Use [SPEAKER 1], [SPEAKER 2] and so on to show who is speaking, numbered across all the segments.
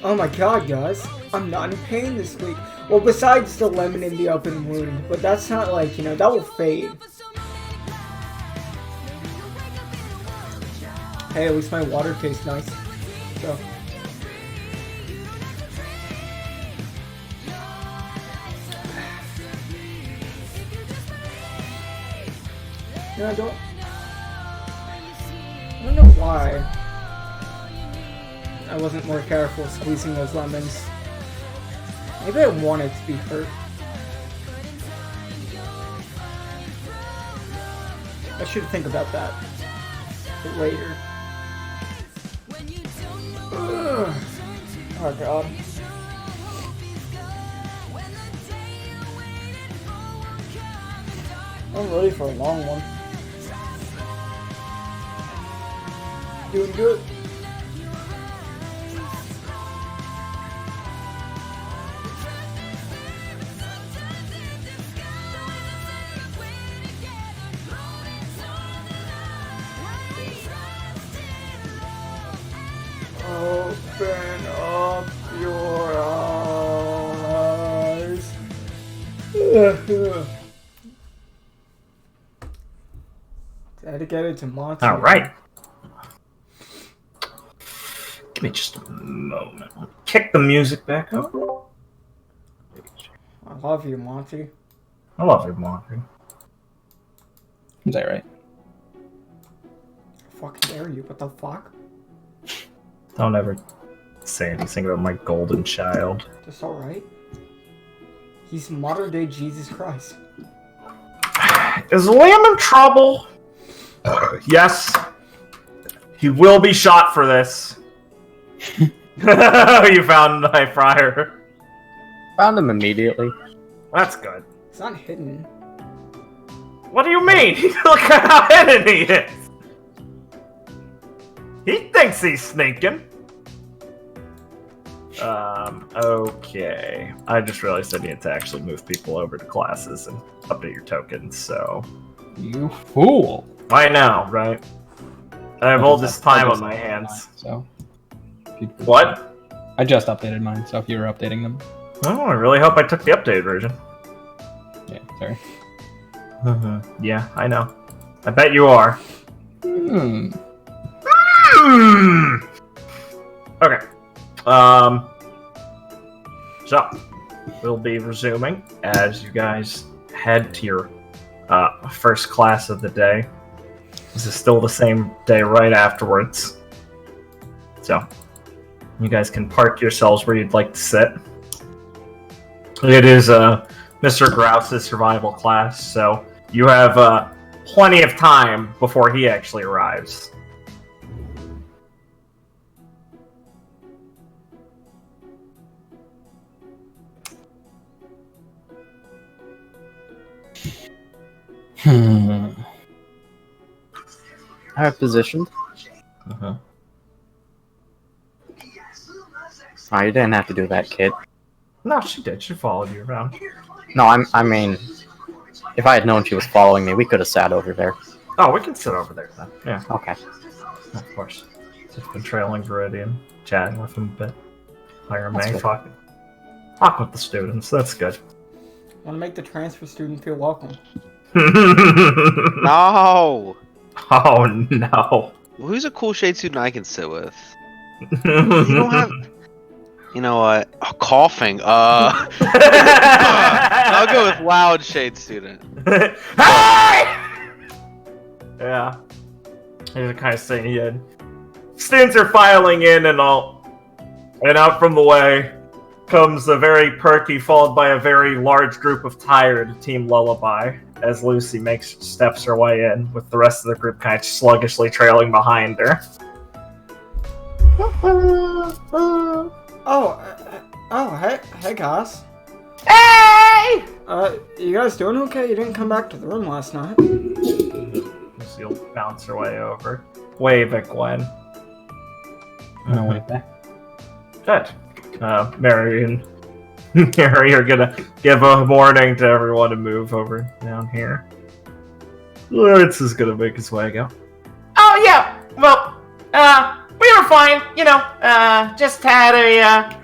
[SPEAKER 1] Oh my god, guys. I'm not in pain this week. Well, besides the lemon in the open wound. But that's not like, you know, that will fade. Hey, at least my water tastes nice. So. No, I don't know why I wasn't more careful squeezing those lemons. Maybe I wanted to be hurt. I should think about that later. Ugh. Oh god. I'm ready for a long one. Doing good. Open up your eyes. Dedicated to Monty.
[SPEAKER 2] All right. Give me just a moment. Kick the music back up.
[SPEAKER 1] I love you, Monty.
[SPEAKER 2] I love you, Monty.
[SPEAKER 3] Is that right?
[SPEAKER 1] Fucking dare you? What the fuck?
[SPEAKER 2] Don't ever say anything about my golden child.
[SPEAKER 1] Just alright. He's modern day Jesus Christ.
[SPEAKER 2] Is Liam in trouble? Yes. He will be shot for this. You found my friar.
[SPEAKER 3] Found him immediately.
[SPEAKER 2] That's good.
[SPEAKER 1] It's not hidden.
[SPEAKER 2] What do you mean? Look at how hidden he is. He thinks he's sneaking. Okay. I just realized I need to actually move people over to classes and update your tokens, so...
[SPEAKER 3] You fool!
[SPEAKER 2] I know, right? I have all this time on my hands.
[SPEAKER 3] So.
[SPEAKER 2] What?
[SPEAKER 3] I just updated mine, so if you were updating them.
[SPEAKER 2] Oh, I really hope I took the updated version.
[SPEAKER 3] Yeah, sorry.
[SPEAKER 2] Yeah, I know. I bet you are. Okay. So, we'll be resuming as you guys head to your first class of the day. This is still the same day right afterwards. So, you guys can park yourselves where you'd like to sit. It is Mr. Grouse's survival class, so you have plenty of time before he actually arrives.
[SPEAKER 3] I have positioned.
[SPEAKER 2] Uh-huh.
[SPEAKER 3] Oh, you didn't have to do that, kid.
[SPEAKER 2] No, she did. She followed you around.
[SPEAKER 3] No, I mean, if I had known she was following me, we could have sat over there.
[SPEAKER 2] Oh, we can sit over there then. Yeah.
[SPEAKER 3] Okay.
[SPEAKER 2] Of course. Just been trailing Viridian, chatting with him a bit. Hire
[SPEAKER 3] That's
[SPEAKER 2] May,
[SPEAKER 3] good.
[SPEAKER 2] talk with the students. That's good.
[SPEAKER 1] Want to make the transfer student feel welcome.
[SPEAKER 4] No!
[SPEAKER 2] Oh no.
[SPEAKER 4] Who's a cool shade student I can sit with? You don't have... You know what? Oh, coughing. I'll go with loud shade student.
[SPEAKER 2] Hey! Yeah. He's the kind of thing he had. Students are filing in and all. And out from the way comes a very perky, followed by a very large group of tired Team Lullaby, as Lucy makes steps her way in, with the rest of the group kind of sluggishly trailing behind her.
[SPEAKER 1] Hey guys.
[SPEAKER 2] Hey!
[SPEAKER 1] You guys doing okay? You didn't come back to the room last night.
[SPEAKER 2] Lucy'll bounce her way over. Wave at Gwen.
[SPEAKER 3] I'm gonna wave back.
[SPEAKER 2] Good. Marion You're gonna give a warning to everyone to move over down here. Lawrence is gonna make his way go.
[SPEAKER 5] Oh, yeah. Well, we were fine. You know, just had a,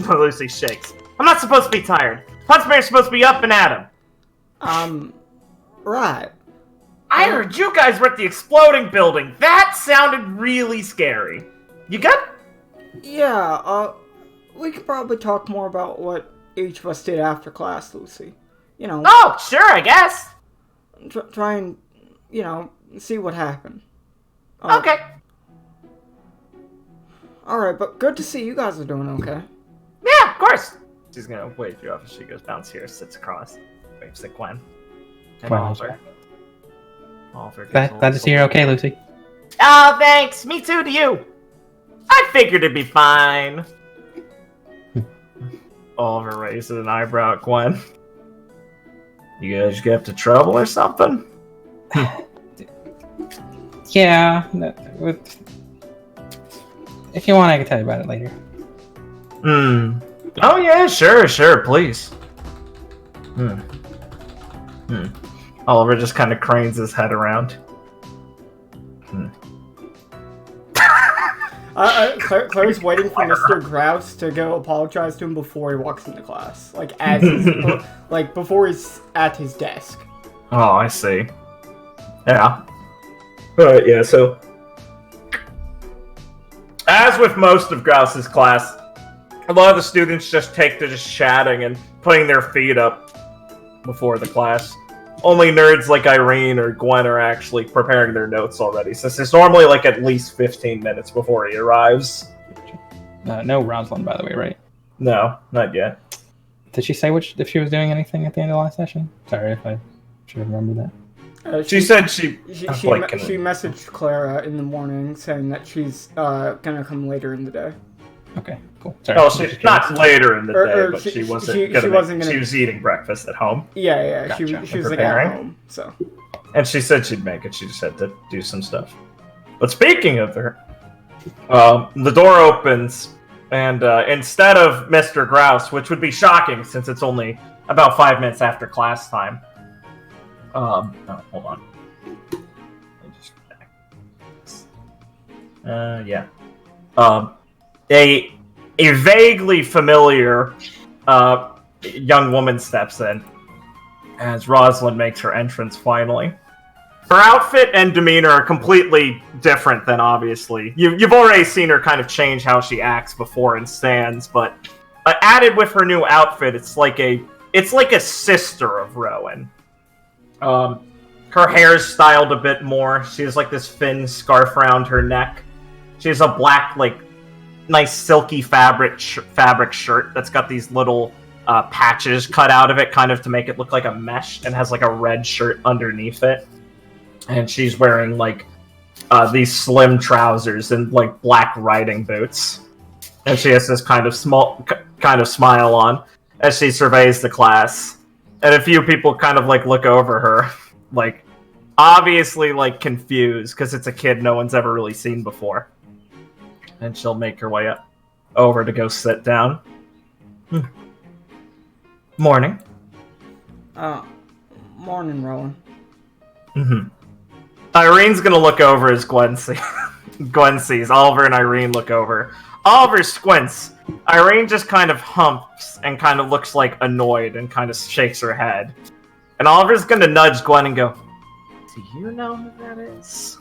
[SPEAKER 2] Lucy shakes.
[SPEAKER 5] I'm not supposed to be tired. Huntsmare's supposed to be up and at him.
[SPEAKER 1] Right.
[SPEAKER 5] I heard you guys were at the exploding building. That sounded really scary. You good?
[SPEAKER 1] Yeah, we could probably talk more about what each of us did after class, Lucy. You know.
[SPEAKER 5] Oh, sure, I guess.
[SPEAKER 1] Try and, you know, see what happened.
[SPEAKER 5] Okay.
[SPEAKER 1] Alright, but good to see you guys are doing okay.
[SPEAKER 5] Yeah, of course.
[SPEAKER 2] She's gonna wave you off as she goes downstairs, sits across, waves at Gwen. And
[SPEAKER 6] Well,
[SPEAKER 2] Oliver. Oliver gets
[SPEAKER 6] Glad to see you're okay, Lucy.
[SPEAKER 5] Oh, thanks. Me too to you. I figured it'd be fine.
[SPEAKER 2] Oliver raises an eyebrow at Gwen. You guys get up to trouble or something?
[SPEAKER 6] Yeah. If you want, I can tell you about it later.
[SPEAKER 2] Oh yeah, sure, please. Oliver just kind of cranes his head around.
[SPEAKER 1] Claire's waiting for Mr. Grouse to go apologize to him before he walks into class. Like, as before he's at his desk.
[SPEAKER 2] Oh, I see. Yeah. Alright, yeah, so... As with most of Grouse's class, a lot of the students just take to just chatting and putting their feet up before the class. Only nerds like Irene or Gwen are actually preparing their notes already, since it's normally like at least 15 minutes before he arrives.
[SPEAKER 6] No Roselyn, by the way, right?
[SPEAKER 2] No, not yet.
[SPEAKER 6] Did she say if she was doing anything at the end of the last session? Sorry if I should have remembered that.
[SPEAKER 2] She said she
[SPEAKER 1] messaged Clara in the morning saying that she's gonna come later in the day.
[SPEAKER 6] Okay, cool. Sorry.
[SPEAKER 2] Oh, she's not later in the day, but she was eating breakfast at home.
[SPEAKER 1] Yeah,
[SPEAKER 6] Gotcha.
[SPEAKER 1] she was like at home, so.
[SPEAKER 2] And she said she'd make it. She just had to do some stuff. But speaking of her, the door opens, and instead of Mr. Grouse, which would be shocking since it's only about 5 minutes after class time. Oh, hold on. Let me just yeah. A vaguely familiar young woman steps in as Roselyn makes her entrance finally. Her outfit and demeanor are completely different than, obviously. You've already seen her kind of change how she acts before and stands, but added with her new outfit, it's like a sister of Rowan. Her hair's styled a bit more. She has like this thin scarf around her neck. She has a black, like, nice silky fabric shirt that's got these little patches cut out of it, kind of to make it look like a mesh, and has like a red shirt underneath it. And she's wearing like these slim trousers and like black riding boots. And she has this kind of smile on as she surveys the class. And a few people kind of like look over her, like obviously like confused because it's a kid no one's ever really seen before. And she'll make her way over to go sit down. Morning.
[SPEAKER 1] Morning, Rowan.
[SPEAKER 2] Irene's gonna look over as Gwen sees. Oliver and Irene look over. Oliver squints. Irene just kind of humps and kind of looks like annoyed and kind of shakes her head. And Oliver's gonna nudge Gwen and go, "Do you know who that is?"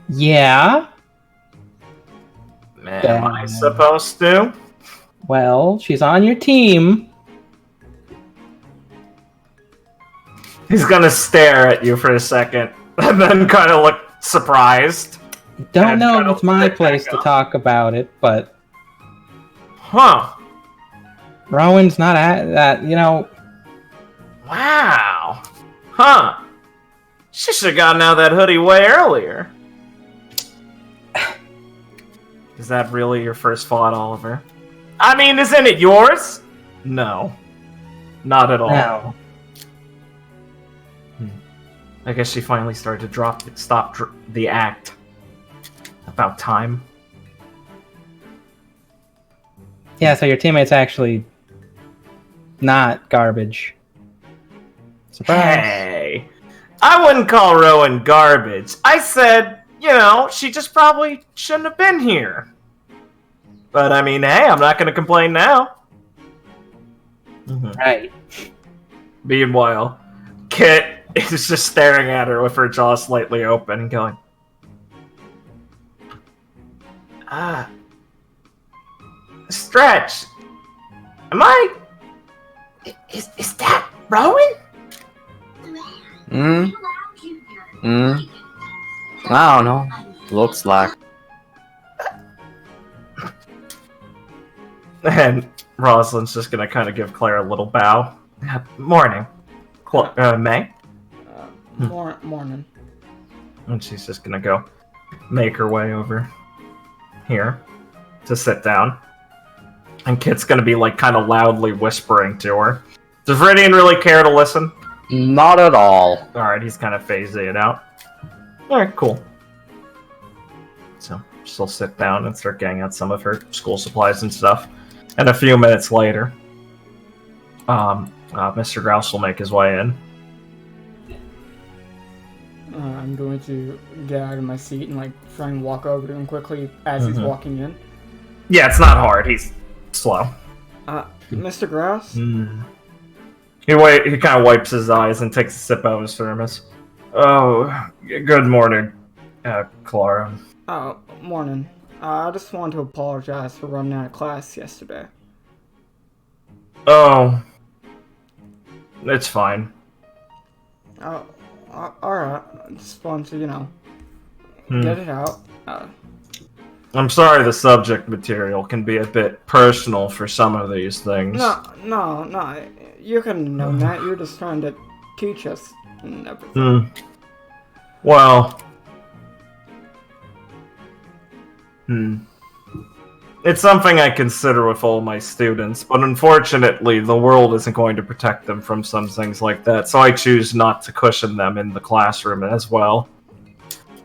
[SPEAKER 6] Yeah.
[SPEAKER 2] Am I supposed to?
[SPEAKER 6] Well, she's on your team.
[SPEAKER 2] He's gonna stare at you for a second, and then kind of look surprised.
[SPEAKER 6] Don't know if it's my place to talk about it, but...
[SPEAKER 2] Huh.
[SPEAKER 6] Rowan's not at that, you know...
[SPEAKER 2] Wow. Huh. She should have gotten out of that hoodie way earlier. Is that really your first thought, Oliver? I mean, isn't it yours? No. Not at all.
[SPEAKER 6] No.
[SPEAKER 2] I guess she finally started to stop the act. About time.
[SPEAKER 6] Yeah, so your teammate's actually not garbage. Surprise.
[SPEAKER 2] Hey, I wouldn't call Rowan garbage. I said, she just probably shouldn't have been here. But I mean, hey, I'm not going to complain now.
[SPEAKER 6] Right.
[SPEAKER 2] Meanwhile, Kit is just staring at her with her jaw slightly open and going, Stretch, am I... Is that Rowan?
[SPEAKER 3] I don't know. Looks like.
[SPEAKER 2] And Roslyn's just gonna kind of give Clara a little bow. Morning. May?
[SPEAKER 1] Morning.
[SPEAKER 2] And she's just gonna go make her way over here to sit down. And Kit's gonna be like kind of loudly whispering to her. Does Viridian really care to listen?
[SPEAKER 3] Not at all.
[SPEAKER 2] Alright, he's kind of phasing it out. Alright, cool. So she'll sit down and start getting out some of her school supplies and stuff. And a few minutes later, Mr. Grouse will make his way in.
[SPEAKER 1] I'm going to get out of my seat and try and walk over to him quickly as he's walking in.
[SPEAKER 2] Yeah, it's not hard. He's slow.
[SPEAKER 1] Mr. Grouse?
[SPEAKER 2] He kind of wipes his eyes and takes a sip out of his thermos. Oh, good morning, Clara.
[SPEAKER 1] Oh, morning. I just want to apologize for running out of class yesterday.
[SPEAKER 2] Oh, it's fine.
[SPEAKER 1] Oh, alright. I just want to, get it out.
[SPEAKER 2] I'm sorry the subject material can be a bit personal for some of these things.
[SPEAKER 1] No. You couldn't have known that. You're just trying to teach us and everything.
[SPEAKER 2] Well... It's something I consider with all my students, but unfortunately the world isn't going to protect them from some things like that, so I choose not to cushion them in the classroom as well.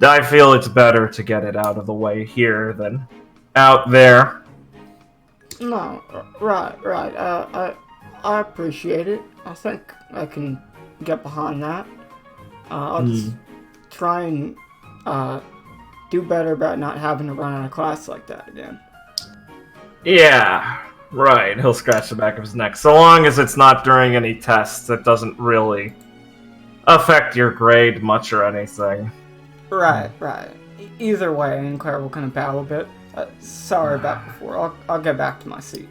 [SPEAKER 2] I feel it's better to get it out of the way here than out there.
[SPEAKER 1] No, right. I appreciate it. I think I can get behind that. I'll just try and do better about not having to run out of class like that again.
[SPEAKER 2] Yeah, right. He'll scratch the back of his neck. So long as it's not during any tests, it doesn't really affect your grade much or anything.
[SPEAKER 1] Right. Either way, and Clara will kind of bow a bit. Sorry about before. I'll get back to my seat.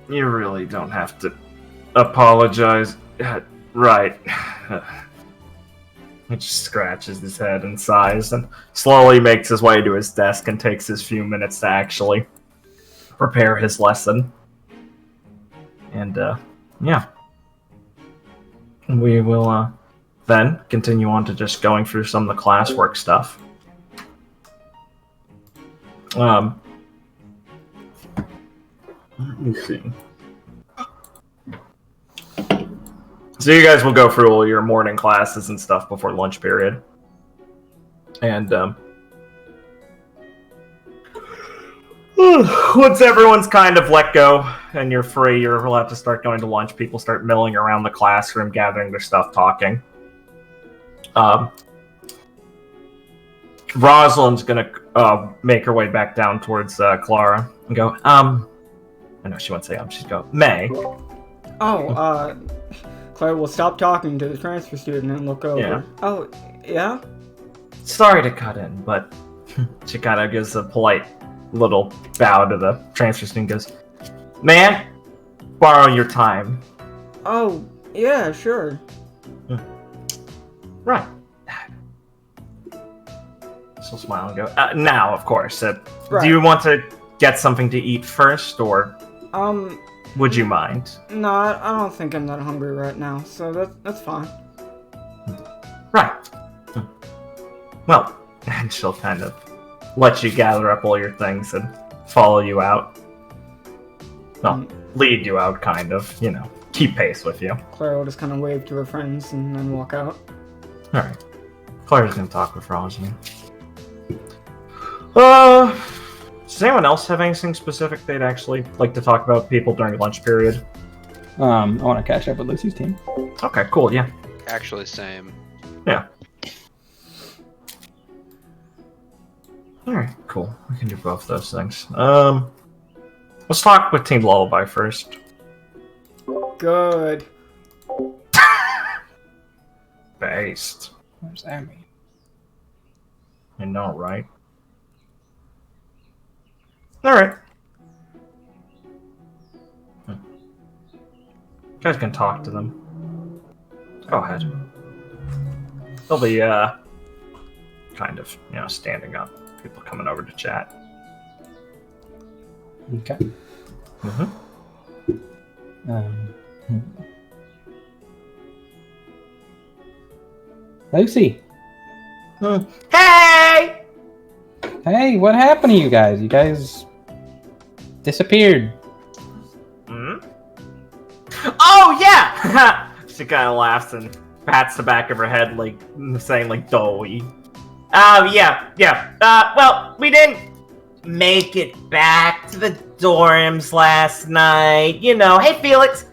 [SPEAKER 2] You really don't have to apologize. Right. He just scratches his head and sighs and slowly makes his way to his desk and takes his few minutes to actually prepare his lesson. And, yeah. We will, then continue on to just going through some of the classwork stuff. Let me see. So you guys will go through all your morning classes and stuff before lunch period. And, once everyone's kind of let go and you're free, you're allowed to start going to lunch. People start milling around the classroom, gathering their stuff, talking. Roselyn's gonna make her way back down towards Clara and go, I know she won't say she'd go, May.
[SPEAKER 1] Oh, Clara will stop talking to the transfer student and look over.
[SPEAKER 2] Yeah.
[SPEAKER 1] Oh, yeah?
[SPEAKER 2] Sorry to cut in, but she kind of gives a polite little bow to the transfer student and goes, May I borrow your time?
[SPEAKER 1] Oh, yeah, sure.
[SPEAKER 2] Right. She'll smile and go, now, of course.
[SPEAKER 1] Right.
[SPEAKER 2] Do you want to get something to eat first, or would you mind?
[SPEAKER 1] No, I don't think I'm that hungry right now, so that's fine.
[SPEAKER 2] Right. Well, and she'll kind of let you gather up all your things and follow you out. Well, lead you out, kind of, keep pace with you.
[SPEAKER 1] Clara will just kind of wave to her friends and then walk out.
[SPEAKER 2] Alright. Clara's gonna talk with Roselyn. Does anyone else have anything specific they'd actually like to talk about people during lunch period?
[SPEAKER 6] I want to catch up with Lucy's team.
[SPEAKER 2] Okay, cool, yeah.
[SPEAKER 4] Actually, same.
[SPEAKER 2] Yeah. Alright, cool. We can do both those things. Let's talk with Team Lullaby first.
[SPEAKER 1] Good.
[SPEAKER 2] Based.
[SPEAKER 6] What does that mean?
[SPEAKER 2] I know, right? Alright. You guys can talk to them. Go ahead. They'll be, kind of, standing up. People coming over to chat.
[SPEAKER 6] Okay.
[SPEAKER 2] Mm-hmm.
[SPEAKER 6] Lucy.
[SPEAKER 5] Hey!
[SPEAKER 6] Hey, what happened to you guys? You guys disappeared.
[SPEAKER 5] Hmm? Oh, yeah! She kind of laughs and pats the back of her head, like, saying, like, doughy. Well, we didn't make it back to the dorms last night. You know, hey, Felix.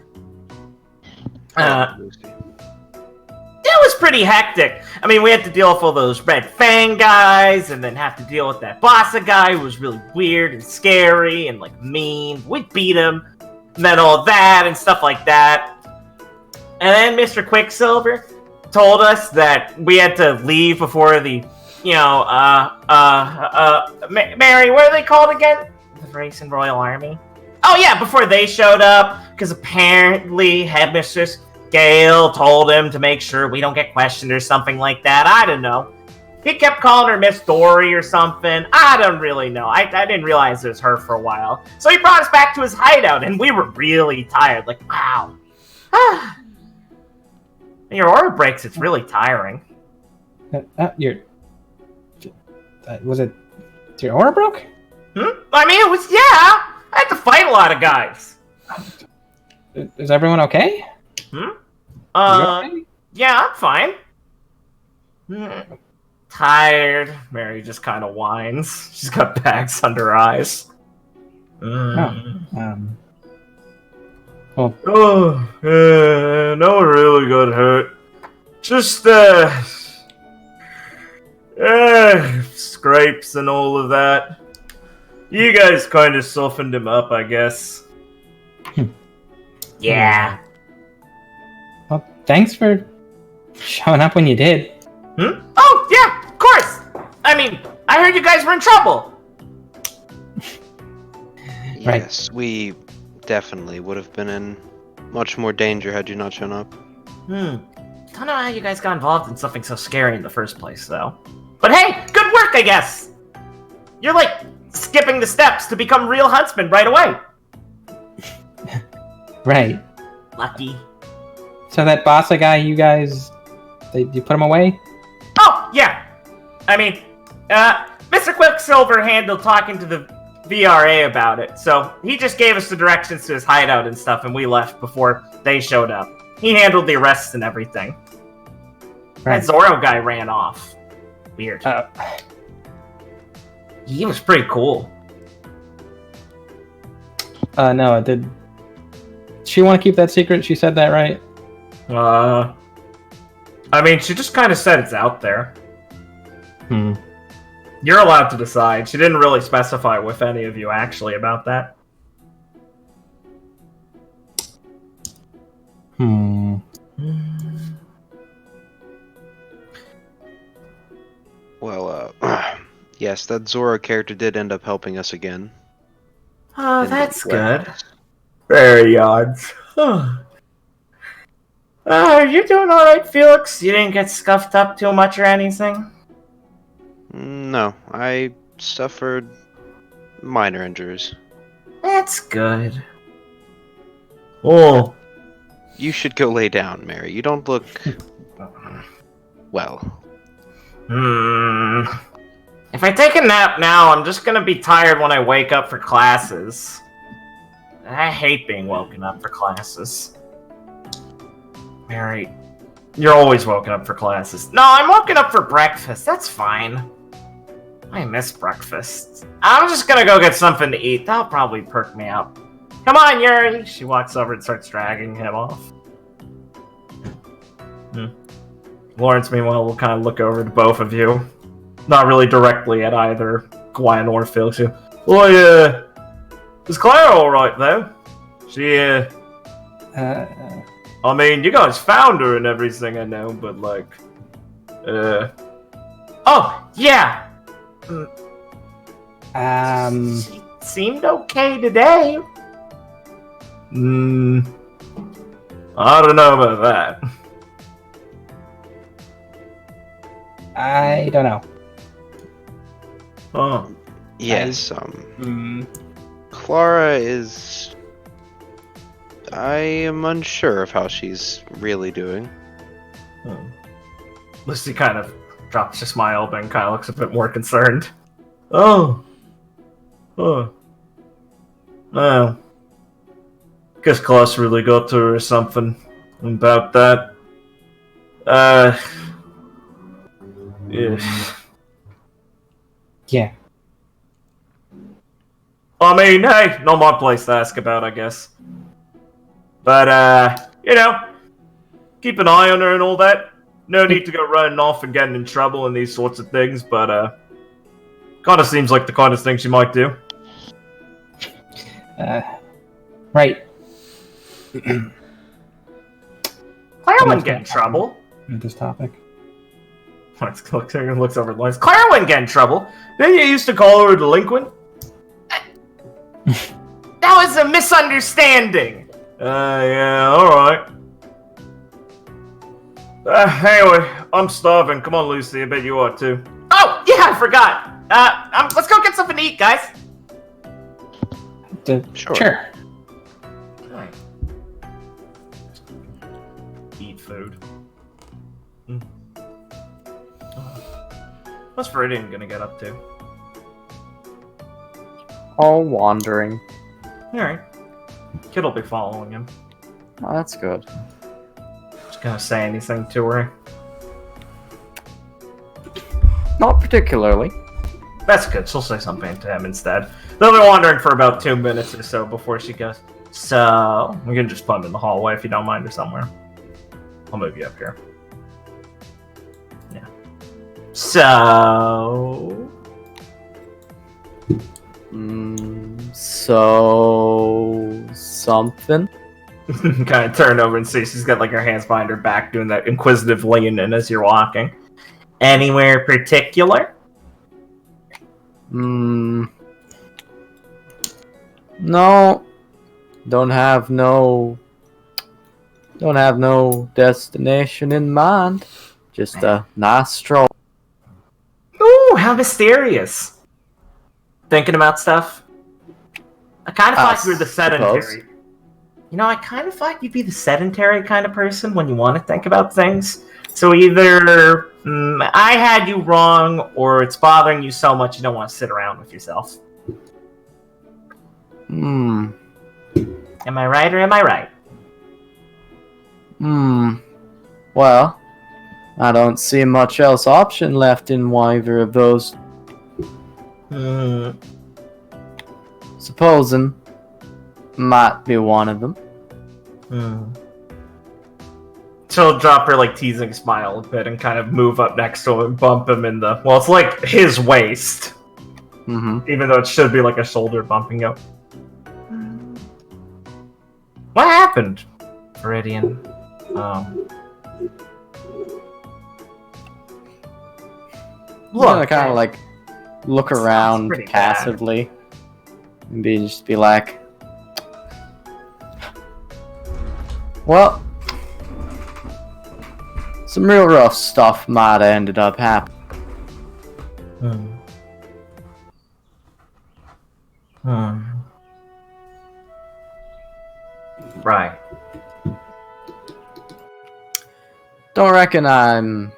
[SPEAKER 5] It was pretty hectic. I mean, we had to deal with all those Red Fang guys, and then have to deal with that Bossa guy who was really weird and scary and, like, mean. We beat him, and then all that and stuff like that. And then Mr. Quicksilver told us that we had to leave before the, Mary, what are they called again? The Racing Royal Army? Oh, yeah, before they showed up, because apparently Headmistress Gale told him to make sure we don't get questioned or something like that. I don't know. He kept calling her Miss Dory or something. I don't really know. I didn't realize it was her for a while. So he brought us back to his hideout, and we were really tired. Like, wow. Your aura breaks, it's really tiring.
[SPEAKER 6] Was it your aura broke?
[SPEAKER 5] I mean, it was, yeah. I had to fight a lot of guys.
[SPEAKER 6] Is everyone okay?
[SPEAKER 5] Okay? Yeah, I'm fine. Tired. Mary just kind of whines. She's got bags under her eyes.
[SPEAKER 6] Well,
[SPEAKER 5] No one really got hurt. Just, scrapes and all of that. You guys kind of softened him up, I guess. Yeah.
[SPEAKER 6] Well, thanks for showing up when you did.
[SPEAKER 5] Oh, yeah, of course! I mean, I heard you guys were in trouble.
[SPEAKER 4] Yes, we definitely would have been in much more danger had you not shown up.
[SPEAKER 5] Don't know how you guys got involved in something so scary in the first place, though. But hey, good work, I guess! You're like skipping the steps to become real huntsmen right away.
[SPEAKER 6] Right.
[SPEAKER 5] Lucky.
[SPEAKER 6] So that Bossa guy, you guys, you put him away?
[SPEAKER 5] Oh, yeah. I mean, Mr. Quicksilver handled talking to the VRA about it, so he just gave us the directions to his hideout and stuff, and we left before they showed up. He handled the arrests and everything.
[SPEAKER 6] Right.
[SPEAKER 5] That Zorro guy ran off. Weird. He was pretty cool.
[SPEAKER 6] No, it did. She want to keep that secret? She said that, right?
[SPEAKER 2] I mean, she just kind of said it's out there.
[SPEAKER 5] You're allowed to decide. She didn't really specify with any of you, actually, about that.
[SPEAKER 4] Well, yes, that Zorro character did end up helping us again.
[SPEAKER 5] Oh, that's good.
[SPEAKER 2] Very odd.
[SPEAKER 5] Are you doing alright, Felix? You didn't get scuffed up too much or anything?
[SPEAKER 4] No, I suffered minor injuries.
[SPEAKER 5] That's good.
[SPEAKER 2] Oh.
[SPEAKER 4] You should go lay down, Mary. You don't look... well.
[SPEAKER 5] If I take a nap now, I'm just gonna be tired when I wake up for classes. I hate being woken up for classes. Mary, you're always woken up for classes. No, I'm woken up for breakfast. That's fine. I miss breakfast. I'm just gonna go get something to eat. That'll probably perk me up. Come on, Yuri! She walks over and starts dragging him off. Lawrence, meanwhile, will kind of look over to both of you. Not really directly at either Gwen or Felix. Well, is Clara alright, though? She, I mean, you guys found her and everything, I know, but, like, Oh, yeah! She seemed okay today. I don't know about that.
[SPEAKER 6] I don't know.
[SPEAKER 5] Oh.
[SPEAKER 4] Yes, Clara is... I am unsure of how she's really doing.
[SPEAKER 5] Lucy kind of drops a smile, but kind of looks a bit more concerned. Oh. Well. Guess Klaus really got to her or something about that. Yeah.
[SPEAKER 6] Yeah.
[SPEAKER 5] I mean, hey, not my place to ask about, I guess. But, you know, keep an eye on her and all that. No need to go running off and getting in trouble and these sorts of things, but, kind of seems like the kind of thing she might do.
[SPEAKER 6] Right.
[SPEAKER 5] Clara wouldn't get in trouble.
[SPEAKER 6] With this topic.
[SPEAKER 5] Lawrence looks over at Lawrence. Clara wouldn't get in trouble. Didn't you used to call her a delinquent? That was a misunderstanding. Yeah, alright. Anyway, I'm starving. Come on, Lucy. I bet you are too. Oh, yeah, I forgot. Let's go get something to eat, guys.
[SPEAKER 4] Sure.
[SPEAKER 5] Right. Eat food. What's Viridian gonna get up to?
[SPEAKER 3] All wandering.
[SPEAKER 5] Alright. Kid'll be following him.
[SPEAKER 3] Oh, that's good.
[SPEAKER 5] Just gonna say anything to her.
[SPEAKER 3] Not particularly.
[SPEAKER 5] That's good. She'll say something to him instead. They'll be wandering for about 2 minutes or so before she goes. So, we can just put him in the hallway if you don't mind or somewhere. I'll move you up here. Yeah. So...
[SPEAKER 3] So... something?
[SPEAKER 5] Kind of turn over and see she's got like her hands behind her back doing that inquisitive lean in as you're walking. Anywhere particular?
[SPEAKER 3] No. Don't have no destination in mind. Just a nice stroll.
[SPEAKER 5] Ooh, how mysterious. Thinking about stuff? I kind of thought you were the sedentary. You know, I kind of thought you'd be the sedentary kind of person when you want to think about things. So either I had you wrong, or it's bothering you so much you don't want to sit around with yourself. Am I right or am I right?
[SPEAKER 3] Well, I don't see much else option left in either of those. Supposing might be one of them.
[SPEAKER 5] She'll drop her like teasing smile a bit and kind of move up next to him and bump him in the... Well, it's like his waist. Even though it should be like a shoulder bumping up. What happened, Viridian?
[SPEAKER 3] Look, I kind of like look around passively and just be like, well, some real rough stuff might have ended up happening.
[SPEAKER 5] Right.
[SPEAKER 3] Don't reckon I'm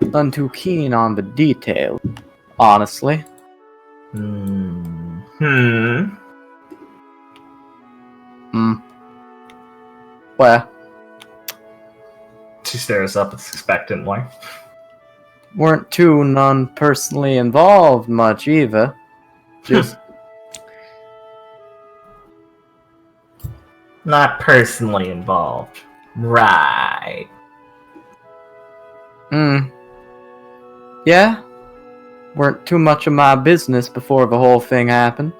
[SPEAKER 3] none too keen on the detail, honestly. Well,
[SPEAKER 5] she stares up expectantly.
[SPEAKER 3] weren't too non-personally involved much either. Just
[SPEAKER 5] Not personally involved. Right.
[SPEAKER 3] Yeah. Weren't too much of my business before the whole thing happened.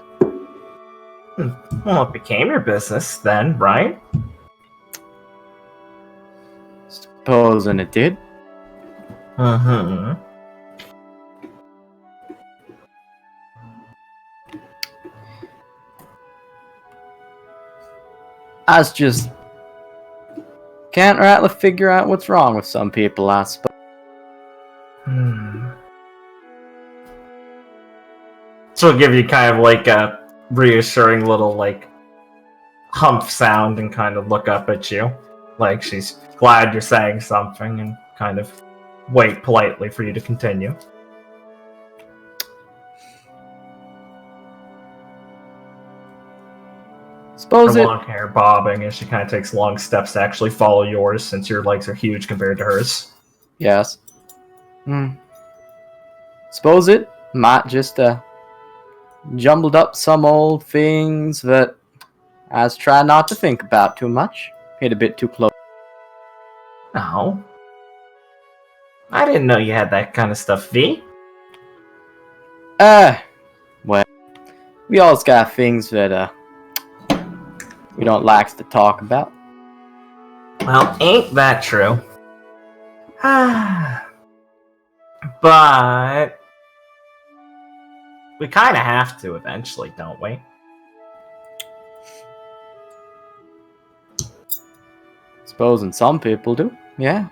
[SPEAKER 5] Well, it became your business then, right?
[SPEAKER 3] Supposing it did.
[SPEAKER 5] Mm-hmm.
[SPEAKER 3] I just can't rightly figure out what's wrong with some people, I suppose.
[SPEAKER 5] She'll give you kind of like a reassuring little like humph sound and kind of look up at you. Like she's glad you're saying something and kind of wait politely for you to continue.
[SPEAKER 3] Suppose
[SPEAKER 5] Her
[SPEAKER 3] it.
[SPEAKER 5] long hair bobbing as she kind of takes long steps to actually follow yours since your legs are huge compared to hers.
[SPEAKER 3] Yes. Suppose it might just jumbled up some old things that I was trying not to think about too much. Hit a bit too close.
[SPEAKER 5] No. I didn't know you had that kind of stuff, V.
[SPEAKER 3] Well, we all's got things that we don't like to talk about.
[SPEAKER 5] Well, ain't that true? But we kind of have to eventually, don't we?
[SPEAKER 3] Supposing some people do, yeah.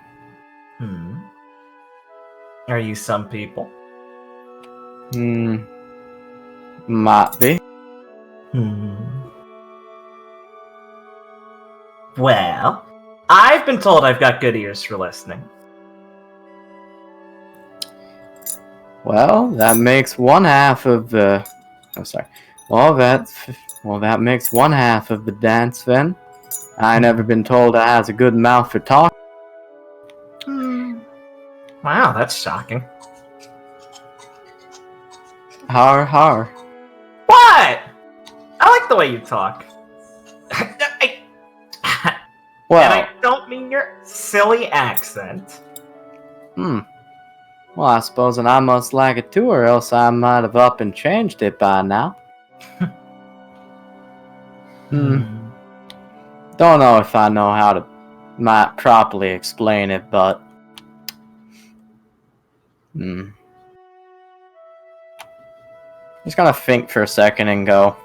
[SPEAKER 5] Are you some people?
[SPEAKER 3] Might be.
[SPEAKER 5] Well, I've been told I've got good ears for listening.
[SPEAKER 3] Well, that makes one half of the. Oh, sorry. Well, that makes one half of the dance then. I never been told I has a good mouth for talk.
[SPEAKER 5] Wow, that's shocking.
[SPEAKER 3] Har har.
[SPEAKER 5] What? I like the way you talk.
[SPEAKER 3] Well,
[SPEAKER 5] and I don't mean your silly accent.
[SPEAKER 3] Well, I suppose I must like it too, or else I might have up and changed it by now. Don't know if I know how to might properly explain it, but just gonna think for a second and go.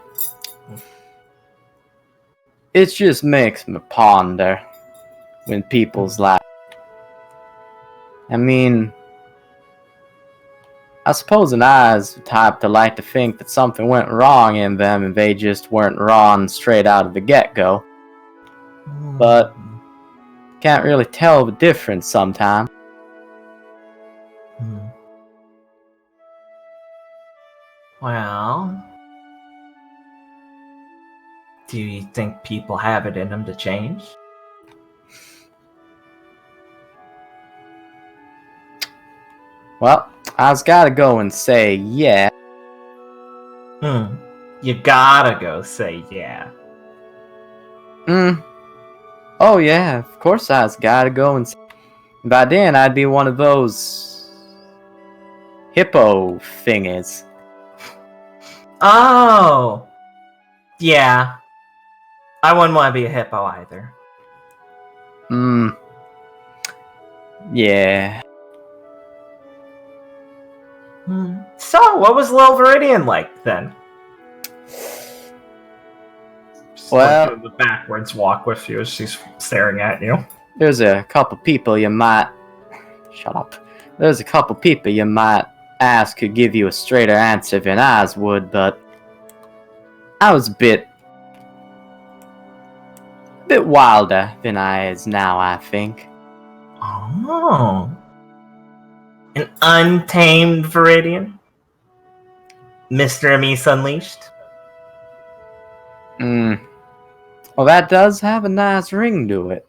[SPEAKER 3] It just makes me ponder when people's like. I mean, I suppose I was the type to like to think that something went wrong in them and they just weren't wrong straight out of the get-go. But can't really tell the difference sometimes.
[SPEAKER 5] Well, do you think people have it in them to change?
[SPEAKER 3] Well, I was gotta go and say yeah.
[SPEAKER 5] You gotta go say yeah.
[SPEAKER 3] Oh yeah, of course I was gotta go and say. By then I'd be one of those hippo thingies.
[SPEAKER 5] Oh! Yeah. I wouldn't want to be a hippo either.
[SPEAKER 3] Yeah.
[SPEAKER 5] So, what was Lil Viridian like then?
[SPEAKER 3] Well,
[SPEAKER 5] doing the backwards walk with you as she's staring at you.
[SPEAKER 3] There's a couple people you might. Shut up. There's a couple people you might ask could give you a straighter answer than I would, but I was a bit wilder than I is now, I think.
[SPEAKER 5] Oh. An untamed Viridian? Mr. Amis Unleashed?
[SPEAKER 3] Well, that does have a nice ring to it.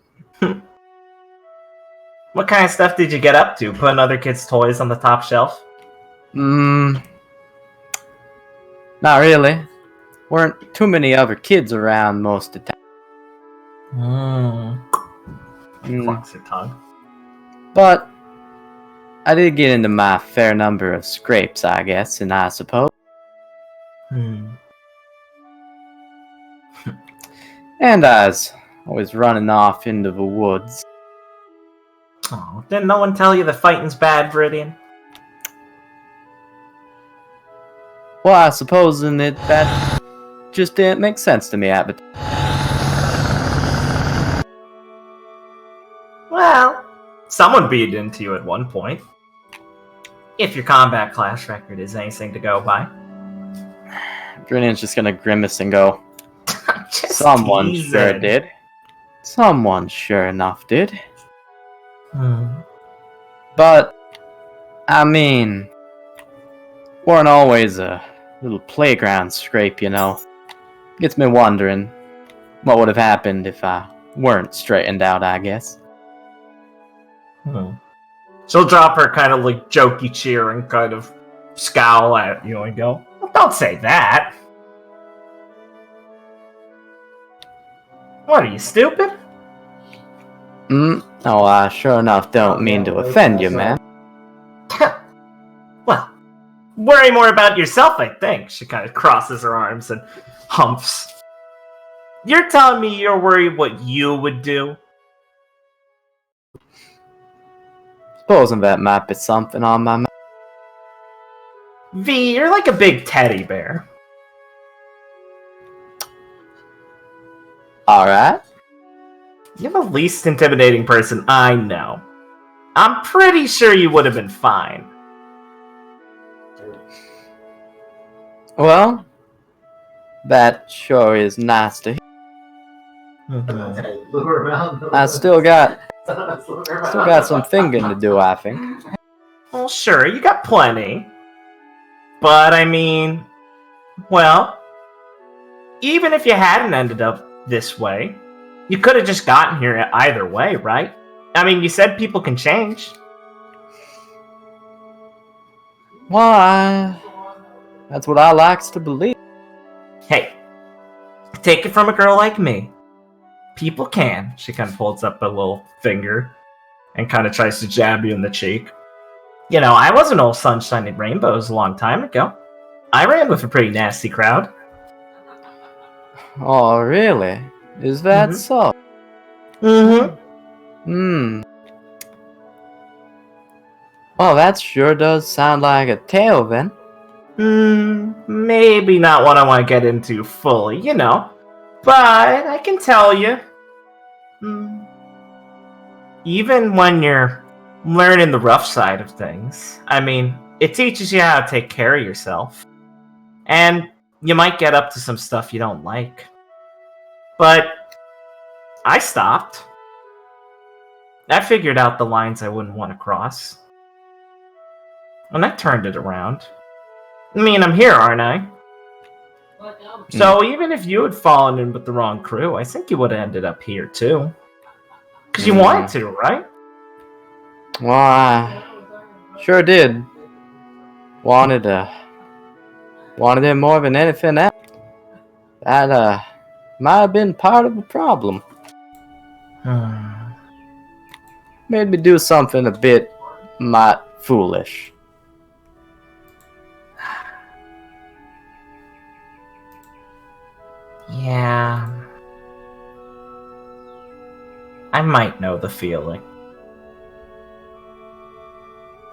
[SPEAKER 5] What kind of stuff did you get up to? Putting other kids' toys on the top shelf?
[SPEAKER 3] Not really. Weren't too many other kids around most of the time.
[SPEAKER 2] Clucks her tongue.
[SPEAKER 3] But I did get into my fair number of scrapes, I guess, and I suppose. And I was always running off into the woods.
[SPEAKER 5] Oh, didn't no one tell you the fighting's bad, Viridian?
[SPEAKER 3] Well, I suppose in it that just didn't make sense to me at the time.
[SPEAKER 5] Well, someone beat into you at one point. If your combat class record is anything to go by.
[SPEAKER 3] Brennan's just gonna grimace and go,
[SPEAKER 5] Just
[SPEAKER 3] someone
[SPEAKER 5] teasing.
[SPEAKER 3] sure did. Someone sure enough did. But, I mean, weren't always a little playground scrape, you know. Gets me wondering what would have happened if I weren't straightened out, I guess.
[SPEAKER 5] She'll drop her kind of like jokey cheer and kind of scowl at you and go, well, don't say that. What, are you stupid?
[SPEAKER 3] Oh, I sure enough don't mean to offend you, man.
[SPEAKER 5] Well, worry more about yourself, I think. She kind of crosses her arms and humps. You're telling me you're worried what you would do?
[SPEAKER 3] Supposing that might be something on my mind.
[SPEAKER 5] V, you're like a big teddy bear.
[SPEAKER 3] Alright.
[SPEAKER 5] You're the least intimidating person I know. I'm pretty sure you would have been fine.
[SPEAKER 3] Well, that sure is nice to hear. I still got some thinking to do, I think.
[SPEAKER 5] Well, sure, you got plenty. But, I mean, well, even if you hadn't ended up this way, you could have just gotten here either way, right? I mean, you said people can change.
[SPEAKER 3] Well, that's what I likes to believe.
[SPEAKER 5] Hey, take it from a girl like me. People can. She kind of holds up a little finger and kind of tries to jab you in the cheek. You know, I wasn't all sunshine and rainbows a long time ago. I ran with a pretty nasty crowd.
[SPEAKER 3] Oh, really? Is that so?
[SPEAKER 5] Mm-hmm.
[SPEAKER 3] Well, that sure does sound like a tale, then.
[SPEAKER 5] Maybe not what I want to get into fully, you know. But I can tell you. Even when you're learning the rough side of things, I mean, it teaches you how to take care of yourself. And you might get up to some stuff you don't like. But I stopped. I figured out the lines I wouldn't want to cross. And I turned it around. I mean, I'm here, aren't I? So even if you had fallen in with the wrong crew, I think you would have ended up here too. Because you wanted to, right?
[SPEAKER 3] Well, I sure did. Wanted it more than anything else. That, might have been part of the problem. Made me do something a bit, foolish.
[SPEAKER 5] Yeah. I might know the feeling.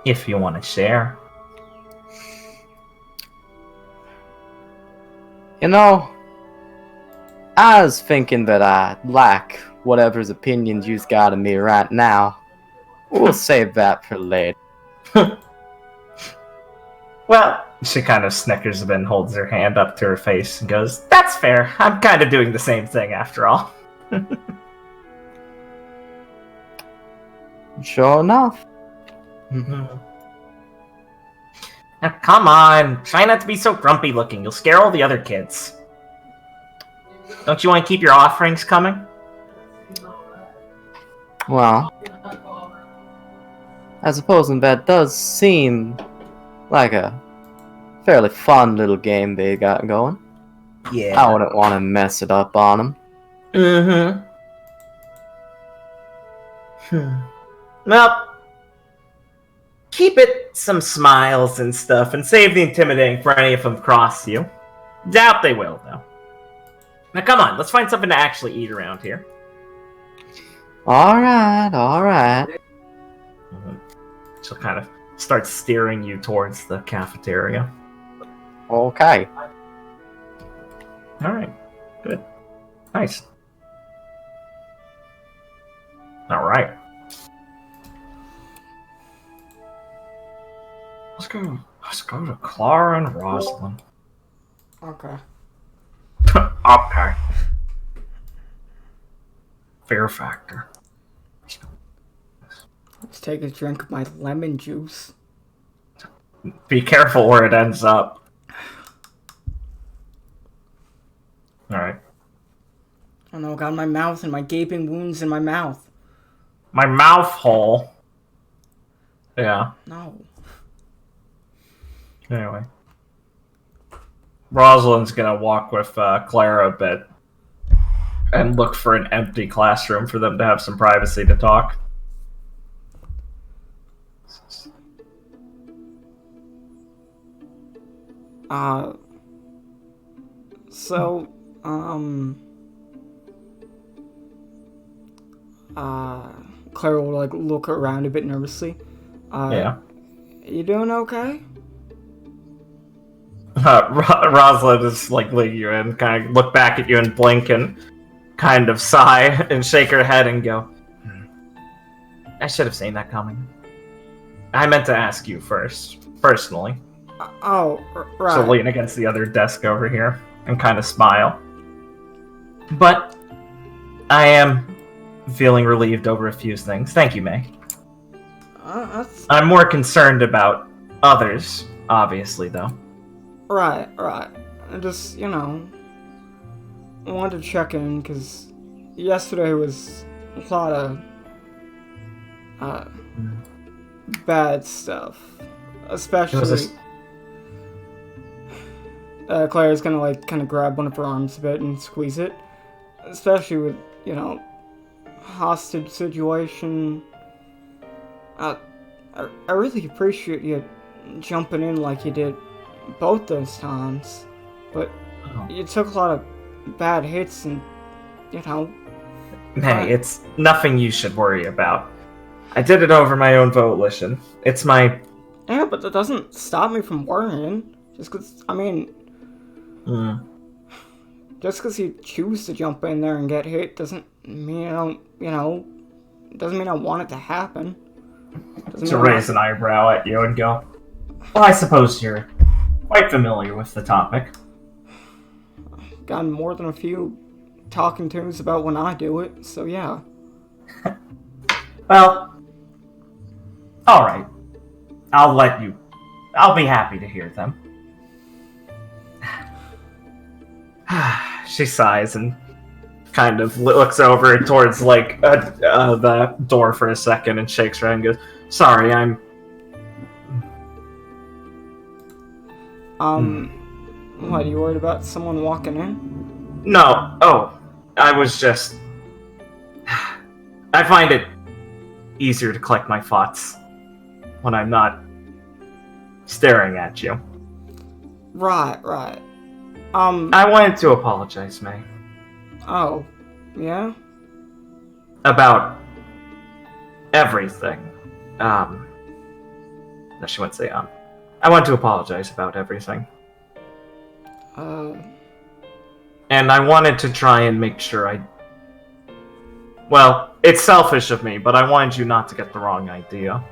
[SPEAKER 5] If you want to share.
[SPEAKER 3] You know, I was thinking that I like whatever's opinions you've got of me right now. We'll save that for later.
[SPEAKER 5] Well, she kind of snickers a bit and holds her hand up to her face and goes, that's fair. I'm kind of doing the same thing after all.
[SPEAKER 3] Sure enough.
[SPEAKER 5] Now, come on. Try not to be so grumpy looking. You'll scare all the other kids. Don't you want to keep your offerings coming?
[SPEAKER 3] Well, I suppose that does seem like a fairly fun little game they got going.
[SPEAKER 5] Yeah.
[SPEAKER 3] I wouldn't want to mess it up on them.
[SPEAKER 5] Mm-hmm. Well, keep it some smiles and stuff, and save the intimidating for any of them cross you. Doubt they will, though. Now, come on, let's find something to actually eat around here.
[SPEAKER 3] Alright, alright.
[SPEAKER 2] She'll kind of start steering you towards the cafeteria.
[SPEAKER 3] Okay.
[SPEAKER 2] All right, good, nice. All right, let's go. Let's go to Clara and Roslyn.
[SPEAKER 1] Okay.
[SPEAKER 2] Okay. Fear factor.
[SPEAKER 1] Let's take a drink of my lemon juice.
[SPEAKER 2] Be careful where it ends up. All right.
[SPEAKER 1] I know, got my mouth and my gaping wounds in my mouth.
[SPEAKER 2] My mouth hole. Yeah.
[SPEAKER 1] No.
[SPEAKER 2] Anyway. Rosalind's gonna walk with Clara a bit and look for an empty classroom for them to have some privacy to talk.
[SPEAKER 1] So, Clara will, like, look around a bit nervously.
[SPEAKER 2] Yeah.
[SPEAKER 1] You doing okay?
[SPEAKER 2] Rosalind is like leading you in, kind of look back at you and blink and kind of sigh and shake her head and go, I should have seen that coming. I meant to ask you first, personally.
[SPEAKER 1] Right.
[SPEAKER 2] So lean against the other desk over here and kind of smile. But I am feeling relieved over a few things. Thank you, May. I'm more concerned about others, obviously, though.
[SPEAKER 1] Right. I just, I wanted to check in, because yesterday was a lot of, bad stuff. Especially... Clara's gonna, like, kind of grab one of her arms a bit and squeeze it. Especially with, hostage situation. I really appreciate you jumping in like you did both those times. But you took a lot of bad hits and,
[SPEAKER 2] Hey, it's nothing you should worry about. I did it over my own volition. It's my...
[SPEAKER 1] Yeah, but that doesn't stop me from worrying. Just because, just because you choose to jump in there and get hit doesn't mean I don't, doesn't mean I want it to happen.
[SPEAKER 2] To raise an eyebrow at you and go, well, I suppose you're quite familiar with the topic.
[SPEAKER 1] Gotten more than a few talking to's about when I do it, so yeah.
[SPEAKER 2] Well, alright. I'll be happy to hear them. She sighs and kind of looks over towards, like, the door for a second and shakes her head and goes, sorry, I'm...
[SPEAKER 1] What, are you worried about someone walking in?
[SPEAKER 2] No, I was just... I find it easier to collect my thoughts when I'm not staring at you.
[SPEAKER 1] Right.
[SPEAKER 2] I wanted to apologize, May.
[SPEAKER 1] Oh, yeah?
[SPEAKER 2] About everything. No, she wouldn't say I want to apologize about everything. And I wanted to try and make sure well, it's selfish of me, but I wanted you not to get the wrong idea.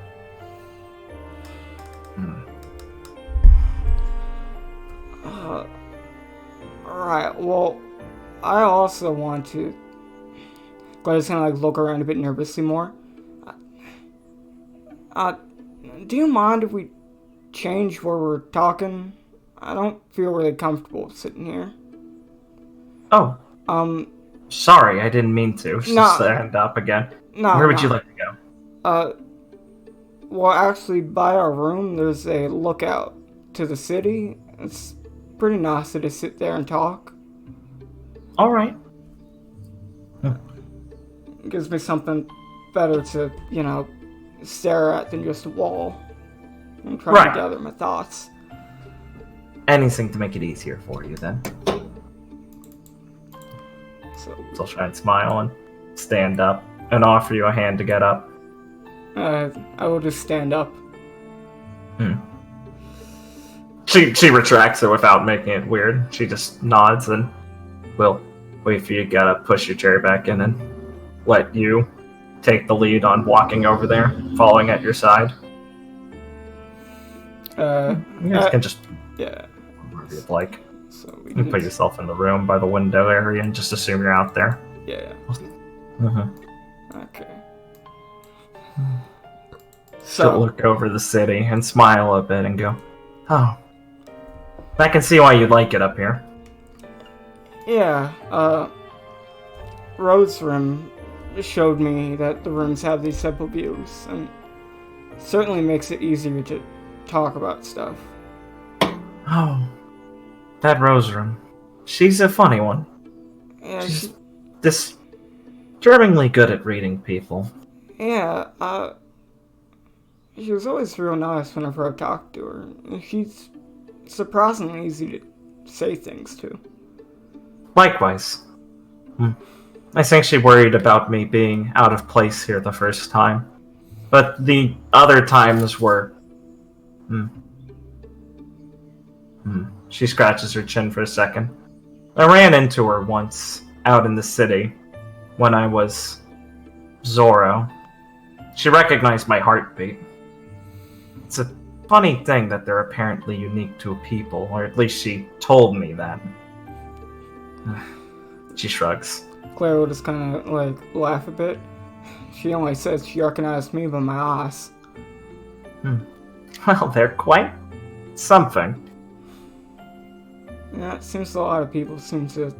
[SPEAKER 1] Right, well, I also want to... Gladys kind of, like, look around a bit nervously more. Do you mind if we change where we're talking? I don't feel really comfortable sitting here.
[SPEAKER 2] Oh. Sorry, I didn't mean to. She'll stand up again.
[SPEAKER 1] No.
[SPEAKER 2] Where would you like to go?
[SPEAKER 1] Well, actually, by our room, there's a lookout to the city. It's pretty nice to just sit there and talk.
[SPEAKER 2] All right.
[SPEAKER 1] It gives me something better to, stare at than just a wall. I'm trying to gather my thoughts.
[SPEAKER 2] Anything to make it easier for you, then.
[SPEAKER 1] So
[SPEAKER 2] I'll try and smile and stand up and offer you a hand to get up.
[SPEAKER 1] I will just stand up.
[SPEAKER 2] She retracts it without making it weird. She just nods and will wait for you to get up, push your chair back in, and let you take the lead on walking over there, following at your side. You guys can just wherever you'd like.
[SPEAKER 1] So
[SPEAKER 2] You can put yourself in the room by the window area and just assume you're out there.
[SPEAKER 1] Yeah. Okay.
[SPEAKER 2] She'll look over the city and smile a bit and go, "Oh, I can see why you'd like it up here."
[SPEAKER 1] Yeah, Rozerem showed me that the rooms have these type of views, and certainly makes it easier to talk about stuff.
[SPEAKER 2] Oh, that Rozerem. She's a funny one.
[SPEAKER 1] Yeah,
[SPEAKER 2] She's disturbingly good at reading people.
[SPEAKER 1] She was always real nice whenever I talked to her. She's surprisingly easy to say things to.
[SPEAKER 2] Likewise. I think she worried about me being out of place here the first time. But the other times were... She scratches her chin for a second. I ran into her once, out in the city, when I was Zorro. She recognized my heartbeat. It's a funny thing that they're apparently unique to a people, or at least she told me that. She shrugs.
[SPEAKER 1] Clara will just kind of, laugh a bit. She only says she recognized me by my eyes.
[SPEAKER 2] Well, they're quite something.
[SPEAKER 1] Yeah, it seems a lot of people seem to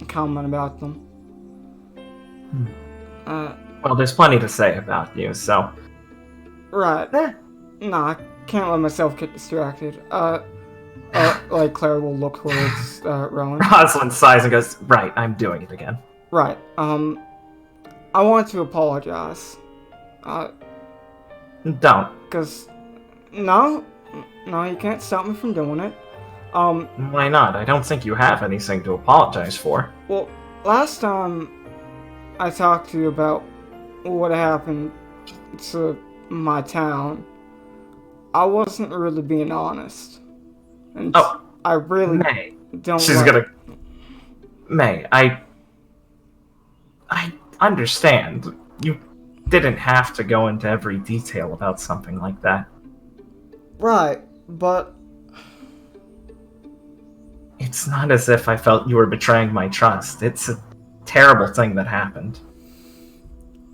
[SPEAKER 1] comment about them.
[SPEAKER 2] Well, there's plenty to say about you, so...
[SPEAKER 1] Right. No, I can't let myself get distracted. Clara will look towards, Rowan.
[SPEAKER 2] Roslyn sighs and goes, "Right, I'm doing it again."
[SPEAKER 1] Right, I want to apologize.
[SPEAKER 2] Don't.
[SPEAKER 1] Because... No, you can't stop me from doing it.
[SPEAKER 2] Why not? I don't think you have anything to apologize for.
[SPEAKER 1] Well, last time I talked to you about what happened to my town, I wasn't really being honest. And I really
[SPEAKER 2] May.
[SPEAKER 1] don't
[SPEAKER 2] She's gonna... May, I understand. You didn't have to go into every detail about something like that.
[SPEAKER 1] Right, but...
[SPEAKER 2] It's not as if I felt you were betraying my trust. It's a terrible thing that happened.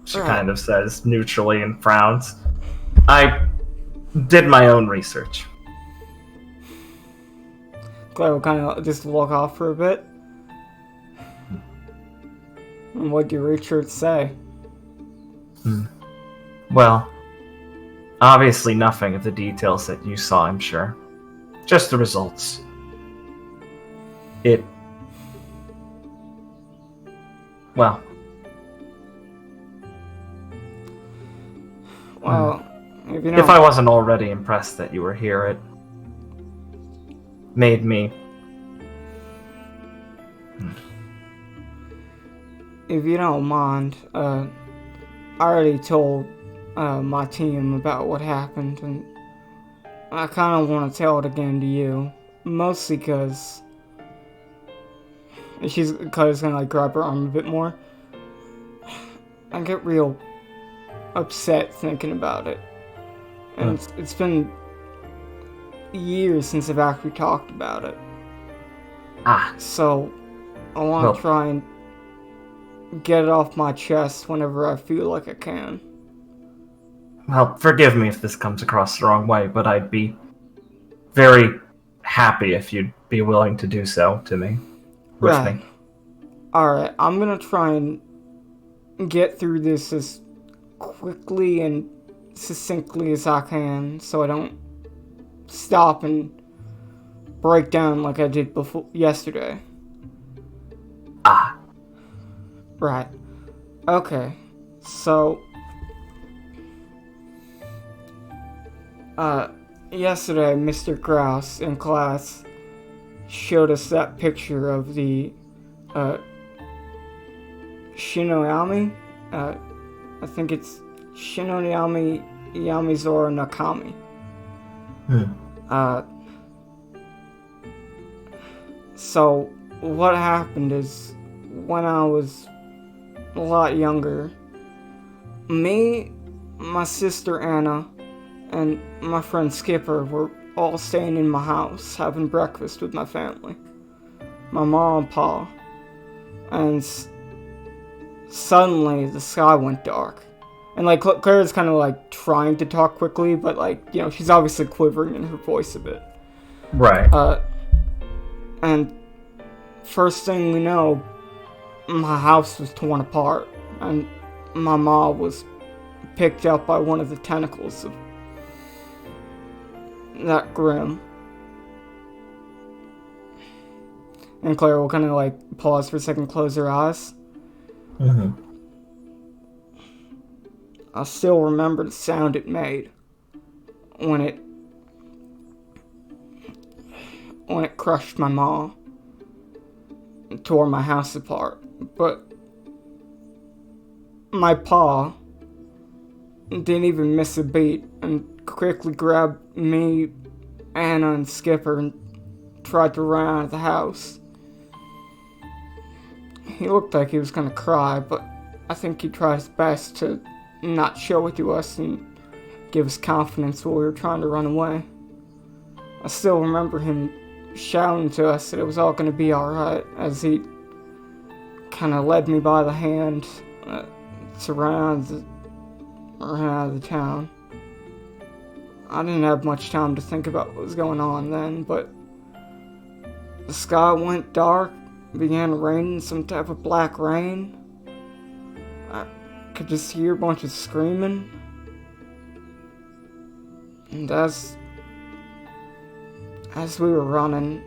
[SPEAKER 2] She kind of says neutrally and frowns. I did my own research.
[SPEAKER 1] Claire will kind of just walk off for a bit. And what did your research say?
[SPEAKER 2] Well, obviously nothing of the details that you saw, I'm sure. Just the results. Well, if I wasn't already impressed that you were here, it made me...
[SPEAKER 1] If you don't mind, I already told my team about what happened, and I kind of want to tell it again to you. Mostly because... Claire's gonna grab her arm a bit more. I get real upset thinking about it. And it's been years since I've actually talked about it. So I want to try and get it off my chest whenever I feel like I can.
[SPEAKER 2] Well, forgive me if this comes across the wrong way, but I'd be very happy if you'd be willing to do so to me. With me.
[SPEAKER 1] Alright, I'm gonna try and get through this as quickly and succinctly as I can so I don't stop and break down like I did before yesterday.
[SPEAKER 2] Ah.
[SPEAKER 1] Right. Okay. So, yesterday Mr. Grouse in class showed us that picture of the, Shinoyami? I think it's Shinoyami Yamizora Nakami. So, what happened is, when I was a lot younger, me, my sister Anna, and my friend Skipper were all staying in my house, having breakfast with my family. My mom and pa. And suddenly, the sky went dark. And, like, Clara's kind of, like, trying to talk quickly, but, like, you know, she's obviously quivering in her voice a bit.
[SPEAKER 2] Right.
[SPEAKER 1] And first thing we know, my house was torn apart, and my mom was picked up by one of the tentacles of that grim. And Clara will kind of, like, pause for a second, close her eyes. I still remember the sound it made when it crushed my maw and tore my house apart. But my paw didn't even miss a beat and quickly grabbed me, Anna, and Skipper and tried to run out of the house. He looked like he was gonna cry, but I think he tried his best to not show it to us and give us confidence while we were trying to run away. I still remember him shouting to us that it was all gonna be alright as he kind of led me by the hand to run out of the town. I didn't have much time to think about what was going on then, but the sky went dark, began raining some type of black rain. I could just hear a bunch of screaming. And as we were running,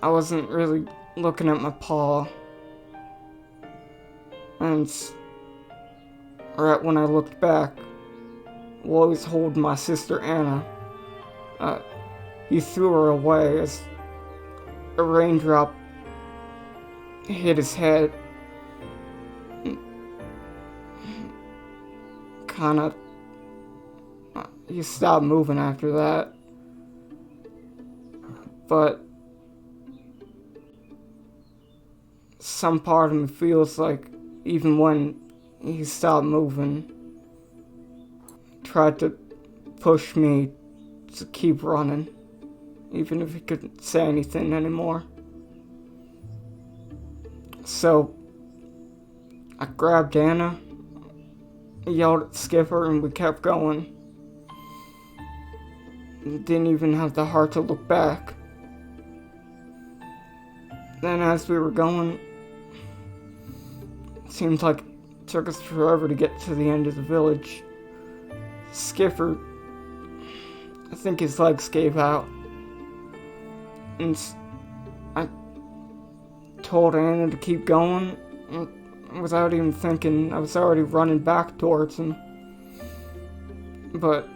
[SPEAKER 1] I wasn't really looking at my paw. And right when I looked back, while I was holding my sister Anna, he threw her away as a raindrop hit his head. He stopped moving after that. But some part of me feels like even when he stopped moving, he tried to push me to keep running, even if he couldn't say anything anymore. So I grabbed Anna, yelled at Skipper, and we kept going. Didn't even have the heart to look back. Then as we were going, it seemed like it took us forever to get to the end of the village. Skipper, I think his legs gave out. And I told Anna to keep going. And without even thinking, I was already running back towards him. But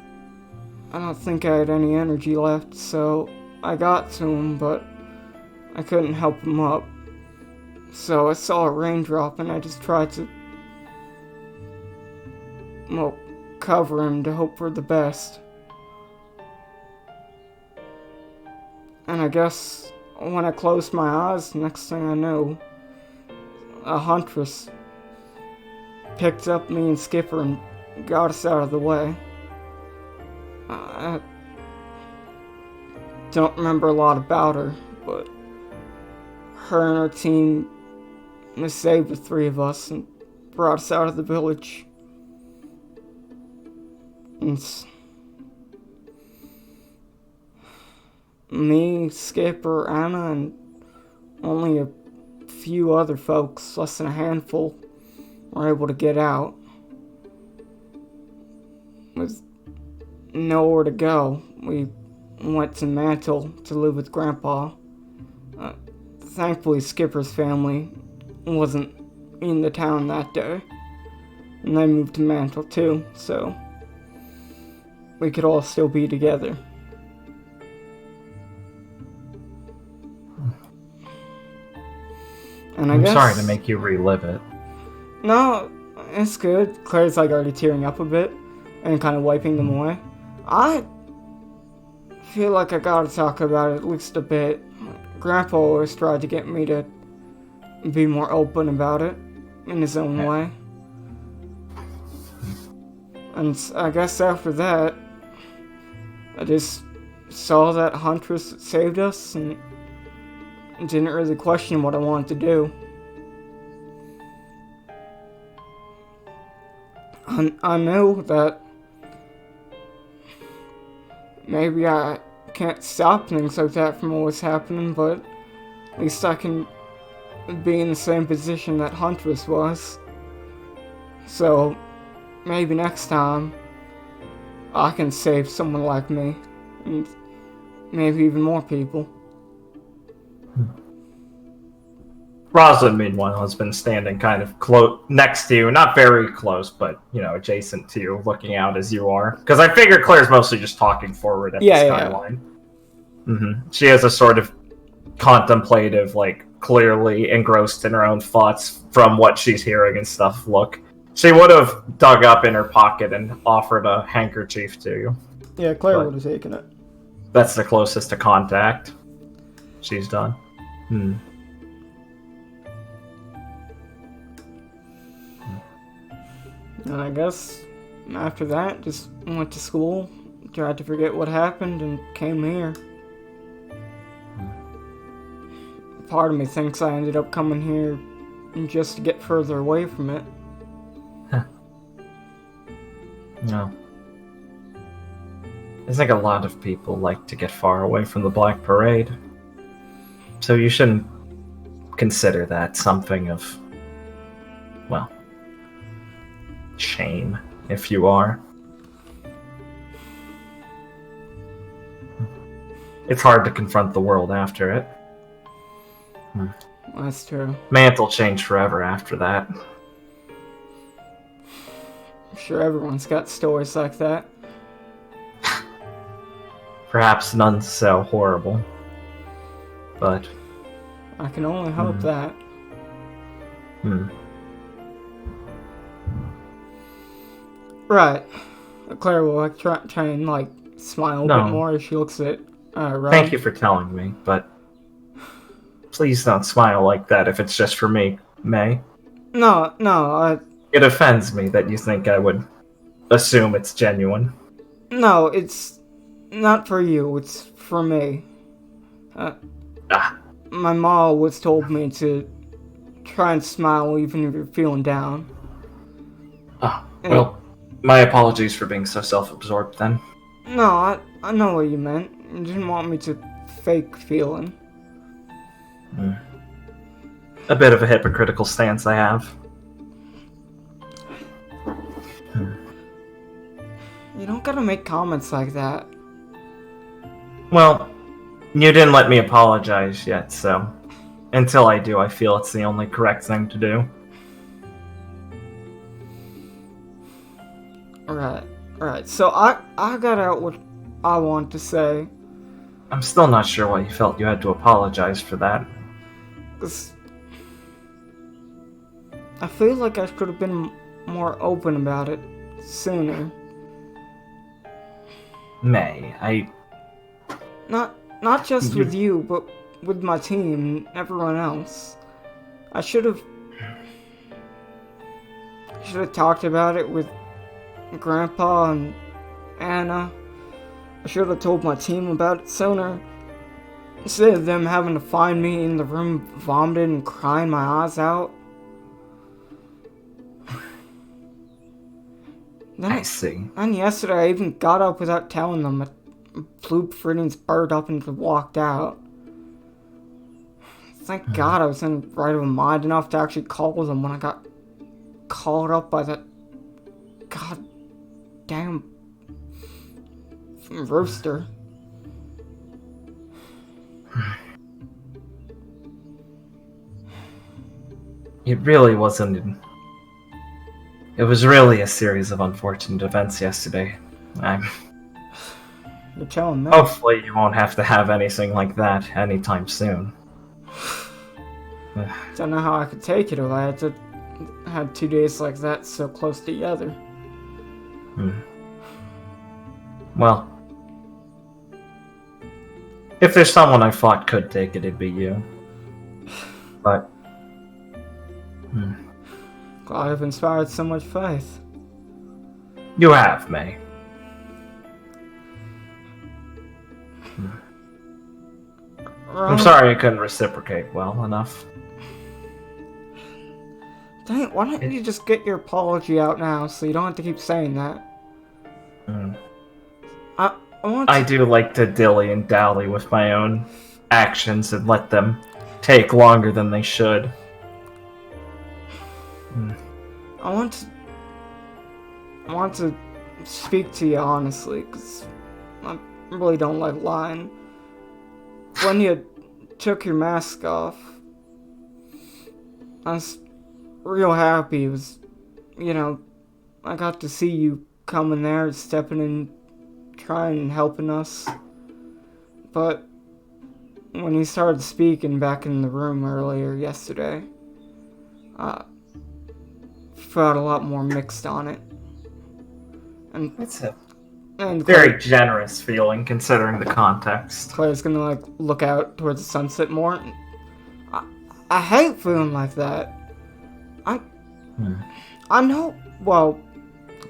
[SPEAKER 1] I don't think I had any energy left, so I got to him, but I couldn't help him up. So I saw a raindrop and I just tried to, cover him to hope for the best. And I guess when I closed my eyes, next thing I knew, a huntress picked up me and Skipper and got us out of the way. I don't remember a lot about her, but her and her team saved the three of us and brought us out of the village. And me, Skipper, Anna, and only a few other folks, less than a handful, were able to get out. with nowhere to go, we went to Mantle to live with Grandpa. Thankfully, Skipper's family wasn't in the town that day, and they moved to Mantle too, so we could all still be together. And
[SPEAKER 2] I'm sorry to make you relive it.
[SPEAKER 1] No, it's good. Claire's like already tearing up a bit and kind of wiping them away. I feel like I gotta talk about it at least a bit. Grandpa always tried to get me to be more open about it in his own way. And I guess after that, I just saw that Huntress saved us and didn't really question what I wanted to do. I knew that maybe I can't stop things like that from always happening, but at least I can be in the same position that Huntress was. So maybe next time I can save someone like me, and maybe even more people.
[SPEAKER 2] Roslyn, meanwhile, has been standing kind of next to you, not very close, but, adjacent to you, looking out as you are. Because I figure Claire's mostly just talking forward at the skyline. Yeah. Mm-hmm. She has a sort of contemplative, clearly engrossed in her own thoughts from what she's hearing and stuff look. She would have dug up in her pocket and offered a handkerchief to you.
[SPEAKER 1] Yeah, Claire would have taken it.
[SPEAKER 2] That's the closest to contact she's done.
[SPEAKER 1] And I guess after that, just went to school, tried to forget what happened, and came here. Part of me thinks I ended up coming here just to get further away from it.
[SPEAKER 2] No. I think a lot of people like to get far away from the Black Parade. So you shouldn't consider that something of, shame, if you are. It's hard to confront the world after it.
[SPEAKER 1] That's true.
[SPEAKER 2] Mantle changed forever after that.
[SPEAKER 1] I'm sure everyone's got stories like that.
[SPEAKER 2] Perhaps none so horrible. But
[SPEAKER 1] I can only hope that. Right. Claire will try and smile a bit more as she looks at Rob.
[SPEAKER 2] Thank you for telling me, but please don't smile like that if it's just for me, May.
[SPEAKER 1] No,
[SPEAKER 2] It offends me that you think I would assume it's genuine.
[SPEAKER 1] No, it's not for you, it's for me. My mom always told me to try and smile even if you're feeling down.
[SPEAKER 2] Well, my apologies for being so self-absorbed then.
[SPEAKER 1] No, I know what you meant. You didn't want me to fake feeling.
[SPEAKER 2] A bit of a hypocritical stance I have.
[SPEAKER 1] You don't gotta make comments like that.
[SPEAKER 2] Well, you didn't let me apologize yet, so until I do, I feel it's the only correct thing to do. Right. So I got out what I want to say. I'm still not sure why you felt you had to apologize for that.
[SPEAKER 1] 'Cause I feel like I could have been more open about it sooner.
[SPEAKER 2] May,
[SPEAKER 1] Not just with you, but with my team and everyone else. I should have talked about it with Grandpa and Anna. I should have told my team about it sooner. Instead of them having to find me in the room vomiting and crying my eyes out.
[SPEAKER 2] I see.
[SPEAKER 1] And yesterday I even got up without telling them. I blew Viridian's bird up and walked out. Thank God I was in right of mind enough to actually call them when I got called up by that goddamn rooster.
[SPEAKER 2] It really wasn't. It was really a series of unfortunate events yesterday.
[SPEAKER 1] You're telling me.
[SPEAKER 2] Hopefully, you won't have to have anything like that anytime soon.
[SPEAKER 1] Don't know how I could take it if I had 2 days like that so close together.
[SPEAKER 2] Well, if there's someone I thought could take it, it'd be you. But
[SPEAKER 1] Glad I've inspired so much faith.
[SPEAKER 2] you have, May. I'm sorry I couldn't reciprocate well enough.
[SPEAKER 1] Dang it, why don't you just get your apology out now so you don't have to keep saying that?
[SPEAKER 2] I do like to dilly and dally with my own actions and let them take longer than they should.
[SPEAKER 1] I want to speak to you honestly, because I really don't like lying. When you took your mask off, I was real happy. It was, I got to see you coming there, stepping in, trying and helping us. But when you started speaking back in the room earlier yesterday, I felt a lot more mixed on it. And
[SPEAKER 2] It's a
[SPEAKER 1] and
[SPEAKER 2] very generous feeling considering the context.
[SPEAKER 1] Claire's gonna look out towards the sunset more. I hate feeling like that. I know. Well,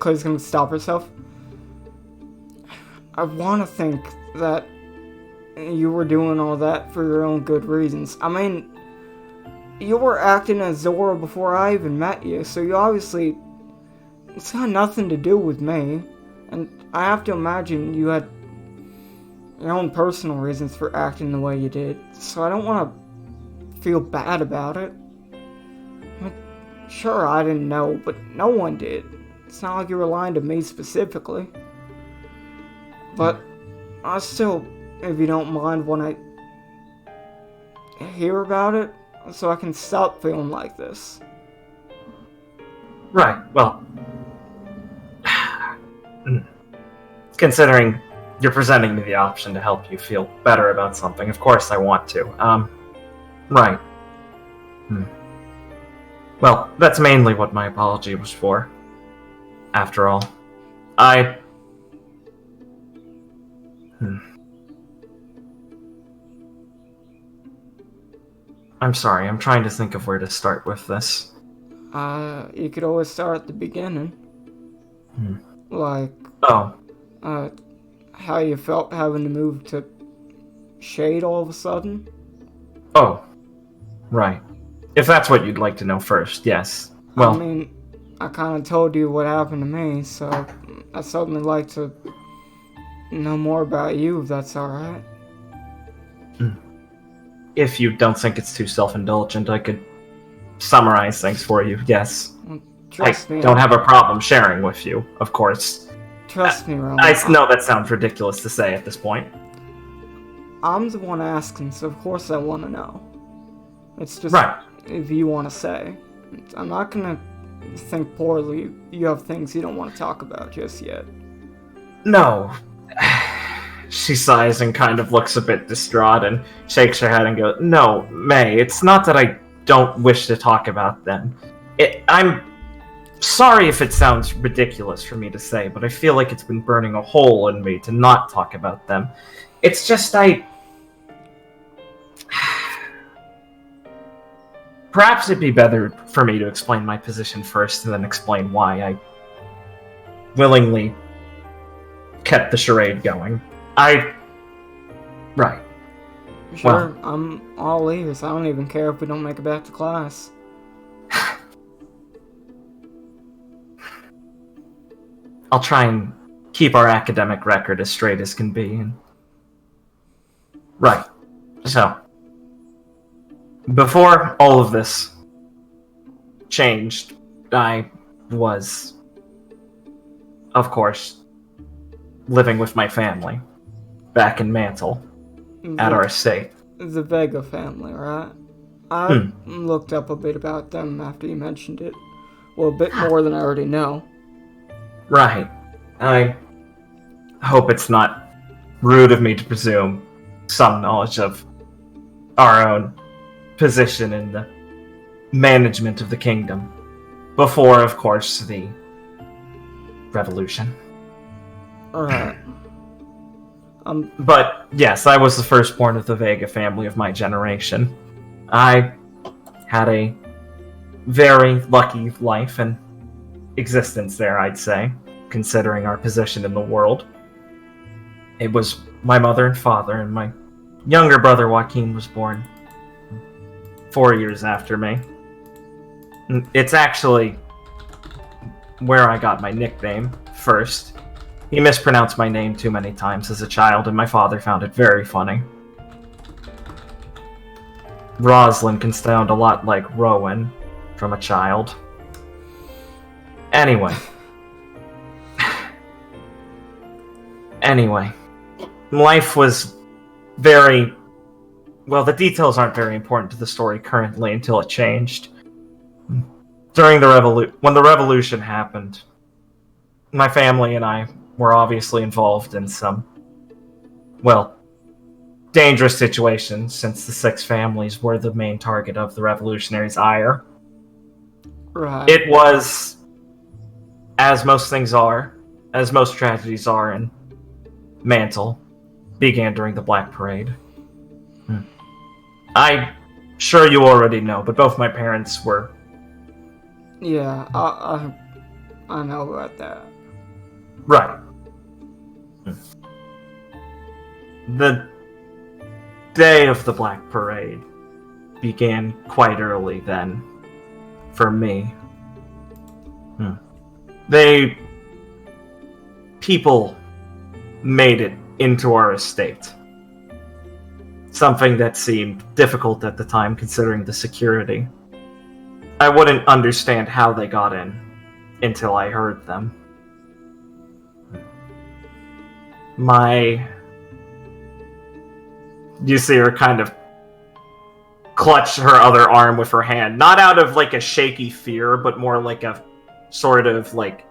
[SPEAKER 1] Claire's gonna stop herself. I want to think that you were doing all that for your own good reasons. I mean, you were acting as Zora before I even met you, so you obviously... It's got nothing to do with me. And I have to imagine you had your own personal reasons for acting the way you did. So I don't want to feel bad about it. Sure, I didn't know, but no one did. It's not like you were lying to me specifically. But I still, if you don't mind, want to hear about it so I can stop feeling like this.
[SPEAKER 2] Right, well... Considering you're presenting me the option to help you feel better about something, of course I want to. Right. Well, that's mainly what my apology was for. After all. I'm sorry, I'm trying to think of where to start with this.
[SPEAKER 1] You could always start at the beginning. Like...
[SPEAKER 2] Oh.
[SPEAKER 1] How you felt having to move to Shade all of a sudden?
[SPEAKER 2] Oh. Right. If that's what you'd like to know first, yes. Well...
[SPEAKER 1] I mean, I kind of told you what happened to me, so I'd certainly like to know more about you, if that's alright.
[SPEAKER 2] If you don't think it's too self-indulgent, I could summarize things for you, yes.
[SPEAKER 1] Well, trust me.
[SPEAKER 2] Don't have a problem sharing with you, of course.
[SPEAKER 1] Trust me, Roman.
[SPEAKER 2] I know that sounds ridiculous to say at this point.
[SPEAKER 1] I'm the one asking, so of course I want to know. It's just
[SPEAKER 2] right.
[SPEAKER 1] If you want to say. I'm not gonna think poorly. You have things you don't want to talk about just yet.
[SPEAKER 2] No. She sighs and kind of looks a bit distraught and shakes her head and goes, No, May, it's not that I don't wish to talk about them. I'm sorry if it sounds ridiculous for me to say, but I feel like it's been burning a hole in me to not talk about them. It's just Perhaps it'd be better for me to explain my position first and then explain why I willingly kept the charade going. Right.
[SPEAKER 1] Sure, well, I'm all ears. I don't even care if we don't make it back to class.
[SPEAKER 2] I'll try and keep our academic record as straight as can be. Right. So, before all of this changed, I was, of course, living with my family back in Mantle at our estate.
[SPEAKER 1] The Vega family, right? I looked up a bit about them after you mentioned it. Well, a bit more than I already know.
[SPEAKER 2] Right. I hope it's not rude of me to presume some knowledge of our own position in the management of the kingdom. Before, of course, the revolution.
[SPEAKER 1] Alright.
[SPEAKER 2] But, yes, I was the firstborn of the Vega family of my generation. I had a very lucky life and existence there, I'd say, considering our position in the world. It was my mother and father, and my younger brother Joaquin was born 4 years after me. It's actually where I got my nickname first. He mispronounced my name too many times as a child, and my father found it very funny. Roslyn can sound a lot like Rowan from a child. Anyway. Life was very... Well, the details aren't very important to the story currently until it changed. During the when the revolution happened, my family and I were obviously involved in some, well, dangerous situations since the 6 families were the main target of the revolutionaries' ire.
[SPEAKER 1] Right.
[SPEAKER 2] It was, as most things are, as most tragedies are in Mantle, began during the Black Parade. I'm sure you already know, but both my parents were...
[SPEAKER 1] Yeah, I know about that.
[SPEAKER 2] Right. The day of the Black Parade began quite early then, for me. People made it into our estate. Something that seemed difficult at the time, considering the security. I wouldn't understand how they got in until I heard them. You see her kind of clutch her other arm with her hand. Not out of, like, a shaky fear, but more like a sort of, like,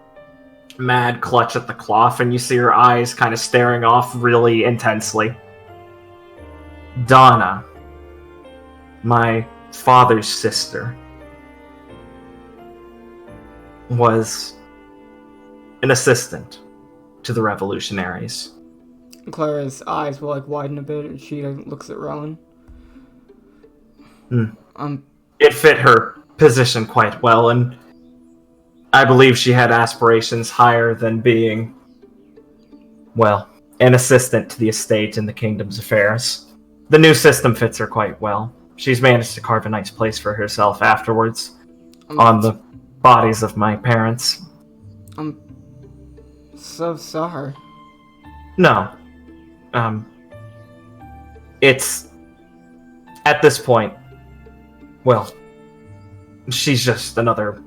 [SPEAKER 2] mad clutch at the cloth, and you see her eyes kind of staring off really intensely. Donna, my father's sister, was an assistant to the revolutionaries.
[SPEAKER 1] Clara's eyes will, like, widen a bit, and she looks at Rowan.
[SPEAKER 2] It fit her position quite well, and I believe she had aspirations higher than being, well, an assistant to the estate in the kingdom's affairs. The new system fits her quite well. She's managed to carve a nice place for herself afterwards on the bodies of my parents.
[SPEAKER 1] I'm so sorry.
[SPEAKER 2] No. It's... At this point, well, she's just another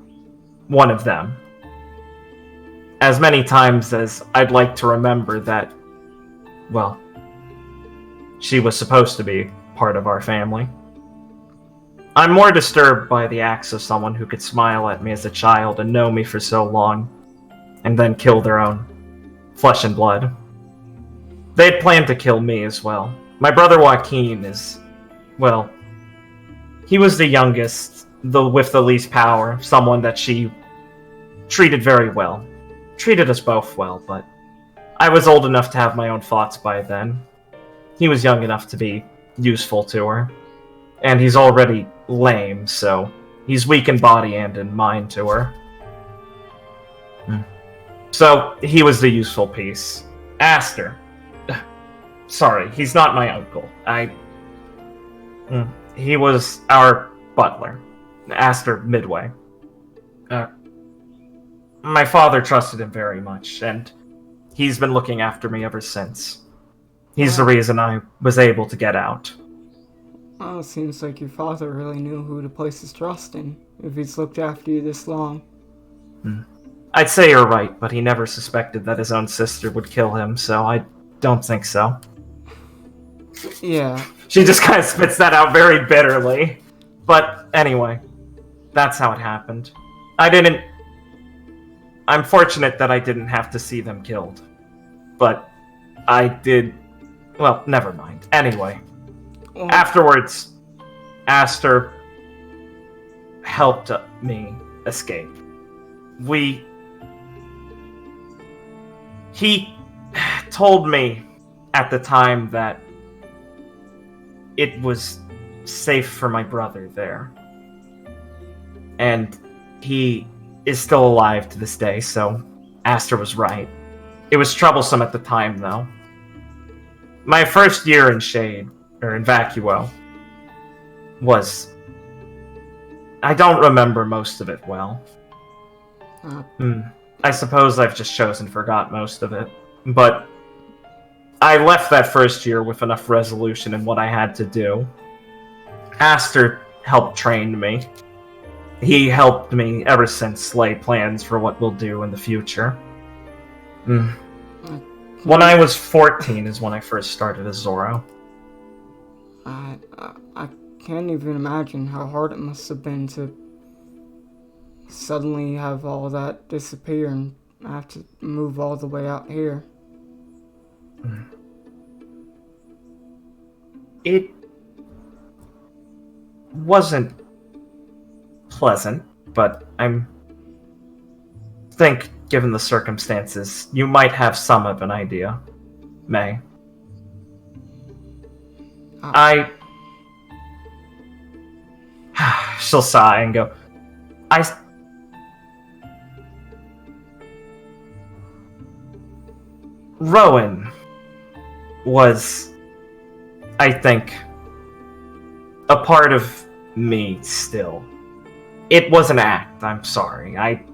[SPEAKER 2] one of them. As many times as I'd like to remember that, well, she was supposed to be part of our family. I'm more disturbed by the acts of someone who could smile at me as a child and know me for so long, and then kill their own flesh and blood. They had planned to kill me as well. My brother Joaquin is, well, he was the youngest, with the least power, someone that she treated very well. Treated us both well, but I was old enough to have my own thoughts by then. He was young enough to be useful to her. And he's already lame, so he's weak in body and in mind to her. So, he was the useful piece. Aster. Sorry, he's not my uncle. He was our butler. Aster Midway. My father trusted him very much, and he's been looking after me ever since. He's the reason I was able to get out.
[SPEAKER 1] Well, it seems like your father really knew who to place his trust in, if he's looked after you this long.
[SPEAKER 2] I'd say you're right, but he never suspected that his own sister would kill him, so I don't think so.
[SPEAKER 1] Yeah.
[SPEAKER 2] She just kind of spits that out very bitterly. But anyway, that's how it happened. I'm fortunate that I didn't have to see them killed. But I did... Well, never mind. Anyway, afterwards, Aster helped me escape. He told me at the time that it was safe for my brother there. And he is still alive to this day, so Aster was right. It was troublesome at the time, though. My first year in Shade, or in Vacuo, was... I don't remember most of it well. I suppose I've just chosen forgot most of it. But I left that first year with enough resolution in what I had to do. Aster helped train me. He helped me ever since lay plans for what we'll do in the future. When I was 14 is when I first started as Zoro.
[SPEAKER 1] I can't even imagine how hard it must have been to suddenly have all that disappear and have to move all the way out here.
[SPEAKER 2] It wasn't pleasant, but I think, given the circumstances, you might have some of an idea, May. She'll sigh and go, Rowan was, I think, a part of me still. It was an act, I'm sorry. I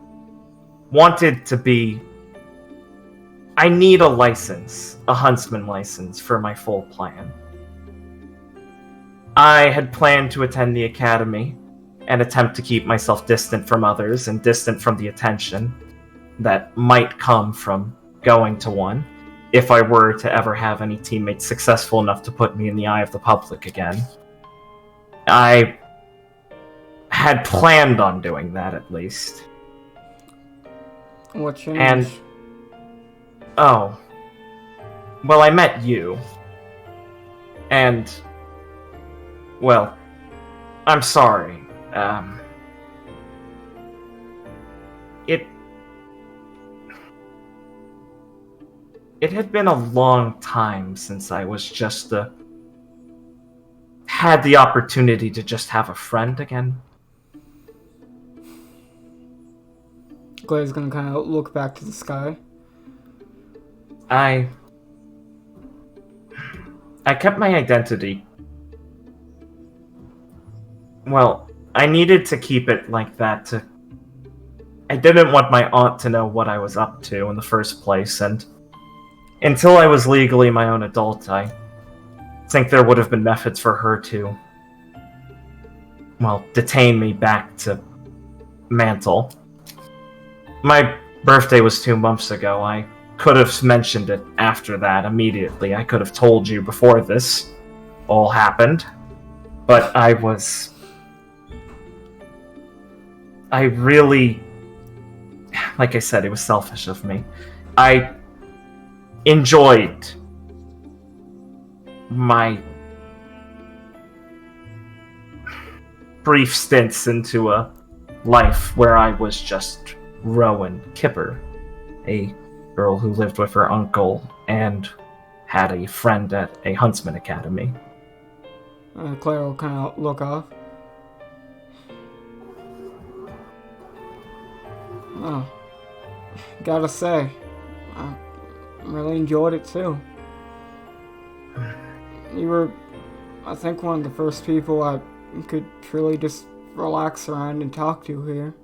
[SPEAKER 2] wanted to be... I need a license, a huntsman license, for my full plan. I had planned to attend the academy and attempt to keep myself distant from others and distant from the attention that might come from going to one, if I were to ever have any teammates successful enough to put me in the eye of the public again. I had planned on doing that, at least.
[SPEAKER 1] What changed?
[SPEAKER 2] And... oh. Well, I met you. And... well, I'm sorry. It had been a long time since I was just had the opportunity to just have a friend again.
[SPEAKER 1] Clay's gonna kind of look back to the sky.
[SPEAKER 2] I kept my identity. Well, I needed to keep it like that I didn't want my aunt to know what I was up to in the first place, and until I was legally my own adult, I think there would have been methods for her to, well, detain me back to Mantle. My birthday was 2 months ago. I could have mentioned it after that immediately. I could have told you before this all happened. But I really... like I said, it was selfish of me. I enjoyed my brief stints into a life where I was just Rowan Kipper, a girl who lived with her uncle and had a friend at a huntsman academy.
[SPEAKER 1] Clara will kind of look off. Oh, gotta say, I really enjoyed it too. You were, I think, one of the first people I could truly just relax around and talk to here.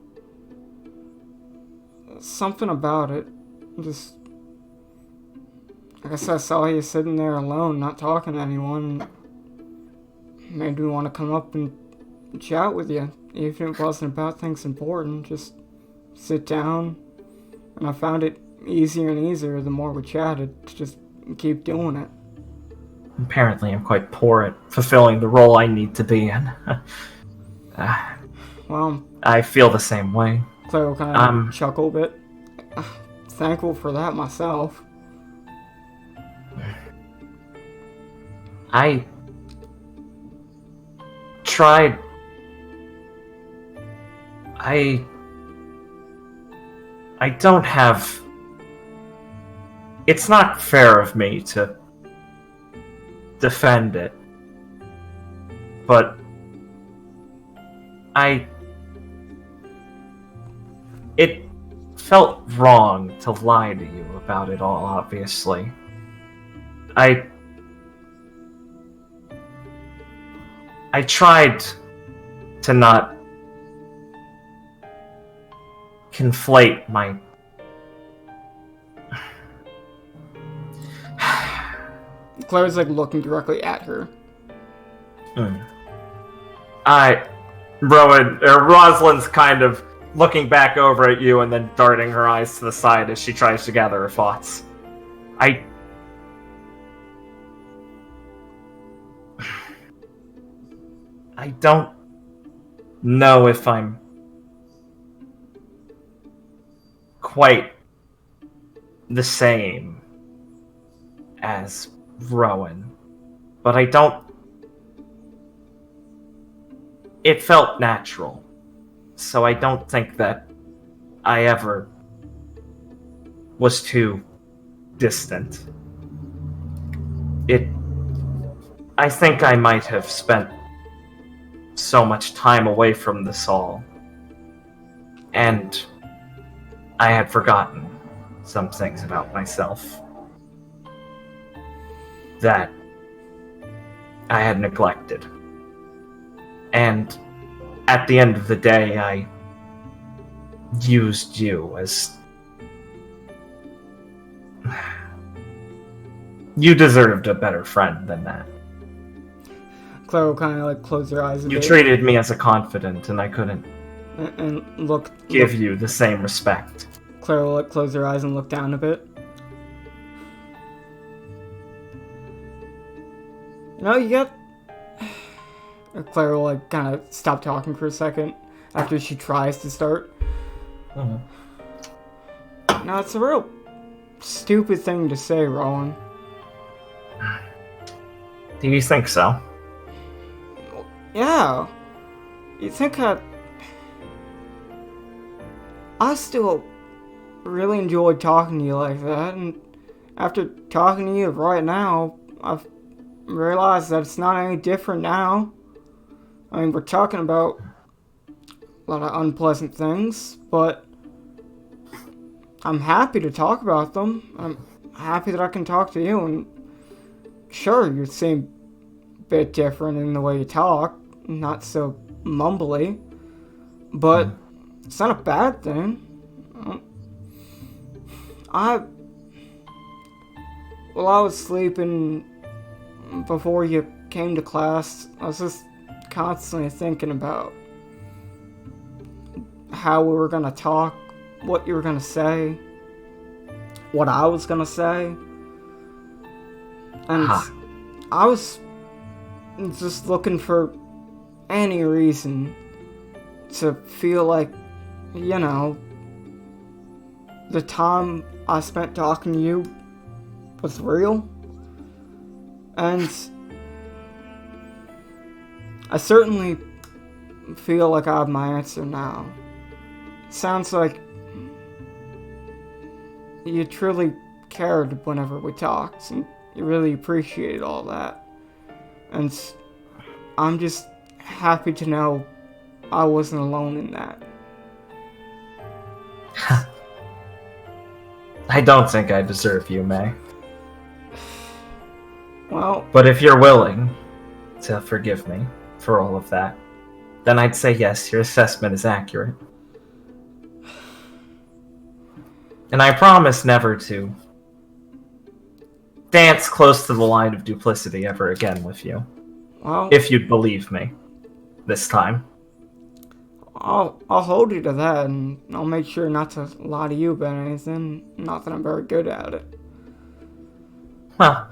[SPEAKER 1] Something about it, just, I guess I saw you sitting there alone, not talking to anyone. Made me want to come up and chat with you, even if it wasn't about things important. Just sit down, And I found it easier and easier the more we chatted to just keep doing it.
[SPEAKER 2] Apparently, I'm quite poor at fulfilling the role I need to be in.
[SPEAKER 1] Well,
[SPEAKER 2] I feel the same way.
[SPEAKER 1] Claire will kind of chuckle a bit. Thankful for that myself.
[SPEAKER 2] I tried. I don't have. It's not fair of me to defend it, but it felt wrong to lie to you about it all, obviously. I tried to not conflate my...
[SPEAKER 1] Claire's like looking directly at her.
[SPEAKER 2] Roslyn's kind of looking back over at you and then darting her eyes to the side as she tries to gather her thoughts. I don't know if I'm quite the same as Rowan, but I don't... It felt natural, so I don't think that I ever was too distant. I think I might have spent so much time away from this all, and I had forgotten some things about myself that I had neglected. And at the end of the day, I used you as... You deserved a better friend than that.
[SPEAKER 1] Claire will kind of like close her eyes a
[SPEAKER 2] You
[SPEAKER 1] bit.
[SPEAKER 2] treated me as a confidant, and I couldn't
[SPEAKER 1] And
[SPEAKER 2] give you the same respect.
[SPEAKER 1] Claire will like close her eyes and look down a bit. No, you got... Claire will like kind of stop talking for a second after she tries to start.
[SPEAKER 2] Mhm.
[SPEAKER 1] No, it's a real stupid thing to say, Rowan.
[SPEAKER 2] Do you think so?
[SPEAKER 1] Yeah. You think I still really enjoyed talking to you like that, and after talking to you right now, I've realized that it's not any different now. I mean, we're talking about a lot of unpleasant things, but I'm happy to talk about them. I'm happy that I can talk to you, and sure, you seem a bit different in the way you talk, not so mumbly, but it's not a bad thing. While I was sleeping before you came to class, I was just constantly thinking about how we were gonna talk, what you were gonna say, what I was gonna say, and I was just looking for any reason to feel like, you know, the time I spent talking to you was real. And I certainly feel like I have my answer now. Sounds like you truly cared whenever we talked, and you really appreciated all that. And I'm just happy to know I wasn't alone in that.
[SPEAKER 2] I don't think I deserve you, May.
[SPEAKER 1] Well,
[SPEAKER 2] But if you're willing to forgive me for all of that, then I'd say yes, your assessment is accurate. And I promise never to dance close to the line of duplicity ever again with you.
[SPEAKER 1] well,
[SPEAKER 2] If you'd believe me this time.
[SPEAKER 1] I'll hold you to that, and I'll make sure not to lie to you about anything. Not that I'm very good at it.
[SPEAKER 2] Well,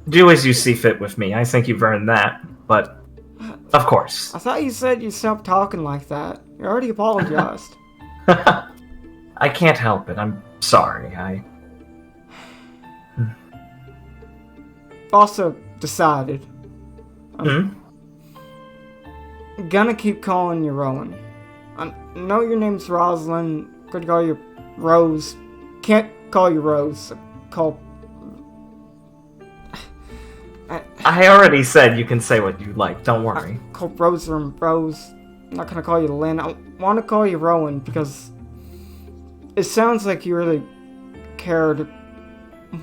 [SPEAKER 2] do as you see fit with me. I think you've earned that, but of course.
[SPEAKER 1] I thought you said you stopped talking like that. You already apologized.
[SPEAKER 2] I can't help it. I'm sorry.
[SPEAKER 1] Also decided. I'm gonna keep calling you Rowan. I know your name's Roslyn. Could call you Rose. Can't call you Rose. Call.
[SPEAKER 2] I already said you can say what you like. Don't worry.
[SPEAKER 1] Call Rozerem Rose. I'm not gonna call you Lynn. I want to call you Rowan because it sounds like you really cared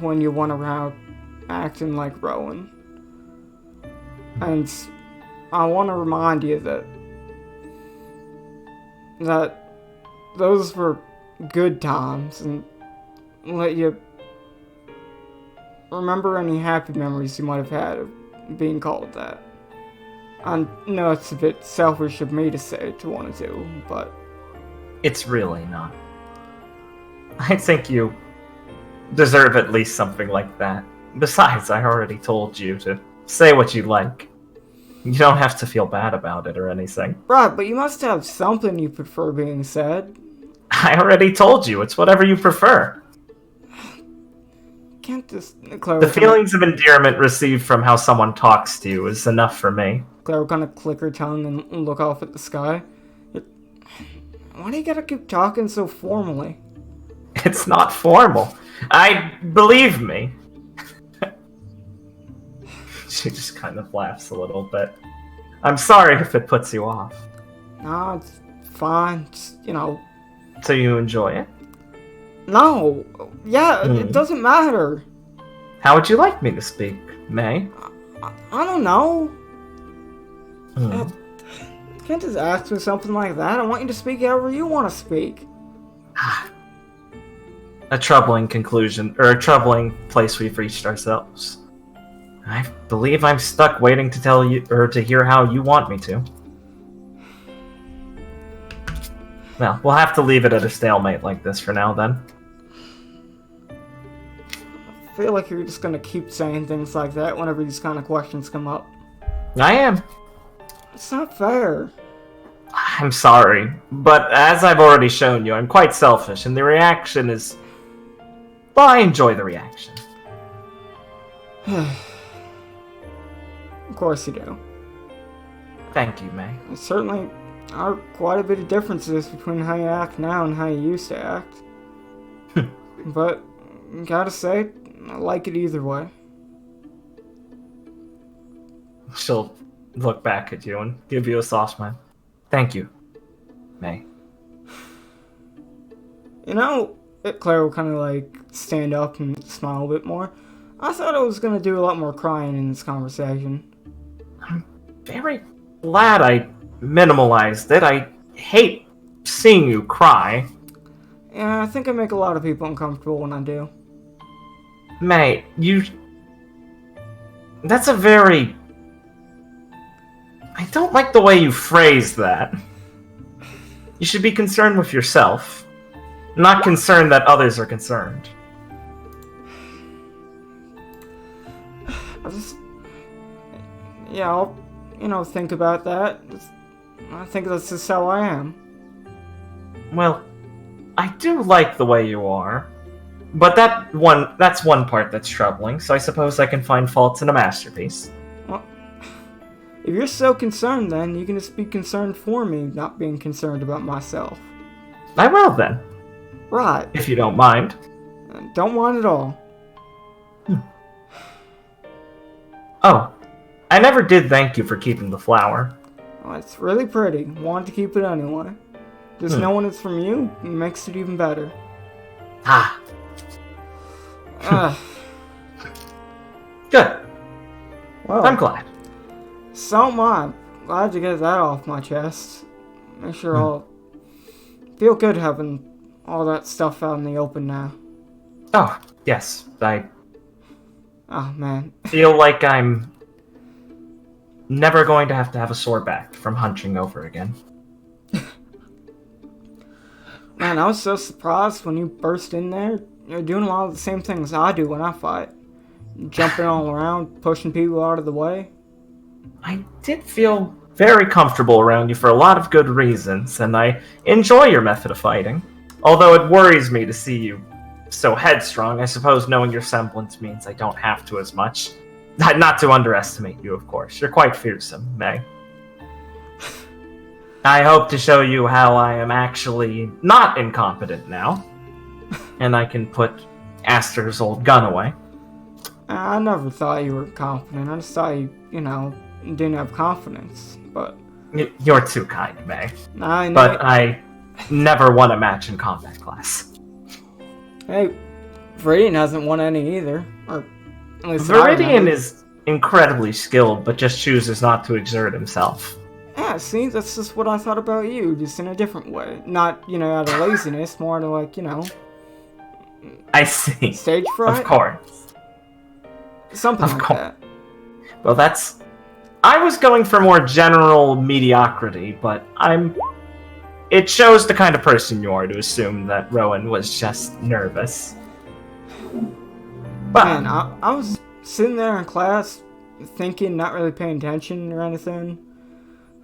[SPEAKER 1] when you went around acting like Rowan. And I want to remind you that those were good times, and let you remember any happy memories you might have had of being called that. I know it's a bit selfish of me to say to want to do, but
[SPEAKER 2] It's really not. I think you deserve at least something like that. Besides, I already told you to say what you like. You don't have to feel bad about it or anything.
[SPEAKER 1] right, but you must have something you prefer being said.
[SPEAKER 2] I already told you, it's whatever you prefer.
[SPEAKER 1] Can't just Clara.
[SPEAKER 2] The feelings of endearment received from how someone talks to you is enough for me.
[SPEAKER 1] Clara kind of click her tongue and look off at the sky. Why do you gotta keep talking so formally?
[SPEAKER 2] It's not formal. Believe me. She just kind of laughs a little bit. I'm sorry if it puts you off.
[SPEAKER 1] Nah, it's fine. Just,
[SPEAKER 2] So you enjoy it?
[SPEAKER 1] No. Yeah, it doesn't matter.
[SPEAKER 2] How would you like me to speak, May?
[SPEAKER 1] I don't know. You can't just ask me something like that. I want you to speak however you want to speak.
[SPEAKER 2] A troubling conclusion, or a troubling place we've reached ourselves. I believe I'm stuck waiting to tell you, or to hear how you want me to. Well, we'll have to leave it at a stalemate like this for now, then.
[SPEAKER 1] I feel like you're just gonna keep saying things like that whenever these kind of questions come up.
[SPEAKER 2] I am.
[SPEAKER 1] It's not fair.
[SPEAKER 2] I'm sorry, but as I've already shown you, I'm quite selfish, and the reaction is... Well, I enjoy the reaction.
[SPEAKER 1] Of course you do.
[SPEAKER 2] Thank you, May.
[SPEAKER 1] There certainly are quite a bit of differences between how you act now and how you used to act. But, gotta say, I like it either way.
[SPEAKER 2] She'll look back at you and give you a soft smile. Thank you, May.
[SPEAKER 1] Claire will kind of stand up and smile a bit more. I thought I was gonna do a lot more crying in this conversation.
[SPEAKER 2] I'm very glad I minimalized it. I hate seeing you cry.
[SPEAKER 1] Yeah, I think I make a lot of people uncomfortable when I do.
[SPEAKER 2] May, that's a very... I don't like the way you phrase that. You should be concerned with yourself, not concerned that others are concerned.
[SPEAKER 1] I'll think about that. I think that's just how I am.
[SPEAKER 2] Well, I do like the way you are, but that's one part that's troubling, so I suppose I can find faults in a masterpiece.
[SPEAKER 1] Well, if you're so concerned, then you can just be concerned for me, not being concerned about myself.
[SPEAKER 2] I will, then.
[SPEAKER 1] Right.
[SPEAKER 2] If you don't mind.
[SPEAKER 1] Don't mind at all.
[SPEAKER 2] Oh, I never did thank you for keeping the flower.
[SPEAKER 1] Oh, it's really pretty. Wanted to keep it anyway. Just knowing it's from you makes it even better.
[SPEAKER 2] Ah. Good.
[SPEAKER 1] Well,
[SPEAKER 2] I'm glad.
[SPEAKER 1] So am I. Glad to get that off my chest. Make sure I'll feel good having all that stuff out in the open now.
[SPEAKER 2] Oh, yes. I
[SPEAKER 1] Oh, man.
[SPEAKER 2] feel like I'm never going to have a sore back from hunching over again.
[SPEAKER 1] I was so surprised when you burst in there. You're doing a lot of the same things I do when I fight. Jumping all around, pushing people out of the way.
[SPEAKER 2] I did feel very comfortable around you for a lot of good reasons, and I enjoy your method of fighting. Although it worries me to see you so headstrong, I suppose knowing your semblance means I don't have to as much. Not to underestimate you, of course. You're quite fearsome, May. I hope to show you how I am actually not incompetent now, and I can put Aster's old gun away.
[SPEAKER 1] I never thought you were confident. I just thought you didn't have confidence. But
[SPEAKER 2] You're too kind, May.
[SPEAKER 1] I know.
[SPEAKER 2] But I never won a match in combat class.
[SPEAKER 1] Hey, Viridian hasn't won any either. Or at least
[SPEAKER 2] Viridian is incredibly skilled, but just chooses not to exert himself.
[SPEAKER 1] Yeah, see, that's just what I thought about you, just in a different way. Not, out of laziness, more to like,
[SPEAKER 2] I see.
[SPEAKER 1] stage fright?
[SPEAKER 2] Of course.
[SPEAKER 1] Something
[SPEAKER 2] Of
[SPEAKER 1] like
[SPEAKER 2] course.
[SPEAKER 1] that.
[SPEAKER 2] Well, I was going for more general mediocrity, but it shows the kind of person you are to assume that Rowan was just nervous. But
[SPEAKER 1] Man, I was sitting there in class, thinking, not really paying attention or anything.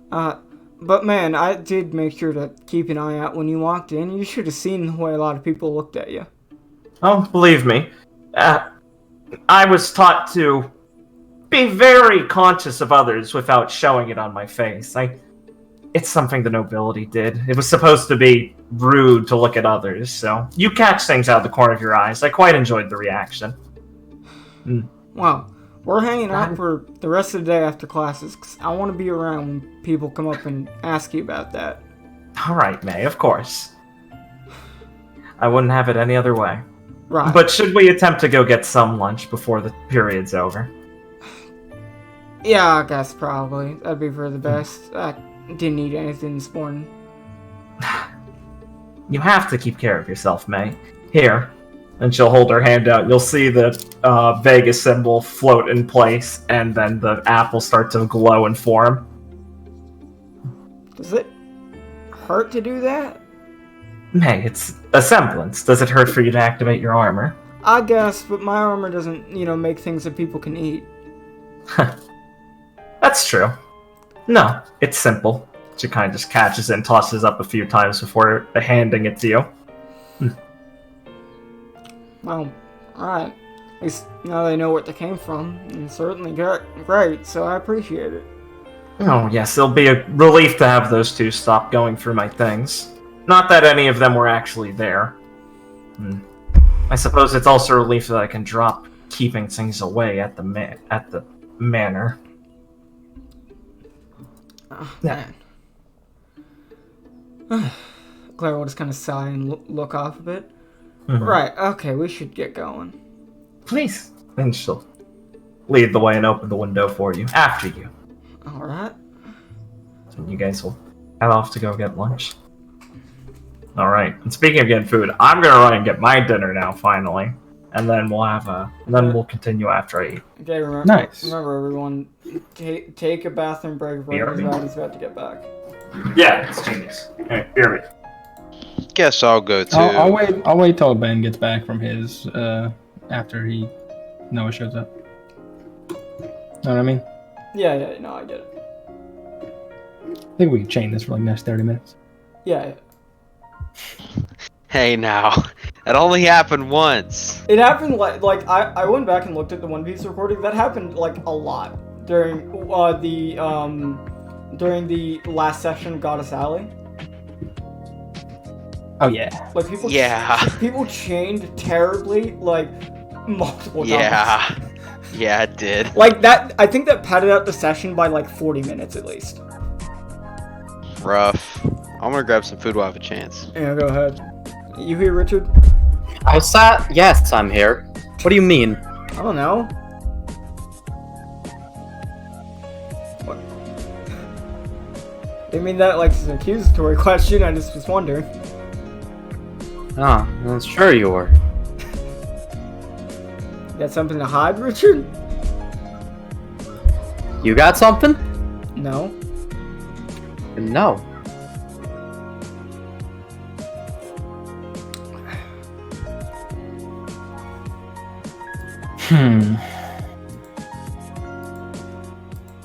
[SPEAKER 1] But man, I did make sure to keep an eye out when you walked in. You should have seen the way a lot of people looked at you.
[SPEAKER 2] oh, believe me, I was taught to be very conscious of others without showing it on my face. It's something the nobility did. It was supposed to be rude to look at others, so you catch things out of the corner of your eyes. I quite enjoyed the reaction.
[SPEAKER 1] Wow. We're hanging out for the rest of the day after classes, 'cause I want to be around when people come up and ask you about that.
[SPEAKER 2] Alright, May, of course. I wouldn't have it any other way.
[SPEAKER 1] Right.
[SPEAKER 2] But should we attempt to go get some lunch before the period's over?
[SPEAKER 1] Yeah, I guess probably. That'd be for the best. I didn't eat anything this morning.
[SPEAKER 2] You have to keep care of yourself, May. Here. And she'll hold her hand out. You'll see the Vegas symbol float in place, and then the apple start to glow and form.
[SPEAKER 1] Does it hurt to do that?
[SPEAKER 2] May, it's a semblance. Does it hurt for you to activate your armor?
[SPEAKER 1] I guess, but my armor doesn't, make things that people can eat.
[SPEAKER 2] That's true. No, it's simple. She kind of just catches it and tosses it up a few times before handing it to you.
[SPEAKER 1] Well, alright. At least now they know where they came from. And certainly great, so I appreciate it.
[SPEAKER 2] Oh, yes, it'll be a relief to have those two stop going through my things. Not that any of them were actually there. I suppose it's also a relief that I can drop keeping things away at the manor.
[SPEAKER 1] Oh, man. Clara will just kind of sigh and look off a bit. Right, okay, we should get going.
[SPEAKER 2] Please. And she'll lead the way and open the window for you, after you.
[SPEAKER 1] Alright.
[SPEAKER 2] So you guys will head off to go get lunch. Alright, and speaking of getting food, I'm gonna run and get my dinner now, finally. And then we'll continue after I eat.
[SPEAKER 1] Okay, remember,
[SPEAKER 6] Nice.
[SPEAKER 1] Remember everyone, take a bathroom break before everybody's about to get back.
[SPEAKER 2] Yeah, it's genius. Alright, here we go.
[SPEAKER 4] Guess I'll go too.
[SPEAKER 6] I'll wait till Ben gets back from his after Noah shows up. Know what I mean?
[SPEAKER 1] Yeah, no, I get it.
[SPEAKER 6] I think we can chain this for like the next 30 minutes.
[SPEAKER 1] Yeah.
[SPEAKER 4] Hey now, it only happened once.
[SPEAKER 1] It happened like I went back and looked at the One Piece recording. That happened like a lot during the last session of Goddess Alley.
[SPEAKER 6] Oh yeah.
[SPEAKER 1] Like people.
[SPEAKER 4] Yeah.
[SPEAKER 1] People chained terribly, like multiple times.
[SPEAKER 4] Yeah, it did.
[SPEAKER 1] Like that. I think that padded out the session by like 40 minutes at least.
[SPEAKER 4] Rough. I'm gonna grab some food while I have a chance.
[SPEAKER 1] Yeah, go ahead. You here, Richard?
[SPEAKER 3] Yes, I'm here. What do you mean?
[SPEAKER 1] I don't know. What? Didn't mean that like as an accusatory question. I just was wondering.
[SPEAKER 3] Oh, well, sure you were.
[SPEAKER 1] You got something to hide, Richard?
[SPEAKER 3] You got something?
[SPEAKER 1] No.
[SPEAKER 3] No.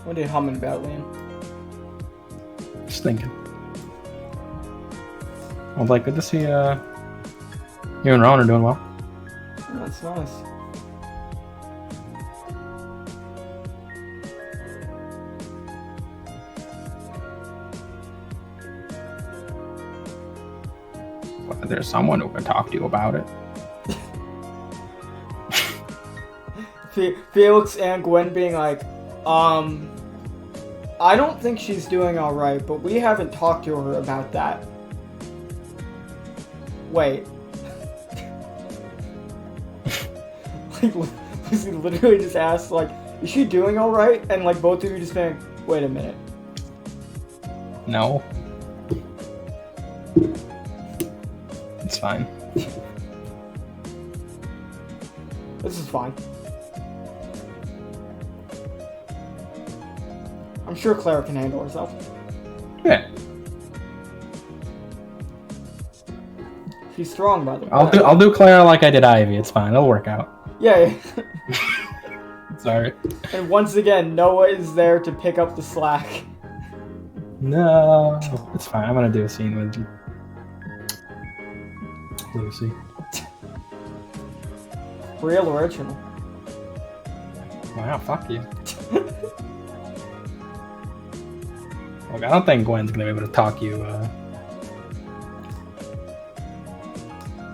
[SPEAKER 1] What are you humming about, Liam?
[SPEAKER 6] Just thinking. Well, like, good to see you and Ron are doing well.
[SPEAKER 1] That's nice.
[SPEAKER 6] Well, there's someone who can talk to you about it.
[SPEAKER 1] Felix and Gwen being like, I don't think she's doing alright, but we haven't talked to her about that. Wait. Like, Lucy literally just asked, like, is she doing alright? And, like, both of you just being, wait a minute.
[SPEAKER 6] No. It's fine.
[SPEAKER 1] This is fine. I'm sure Clara can handle herself.
[SPEAKER 6] Yeah.
[SPEAKER 1] She's strong, by the way.
[SPEAKER 6] I'll do Clara like I did Ivy. It's fine. It'll work out.
[SPEAKER 1] Yeah.
[SPEAKER 6] Sorry.
[SPEAKER 1] And once again, Noah is there to pick up the slack.
[SPEAKER 6] No. It's fine. I'm gonna do a scene with Lucy.
[SPEAKER 1] Real original.
[SPEAKER 6] Wow, fuck you. Look, I don't think Gwen's gonna be able to talk you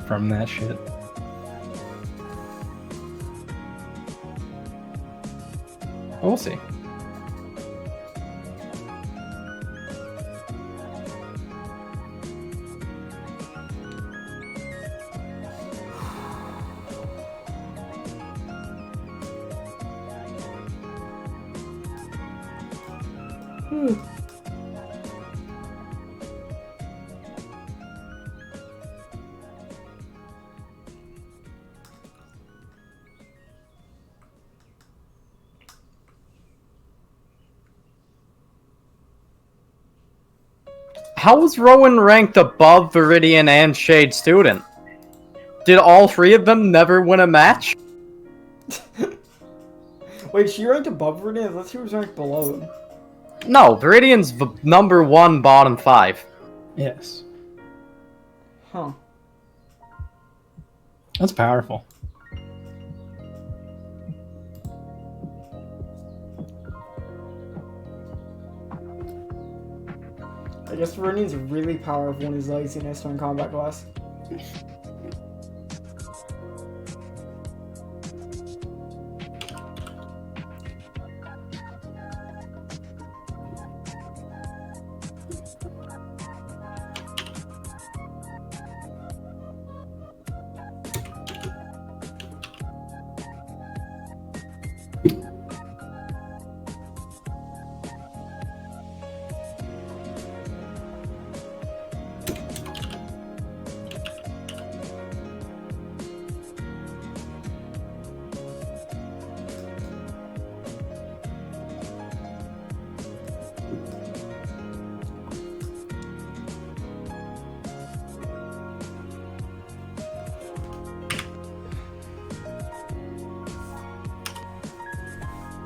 [SPEAKER 6] from that shit. But we'll see.
[SPEAKER 3] How was Rowan ranked above Viridian and Shade Student? Did all three of them never win a match?
[SPEAKER 1] Wait, she ranked above Viridian? I thought she was ranked below him.
[SPEAKER 3] No, Viridian's the number 1 bottom 5.
[SPEAKER 6] Yes.
[SPEAKER 1] Huh.
[SPEAKER 6] That's powerful.
[SPEAKER 1] I guess Viridian's really powerful in his laziness during combat class.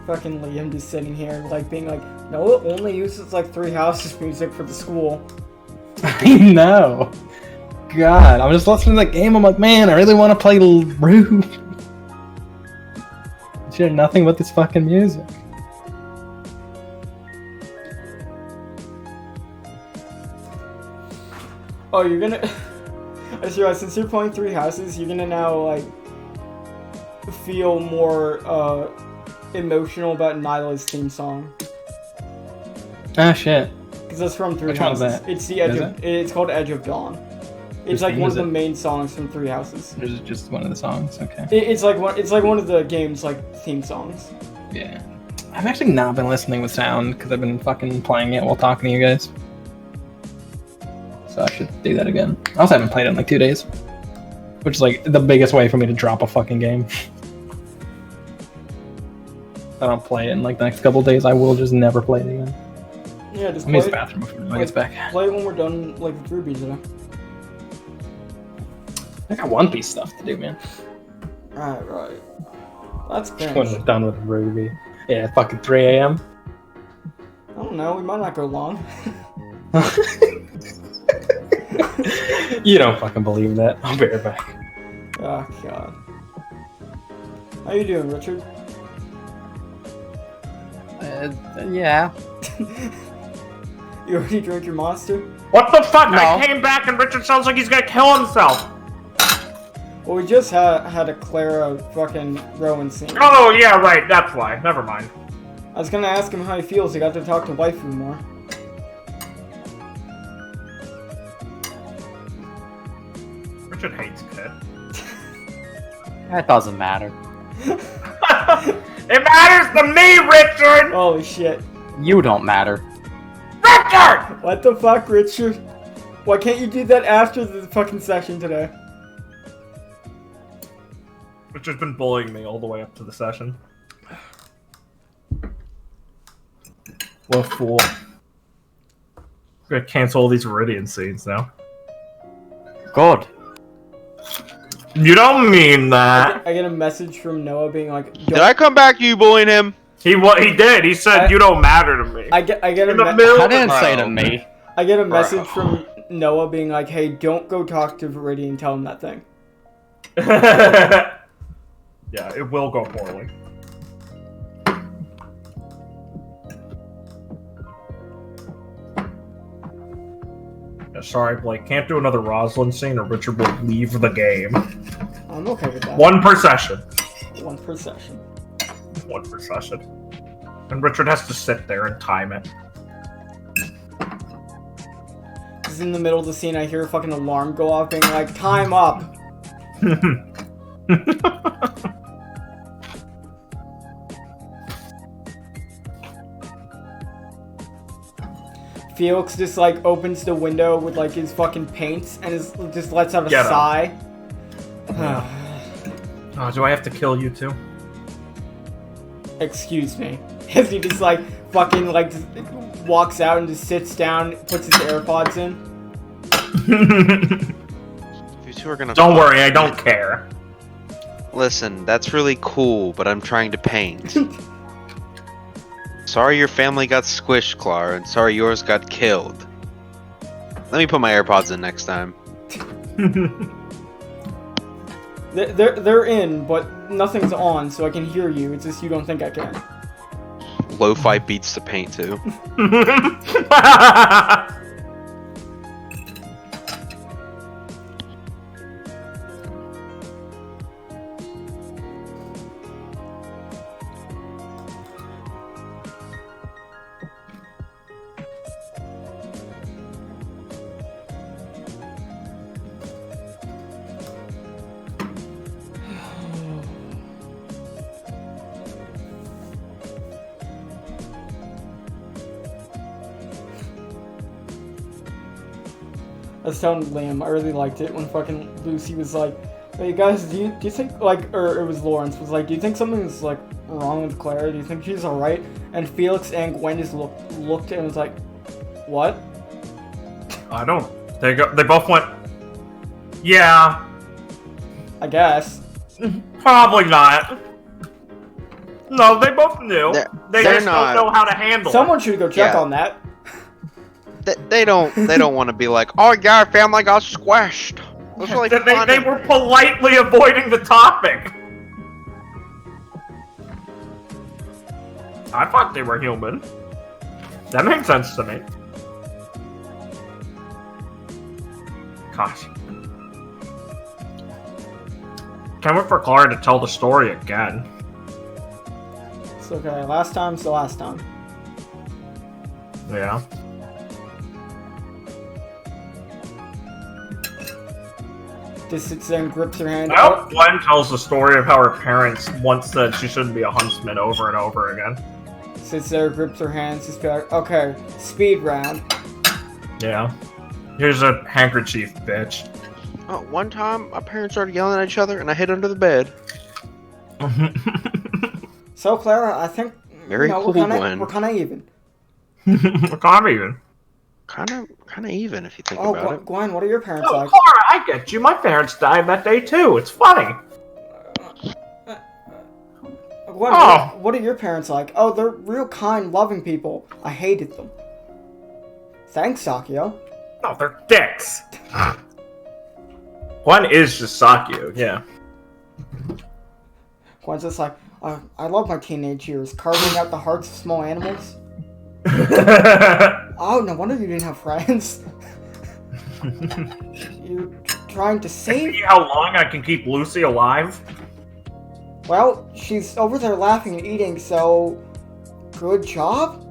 [SPEAKER 1] Fucking Liam just sitting here, like, being like, no, it only uses, like, 3 houses music for the school.
[SPEAKER 6] I know. God, I'm just listening to the game. I'm like, man, I really want to play RWBY. She had nothing but this fucking music.
[SPEAKER 1] Oh, you're gonna... I just realized, since you're playing 3 houses, you're gonna now, like, feel more, emotional about Nyla's theme song.
[SPEAKER 6] Ah, shit.
[SPEAKER 1] Because that's from 3
[SPEAKER 6] Which
[SPEAKER 1] houses.
[SPEAKER 6] one's that?
[SPEAKER 1] It's the Edge
[SPEAKER 6] Is
[SPEAKER 1] of... It's called Edge of Dawn. It's
[SPEAKER 6] Which
[SPEAKER 1] like
[SPEAKER 6] theme
[SPEAKER 1] one
[SPEAKER 6] is
[SPEAKER 1] of the
[SPEAKER 6] it?
[SPEAKER 1] main songs from 3 houses.
[SPEAKER 6] Or is it just one of the songs? Okay.
[SPEAKER 1] It's like one of the game's, like, theme songs.
[SPEAKER 6] Yeah. I've actually not been listening with sound because I've been fucking playing it while talking to you guys. So I should do that again. I also haven't played it in like 2 days. Which is like the biggest way for me to drop a fucking game. If I don't play it in like the next couple of days, I will just never play it again.
[SPEAKER 1] Yeah, just
[SPEAKER 6] Let me use
[SPEAKER 1] play
[SPEAKER 6] the
[SPEAKER 1] it.
[SPEAKER 6] bathroom before it gets back.
[SPEAKER 1] Play it when we're done, like, with RWBY today.
[SPEAKER 6] I got One Piece stuff to do, man.
[SPEAKER 1] Right. That's
[SPEAKER 6] When
[SPEAKER 1] cringe.
[SPEAKER 6] we're done with RWBY. Yeah, fucking 3 a.m.
[SPEAKER 1] I don't know, we might not go long.
[SPEAKER 6] You don't fucking believe that. I'll be right back.
[SPEAKER 1] Oh, God. How you doing, Richard?
[SPEAKER 3] Yeah.
[SPEAKER 1] You already drank your monster?
[SPEAKER 5] What the fuck?
[SPEAKER 3] No.
[SPEAKER 5] I came back and Richard sounds like he's gonna kill himself.
[SPEAKER 1] Well, we just had a Clara fucking Rowan scene.
[SPEAKER 5] Oh, yeah, right. That's why. Never mind.
[SPEAKER 1] I was gonna ask him how he feels. He got to talk to waifu more.
[SPEAKER 5] Richard hates Kit.
[SPEAKER 3] That doesn't matter.
[SPEAKER 5] It matters to me, Richard!
[SPEAKER 1] Holy shit.
[SPEAKER 3] You don't matter.
[SPEAKER 5] Richard!
[SPEAKER 1] What the fuck, Richard? Why can't you do that after the fucking session today?
[SPEAKER 2] Richard's been bullying me all the way up to the session. What a fool. I'm gonna cancel all these Viridian scenes now.
[SPEAKER 3] Good.
[SPEAKER 5] You don't mean that.
[SPEAKER 1] I get a message from Noah being like,
[SPEAKER 4] Did I come back to you bullying him?
[SPEAKER 5] He did. He said, you don't matter to me.
[SPEAKER 1] I get a
[SPEAKER 5] In the
[SPEAKER 1] me-
[SPEAKER 5] middle
[SPEAKER 3] I
[SPEAKER 5] of the
[SPEAKER 3] didn't say to
[SPEAKER 4] Bro.
[SPEAKER 3] me.
[SPEAKER 1] I get a message from Noah being like, hey, don't go talk to Viridian and tell him that thing.
[SPEAKER 2] Yeah, it will go poorly. Yeah, sorry, Blake. Can't do another Roslyn scene or Richard will leave the game.
[SPEAKER 1] I'm okay with that.
[SPEAKER 2] One per session.
[SPEAKER 1] One per session.
[SPEAKER 2] One per session. And Richard has to sit there and time it.
[SPEAKER 1] Just in the middle of the scene, I hear a fucking alarm go off being like, time up! Felix just like opens the window with like his fucking paints and just lets out a
[SPEAKER 2] Get him.
[SPEAKER 1] sigh.
[SPEAKER 2] Oh, do I have to kill you too?
[SPEAKER 1] Excuse me. As he just like fucking like just walks out and just sits down, puts his AirPods in.
[SPEAKER 4] You two are gonna
[SPEAKER 2] Don't
[SPEAKER 4] talk.
[SPEAKER 2] worry, I don't care.
[SPEAKER 4] Listen, that's really cool, but I'm trying to paint. Sorry your family got squished, Clara, and sorry yours got killed. Let me put my AirPods in next time.
[SPEAKER 1] They're in, but nothing's on, so I can hear you. It's just you don't think I can.
[SPEAKER 4] Lo-fi beats to paint too.
[SPEAKER 1] I was telling Liam, I really liked it when fucking Lucy was like, hey guys, do you think, like, or it was Lawrence, was like, do you think something's, like, wrong with Clara? Do you think she's alright? And Felix and Gwen just looked and was like, what?
[SPEAKER 2] I don't. They both went. Yeah,
[SPEAKER 1] I guess.
[SPEAKER 2] probably not. No, they both knew. They
[SPEAKER 4] they're
[SPEAKER 2] just
[SPEAKER 4] not.
[SPEAKER 2] don't know how to handle
[SPEAKER 1] Someone should go check
[SPEAKER 4] Yeah.
[SPEAKER 1] on that.
[SPEAKER 4] They don't want to be like, oh yeah, our family got squashed. It was really
[SPEAKER 2] it.
[SPEAKER 4] funny.
[SPEAKER 2] They were politely avoiding the topic. I thought they were human. That makes sense to me. Gosh. Can't wait for Clara to tell the story again.
[SPEAKER 1] It's okay. Last time's the last time.
[SPEAKER 2] Yeah.
[SPEAKER 1] Just sits there and grips her hand.
[SPEAKER 2] I hope Gwen tells the story of how her parents once said she shouldn't be a huntsman over and over again.
[SPEAKER 1] Sits there, grips her hands, just be like, okay, speed round.
[SPEAKER 2] Yeah. Here's a handkerchief, bitch.
[SPEAKER 4] Oh, one time, my parents started yelling at each other, and I hid under the bed.
[SPEAKER 1] So, Clara, I think
[SPEAKER 4] Very cool, Gwen.
[SPEAKER 1] we're kind of even.
[SPEAKER 2] We're kind of even.
[SPEAKER 4] Kind of even if you think
[SPEAKER 1] Oh,
[SPEAKER 4] about it.
[SPEAKER 1] Gwen, what are your parents
[SPEAKER 5] Oh,
[SPEAKER 1] like?
[SPEAKER 5] Clara, I get you. My parents died that day too. It's funny.
[SPEAKER 1] Gwen,
[SPEAKER 2] Oh.
[SPEAKER 1] what are your parents like? Oh, they're real kind, loving people. I hated them. Thanks, Sakio.
[SPEAKER 2] No, they're dicks. One is just Sakio, yeah.
[SPEAKER 1] Gwen's just like, I love my teenage years, carving out the hearts of small animals. Oh, no wonder you didn't have friends. You're trying to save...
[SPEAKER 2] See how long I can keep Lucy alive?
[SPEAKER 1] Well, she's over there laughing and eating, so... Good job?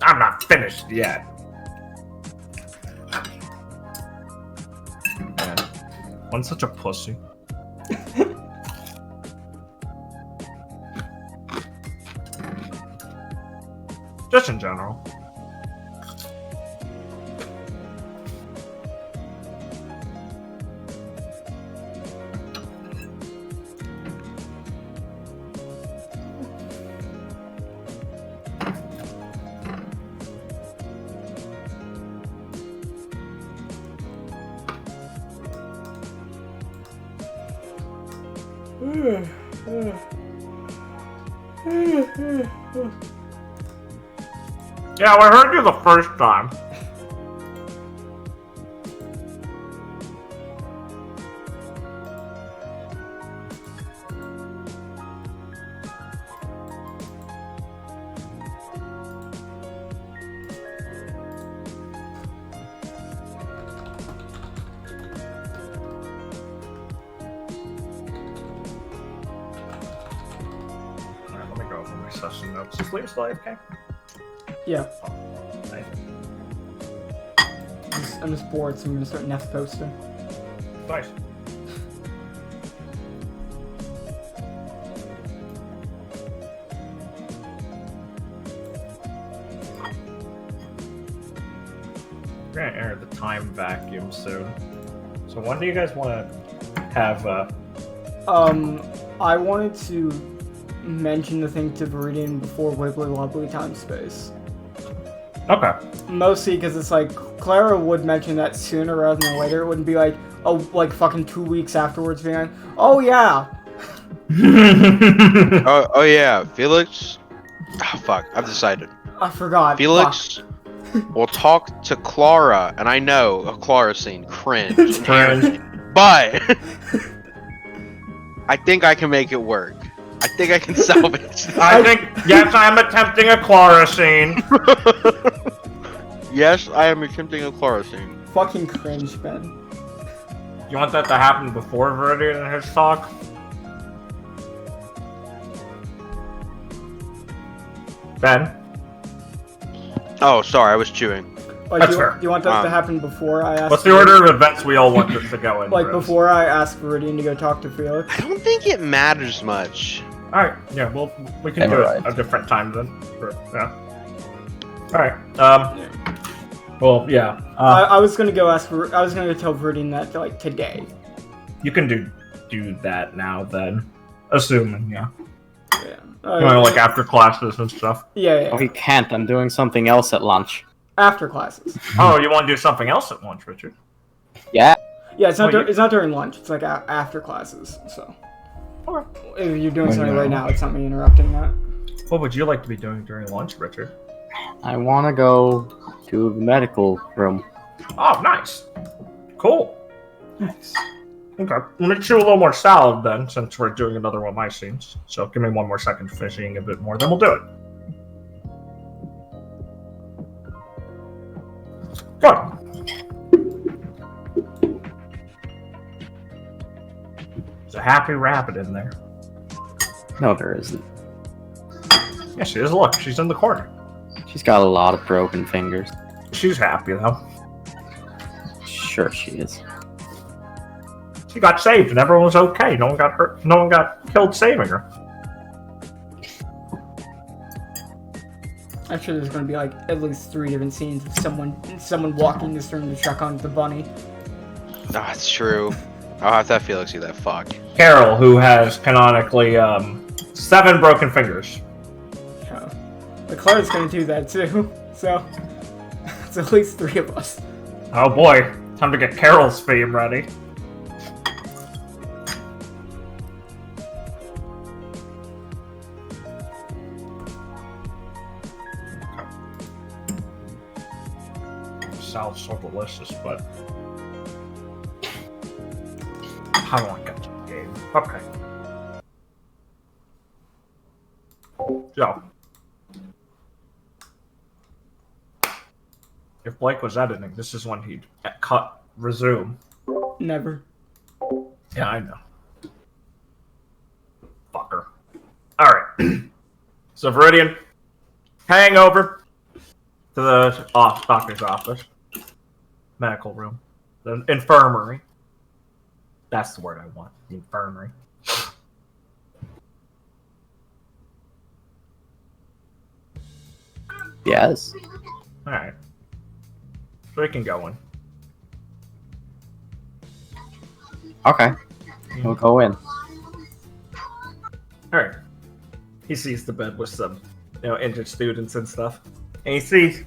[SPEAKER 2] I'm not finished yet. Man, one's such a pussy. Just in general. Yeah, I heard you the first time. Alright, let me go over my session notes. Is Leah still AFK?
[SPEAKER 1] Yeah.
[SPEAKER 2] Nice.
[SPEAKER 1] I'm just bored, so I'm gonna start Nest posting.
[SPEAKER 2] Nice. We're gonna enter the time vacuum soon. So when do you guys want to have,
[SPEAKER 1] I wanted to mention the thing to Viridian before Wibbly Wobbly Time Space.
[SPEAKER 2] Okay.
[SPEAKER 1] Mostly because it's like, Clara would mention that sooner rather than later. It wouldn't be like, oh, like fucking 2 weeks afterwards being like, oh yeah.
[SPEAKER 4] Oh yeah, Felix. Oh, fuck, I've decided.
[SPEAKER 1] I forgot.
[SPEAKER 4] Felix will talk to Clara, and I know a Clara scene cringe,
[SPEAKER 2] Cringe.
[SPEAKER 4] but I think I can make it work. I think I can salvage.
[SPEAKER 2] I think, yes, I am attempting a Clara scene.
[SPEAKER 4] Yes, I am attempting a Clara scene.
[SPEAKER 1] Fucking cringe, Ben.
[SPEAKER 2] You want that to happen before Viridian and his talk? Ben?
[SPEAKER 4] Oh, sorry, I was chewing.
[SPEAKER 1] Like,
[SPEAKER 2] That's
[SPEAKER 1] do
[SPEAKER 2] fair.
[SPEAKER 1] you want that to happen before I ask?
[SPEAKER 2] What's the order of events we all want this to go in?
[SPEAKER 1] Like
[SPEAKER 2] Rose?
[SPEAKER 1] before I ask Viridian to go talk to Felix?
[SPEAKER 4] I don't think it matters much.
[SPEAKER 2] Alright, yeah, well, we can do
[SPEAKER 3] Alright.
[SPEAKER 2] it a different time then. Yeah. Alright, well, yeah.
[SPEAKER 1] I was gonna go ask. I was gonna tell Viridian that like today.
[SPEAKER 2] You can do that now then. Assuming, yeah.
[SPEAKER 1] Yeah.
[SPEAKER 2] Like after classes and stuff.
[SPEAKER 1] Yeah.
[SPEAKER 3] Oh, he can't. I'm doing something else at lunch.
[SPEAKER 1] After classes.
[SPEAKER 2] Oh, you want to do something else at lunch, Richard?
[SPEAKER 3] Yeah.
[SPEAKER 1] Yeah, it's not.
[SPEAKER 2] Well,
[SPEAKER 1] It's not during lunch. It's like after classes. So.
[SPEAKER 2] Okay.
[SPEAKER 1] If you're doing
[SPEAKER 6] Well,
[SPEAKER 1] something
[SPEAKER 6] no.
[SPEAKER 1] right now, it's not me interrupting that.
[SPEAKER 2] What would you like to be doing during lunch, Richard?
[SPEAKER 3] I want to go to the medical room.
[SPEAKER 2] Oh, nice. Cool. Nice. Okay. I'm gonna chew a little more salad then, since we're doing another one of my scenes. So give me one more second to finish eating a bit more, then we'll do it. Good. There's a happy rabbit in there.
[SPEAKER 3] No, there isn't.
[SPEAKER 2] Yeah, she is. Look, she's in the corner.
[SPEAKER 3] She's got a lot of broken fingers.
[SPEAKER 2] She's happy though.
[SPEAKER 3] Sure she is.
[SPEAKER 2] She got saved and everyone was okay. No one got hurt. No one got killed saving her.
[SPEAKER 1] I'm sure there's gonna be like at least 3 different scenes of someone walking this room to check on the bunny.
[SPEAKER 4] Oh, that's true. I'll have to have Felix do that. Fuck.
[SPEAKER 2] Carol, who has canonically 7 broken fingers.
[SPEAKER 1] Yeah. But Clara's gonna do that too. So it's at least 3 of us.
[SPEAKER 2] Oh boy, time to get Carol's fame ready. sounds so delicious, but how do I get to the game? Okay. So, if Blake was editing, this is when he'd cut resume.
[SPEAKER 1] Never.
[SPEAKER 2] Yeah, I know. Fucker. Alright. So, Viridian, hang over to the doctor's office. Medical room. The infirmary. That's the word I want. The infirmary.
[SPEAKER 3] Yes.
[SPEAKER 2] Alright. So we can go in.
[SPEAKER 3] Okay. We'll go in.
[SPEAKER 2] Alright. He sees the bed with some, injured students and stuff. And he sees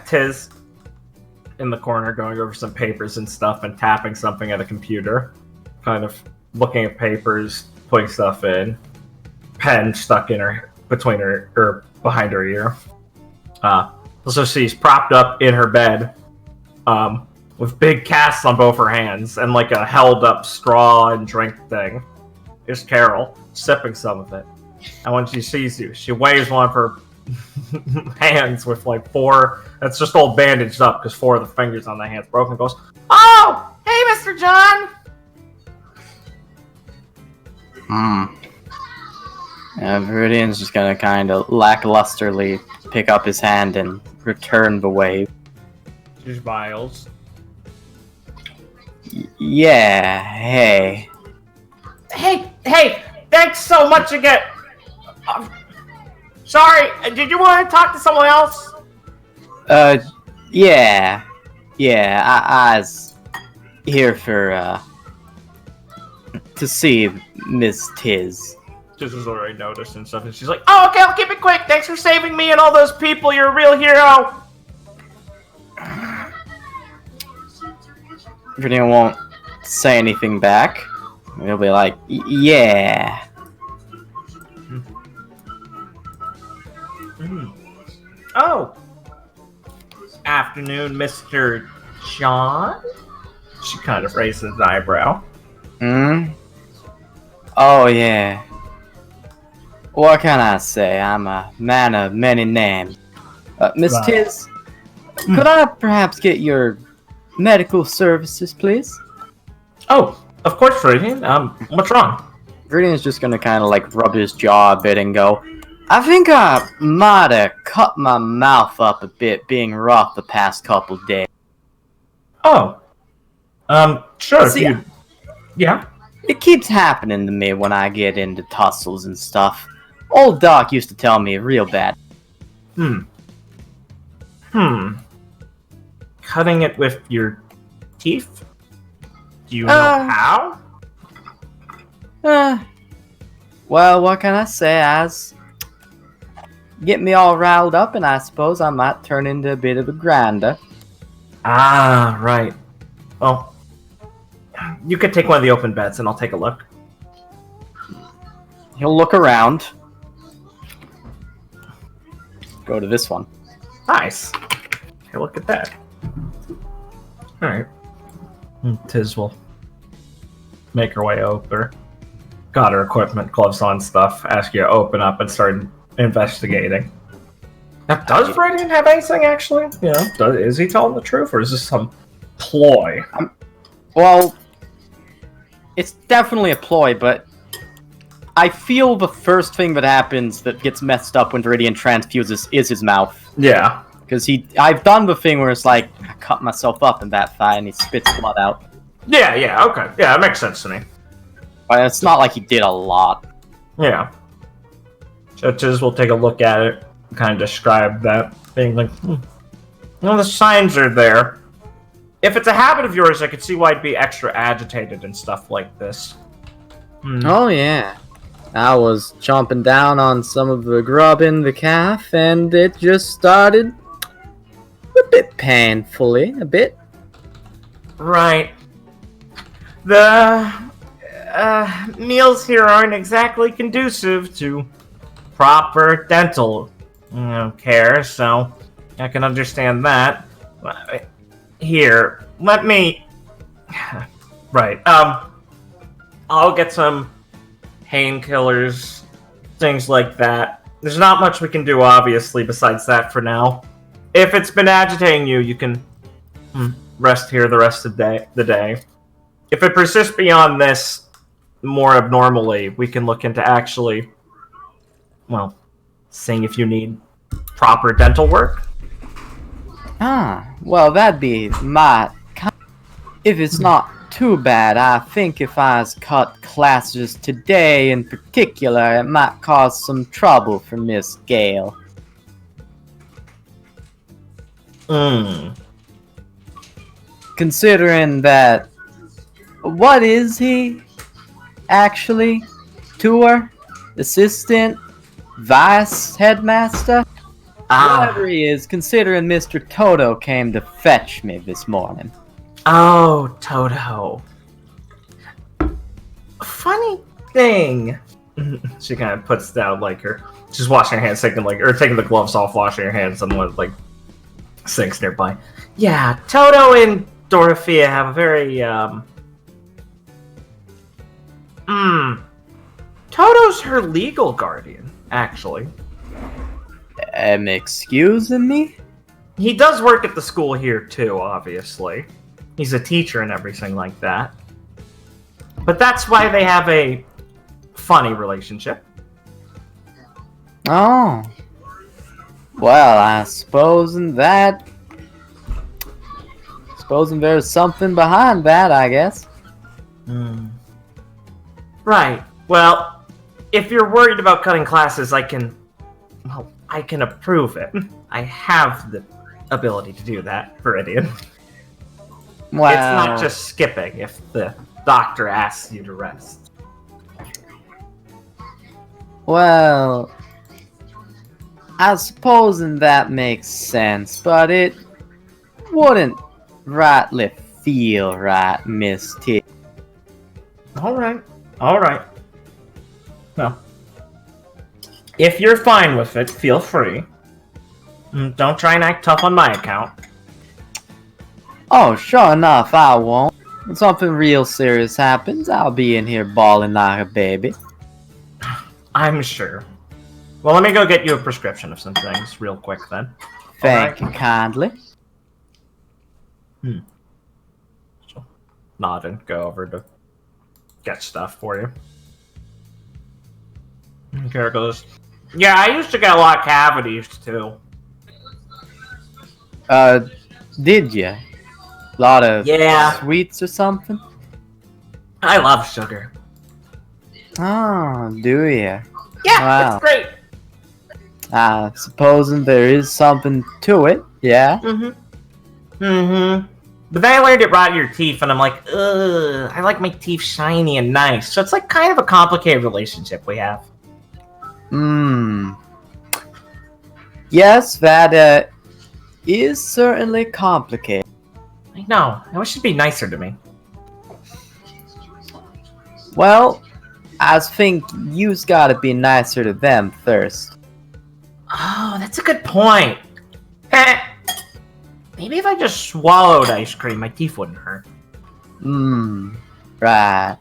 [SPEAKER 2] Tiz in the corner going over some papers and stuff and tapping something at a computer. Kind of looking at papers, putting stuff in. Pen stuck in her, behind her ear. So she's propped up in her bed, with big casts on both her hands and like a held up straw and drink thing. Here's Carol, sipping some of it. And when she sees you, she waves one of her hands with like 4, it's just all bandaged up because 4 of the fingers on the hand's broken, and goes,
[SPEAKER 5] Oh! Hey, Mr. John!
[SPEAKER 3] Viridian's just gonna kind of lacklusterly pick up his hand and return the wave.
[SPEAKER 2] she smiles.
[SPEAKER 3] Yeah, hey.
[SPEAKER 5] Hey! Thanks so much again! Sorry, did you want to talk to someone else?
[SPEAKER 3] Yeah. I was here for, to see Miss Tiz.
[SPEAKER 2] Tiz has already noticed and stuff, and she's like,
[SPEAKER 5] Oh, okay, I'll keep it quick. Thanks for saving me and all those people. You're a real hero.
[SPEAKER 3] Viridian won't say anything back. He'll be like, yeah.
[SPEAKER 5] Oh. Afternoon, Mr. John?
[SPEAKER 2] she kind of raises an eyebrow.
[SPEAKER 3] Oh, yeah. What can I say? I'm a man of many names. Miss
[SPEAKER 2] Right.
[SPEAKER 3] Tiz, could I perhaps get your medical services, please?
[SPEAKER 2] Oh, of course, Viridian. What's wrong?
[SPEAKER 3] Viridian's just gonna kind of like rub his jaw a bit and go, I think I might have cut my mouth up a bit being rough the past couple days.
[SPEAKER 2] Oh. Sure.
[SPEAKER 3] See,
[SPEAKER 2] Yeah.
[SPEAKER 3] it keeps happening to me when I get into tussles and stuff. Old Doc used to tell me real bad.
[SPEAKER 2] Cutting it with your teeth? Do you know how?
[SPEAKER 3] Well, what can I say? As get me all riled up, and I suppose I might turn into a bit of a grinder.
[SPEAKER 2] Ah, right. Well, you could take one of the open beds and I'll take a look.
[SPEAKER 3] He'll look around. Go to this one.
[SPEAKER 2] Nice. Hey, look at that. Alright. Tiz will make her way over. Got her equipment, gloves on, stuff. Ask you to open up and start investigating. Now, does Viridian have anything, actually? Is he telling the truth, or is this some ploy?
[SPEAKER 3] Well, it's definitely a ploy, but I feel the first thing that happens that gets messed up when Viridian transfuses is his mouth.
[SPEAKER 2] Yeah.
[SPEAKER 3] Because I've done the thing where it's like, I cut myself up in that fight and he spits blood out.
[SPEAKER 2] Yeah, okay. Yeah, that makes sense to me.
[SPEAKER 3] But it's not like he did a lot.
[SPEAKER 2] Yeah. So Tiz will take a look at it, kind of describe that, being like, well, the signs are there. If it's a habit of yours, I could see why I'd be extra agitated and stuff like this.
[SPEAKER 3] Oh yeah. I was chomping down on some of the grub in the calf and it just started a bit painfully, a bit.
[SPEAKER 5] Right. The meals here aren't exactly conducive to proper dental care, so I can understand that. Here, let me... Right, I'll get some painkillers, things like that. There's not much we can do, obviously, besides that for now. If it's been agitating you, you can rest here the rest of the day. If it persists beyond this more abnormally, we can look into actually, well, seeing if you need proper dental work.
[SPEAKER 3] Well, that'd be my... If it's not too bad, I think if I was cut classes today in particular, it might cause some trouble for Miss Gale. Considering that... What is he? Actually? Tour? Assistant? Vice headmaster? Whatever he is, considering Mr. Toto came to fetch me this morning.
[SPEAKER 5] Oh, Toto. Funny thing. She kind of puts down, like, she's washing her hands, taking the gloves off, washing her hands, and one, like, sinks nearby. Yeah, Toto and Dorothea have a very, Toto's her legal guardian, actually.
[SPEAKER 3] Excusing me?
[SPEAKER 5] He does work at the school here, too, obviously. He's a teacher and everything like that. But that's why they have a funny relationship.
[SPEAKER 3] Oh. Well, I supposing there's something behind that, I guess.
[SPEAKER 5] Right. Well, if you're worried about cutting classes, I can approve it. I have the ability to do that, Viridian.
[SPEAKER 3] Wow.
[SPEAKER 5] It's not just skipping if the doctor asks you to rest.
[SPEAKER 3] Well, I supposing that makes sense, but it wouldn't rightly feel right, Miss T.
[SPEAKER 5] Alright. Well, if you're fine with it, feel free. Don't try and act tough on my account.
[SPEAKER 3] Oh, sure enough, I won't. When something real serious happens, I'll be in here bawling like a baby.
[SPEAKER 5] I'm sure. Well, let me go get you a prescription of some things real quick then.
[SPEAKER 3] Thank you kindly.
[SPEAKER 5] So, nod and go over to get stuff for you. And Kara goes, yeah, I used to get a lot of cavities too.
[SPEAKER 3] Did ya? A lot of sweets or something?
[SPEAKER 5] I love sugar.
[SPEAKER 3] Oh, do ya?
[SPEAKER 5] Yeah,
[SPEAKER 3] Wow.
[SPEAKER 5] it's great.
[SPEAKER 3] Supposing there is something to it, yeah?
[SPEAKER 5] But then I learned it rotted your teeth, and I'm like, ugh, I like my teeth shiny and nice. So it's like kind of a complicated relationship we have.
[SPEAKER 3] Yes, that is certainly complicated.
[SPEAKER 5] I know. I wish it'd be nicer to me.
[SPEAKER 3] Well, I think you's gotta be nicer to them first.
[SPEAKER 5] Oh, that's a good point. Maybe if I just swallowed ice cream, my teeth wouldn't hurt.
[SPEAKER 3] Right.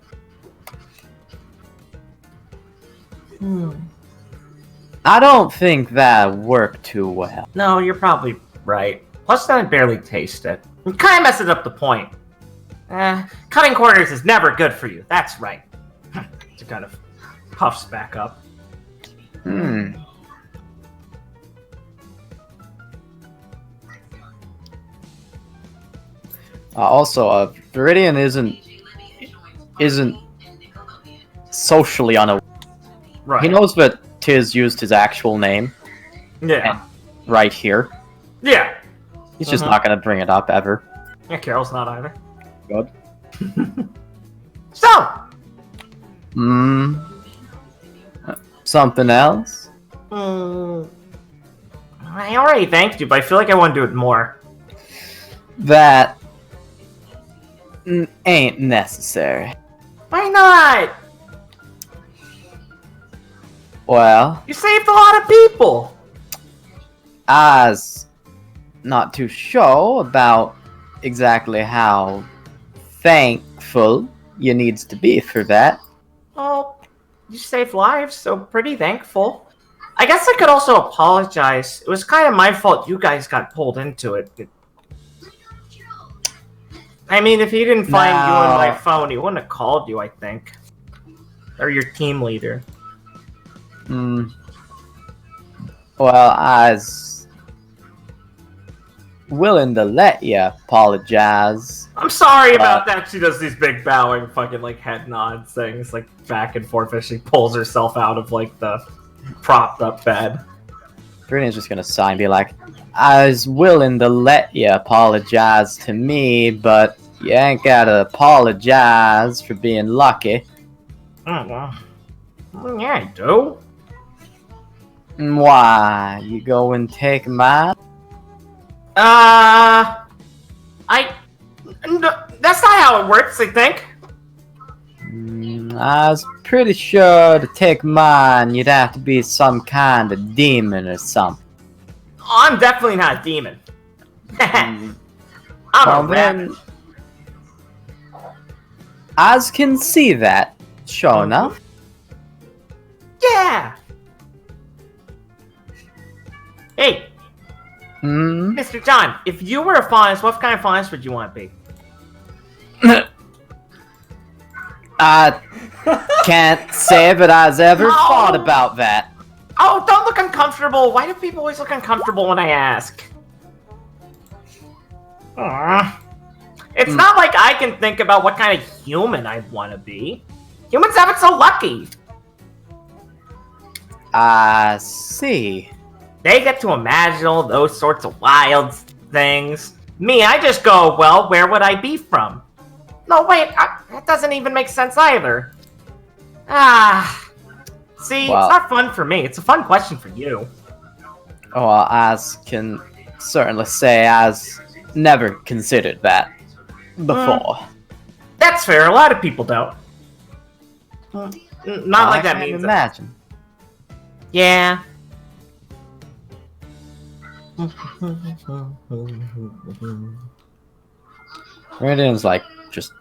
[SPEAKER 3] I don't think that worked too well.
[SPEAKER 5] No, you're probably right. Plus, then I barely taste it. It kind of messes up the point. Cutting corners is never good for you. That's right. It kind of puffs back up.
[SPEAKER 3] Also, Viridian isn't socially unaware.
[SPEAKER 5] Right.
[SPEAKER 3] He knows that Tiz used his actual name.
[SPEAKER 5] Yeah.
[SPEAKER 3] Right here.
[SPEAKER 5] Yeah.
[SPEAKER 3] He's just not gonna bring it up ever.
[SPEAKER 5] Yeah, Carol's not either.
[SPEAKER 3] Good.
[SPEAKER 5] So!
[SPEAKER 3] Something else?
[SPEAKER 5] I already thanked you, but I feel like I want to do it more.
[SPEAKER 3] That ain't necessary.
[SPEAKER 5] Why not?
[SPEAKER 3] Well,
[SPEAKER 5] You saved a lot of people.
[SPEAKER 3] I was not too sure about exactly how thankful you needs to be for that.
[SPEAKER 5] Well, you saved lives, so pretty thankful. I guess I could also apologize. It was kind of my fault you guys got pulled into it. I mean, if he didn't find you on my phone, he wouldn't have called you, I think. Or your team leader.
[SPEAKER 3] Well, I was willing to let you apologize.
[SPEAKER 5] I'm sorry about that. She does these big bowing fucking like head nods things, like back and forth as she pulls herself out of like the propped up bed.
[SPEAKER 3] Viridian's just gonna sigh and be like, I was willing to let you apologize to me, but you ain't gotta apologize for being lucky.
[SPEAKER 5] Oh, well, yeah, I do.
[SPEAKER 3] Why? You go and take mine?
[SPEAKER 5] That's not how it works, I think.
[SPEAKER 3] I was pretty sure to take mine, you'd have to be some kind of demon or something.
[SPEAKER 5] Oh, I'm definitely not a demon. I'm a rabbit.
[SPEAKER 3] I can see that, sure enough.
[SPEAKER 5] Yeah! Hey, Mr. John, if you were a faunus, what kind of faunus would you want to be?
[SPEAKER 3] I can't say that I've ever thought about that.
[SPEAKER 5] Oh, don't look uncomfortable. Why do people always look uncomfortable when I ask? It's not like I can think about what kind of human I'd want to be. Humans have it so lucky.
[SPEAKER 3] I see.
[SPEAKER 5] They get to imagine all those sorts of wild things. Me, I just go, well, where would I be from? No, wait, that doesn't even make sense either. See,
[SPEAKER 3] Well,
[SPEAKER 5] it's not fun for me. It's a fun question for you.
[SPEAKER 3] Well, I can certainly say I've never considered that before.
[SPEAKER 5] That's fair. A lot of people don't. Not like that means.
[SPEAKER 3] Imagine.
[SPEAKER 5] Yeah.
[SPEAKER 3] Viridian's like just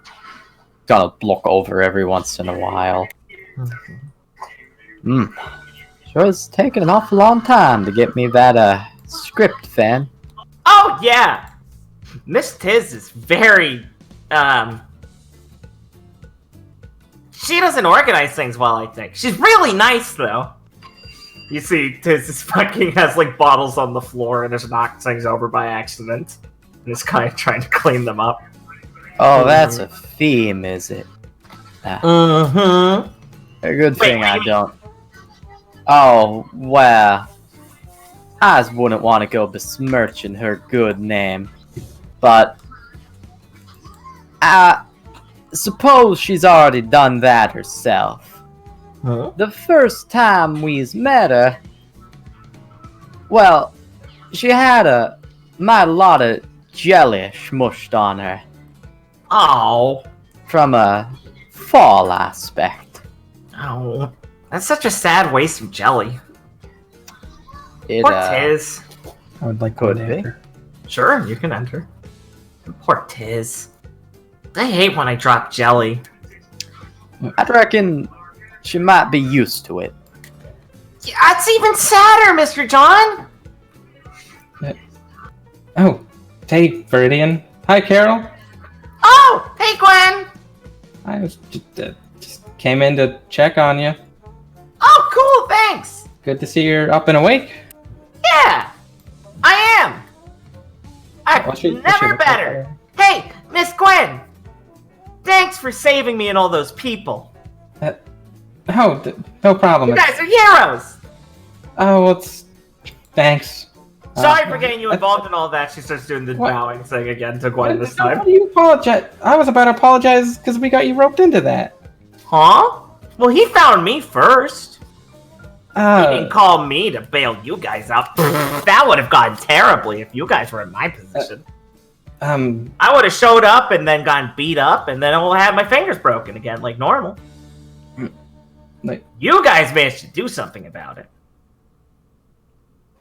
[SPEAKER 3] gonna look over every once in a while. Sure, it's taken an awful long time to get me that script, fan.
[SPEAKER 5] Oh yeah, Miss Tiz is very she doesn't organize things well, I think. She's really nice though. You see, Tiz is fucking has like bottles on the floor and just knocked things over by accident. And is kind of trying to clean them up.
[SPEAKER 3] Oh, that's a theme, is it? A good thing I don't. Oh, well. I just wouldn't want to go besmirching her good name. But I suppose she's already done that herself. The first time we met her, well, she had a mighty lot of jelly smushed on her.
[SPEAKER 5] Oh.
[SPEAKER 3] From a fall aspect.
[SPEAKER 5] Oh. That's such a sad waste of jelly.
[SPEAKER 3] It,
[SPEAKER 5] Poor Tiz.
[SPEAKER 6] I would like
[SPEAKER 3] Could
[SPEAKER 6] to
[SPEAKER 3] be.
[SPEAKER 6] enter.
[SPEAKER 5] Sure, you can enter. Poor Tiz. I hate when I drop jelly.
[SPEAKER 3] I reckon she might be used to it.
[SPEAKER 5] Yeah, it's even sadder, Mr. John!
[SPEAKER 6] Oh, hey, Viridian. Hi, Carol.
[SPEAKER 5] Oh, hey, Gwen!
[SPEAKER 6] I was just came in to check on you.
[SPEAKER 5] Oh, cool, thanks!
[SPEAKER 6] Good to see you're up and awake.
[SPEAKER 5] Yeah, I am!
[SPEAKER 6] What's your-
[SPEAKER 5] Never better! Hey, Miss Gwen! Thanks for saving me and all those people.
[SPEAKER 6] Oh, no problem.
[SPEAKER 5] You guys are heroes!
[SPEAKER 6] Oh, well, thanks.
[SPEAKER 5] Sorry for getting you involved in all that. She starts doing the bowing thing again to Gwen this time.
[SPEAKER 6] Why do you apologize? I was about to apologize because we got you roped into that.
[SPEAKER 5] Huh? Well, he found me first. He didn't call me to bail you guys out. That would have gone terribly if you guys were in my position. I would have showed up and then gotten beat up, and then I would have had my fingers broken again, like normal. You guys managed to do something about it.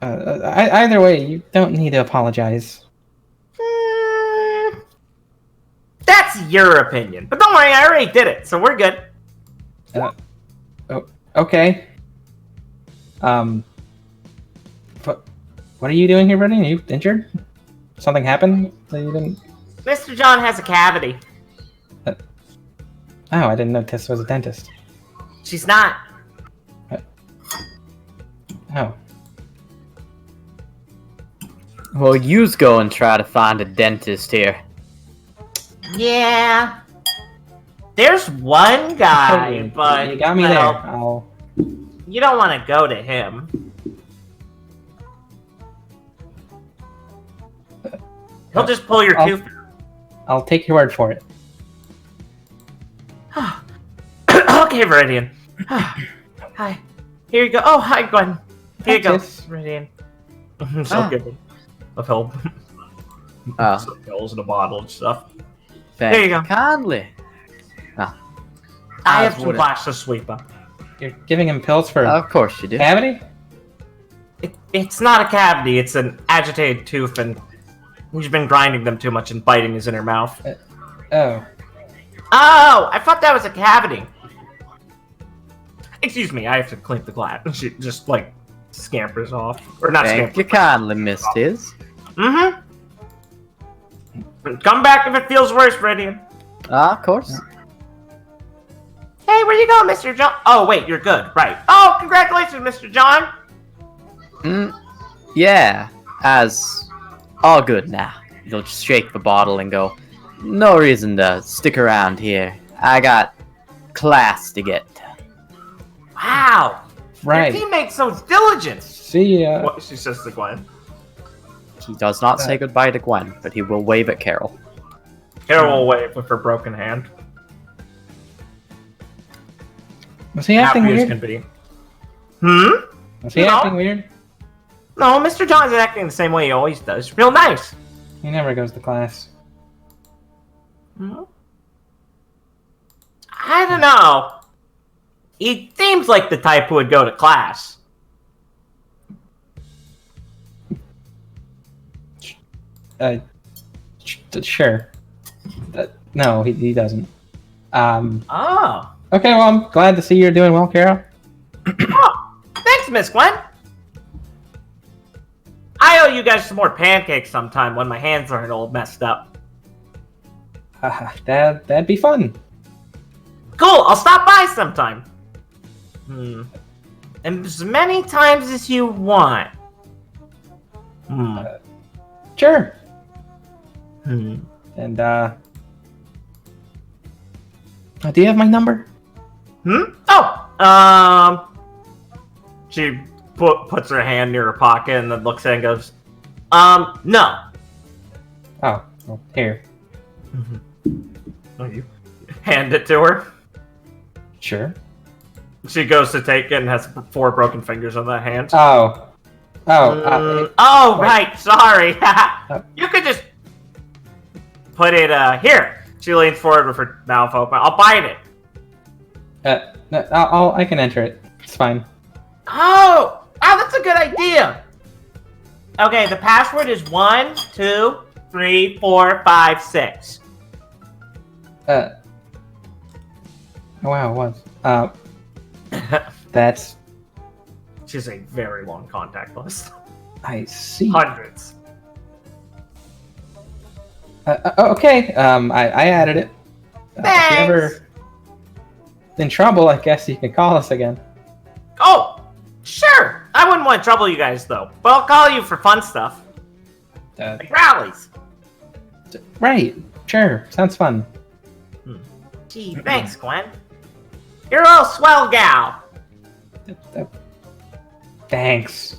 [SPEAKER 6] Either way, you don't need to apologize.
[SPEAKER 5] That's your opinion. But don't worry, I already did it, so we're good.
[SPEAKER 6] Okay. What are you doing here, Brittany? Are you injured? Something happened that you didn't...
[SPEAKER 5] Mr. John has a cavity.
[SPEAKER 6] Oh, I didn't know Tess was a dentist.
[SPEAKER 5] She's not.
[SPEAKER 6] Oh.
[SPEAKER 3] Well, yous go and try to find a dentist here.
[SPEAKER 5] Yeah. There's one guy,
[SPEAKER 6] Okay,
[SPEAKER 5] but
[SPEAKER 6] you got me
[SPEAKER 5] well,
[SPEAKER 6] there.
[SPEAKER 5] you don't want to go to him. He'll just pull your tooth.
[SPEAKER 6] I'll take your word for it.
[SPEAKER 5] Okay, Viridian. Hi. Here you go. Oh, hi, Gwen. Here you go,
[SPEAKER 6] Tess.
[SPEAKER 5] Viridian. So good of help. Some pills in a bottle and stuff.
[SPEAKER 3] Thank
[SPEAKER 5] There you go.
[SPEAKER 3] Kindly.
[SPEAKER 5] I have some glass to sweep up.
[SPEAKER 6] You're giving him pills for
[SPEAKER 3] Of course you do.
[SPEAKER 6] cavity?
[SPEAKER 5] It's not a cavity. It's an agitated tooth, and he's been grinding them too much and biting his inner mouth.
[SPEAKER 6] Oh.
[SPEAKER 5] Oh, I thought that was a cavity. Excuse me, I have to clean the glass. She just, like, scampers off. Or not
[SPEAKER 3] Thank
[SPEAKER 5] scampers.
[SPEAKER 3] you kindly, Miss Tiz.
[SPEAKER 5] Mm-hmm. Come back if it feels worse, Viridian.
[SPEAKER 3] Of course.
[SPEAKER 5] Hey, where you going, Mr. John? Oh, wait, you're good. Right. Oh, congratulations, Mr. John.
[SPEAKER 3] Yeah, as all good now. You'll just shake the bottle and go, no reason to stick around here. I got class to get to.
[SPEAKER 5] Wow.
[SPEAKER 6] Right.
[SPEAKER 5] Your teammate's so diligent.
[SPEAKER 6] See ya.
[SPEAKER 5] What she says to Gwen.
[SPEAKER 3] He does not say goodbye to Gwen, but he will wave at Carol.
[SPEAKER 5] Carol will wave with her broken hand.
[SPEAKER 6] Was he acting
[SPEAKER 5] Happy as
[SPEAKER 6] weird?
[SPEAKER 5] can be. Hmm?
[SPEAKER 6] Was he
[SPEAKER 5] No.
[SPEAKER 6] acting weird?
[SPEAKER 5] No, Mr. John's acting the same way he always does. Real nice.
[SPEAKER 6] He never goes to class.
[SPEAKER 5] Hmm? I don't know. He seems like the type who would go to class.
[SPEAKER 6] Sure. No, he doesn't.
[SPEAKER 5] Oh.
[SPEAKER 6] Okay, well, I'm glad to see you're doing well, Carol.
[SPEAKER 5] Oh, thanks, Miss Gwen. I owe you guys some more pancakes sometime when my hands aren't all messed up.
[SPEAKER 6] That'd be fun.
[SPEAKER 5] Cool, I'll stop by sometime. And as many times as you want.
[SPEAKER 6] Sure.
[SPEAKER 5] Hmm.
[SPEAKER 6] And, do you have my number?
[SPEAKER 5] Oh, she puts her hand near her pocket and then looks at it and goes, no.
[SPEAKER 6] Oh, well, here.
[SPEAKER 5] Oh, you hand it to her.
[SPEAKER 6] Sure.
[SPEAKER 5] She goes to take it and has 4 broken fingers on that hand.
[SPEAKER 6] Oh,
[SPEAKER 5] Oh, right. Sorry. You could just put it here. She leans forward with her mouth open. I'll bite it.
[SPEAKER 6] I can enter it. It's fine.
[SPEAKER 5] Oh, that's a good idea. Okay, the password is 1, 2, 3, 4, 5, 6.
[SPEAKER 6] Wow, it was. That's.
[SPEAKER 5] She's a very long contact list.
[SPEAKER 6] I see.
[SPEAKER 5] Hundreds.
[SPEAKER 6] Okay. I added it. If
[SPEAKER 5] Thanks.
[SPEAKER 6] you ever in trouble, I guess you can call us again.
[SPEAKER 5] Oh, sure. I wouldn't want to trouble you guys though, but I'll call you for fun stuff, like rallies.
[SPEAKER 6] Right. Sure. Sounds fun.
[SPEAKER 5] Gee, thanks, Gwen. You're a real swell gal.
[SPEAKER 6] Thanks.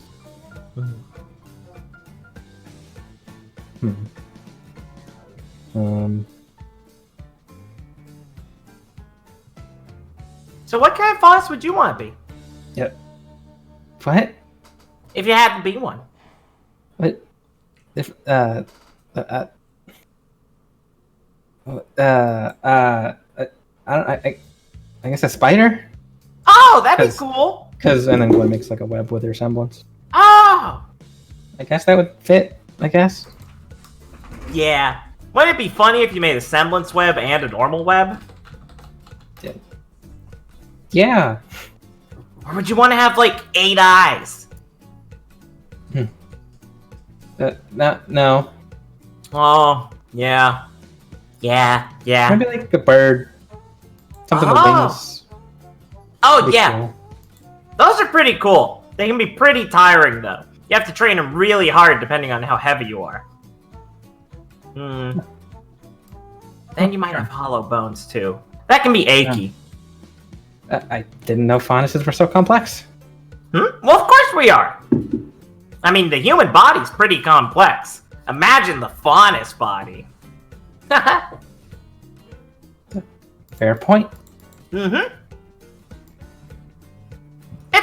[SPEAKER 5] So what kind of boss would you want to be?
[SPEAKER 6] Yep. What?
[SPEAKER 5] If you had to be one.
[SPEAKER 6] What? If I guess a spider.
[SPEAKER 5] Oh, that'd be
[SPEAKER 6] 'Cause-
[SPEAKER 5] cool.
[SPEAKER 6] And then Gwen makes like a web with her semblance.
[SPEAKER 5] Oh,
[SPEAKER 6] I guess that would fit. I guess.
[SPEAKER 5] Yeah. Wouldn't it be funny if you made a semblance web and a normal web?
[SPEAKER 6] Yeah.
[SPEAKER 5] Or would you want to have, like, 8 eyes?
[SPEAKER 6] No.
[SPEAKER 5] Oh, yeah. Yeah.
[SPEAKER 6] Maybe like a bird. Something with wings.
[SPEAKER 5] Oh,
[SPEAKER 6] Pretty
[SPEAKER 5] yeah.
[SPEAKER 6] cool.
[SPEAKER 5] Those are pretty cool. They can be pretty tiring, though. You have to train them really hard depending on how heavy you are. Then you might have hollow bones, too. That can be achy.
[SPEAKER 6] I didn't know faunuses were so complex.
[SPEAKER 5] Well, of course we are. I mean, the human body's pretty complex. Imagine the faunus body.
[SPEAKER 6] Fair point.
[SPEAKER 5] It's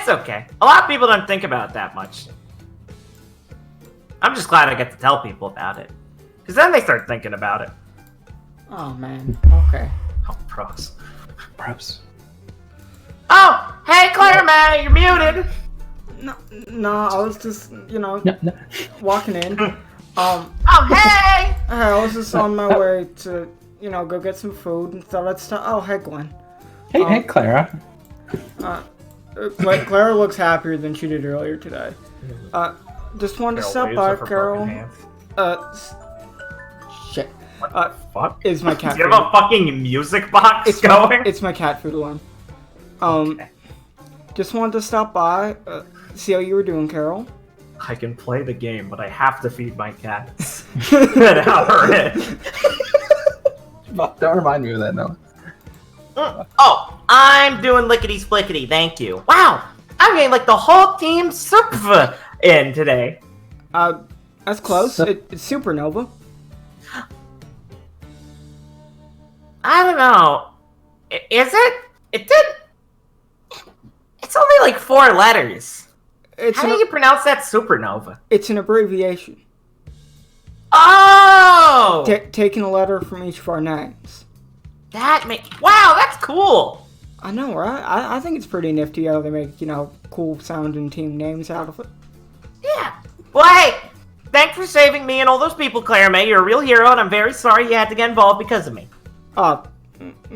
[SPEAKER 5] okay. A lot of people don't think about it that much. I'm just glad I get to tell people about it. Because then they start thinking about it.
[SPEAKER 1] Oh, man. Okay.
[SPEAKER 5] Oh, pros. Oh, hey, Clara, man, you're muted.
[SPEAKER 1] No, I was just,
[SPEAKER 6] No.
[SPEAKER 1] walking in.
[SPEAKER 5] Oh, hey!
[SPEAKER 1] I was just on my way to, go get some food and thought I'd stop. Oh, hey, Gwen.
[SPEAKER 6] Hey, Clara.
[SPEAKER 1] Clara looks happier than she did earlier today. Just wanted to stop by, Carol. Shit.
[SPEAKER 2] Fuck?
[SPEAKER 1] Is my cat
[SPEAKER 5] Do you
[SPEAKER 1] food?
[SPEAKER 5] have a fucking music box going?
[SPEAKER 1] It's my cat food alarm. Just wanted to stop by, see how you were doing, Carol.
[SPEAKER 2] I can play the game, but I have to feed my cats. An hour in.
[SPEAKER 6] Don't remind me of that, no.
[SPEAKER 5] Oh, I'm doing lickety-splickety, thank you. Wow, I'm getting like the whole team SPVA in today.
[SPEAKER 1] That's close. It's Supernova.
[SPEAKER 5] I don't know. Is it? It did. It's only like 4 letters. How do you pronounce that supernova?
[SPEAKER 1] It's an abbreviation.
[SPEAKER 5] Oh!
[SPEAKER 1] Taking a letter from each of our names.
[SPEAKER 5] Wow, that's cool!
[SPEAKER 1] I know, right? I think it's pretty nifty how they make, cool sounding team names out of it.
[SPEAKER 5] Yeah. Well, hey, thanks for saving me and all those people, Clara May. You're a real hero, and I'm very sorry you had to get involved because of me.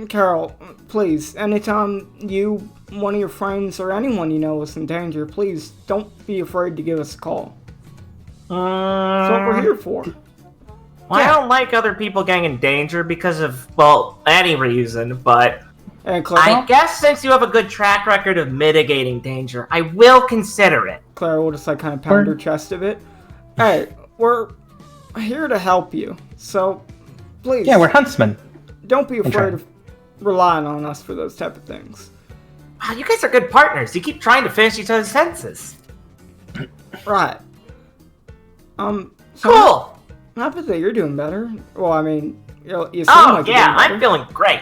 [SPEAKER 1] Carol, please, anytime you, one of your friends, or anyone you know is in danger, please don't be afraid to give us a call. That's what we're here for.
[SPEAKER 5] Well, I don't like other people getting in danger because of, well, any reason, but
[SPEAKER 1] And Clara,
[SPEAKER 5] I guess since you have a good track record of mitigating danger, I will consider it.
[SPEAKER 1] Clara will just kind of pound her chest a bit. Hey, we're here to help you, so please.
[SPEAKER 6] Yeah, we're huntsmen.
[SPEAKER 1] Don't be afraid of relying on us for those type of things.
[SPEAKER 5] Wow, you guys are good partners. You keep trying to finish each other's sentences.
[SPEAKER 1] Right. So
[SPEAKER 5] Cool!
[SPEAKER 1] Happy that you're doing better. Well, I mean, you seem like you're doing
[SPEAKER 5] I'm
[SPEAKER 1] better.
[SPEAKER 5] feeling great.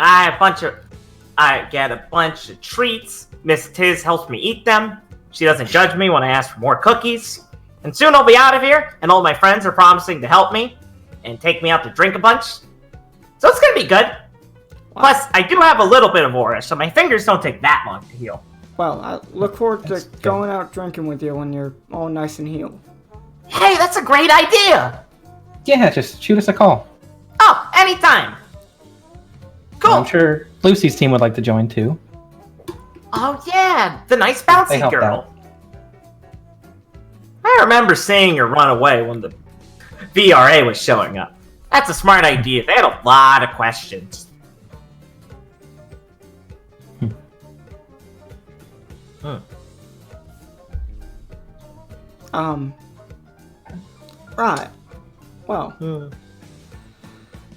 [SPEAKER 5] I get a bunch of treats. Miss Tiz helps me eat them. She doesn't judge me when I ask for more cookies. And soon I'll be out of here, and all my friends are promising to help me and take me out to drink a bunch. So it's gonna be good.
[SPEAKER 1] Wow.
[SPEAKER 5] Plus, I do have a little bit of aura, so my fingers don't take that long to heal.
[SPEAKER 1] Well, I look forward to going out drinking with you when you're all nice and healed.
[SPEAKER 5] Hey, that's a great idea!
[SPEAKER 6] Yeah, just shoot us a call.
[SPEAKER 5] Oh, anytime! Cool!
[SPEAKER 6] I'm sure Lucy's team would like to join too.
[SPEAKER 5] Oh yeah, the nice
[SPEAKER 6] They
[SPEAKER 5] bouncy
[SPEAKER 6] helped
[SPEAKER 5] girl.
[SPEAKER 6] out.
[SPEAKER 5] I remember seeing her run away when the VRA was showing up. That's a smart idea. They had a lot of questions.
[SPEAKER 1] Right. Well.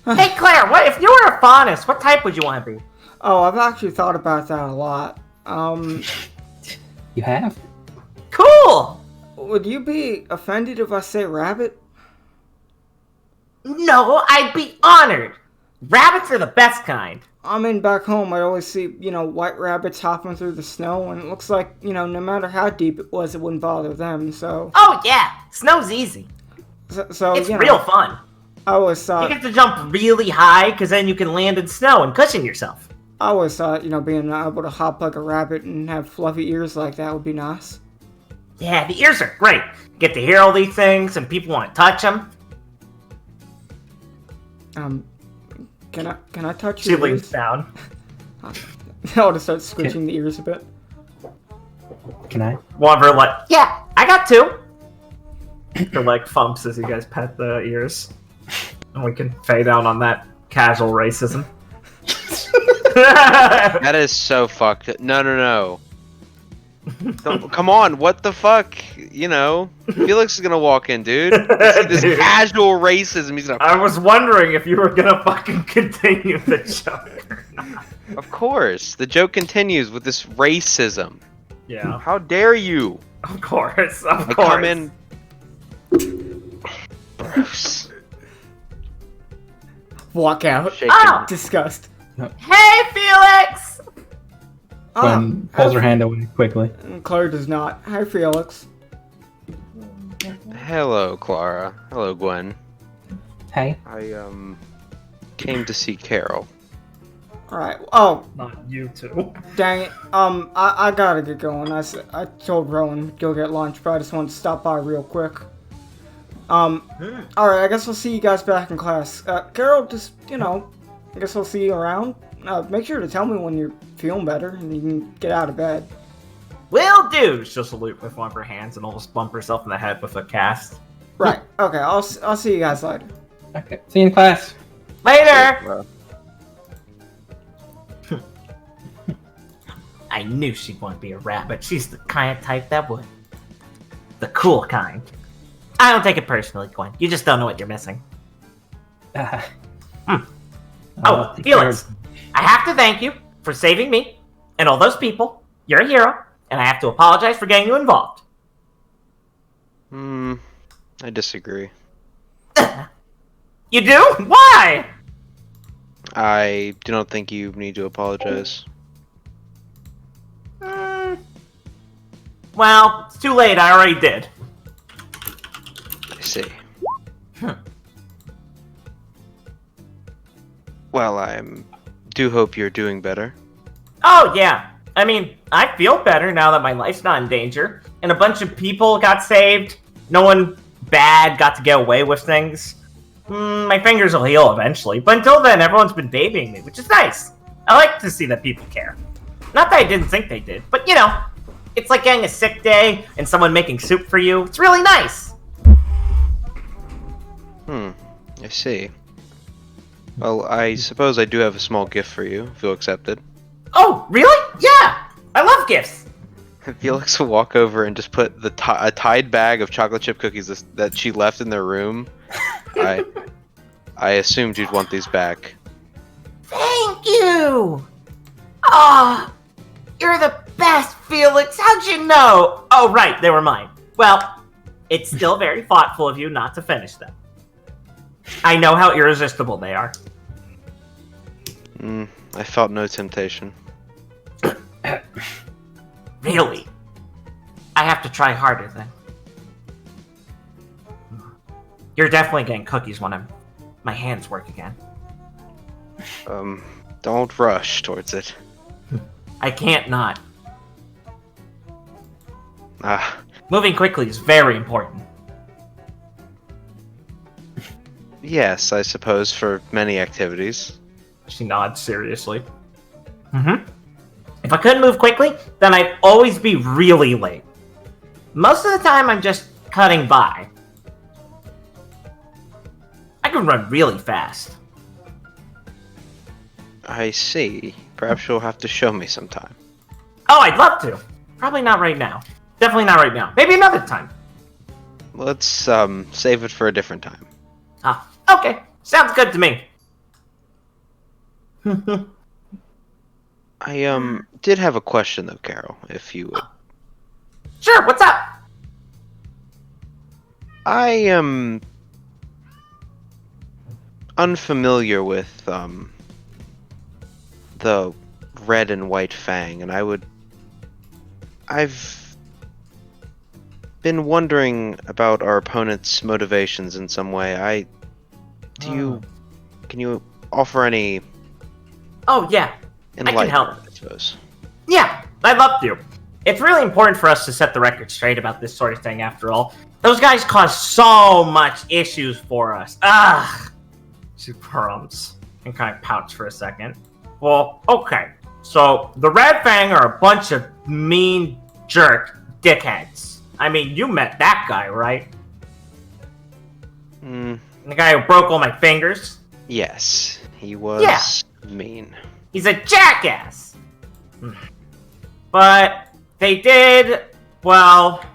[SPEAKER 5] Hey Claire, what if you were a faunus, what type would you want to be?
[SPEAKER 1] Oh, I've actually thought about that a lot.
[SPEAKER 6] You have?
[SPEAKER 5] Cool!
[SPEAKER 1] Would you be offended if I say rabbit?
[SPEAKER 5] No, I'd be honored. Rabbits are the best kind.
[SPEAKER 1] I mean, back home, I always see, white rabbits hopping through the snow, and it looks like, no matter how deep it was, it wouldn't bother them, so...
[SPEAKER 5] Oh yeah, snow's easy.
[SPEAKER 1] So
[SPEAKER 5] It's real fun.
[SPEAKER 1] I always
[SPEAKER 5] You
[SPEAKER 1] thought,
[SPEAKER 5] get to jump really high, because then you can land in snow and cushion yourself.
[SPEAKER 1] being able to hop like a rabbit and have fluffy ears like that would be nice.
[SPEAKER 5] Yeah, the ears are great. Get to hear all these things, and people want to touch them.
[SPEAKER 1] Can I touch
[SPEAKER 5] She
[SPEAKER 1] your
[SPEAKER 5] leans
[SPEAKER 1] ears?
[SPEAKER 5] down.
[SPEAKER 1] I'll just start scratching the ears a bit.
[SPEAKER 6] Can I?
[SPEAKER 5] One of her like, yeah, I got two. Her like thumps as you guys pet the ears, and we can fade out on that casual racism.
[SPEAKER 4] That is so fucked. No. Come on, what the fuck? You know, Felix is gonna walk in, dude. This
[SPEAKER 5] Dude.
[SPEAKER 4] casual racism. He's gonna.
[SPEAKER 5] I was wondering if you were gonna fucking continue the joke or not.
[SPEAKER 4] Of course, the joke continues with this racism.
[SPEAKER 5] Yeah,
[SPEAKER 4] How dare you?
[SPEAKER 5] of course.
[SPEAKER 4] I come in. Bruce.
[SPEAKER 1] Walk out.
[SPEAKER 4] Shaking.
[SPEAKER 5] Ah!
[SPEAKER 1] Disgust.
[SPEAKER 5] Hey, Felix!
[SPEAKER 6] Gwen pulls her hand away quickly.
[SPEAKER 1] Clara does not. Hi, Felix.
[SPEAKER 4] Hello, Clara. Hello, Gwen.
[SPEAKER 6] Hey.
[SPEAKER 4] I came to see Carol.
[SPEAKER 1] Alright. Oh,
[SPEAKER 5] Not you two.
[SPEAKER 1] dang it. I gotta get going. I told Rowan to go get lunch, but I just wanted to stop by real quick. Alright, I guess I'll see you guys back in class. Carol, just, I guess I'll see you around. Make sure to tell me when you're feeling better and you can get out of bed.
[SPEAKER 5] Will do! She'll salute with one of her hands and almost bump herself in the head with a cast.
[SPEAKER 1] Right. Okay, I'll see you guys later.
[SPEAKER 6] Okay. See you in class.
[SPEAKER 5] Later! I knew she wouldn't be a rabbit. She's the kind of type that would. The cool kind. I don't take it personally, Gwen. You just don't know what you're missing. Oh, Felix, I have to thank you for saving me and all those people. You're a hero, and I have to apologize for getting you involved.
[SPEAKER 4] I disagree.
[SPEAKER 5] You do? Why?
[SPEAKER 4] I do not think you need to apologize.
[SPEAKER 5] Well, it's too late. I already did.
[SPEAKER 4] I see. Well, I do hope you're doing better.
[SPEAKER 5] Oh, yeah. I mean, I feel better now that my life's not in danger, and a bunch of people got saved. No one bad got to get away with things. My fingers will heal eventually, but until then, everyone's been babying me, which is nice. I like to see that people care. Not that I didn't think they did, but it's like getting a sick day and someone making soup for you. It's really nice.
[SPEAKER 4] I see. Well, I suppose I do have a small gift for you, if you'll accept it.
[SPEAKER 5] Oh, really? Yeah! I love gifts!
[SPEAKER 4] Felix will walk over and just put a tied bag of chocolate chip cookies that she left in their room. I assumed you'd want these back.
[SPEAKER 5] Thank you! Ah, you're the best, Felix. How'd you know? Oh, right, they were mine. Well, it's still very thoughtful of you not to finish them. I know how irresistible they are.
[SPEAKER 4] I felt no temptation.
[SPEAKER 5] Really? I have to try harder then. You're definitely getting cookies when my hands work again.
[SPEAKER 4] Don't rush towards it.
[SPEAKER 5] I can't not.
[SPEAKER 4] Ah,
[SPEAKER 5] Moving quickly is very important.
[SPEAKER 4] yes, I suppose for many activities.
[SPEAKER 5] She nods seriously. If I couldn't move quickly, then I'd always be really late. Most of the time, I'm just cutting by. I can run really fast.
[SPEAKER 4] I see. Perhaps you'll have to show me sometime.
[SPEAKER 5] Oh, I'd love to. Probably not right now. Definitely not right now. Maybe another time.
[SPEAKER 4] Let's save it for a different time.
[SPEAKER 5] Ah, okay. Sounds good to me.
[SPEAKER 4] I did have a question though, Carol, if you would.
[SPEAKER 5] Sure, what's up?
[SPEAKER 4] I am unfamiliar with the red and white fang, and I've been wondering about our opponent's motivations in some way. Can you offer any
[SPEAKER 5] Oh, yeah. I can
[SPEAKER 4] enlightenment,
[SPEAKER 5] help.
[SPEAKER 4] I suppose?
[SPEAKER 5] Yeah, I'd love to. it's really important for us to set the record straight about this sort of thing, after all. Those guys caused so much issues for us. Ugh! She prums and kind of pouts for a second. Well, okay. So, the Red Fang are a bunch of mean jerk dickheads. I mean, you met that guy, right? The guy who broke all my fingers?
[SPEAKER 4] Yes, he was mean.
[SPEAKER 5] He's a jackass! But they did, well,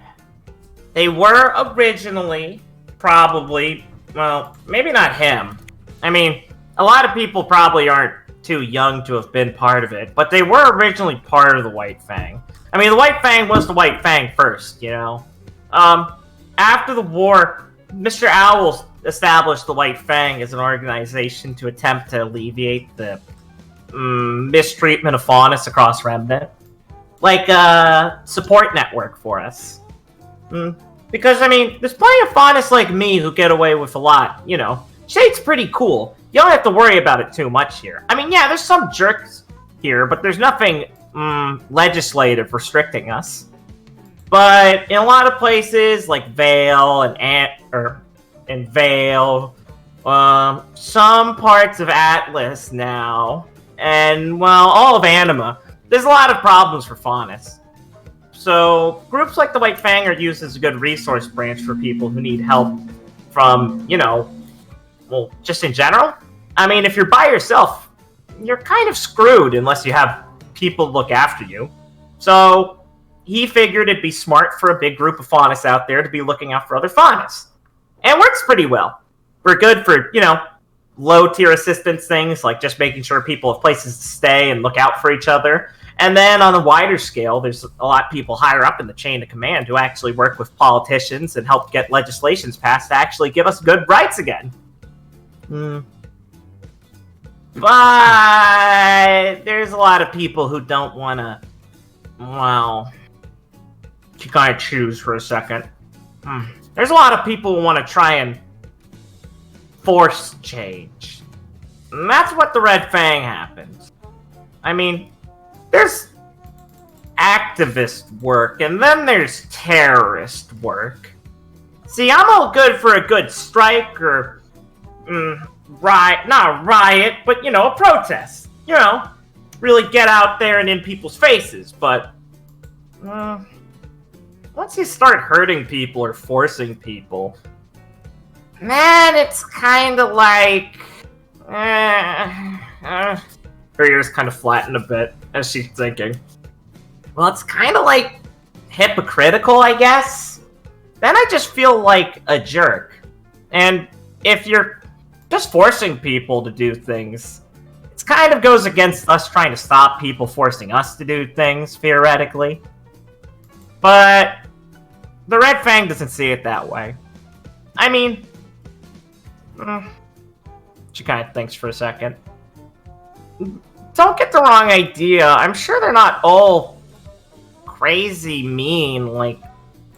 [SPEAKER 5] they were originally probably, well, maybe not him. I mean, a lot of people probably aren't too young to have been part of it, but they were originally part of the White Fang. I mean, the White Fang was the White Fang first, you know? After the war, Mr. Owl established the White Fang as an organization to attempt to alleviate the mistreatment of faunus across Remnant. Like a support network for us. Because, I mean, there's plenty of faunus like me who get away with a lot, you know. Shade's pretty cool. You don't have to worry about it too much here. I mean, yeah, there's some jerks here, but there's nothing legislative restricting us. But in a lot of places, like Vale and Vale, some parts of Atlas now, and, well, all of Anima, there's a lot of problems for faunus. So, groups like the White Fang are used as a good resource branch for people who need help from, you know, well, just in general. I mean, if you're by yourself, you're kind of screwed unless you have people look after you. So, he figured it'd be smart for a big group of faunus out there to be looking out for other faunus. And it works pretty well. We're good for, you know, low-tier assistance things, like just making sure people have places to stay and look out for each other. And then on a wider scale, there's a lot of people higher up in the chain of command who actually work with politicians and help get legislations passed to actually give us good rights again. But there's a lot of people who don't want to, well, you kind of choose for a second. There's a lot of people who want to try and force change. And that's what the Red Fang happens. I mean, there's activist work, and then there's terrorist work. See, I'm all good for a good strike or riot, not a riot, but, you know, a protest. You know, really get out there and in people's faces, but once you start hurting people or forcing people, man, it's kind of like her ears kind of flatten a bit as she's thinking. Well, it's kind of like hypocritical, I guess. Then I just feel like a jerk. And if you're just forcing people to do things, it kind of goes against us trying to stop people forcing us to do things, theoretically. But the Red Fang doesn't see it that way. I mean, she kind of thinks for a second. Don't get the wrong idea. I'm sure they're not all crazy mean like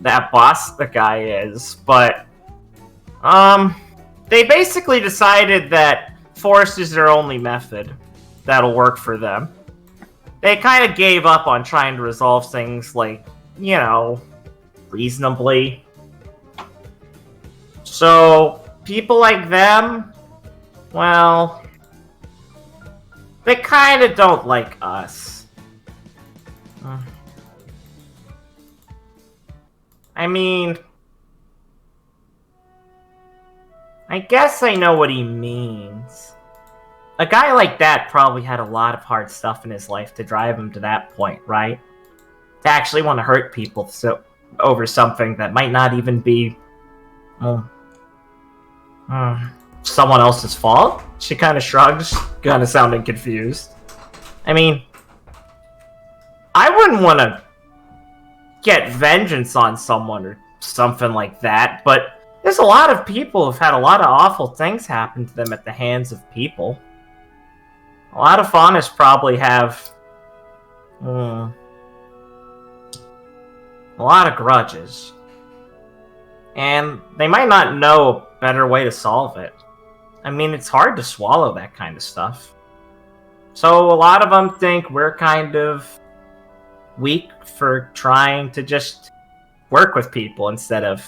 [SPEAKER 5] that boss the guy is, but they basically decided that force is their only method that'll work for them. They kind of gave up on trying to resolve things like, you know, reasonably. So, people like them, well, they kind of don't like us. I mean, I guess I know what he means. A guy like that probably had a lot of hard stuff in his life to drive him to that point, right? To actually want to hurt people over something that might not even be someone else's fault? She kind of shrugs, kind of sounding confused. I mean, I wouldn't want to get vengeance on someone or something like that, but there's a lot of people who've had a lot of awful things happen to them at the hands of people. A lot of faunus probably have a lot of grudges. And they might not know a better way to solve it. I mean, it's hard to swallow that kind of stuff. So a lot of them think we're kind of, weak for trying to just work with people instead of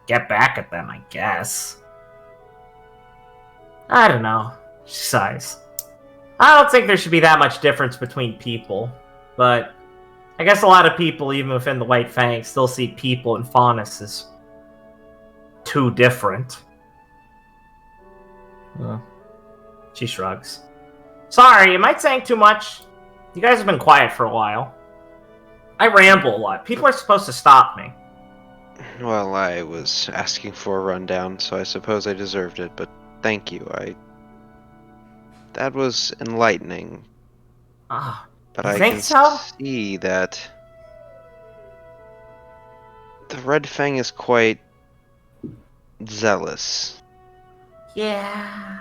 [SPEAKER 5] get back at them, I guess. I don't know. She sighs. I don't think there should be that much difference between people, but I guess a lot of people, even within the White Fang, still see people and Faunus as too different. She shrugs. Sorry, am I saying too much? You guys have been quiet for a while. I ramble a lot. People are supposed to stop me.
[SPEAKER 4] Well, I was asking for a rundown, so I suppose I deserved it, but thank you. That was enlightening. But I
[SPEAKER 5] think
[SPEAKER 4] can
[SPEAKER 5] so?
[SPEAKER 4] see that the Red Fang is quite zealous.
[SPEAKER 5] Yeah.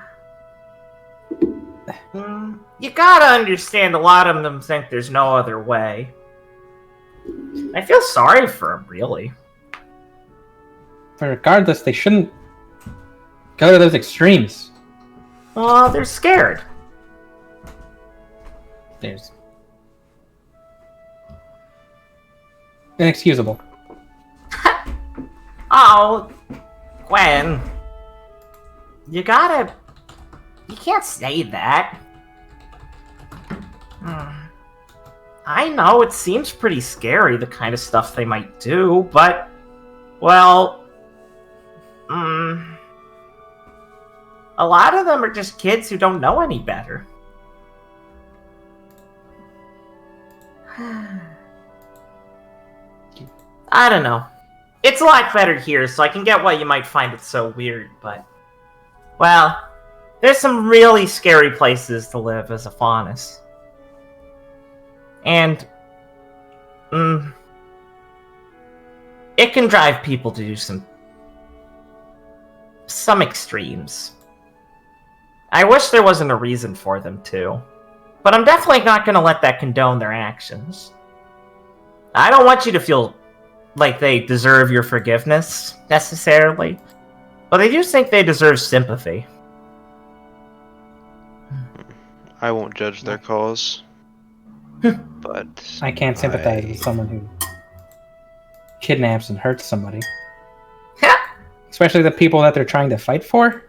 [SPEAKER 5] You gotta understand, a lot of them think there's no other way. I feel sorry for them, really.
[SPEAKER 6] But regardless, they shouldn't go to those extremes.
[SPEAKER 5] Well, they're scared.
[SPEAKER 6] There's inexcusable.
[SPEAKER 5] Oh, Gwen. You can't say that. I know it seems pretty scary, the kind of stuff they might do, but, well, a lot of them are just kids who don't know any better. I don't know. It's a lot better here, so I can get why you might find it so weird, but... Well, there's some really scary places to live as a Faunus. And... it can drive people to do some extremes. I wish there wasn't a reason for them to. But I'm definitely not going to let that condone their actions. I don't want you to feel like they deserve your forgiveness, necessarily. But I do think they deserve sympathy.
[SPEAKER 4] I won't judge their cause. But
[SPEAKER 6] I can't sympathize with someone who kidnaps and hurts somebody. Especially the people that they're trying to fight for.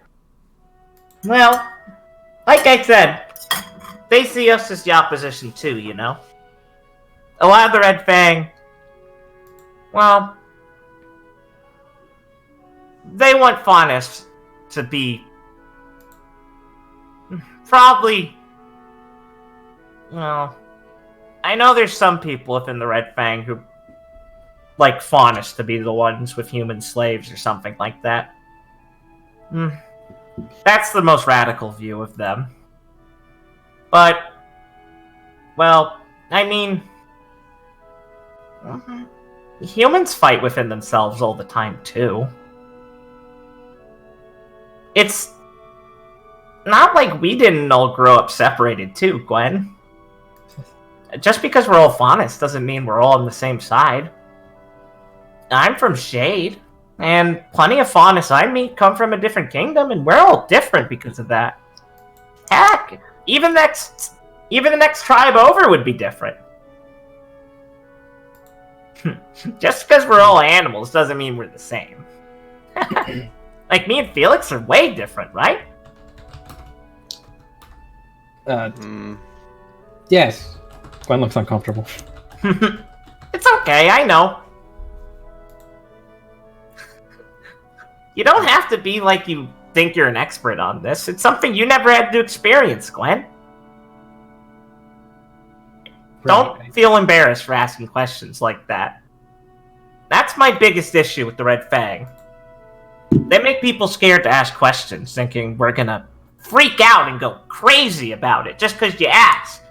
[SPEAKER 5] Well, like I said, they see us as the opposition too, you know? A lot of the Red Fang, well, they want Faunus to be probably, well, I know there's some people within the Red Fang who like Faunus to be the ones with human slaves or something like that. That's the most radical view of them. But, well, I mean, humans fight within themselves all the time, too. It's not like we didn't all grow up separated, too, Gwen. Just because we're all Faunus doesn't mean we're all on the same side. I'm from Shade, and plenty of Faunus I meet come from a different kingdom, and we're all different because of that. Heck, even the next tribe over would be different. Just because we're all animals doesn't mean we're the same. Like, me and Felix are way different, right?
[SPEAKER 6] Yes. Gwen looks uncomfortable.
[SPEAKER 5] It's okay, I know. You don't have to be like you think you're an expert on this. It's something you never had to experience, Gwen. Don't feel embarrassed for asking questions like that. That's my biggest issue with the Red Fang. They make people scared to ask questions, thinking we're gonna freak out and go crazy about it just because you ask.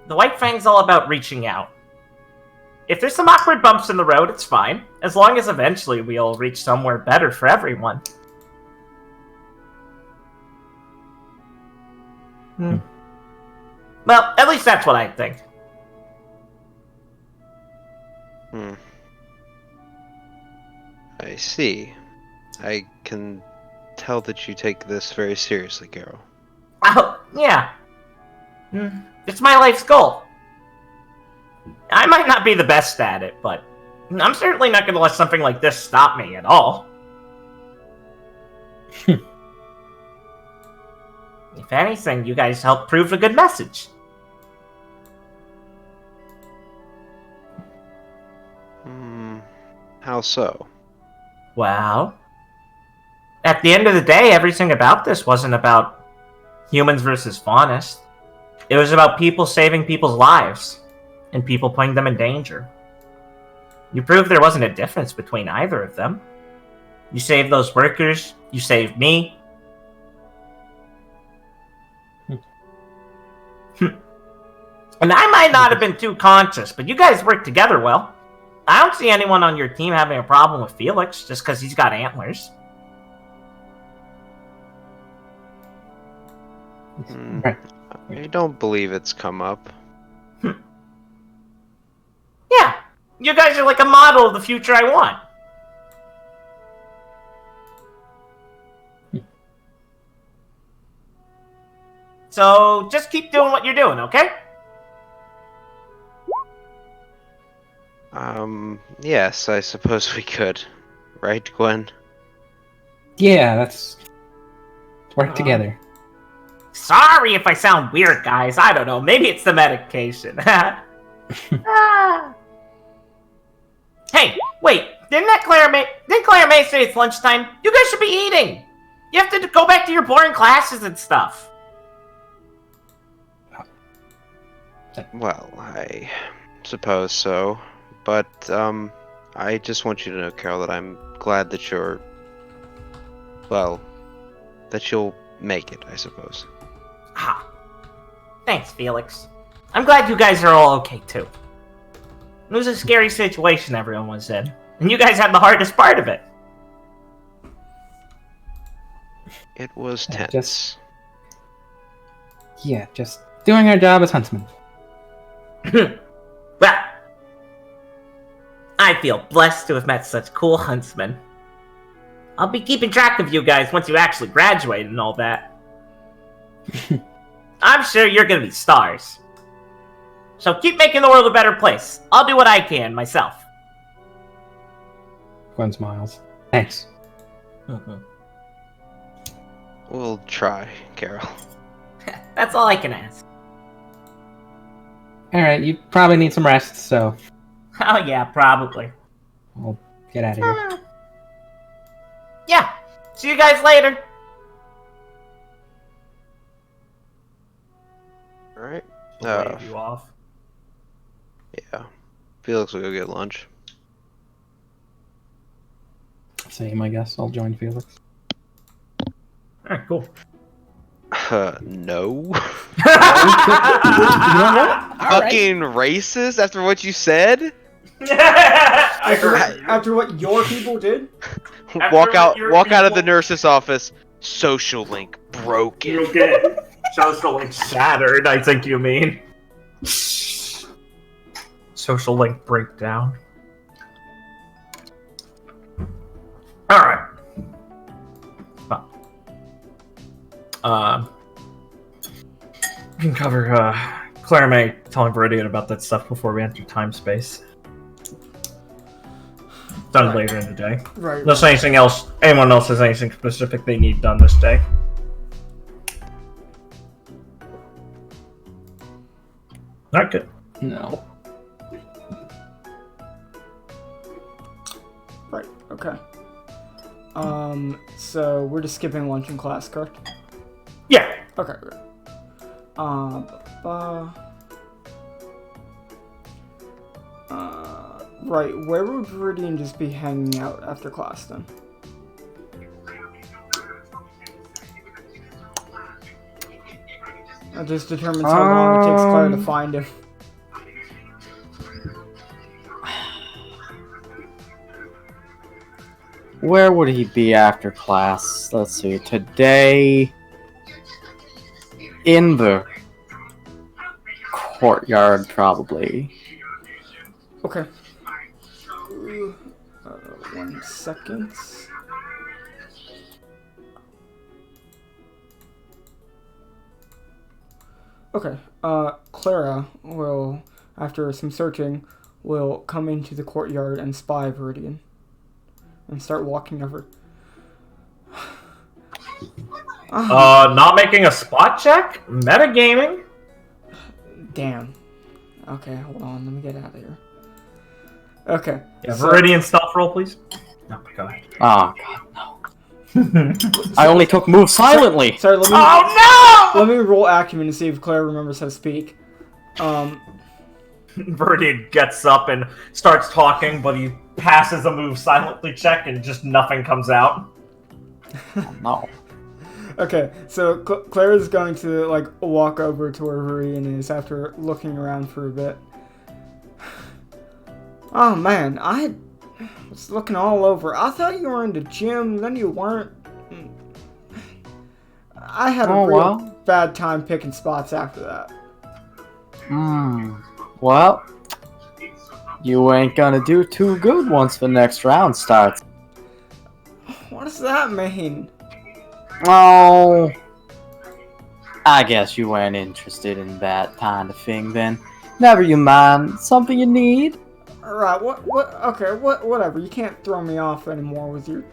[SPEAKER 5] The White Fang's all about reaching out. If there's some awkward bumps in the road, it's fine, as long as eventually we all reach somewhere better for everyone. Well, at least that's what I think.
[SPEAKER 4] I see. I can tell that you take this very seriously, Carol.
[SPEAKER 5] Oh, yeah. It's my life's goal. I might not be the best at it, but I'm certainly not going to let something like this stop me at all. If anything, you guys helped prove a good message.
[SPEAKER 4] How so?
[SPEAKER 5] Well, at the end of the day, everything about this wasn't about humans versus faunists. It was about people saving people's lives, and people putting them in danger. You proved there wasn't a difference between either of them. You saved those workers, you saved me. And I might not have been too conscious, but you guys work together well. I don't see anyone on your team having a problem with Felix just because he's got antlers.
[SPEAKER 4] I don't believe it's come up.
[SPEAKER 5] Yeah, you guys are like a model of the future I want. So just keep doing what you're doing, okay?
[SPEAKER 4] Yes, I suppose we could. Right, Gwen?
[SPEAKER 6] Yeah, let's work together.
[SPEAKER 5] Sorry if I sound weird, guys. I don't know. Maybe it's the medication. Ah. Hey, wait. Didn't Clara May say it's lunchtime? You guys should be eating. You have to go back to your boring classes and stuff.
[SPEAKER 4] Well, I suppose so. But, I just want you to know, Carol, that I'm glad that you're... well, that you'll make it, I suppose.
[SPEAKER 5] Ah. Thanks, Felix. I'm glad you guys are all okay, too. It was a scary situation everyone was in, and you guys had the hardest part of it.
[SPEAKER 4] It was tense.
[SPEAKER 6] Just doing our job as huntsmen.
[SPEAKER 5] Well, I feel blessed to have met such cool huntsmen. I'll be keeping track of you guys once you actually graduate and all that. I'm sure you're gonna be stars. So keep making the world a better place. I'll do what I can myself.
[SPEAKER 6] Gwen smiles. Thanks.
[SPEAKER 4] We'll try, Carol.
[SPEAKER 5] That's all I can ask.
[SPEAKER 6] Alright, you probably need some rest, so
[SPEAKER 5] Oh yeah, probably.
[SPEAKER 6] I'll get out of here.
[SPEAKER 5] Yeah. See you guys later.
[SPEAKER 4] Alright.
[SPEAKER 2] Wave you off.
[SPEAKER 4] Yeah. Felix will go get lunch.
[SPEAKER 6] Same, I guess. I'll join Felix.
[SPEAKER 5] Alright, cool.
[SPEAKER 4] No.
[SPEAKER 6] You know what?
[SPEAKER 4] Fucking racist after what you said?
[SPEAKER 1] After what your people did?
[SPEAKER 4] Walk out of the nurse's office. Social link broken.
[SPEAKER 5] You'll get social link shattered, I think you mean.
[SPEAKER 2] Social link breakdown.
[SPEAKER 5] Alright.
[SPEAKER 2] We can cover Clara May telling Viridian about that stuff before we enter time space. Done later in the day.
[SPEAKER 1] Right.
[SPEAKER 2] Unless anyone else has anything specific they need done this day. Not good.
[SPEAKER 6] No.
[SPEAKER 1] Right, okay. So we're just skipping lunch in class, correct?
[SPEAKER 2] Yeah.
[SPEAKER 1] Okay, right. Right, where would Viridian just be hanging out after class then? That just determines how long it takes Clara to find him.
[SPEAKER 3] Where would he be after class? Let's see. Today, in the courtyard, probably.
[SPEAKER 1] Okay. 1 second. Okay. Clara will, after some searching, will come into the courtyard and spy Viridian. And start walking over.
[SPEAKER 2] Not making a spot check? Metagaming?
[SPEAKER 1] Damn. Okay, hold on. Let me get out of here. Okay.
[SPEAKER 2] Yeah, Viridian stealth roll, please. No, go ahead.
[SPEAKER 3] Oh, God, no. I only took move silently!
[SPEAKER 1] Sorry, let me...
[SPEAKER 2] Oh, no!
[SPEAKER 1] Let me roll acumen to see if Clara remembers how to speak.
[SPEAKER 2] Viridian gets up and starts talking, but he passes a move silently check and just nothing comes out.
[SPEAKER 3] Oh, no.
[SPEAKER 1] Okay, so Clara's going to, like, walk over to where Irene is after looking around for a bit. Oh, man, I was looking all over. I thought you were in the gym, then you weren't. I had a real bad time picking spots after that.
[SPEAKER 3] Well, you ain't gonna do too good once the next round starts.
[SPEAKER 1] What does that mean?
[SPEAKER 3] Oh, I guess you weren't interested in that kind of thing then. Never you mind. Something you need?
[SPEAKER 1] Alright, okay, whatever. You can't throw me off anymore with your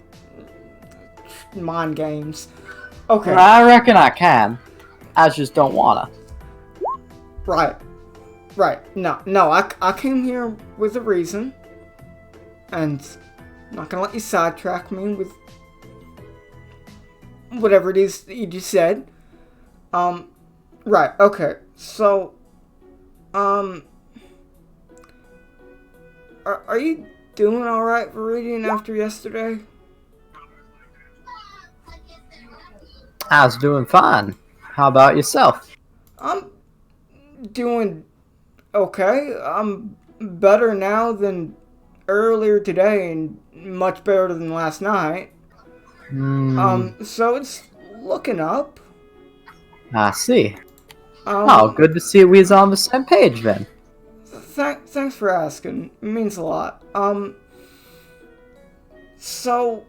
[SPEAKER 1] mind games. Okay.
[SPEAKER 3] I reckon I can. I just don't wanna.
[SPEAKER 1] Right. No, I came here with a reason. And I'm not gonna let you sidetrack me with whatever it is that you just said. Right, okay. So, are you doing alright, Viridian, after yesterday?
[SPEAKER 3] I was doing fine. How about yourself?
[SPEAKER 1] I'm doing okay. I'm better now than earlier today and much better than last night. So it's looking up.
[SPEAKER 3] I see. Good to see we's on the same page then.
[SPEAKER 1] Thanks for asking. It means a lot. So,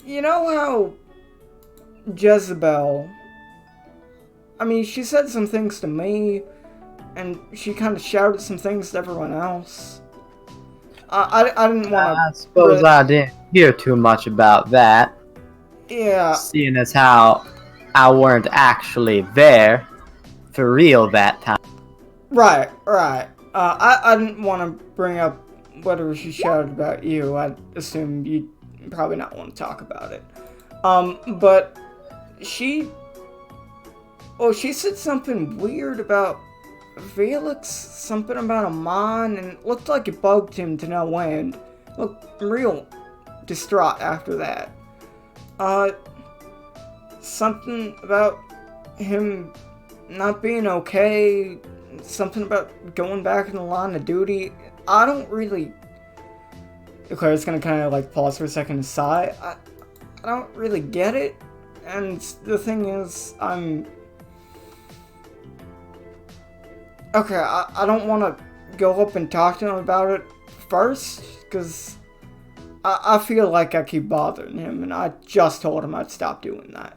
[SPEAKER 1] you know how Jezebel, I mean, she said some things to me, and she kind of shouted some things to everyone else. I didn't want to...
[SPEAKER 3] I suppose I didn't hear too much about that.
[SPEAKER 1] Yeah.
[SPEAKER 3] Seeing as how I weren't actually there for real that time.
[SPEAKER 1] Right. I didn't want to bring up whatever she shouted about you. I assume you'd probably not want to talk about it. But she said something weird about Felix, something about a mine, and it looked like it bugged him to no end. Looked real distraught after that. Something about him not being okay, something about going back in the line of duty. I don't really... Okay, it's gonna kind of like pause for a second and sigh. I don't really get it, and the thing is, okay, I don't want to go up and talk to him about it first, because I feel like I keep bothering him, and I just told him I'd stop doing that.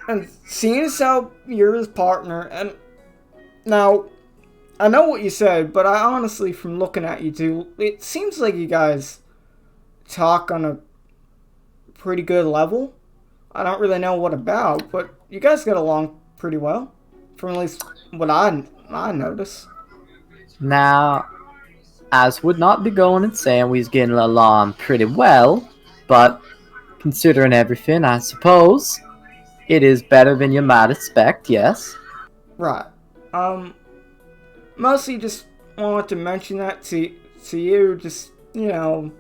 [SPEAKER 1] And seeing as how you're his partner, and now, I know what you said, but I honestly, from looking at you two, it seems like you guys talk on a pretty good level. I don't really know what about, but you guys get along pretty well, from at least what I notice.
[SPEAKER 3] Now, as would not be going and saying we was getting along pretty well, but considering everything, I suppose it is better than you might expect, yes.
[SPEAKER 1] Right. Mostly just wanted to mention that to you, just, you know,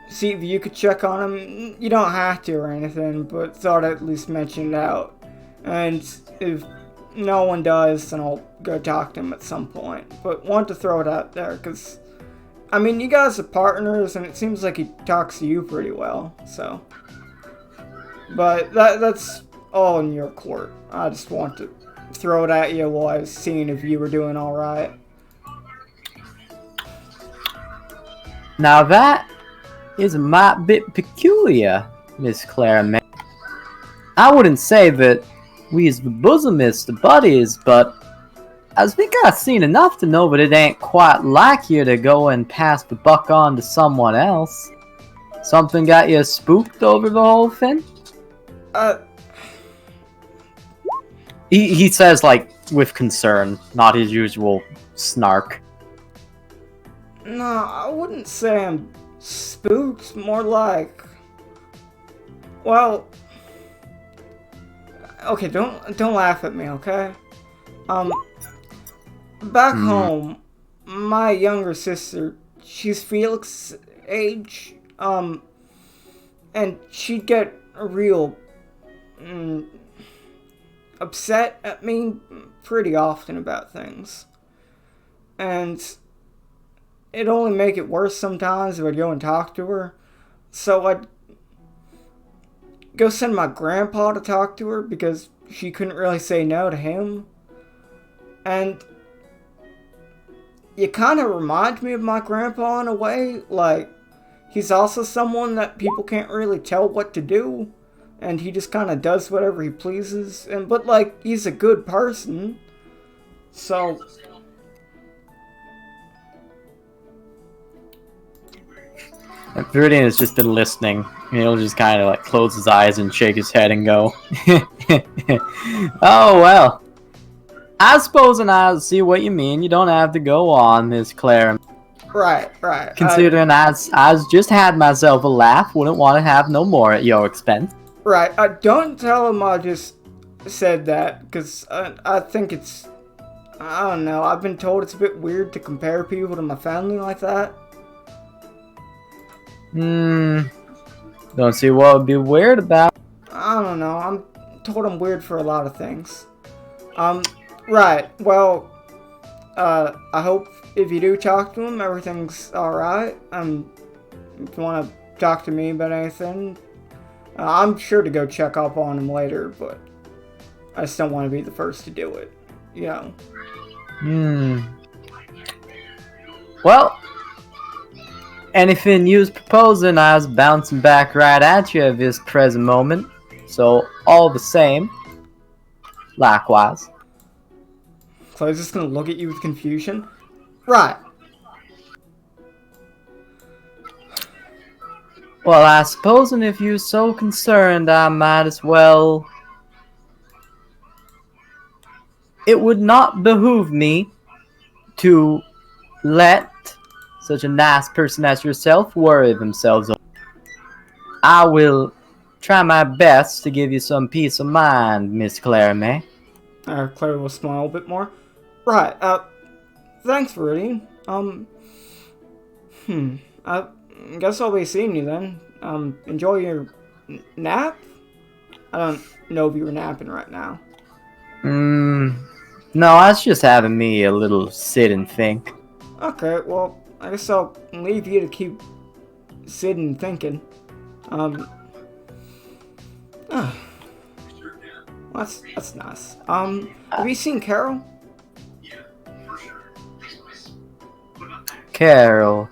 [SPEAKER 1] see if you could check on him. You don't have to or anything, but thought I'd at least mention it out. And if no one does, then I'll go talk to him at some point. But wanted to throw it out there, because, I mean, you guys are partners, and it seems like he talks to you pretty well, so. But that's all in your court. I just want to throw it at you while I was seeing if you were doing alright.
[SPEAKER 3] Now that is a might bit peculiar, Miss Clara. I wouldn't say that we's the bosomists, the buddies, but I think I've seen enough to know that it ain't quite like you to go and pass the buck on to someone else. Something got you spooked over the whole thing? He says, like, with concern, not his usual snark.
[SPEAKER 1] No, I wouldn't say I'm spooked, more like... Well... Okay, don't laugh at me, okay? Back home, my younger sister, she's Felix's age, and she'd get real upset at me pretty often about things. And it'd only make it worse sometimes if I'd go and talk to her. So I'd go send my grandpa to talk to her because she couldn't really say no to him. And you kind of remind me of my grandpa in a way. Like, he's also someone that people can't really tell what to do. And he just kind of does whatever he pleases. But, like, he's a good person. So...
[SPEAKER 3] Viridian has just been listening. He'll just kind of, like, close his eyes and shake his head and go, oh, well. I suppose and I see what you mean. You don't have to go on, Miss Clara.
[SPEAKER 1] Right.
[SPEAKER 3] Considering I's just had myself a laugh, wouldn't want to have no more at your expense.
[SPEAKER 1] Right, don't tell him I just said that, because I think it's... I don't know, I've been told it's a bit weird to compare people to my family like that.
[SPEAKER 3] Don't see what would be weird about.
[SPEAKER 1] I don't know, I'm told I'm weird for a lot of things. Right, well, I hope if you do talk to him, everything's alright. If you want to talk to me about anything, I'm sure to go check up on him later, but I just don't want to be the first to do it, you know.
[SPEAKER 3] Well, anything you's proposing, I was bouncing back right at you at this present moment. So, all the same, likewise.
[SPEAKER 1] So I was just gonna look at you with confusion. Right.
[SPEAKER 3] Well, I supposing if you're so concerned, I might as well... It would not behoove me to let such a nice person as yourself worry themselves. I will try my best to give you some peace of mind, Miss Clara May.
[SPEAKER 1] Clara will smile a bit more. Right, thanks, Viridian. I guess I'll be seeing you then. Enjoy your nap? I don't know if you were napping right now.
[SPEAKER 3] No, I was just having me a little sit and think.
[SPEAKER 1] Okay, well, I guess I'll leave you to keep sitting and thinking. That's nice. Have you seen Carol?
[SPEAKER 3] Carol.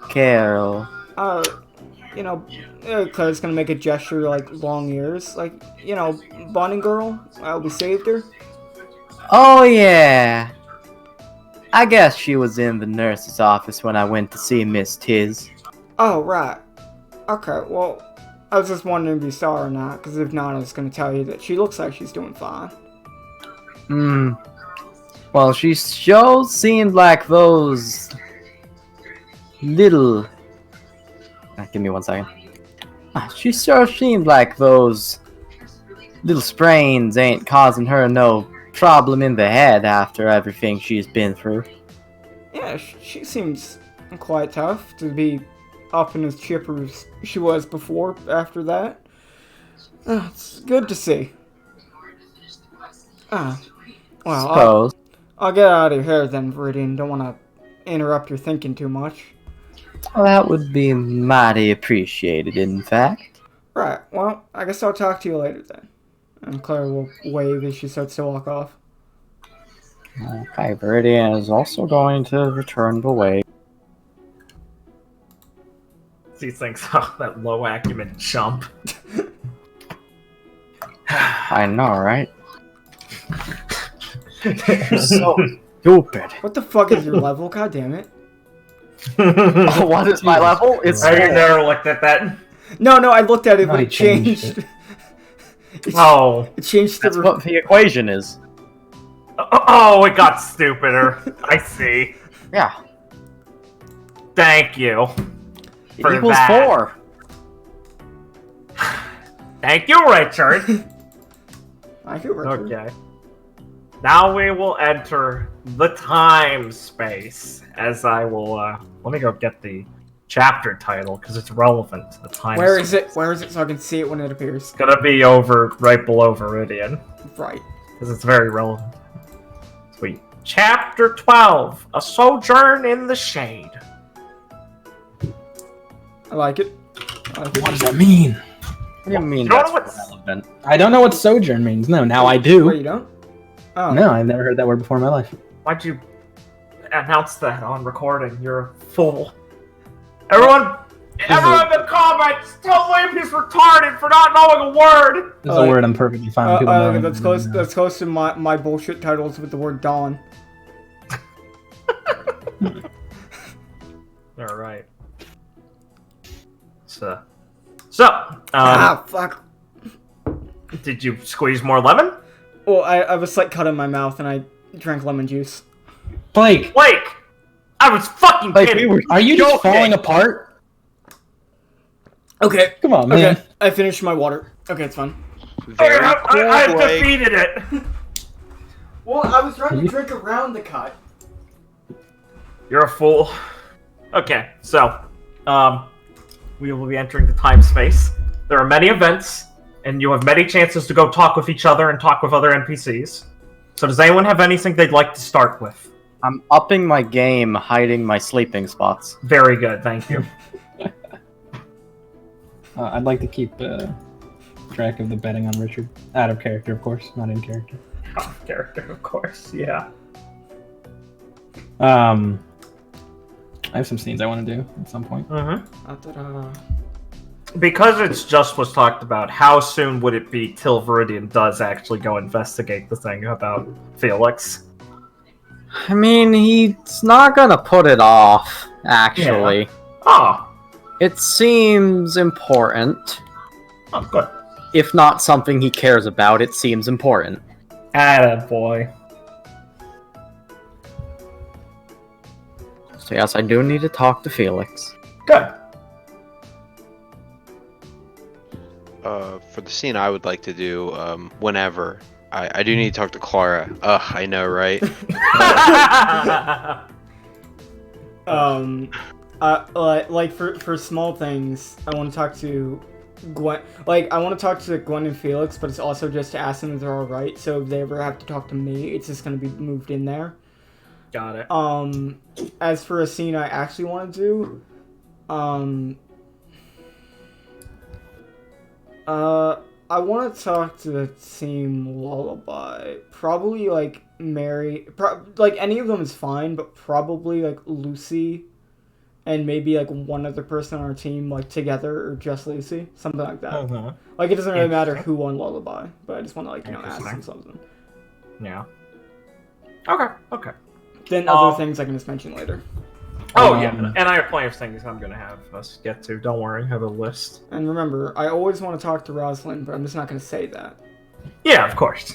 [SPEAKER 1] You know, Claire's gonna make a gesture like long ears, like, you know, Bonnie girl. We saved her.
[SPEAKER 3] Oh yeah. I guess she was in the nurse's office when I went to see Miss Tiz.
[SPEAKER 1] Oh right. Okay, well, I was just wondering if you saw her or not, because if not, I was gonna tell you that she looks like she's doing fine.
[SPEAKER 3] Well, she sure seemed like those little... give me 1 second. She sure seemed like those little sprains ain't causing her no problem in the head after everything she's been through.
[SPEAKER 1] Yeah, she seems quite tough to be up and as chipper as she was before after that. It's good to see. Well, I'll get out of here then, Viridian. Don't want to interrupt your thinking too much.
[SPEAKER 3] Well, that would be mighty appreciated, in fact.
[SPEAKER 1] Right, well, I guess I'll talk to you later then. And Clara will wave as she starts to walk off.
[SPEAKER 3] Okay, Viridian is also going to return the way.
[SPEAKER 2] He thinks, oh, that low acumen chump.
[SPEAKER 3] I know, right? So stupid.
[SPEAKER 1] What the fuck is your level? God damn it.
[SPEAKER 3] What is my level? It's
[SPEAKER 2] I never looked at that.
[SPEAKER 1] No, I looked at it,
[SPEAKER 6] No,
[SPEAKER 1] but
[SPEAKER 6] he
[SPEAKER 1] it changed.
[SPEAKER 6] changed
[SPEAKER 2] Oh.
[SPEAKER 1] It changed
[SPEAKER 3] That's
[SPEAKER 1] the...
[SPEAKER 3] what the equation is.
[SPEAKER 2] Oh, it got stupider. I see.
[SPEAKER 3] Yeah.
[SPEAKER 2] Thank you.
[SPEAKER 3] It
[SPEAKER 2] For
[SPEAKER 3] equals
[SPEAKER 2] that.
[SPEAKER 3] 4.
[SPEAKER 2] Thank you, Richard.
[SPEAKER 1] I feel Richard.
[SPEAKER 2] Okay. Now we will enter the time space. As I will, let me go get the chapter title because it's relevant to the time.
[SPEAKER 1] Where
[SPEAKER 2] space.
[SPEAKER 1] is it? Where is it so I can see it when it appears?
[SPEAKER 2] It's gonna be over right below Viridian
[SPEAKER 1] Right.
[SPEAKER 2] because it's very relevant. Sweet. Chapter 12: A Sojourn in the Shade.
[SPEAKER 1] I like it. I like it.
[SPEAKER 6] What does that mean?
[SPEAKER 3] What do you mean
[SPEAKER 2] You know
[SPEAKER 3] that's
[SPEAKER 2] what's-
[SPEAKER 3] relevant?
[SPEAKER 6] I don't know what sojourn means. No, now I
[SPEAKER 1] Wait,
[SPEAKER 6] do.
[SPEAKER 1] you don't? Oh.
[SPEAKER 6] No, I've never heard that word before in my life.
[SPEAKER 2] Why'd you announce that on recording? You're a fool. Everyone in the comments, tell Lamp he's retarded for not knowing a word.
[SPEAKER 6] This is a word I'm perfectly fine with people knowing.
[SPEAKER 1] That's close to my bullshit titles with the word Dawn.
[SPEAKER 2] All right. So,
[SPEAKER 1] Fuck.
[SPEAKER 2] did you squeeze more lemon?
[SPEAKER 1] Well, I was like cut in my mouth and I drank lemon juice.
[SPEAKER 6] Blake,
[SPEAKER 2] Blake, I was fucking
[SPEAKER 3] Like,
[SPEAKER 2] kidding.
[SPEAKER 6] are you just
[SPEAKER 2] joking.
[SPEAKER 6] falling apart?
[SPEAKER 1] Okay.
[SPEAKER 6] Come on, man.
[SPEAKER 1] Okay. I finished my water. Okay, it's fine.
[SPEAKER 4] Very cool,
[SPEAKER 2] I've
[SPEAKER 4] Blake.
[SPEAKER 2] defeated it.
[SPEAKER 1] Well, I was trying to drink around the cut.
[SPEAKER 2] You're a fool. Okay, so, we will be entering the time space. There are many events, and you have many chances to go talk with each other and talk with other NPCs. So does anyone have anything they'd like to start with?
[SPEAKER 3] I'm upping my game, hiding my sleeping spots.
[SPEAKER 2] Very good, thank you.
[SPEAKER 6] I'd like to keep track of the betting on Richard. Out of character, of course, not in character.
[SPEAKER 2] Off character, of course, yeah.
[SPEAKER 6] I have some scenes I want to do at some point.
[SPEAKER 2] Because it's just was talked about, how soon would it be till Viridian does actually go investigate the thing about Felix?
[SPEAKER 3] I mean, he's not gonna put it off, actually.
[SPEAKER 2] Oh,
[SPEAKER 3] It seems important.
[SPEAKER 2] oh good.
[SPEAKER 3] If not something he cares about, it seems important.
[SPEAKER 2] Attaboy.
[SPEAKER 3] So yes, I do need to talk to Felix.
[SPEAKER 2] Good.
[SPEAKER 4] For the scene I would like to do, whenever, I do need to talk to Clara. Ugh, I know, right?
[SPEAKER 1] Like for small things, I want to talk to Gwen. Like, I want to talk to Gwen and Felix, but it's also just to ask them if they're all right. So if they ever have to talk to me, it's just gonna be moved in there.
[SPEAKER 2] Got it.
[SPEAKER 1] As for a scene I actually want to do, I want to talk to Team Lullaby. Probably like Mary. Like any of them is fine, but probably like Lucy, and maybe like one other person on our team, like together or just Lucy, something like that.
[SPEAKER 2] Uh-huh.
[SPEAKER 1] Like it doesn't really matter who won Lullaby, but I just want to like ask them something.
[SPEAKER 2] Yeah. Okay.
[SPEAKER 1] Then other things I can just mention later.
[SPEAKER 2] Oh, yeah, and I have plenty of things I'm gonna have us get to. Don't worry, I have a list.
[SPEAKER 1] And remember, I always want to talk to Roselyn, but I'm just not going to say that.
[SPEAKER 2] Yeah, of course.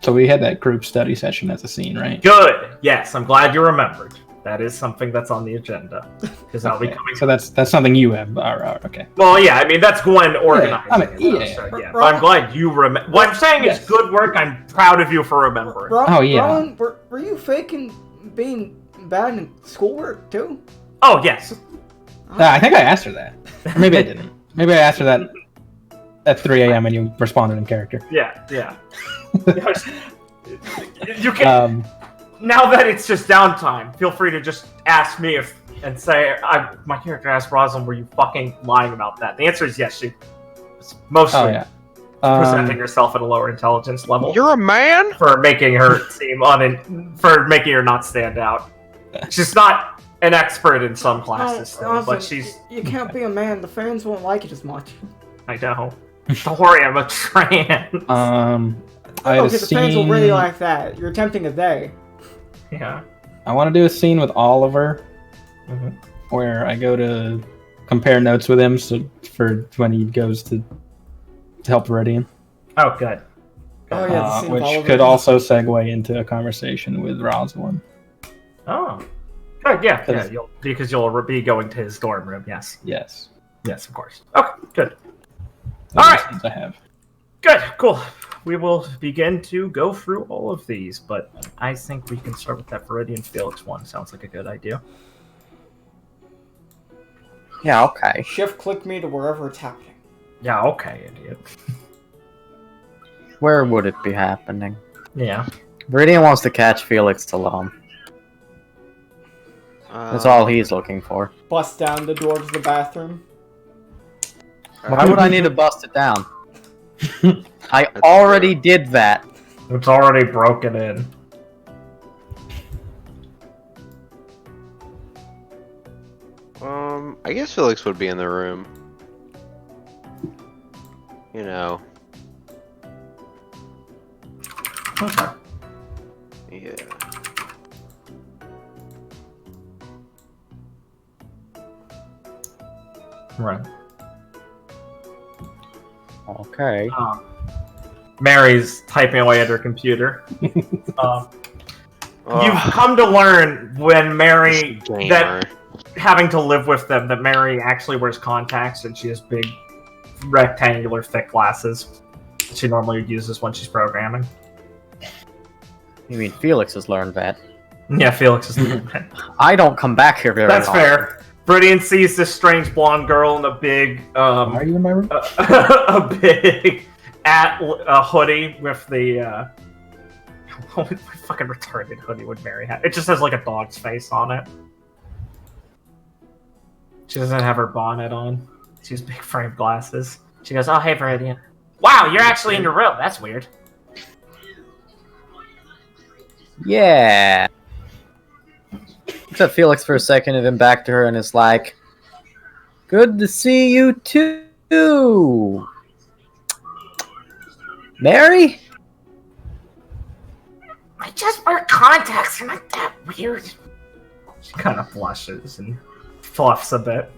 [SPEAKER 6] So we had that group study session as a scene, right?
[SPEAKER 2] Good. Yes, I'm glad you remembered. That is something that's on the agenda. Because I'll be
[SPEAKER 6] Okay.
[SPEAKER 2] coming.
[SPEAKER 6] So that's something you have. All right, okay.
[SPEAKER 2] Well, yeah, I mean, that's Gwen organizing.
[SPEAKER 6] I mean,
[SPEAKER 2] it, though,
[SPEAKER 6] yeah.
[SPEAKER 2] so, yeah. But I'm glad you remember. What I'm saying is
[SPEAKER 6] Yes.
[SPEAKER 2] good work. I'm proud of you for remembering.
[SPEAKER 6] Oh, yeah.
[SPEAKER 1] Rowan, were you faking being bad in schoolwork, too?
[SPEAKER 2] Oh, yes.
[SPEAKER 6] I think I asked her that. Or maybe I didn't. Maybe I asked her that at 3 a.m. and you responded in character.
[SPEAKER 2] Yeah. You can. Now that it's just downtime, feel free to just ask me and say, my character asked Roslyn, were you fucking lying about that? The answer is yes, she was mostly presenting herself at a lower intelligence level.
[SPEAKER 4] You're a man?
[SPEAKER 2] For making her for making her not stand out. She's not an expert in some classes, still, but she's...
[SPEAKER 1] You can't be a man. The fans won't like it as much.
[SPEAKER 2] I know.
[SPEAKER 5] Sorry, I'm a trans.
[SPEAKER 6] I had a
[SPEAKER 1] the fans will
[SPEAKER 6] scene.
[SPEAKER 1] really like that. You're attempting a they.
[SPEAKER 5] Yeah.
[SPEAKER 6] I want to do a scene with Oliver
[SPEAKER 5] Mm-hmm.
[SPEAKER 6] where I go to compare notes with him for when he goes to help Viridian.
[SPEAKER 5] Oh, good.
[SPEAKER 1] Oh yeah, the scene with
[SPEAKER 6] Which
[SPEAKER 1] Oliver.
[SPEAKER 6] could also segue into a conversation with Roselyn.
[SPEAKER 5] Oh. Good, yeah. Because you'll be going to his dorm room, yes.
[SPEAKER 6] Yes.
[SPEAKER 5] Yes, of course. Okay, good.
[SPEAKER 6] Those
[SPEAKER 5] All
[SPEAKER 6] are
[SPEAKER 5] right.
[SPEAKER 6] the scenes I have.
[SPEAKER 5] Good, cool. We will begin to go through all of these, but I think we can start with that Viridian Felix one. Sounds like a good idea.
[SPEAKER 3] Yeah, okay.
[SPEAKER 1] Shift click me to wherever it's happening.
[SPEAKER 5] Yeah, okay, idiot.
[SPEAKER 3] Where would it be happening?
[SPEAKER 5] Yeah.
[SPEAKER 3] Viridian wants to catch Felix alone. That's all he's looking for.
[SPEAKER 1] Bust down the door to the bathroom.
[SPEAKER 3] Why would I need to bust it down? I already did that.
[SPEAKER 5] It's already broken in.
[SPEAKER 4] I guess Felix would be in the room. You know.
[SPEAKER 5] Okay.
[SPEAKER 4] Yeah.
[SPEAKER 5] Right.
[SPEAKER 3] Okay.
[SPEAKER 5] Mary's typing away at her computer. You've come to learn when Mary that having to live with them that Mary actually wears contacts and she has big rectangular thick glasses she normally uses when she's programming.
[SPEAKER 3] You mean Felix has learned that?
[SPEAKER 5] Yeah, Felix is learned that.
[SPEAKER 3] I don't come back here very
[SPEAKER 5] That's
[SPEAKER 3] often.
[SPEAKER 5] fair. Viridian sees this strange blonde girl in a big
[SPEAKER 6] Are you in my room?
[SPEAKER 5] a big hoodie with the what fucking retarded hoodie would Mary have? It just has like a dog's face on it. She doesn't have her bonnet on. She has big framed glasses. She goes, "Oh, hey, Viridian. Wow, you're actually in your room. That's weird."
[SPEAKER 3] Yeah. Except Felix for a second and then back to her and it's like, good to see you too. Mary?
[SPEAKER 5] I just wear contacts. They're not that weird. She kind of blushes and fluffs a bit.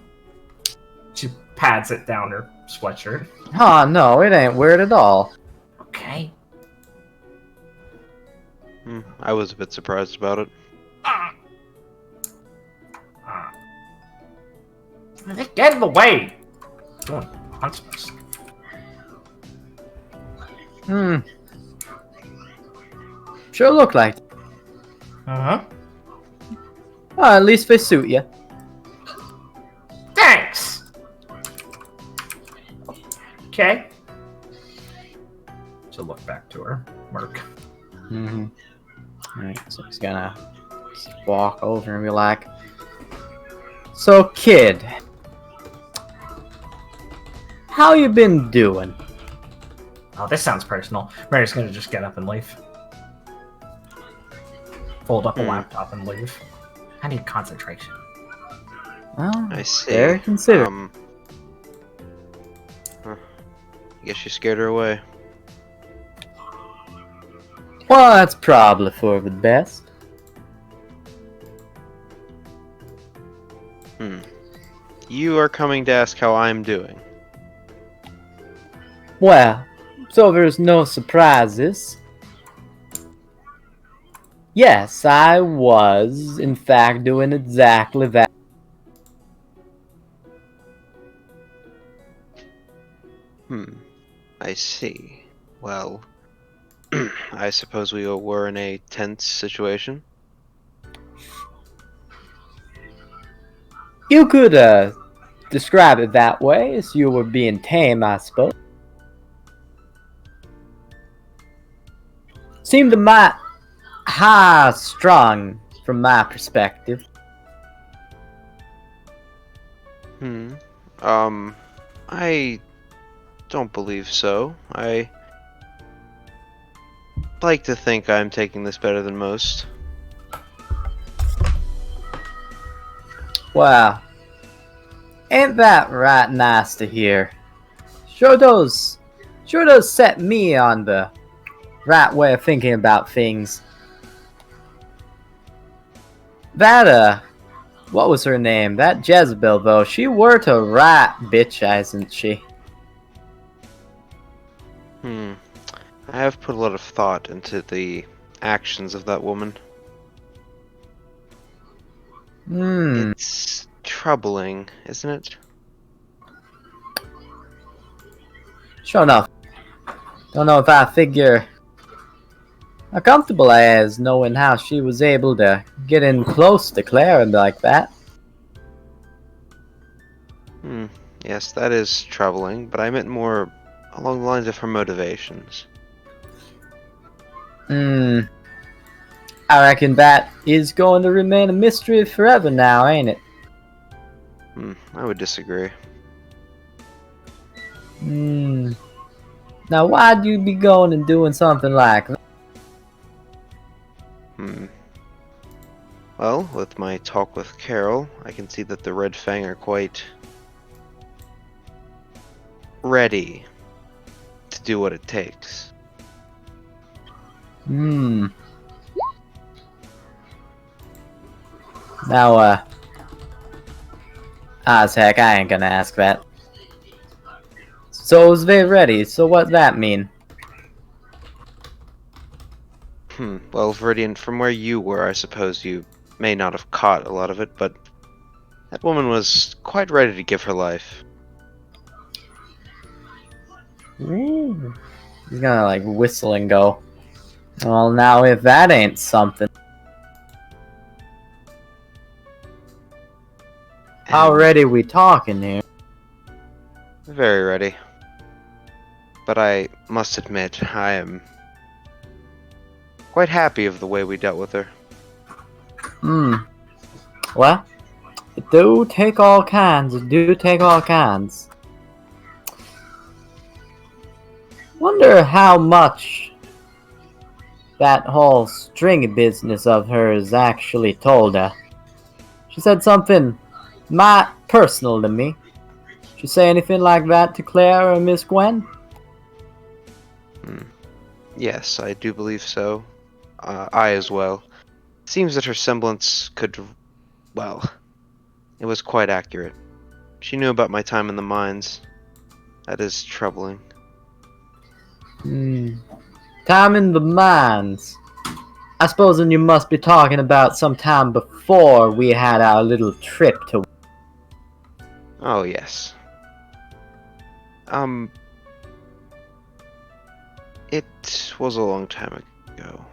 [SPEAKER 5] She pats it down her sweatshirt.
[SPEAKER 3] Oh, no, it ain't weird at all.
[SPEAKER 5] Okay.
[SPEAKER 4] I was a bit surprised about it.
[SPEAKER 5] Get in the way! Doing punches.
[SPEAKER 3] Sure look like it.
[SPEAKER 5] Uh-huh.
[SPEAKER 3] Oh, at least they suit you.
[SPEAKER 5] Thanks! Okay. So look back to her. Work.
[SPEAKER 3] Alright, so he's gonna just walk over and be like, so, kid, how you been doing?
[SPEAKER 5] Oh, this sounds personal. Mary's gonna just get up and leave. Fold up a laptop and leave. I need concentration.
[SPEAKER 3] Well,
[SPEAKER 4] I see.
[SPEAKER 3] very considerate.
[SPEAKER 4] I guess you scared her away.
[SPEAKER 3] Well, that's probably for the best.
[SPEAKER 4] You are coming to ask how I'm doing.
[SPEAKER 3] Well, so there's no surprises. Yes, I was, in fact, doing exactly that.
[SPEAKER 4] I see. Well, I suppose we were in a tense situation.
[SPEAKER 3] You could, describe it that way, as you were being tame, I suppose. Seemed a mite high-strung, from my perspective.
[SPEAKER 4] I don't believe so. I like to think I'm taking this better than most.
[SPEAKER 3] Wow. Ain't that right nice to hear? Sure does set me on the right way of thinking about things. That, what was her name? That Jezebel, though, she were to right bitch, isn't she?
[SPEAKER 4] I have put a lot of thought into the actions of that woman. It's troubling, isn't it?
[SPEAKER 3] Sure enough. Don't know if I figure how comfortable I is knowing how she was able to get in close to Clara like that.
[SPEAKER 4] Yes, that is troubling, but I meant more along the lines of her motivations.
[SPEAKER 3] I reckon that is going to remain a mystery forever now, ain't it?
[SPEAKER 4] I would disagree.
[SPEAKER 3] Now why'd you be going and doing something like that?
[SPEAKER 4] Well, with my talk with Carol, I can see that the Red Fang are quite ready to do what it takes.
[SPEAKER 3] Now, as heck, I ain't gonna ask that. So is they ready? So what's that mean?
[SPEAKER 4] Well, Viridian, from where you were, I suppose you may not have caught a lot of it, but that woman was quite ready to give her life.
[SPEAKER 3] He's gonna like whistle and go. Well, now if that ain't something. How ready we talking here?
[SPEAKER 4] Very ready. But I must admit, I am quite happy of the way we dealt with her.
[SPEAKER 3] Well, it do take all kinds. It do take all kinds. Wonder how much that whole stringy business of hers actually told her. She said something personal to me. Did she say anything like that to Clara or Miss Gwen?
[SPEAKER 4] Yes, I do believe so. I as well. Seems that her semblance could, well, it was quite accurate. She knew about my time in the mines. That is troubling.
[SPEAKER 3] Time in the mines. I suppose then you must be talking about some time before we had our little trip to...
[SPEAKER 4] Oh, yes. It was a long time ago.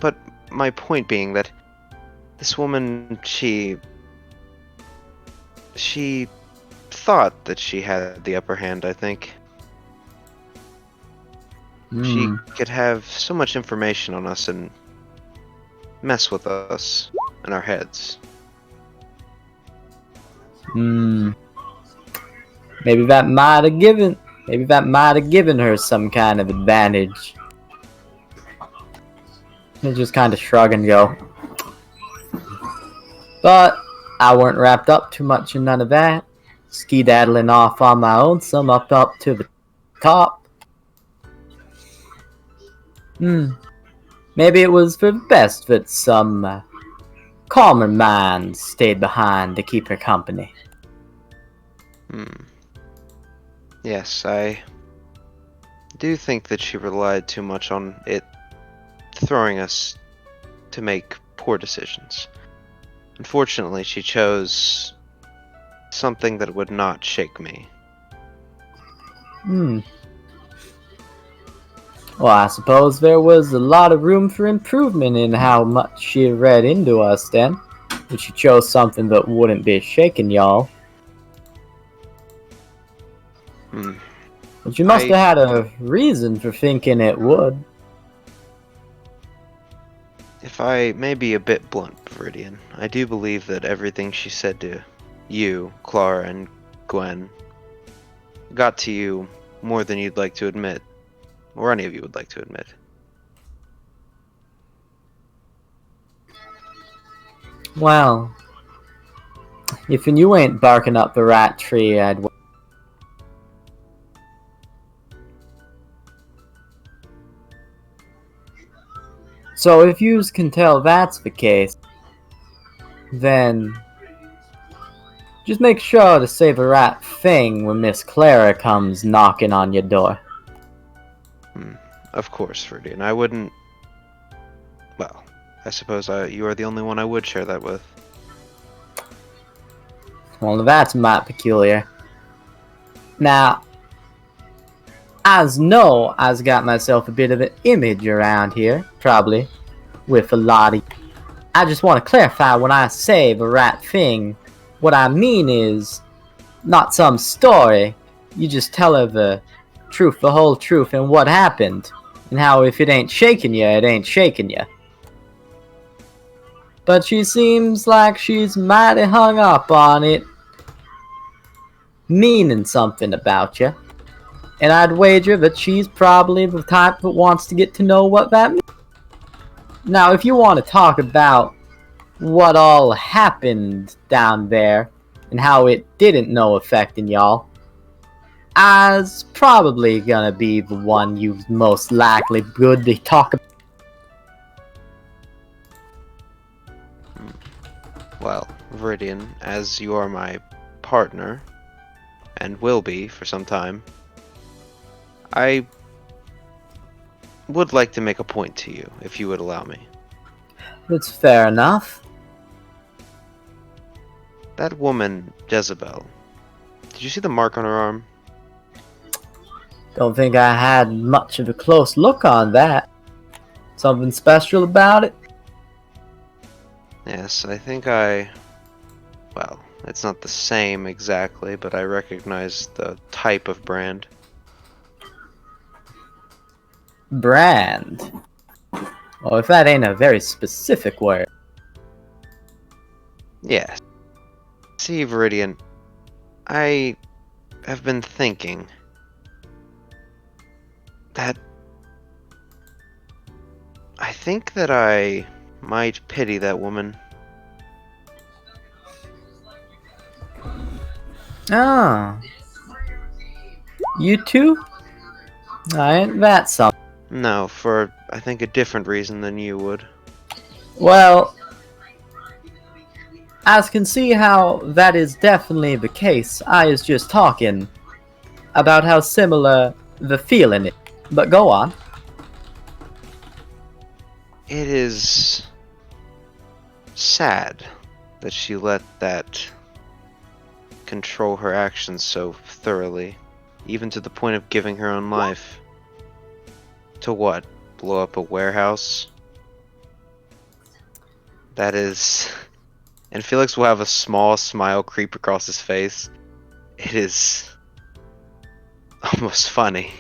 [SPEAKER 4] But my point being that this woman, she thought that she had the upper hand, I think. She could have so much information on us and mess with us in our heads.
[SPEAKER 3] Maybe that might have given her some kind of advantage. He'll just kind of shrug and go. But I weren't wrapped up too much in none of that. Ski-daddling off on my own, some up to the top. Maybe it was for the best that some calmer minds stayed behind to keep her company.
[SPEAKER 4] Yes, I do think that she relied too much on it throwing us to make poor decisions. Unfortunately, she chose something that would not shake me.
[SPEAKER 3] Well, I suppose there was a lot of room for improvement in how much she read into us then, if she chose something that wouldn't be shaking y'all. But you must have had a reason for thinking it would.
[SPEAKER 4] If I may be a bit blunt, Viridian, I do believe that everything she said to you, Clara, and Gwen got to you more than you'd like to admit. Or any of you would like to admit.
[SPEAKER 3] Well, if you ain't barking up the right tree, So if you can tell that's the case, then just make sure to say the right thing when Miss Clara comes knocking on your door.
[SPEAKER 4] Of course, Viridian. I wouldn't... Well, I suppose you are the only one I would share that with.
[SPEAKER 3] Well, that's mighty peculiar. Now, as know, I've got myself a bit of an image around here, probably, with a lot of... I just want to clarify when I say the right thing, what I mean is not some story. You just tell her the truth, the whole truth, and what happened, and how if it ain't shaking you, it ain't shaking you. But she seems like she's mighty hung up on it meaning something about you. And I'd wager that she's probably the type that wants to get to know what that means. Now, if you want to talk about what all happened down there, and how it didn't know affecting y'all, I's probably gonna be the one you most likely good to talk about.
[SPEAKER 4] Well, Viridian, as you are my partner, and will be for some time, I would like to make a point to you, if you would allow me.
[SPEAKER 3] That's fair enough.
[SPEAKER 4] That woman, Jezebel, did you see the mark on her arm?
[SPEAKER 3] Don't think I had much of a close look on that. Something special about it?
[SPEAKER 4] Yes, I think well, it's not the same exactly, but I recognize the type of brand.
[SPEAKER 3] Brand? Oh, if that ain't a very specific word.
[SPEAKER 4] Yes. See, Viridian, I have been thinking that I think that I might pity that woman.
[SPEAKER 3] Oh. You too? Ain't that something?
[SPEAKER 4] No, for I think a different reason than you would.
[SPEAKER 3] Well, as can see how that is definitely the case. I is just talking about how similar the feeling is. But go on.
[SPEAKER 4] It is sad that she let that control her actions so thoroughly, even to the point of giving her own life. To what? Blow up a warehouse? That is... And Felix will have a small smile creep across his face. It is... almost funny.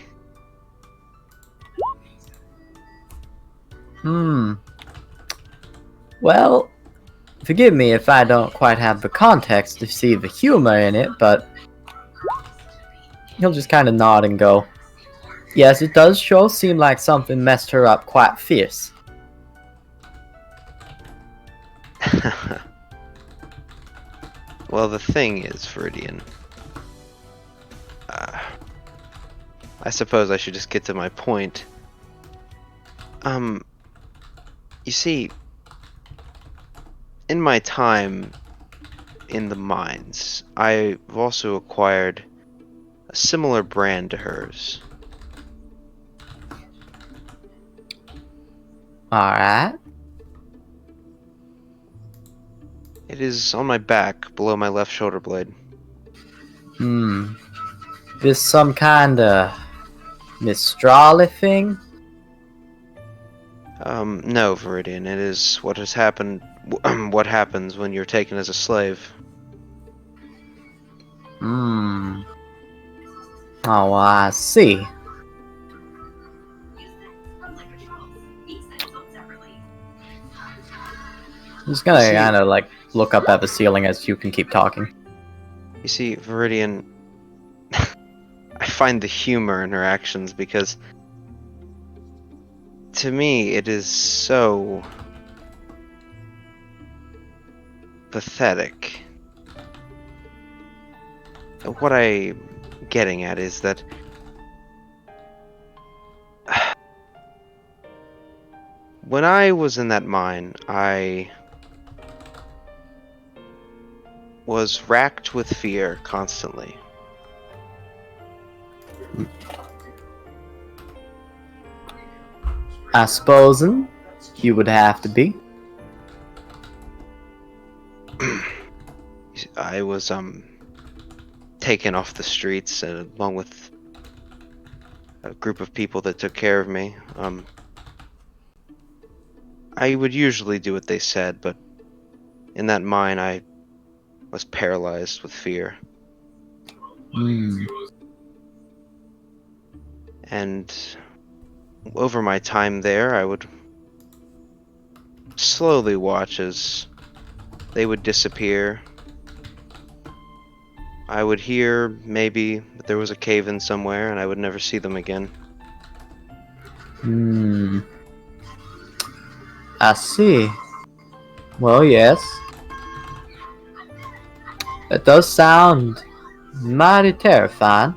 [SPEAKER 3] Well, forgive me if I don't quite have the context to see the humor in it, but he'll just kind of nod and go, yes, it does sure seem like something messed her up quite fierce.
[SPEAKER 4] Well, the thing is, Viridian, I suppose I should just get to my point. You see, in my time in the mines, I've also acquired a similar brand to hers.
[SPEAKER 3] Alright.
[SPEAKER 4] It is on my back, below my left shoulder blade.
[SPEAKER 3] This some kind of Mistrali thing?
[SPEAKER 4] No, Viridian, it is what has happened, what happens when you're taken as a slave.
[SPEAKER 3] Oh, I see. I'm just gonna kind of like look up at the ceiling as you can keep talking.
[SPEAKER 4] You see, Viridian, I find the humor in her actions because to me it is so pathetic. What I'm getting at is that when I was in that mine, I was racked with fear constantly.
[SPEAKER 3] I supposing you would have to be.
[SPEAKER 4] I was taken off the streets along with a group of people that took care of me. I would usually do what they said, but in that mine I was paralyzed with fear. And over my time there, I would slowly watch as they would disappear. I would hear maybe that there was a cave-in somewhere, and I would never see them again.
[SPEAKER 3] I see. Well, yes. That does sound mighty terrifying.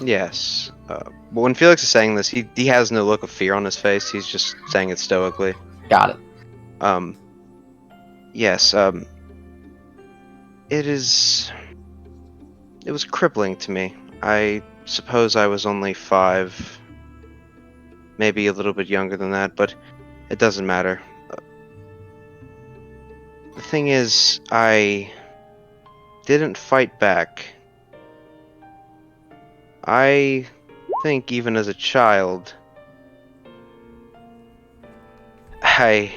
[SPEAKER 4] Yes. But when Felix is saying this, he has no look of fear on his face. He's just saying it stoically.
[SPEAKER 3] Got it.
[SPEAKER 4] Yes, it was crippling to me. I suppose I was only 5, maybe a little bit younger than that, but it doesn't matter. The thing is, I didn't fight back. I think even as a child, I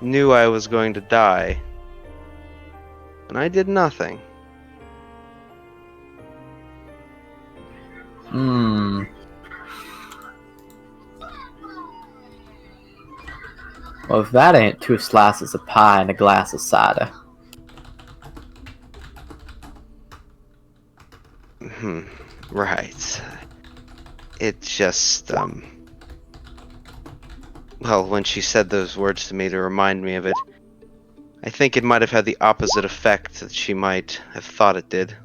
[SPEAKER 4] knew I was going to die, and I did nothing.
[SPEAKER 3] Well, if that ain't 2 slices of pie and a glass of cider.
[SPEAKER 4] Right. It just, well, when she said those words to me to remind me of it, I think it might have had the opposite effect that she might have thought it did.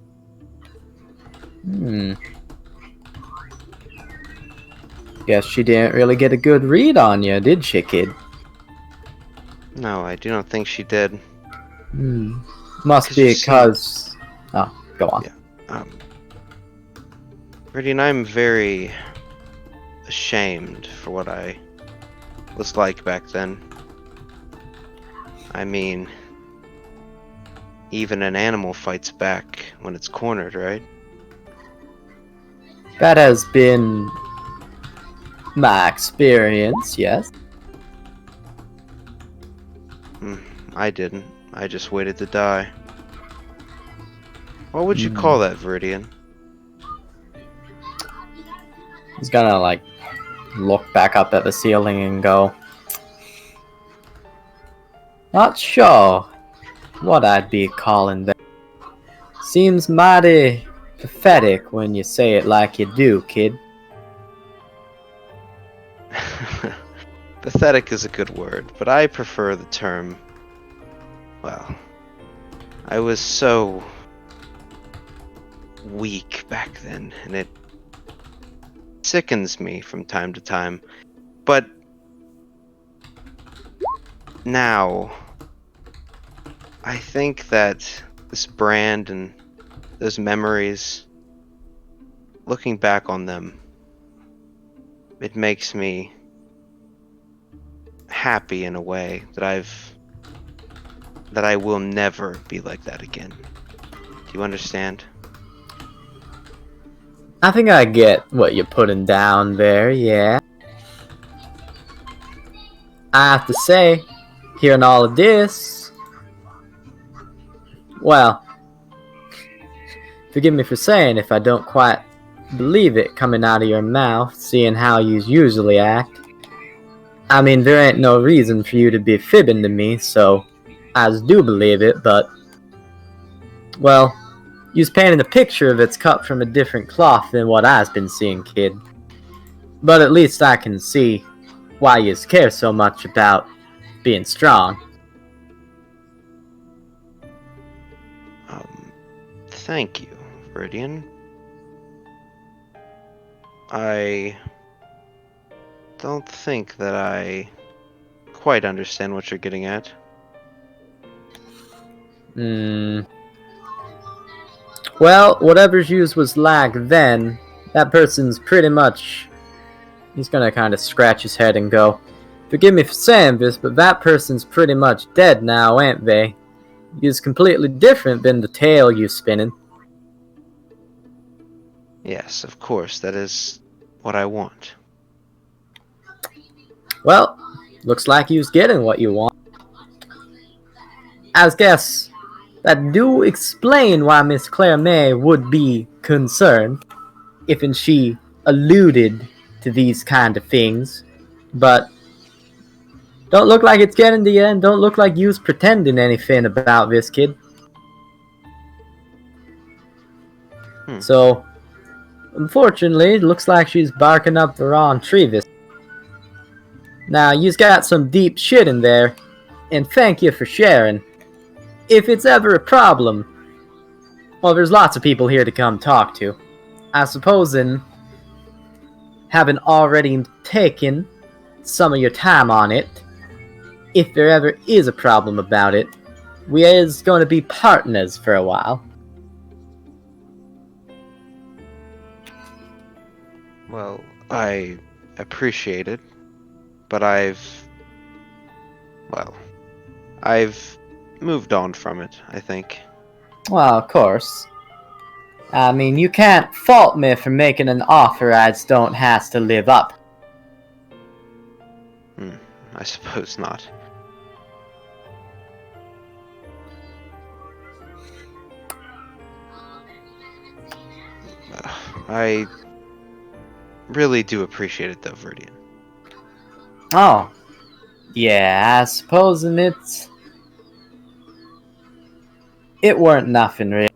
[SPEAKER 3] Guess she didn't really get a good read on you, did she, kid?
[SPEAKER 4] No, I do not think she did.
[SPEAKER 3] Must be because... Oh, go on.
[SPEAKER 4] Yeah. Viridian, I'm very ashamed for what I was like back then. I mean, even an animal fights back when it's cornered, right?
[SPEAKER 3] That has been my experience, yes.
[SPEAKER 4] I didn't. I just waited to die. What would you call that, Viridian?
[SPEAKER 3] He's gonna, like, look back up at the ceiling and go, not sure what I'd be calling that. Seems mighty pathetic when you say it like you do, kid.
[SPEAKER 4] Pathetic is a good word, but I prefer the term, well, I was so weak back then, and it sickens me from time to time. But now, I think that this brand and those memories, looking back on them, it makes me happy in a way that I will never be like that again. Do you understand?
[SPEAKER 3] I think I get what you're putting down there, yeah. I have to say, hearing all of this, well, forgive me for saying if I don't quite believe it coming out of your mouth, seeing how you usually act. I mean, there ain't no reason for you to be fibbing to me, so I just do believe it, but, well, you's painting a picture of it's cut from a different cloth than what I's been seeing, kid. But at least I can see why yous care so much about being strong.
[SPEAKER 4] Thank you, Viridian. I don't think that I quite understand what you're getting at.
[SPEAKER 3] Well, whatever's used was lag then. That person's pretty much... He's gonna kind of scratch his head and go, "Forgive me for saying this, but that person's pretty much dead now, ain't they? It's completely different than the tale you're spinning."
[SPEAKER 4] Yes, of course, that is what I want.
[SPEAKER 3] Well, looks like you's getting what you want. I guess that do explain why Miss Claire May would be concerned, if and she alluded to these kind of things. But don't look like it's getting to you, and don't look like you's pretending anything about this, kid. So, unfortunately, it looks like she's barking up the wrong tree this. Now, you's got some deep shit in there, and thank you for sharing. If it's ever a problem, well, there's lots of people here to come talk to. I suppose in having already taken some of your time on it, if there ever is a problem about it, we is going to be partners for a while.
[SPEAKER 4] Well, I appreciate it, but I've moved on from it, I think.
[SPEAKER 3] Well, of course. I mean, you can't fault me for making an offer I don't have to live up.
[SPEAKER 4] I suppose not. I really do appreciate it, though, Viridian.
[SPEAKER 3] Oh. Yeah, I suppose it weren't nothing, really.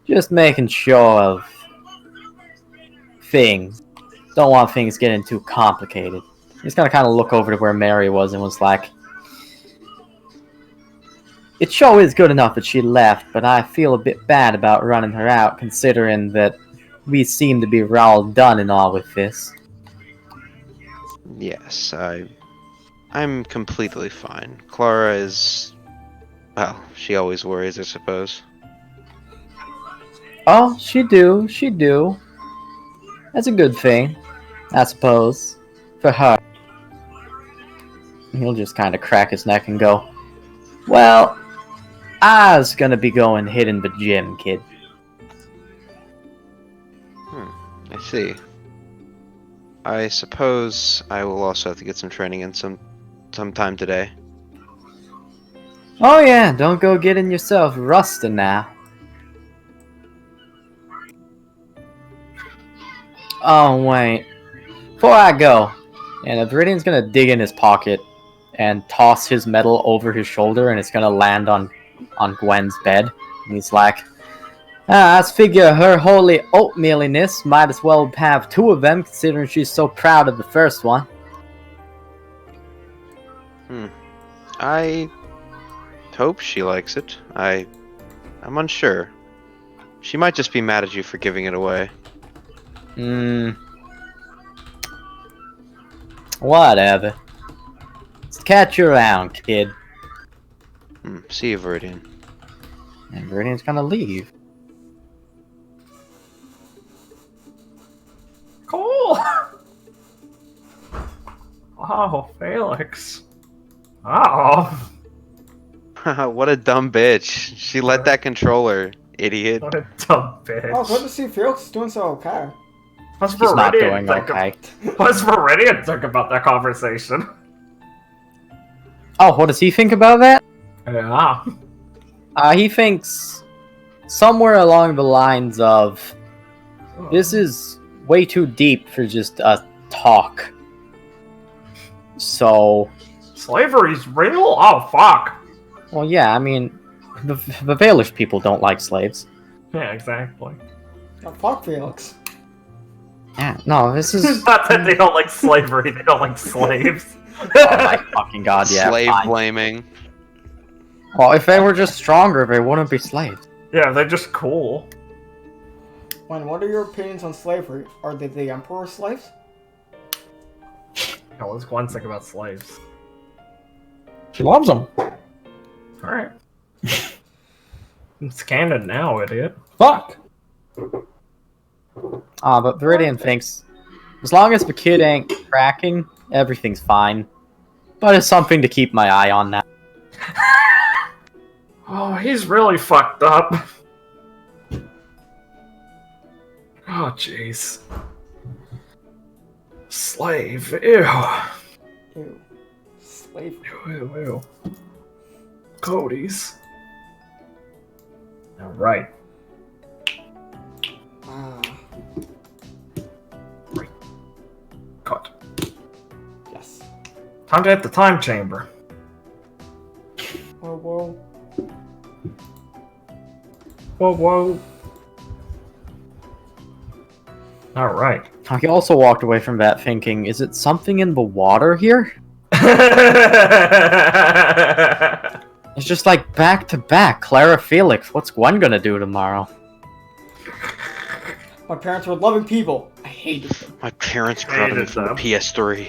[SPEAKER 3] Just making sure of things. Don't want things getting too complicated. He's gonna kind of look over to where Mary was and was like, "It sure is good enough that she left, but I feel a bit bad about running her out, considering that we seem to be all done and all with this."
[SPEAKER 4] Yes, I'm completely fine. Clara is... well, she always worries, I suppose.
[SPEAKER 3] Oh, she do. That's a good thing, I suppose, for her. He'll just kind of crack his neck and go, "Well, I was gonna be going hitting the gym, kid."
[SPEAKER 4] I see. I suppose I will also have to get some training in sometime today.
[SPEAKER 3] Oh yeah, don't go getting yourself rusted now. Oh wait, before I go, and Viridian's gonna dig in his pocket and toss his medal over his shoulder, and it's gonna land on Gwen's bed. And he's like, "I figure her holy oatmealiness might as well have two of them, considering she's so proud of the first one."
[SPEAKER 4] I hope she likes it. I'm unsure. She might just be mad at you for giving it away.
[SPEAKER 3] Whatever. Let's catch you around, kid.
[SPEAKER 4] See you, Viridian.
[SPEAKER 3] And Viridian's gonna leave.
[SPEAKER 2] Cool. Oh, Felix. Oh.
[SPEAKER 4] What a dumb bitch. She let that controller, idiot.
[SPEAKER 2] What a dumb bitch.
[SPEAKER 1] Oh, good to see Felix is doing so okay.
[SPEAKER 2] What's
[SPEAKER 3] He's not doing
[SPEAKER 2] Viridian
[SPEAKER 3] okay.
[SPEAKER 2] What's Viridian think about that conversation?
[SPEAKER 3] Oh, what does he think about that?
[SPEAKER 2] Yeah.
[SPEAKER 3] He thinks somewhere along the lines of, this is way too deep for just a talk. So...
[SPEAKER 2] slavery's real? Oh, fuck.
[SPEAKER 3] Well, yeah, I mean, the Valish people don't like slaves.
[SPEAKER 2] Yeah, exactly.
[SPEAKER 1] Oh, fuck Felix.
[SPEAKER 3] Yeah, no, this is...
[SPEAKER 2] Not that they don't like slavery, they don't like slaves.
[SPEAKER 3] Oh my fucking god, yeah.
[SPEAKER 4] Slave
[SPEAKER 3] fine.
[SPEAKER 4] blaming.
[SPEAKER 3] Well, if they were just stronger, they wouldn't be slaves.
[SPEAKER 2] Yeah, they're just cool.
[SPEAKER 1] When, what are your opinions on slavery? Are they the Emperor's slaves?
[SPEAKER 2] Yeah, what's Gwen think about slaves?
[SPEAKER 6] She loves them.
[SPEAKER 2] Alright. It's canon now, idiot.
[SPEAKER 6] Fuck.
[SPEAKER 3] But Viridian thinks, as long as the kid ain't cracking, everything's fine. But it's something to keep my eye on now.
[SPEAKER 2] Oh, he's really fucked up. Oh, jeez. Slave, ew.
[SPEAKER 1] Ew. Slave.
[SPEAKER 2] Ew. Cody's. Alright. Cut.
[SPEAKER 1] Yes.
[SPEAKER 2] Time to hit the time chamber.
[SPEAKER 1] Whoa.
[SPEAKER 2] Whoa. Alright.
[SPEAKER 3] He also walked away from that thinking, is it something in the water here? It's just like back to back. Clara, Felix, what's Gwen gonna do tomorrow?
[SPEAKER 1] My parents were loving people. I hated them.
[SPEAKER 4] My parents grabbed me from the PS3.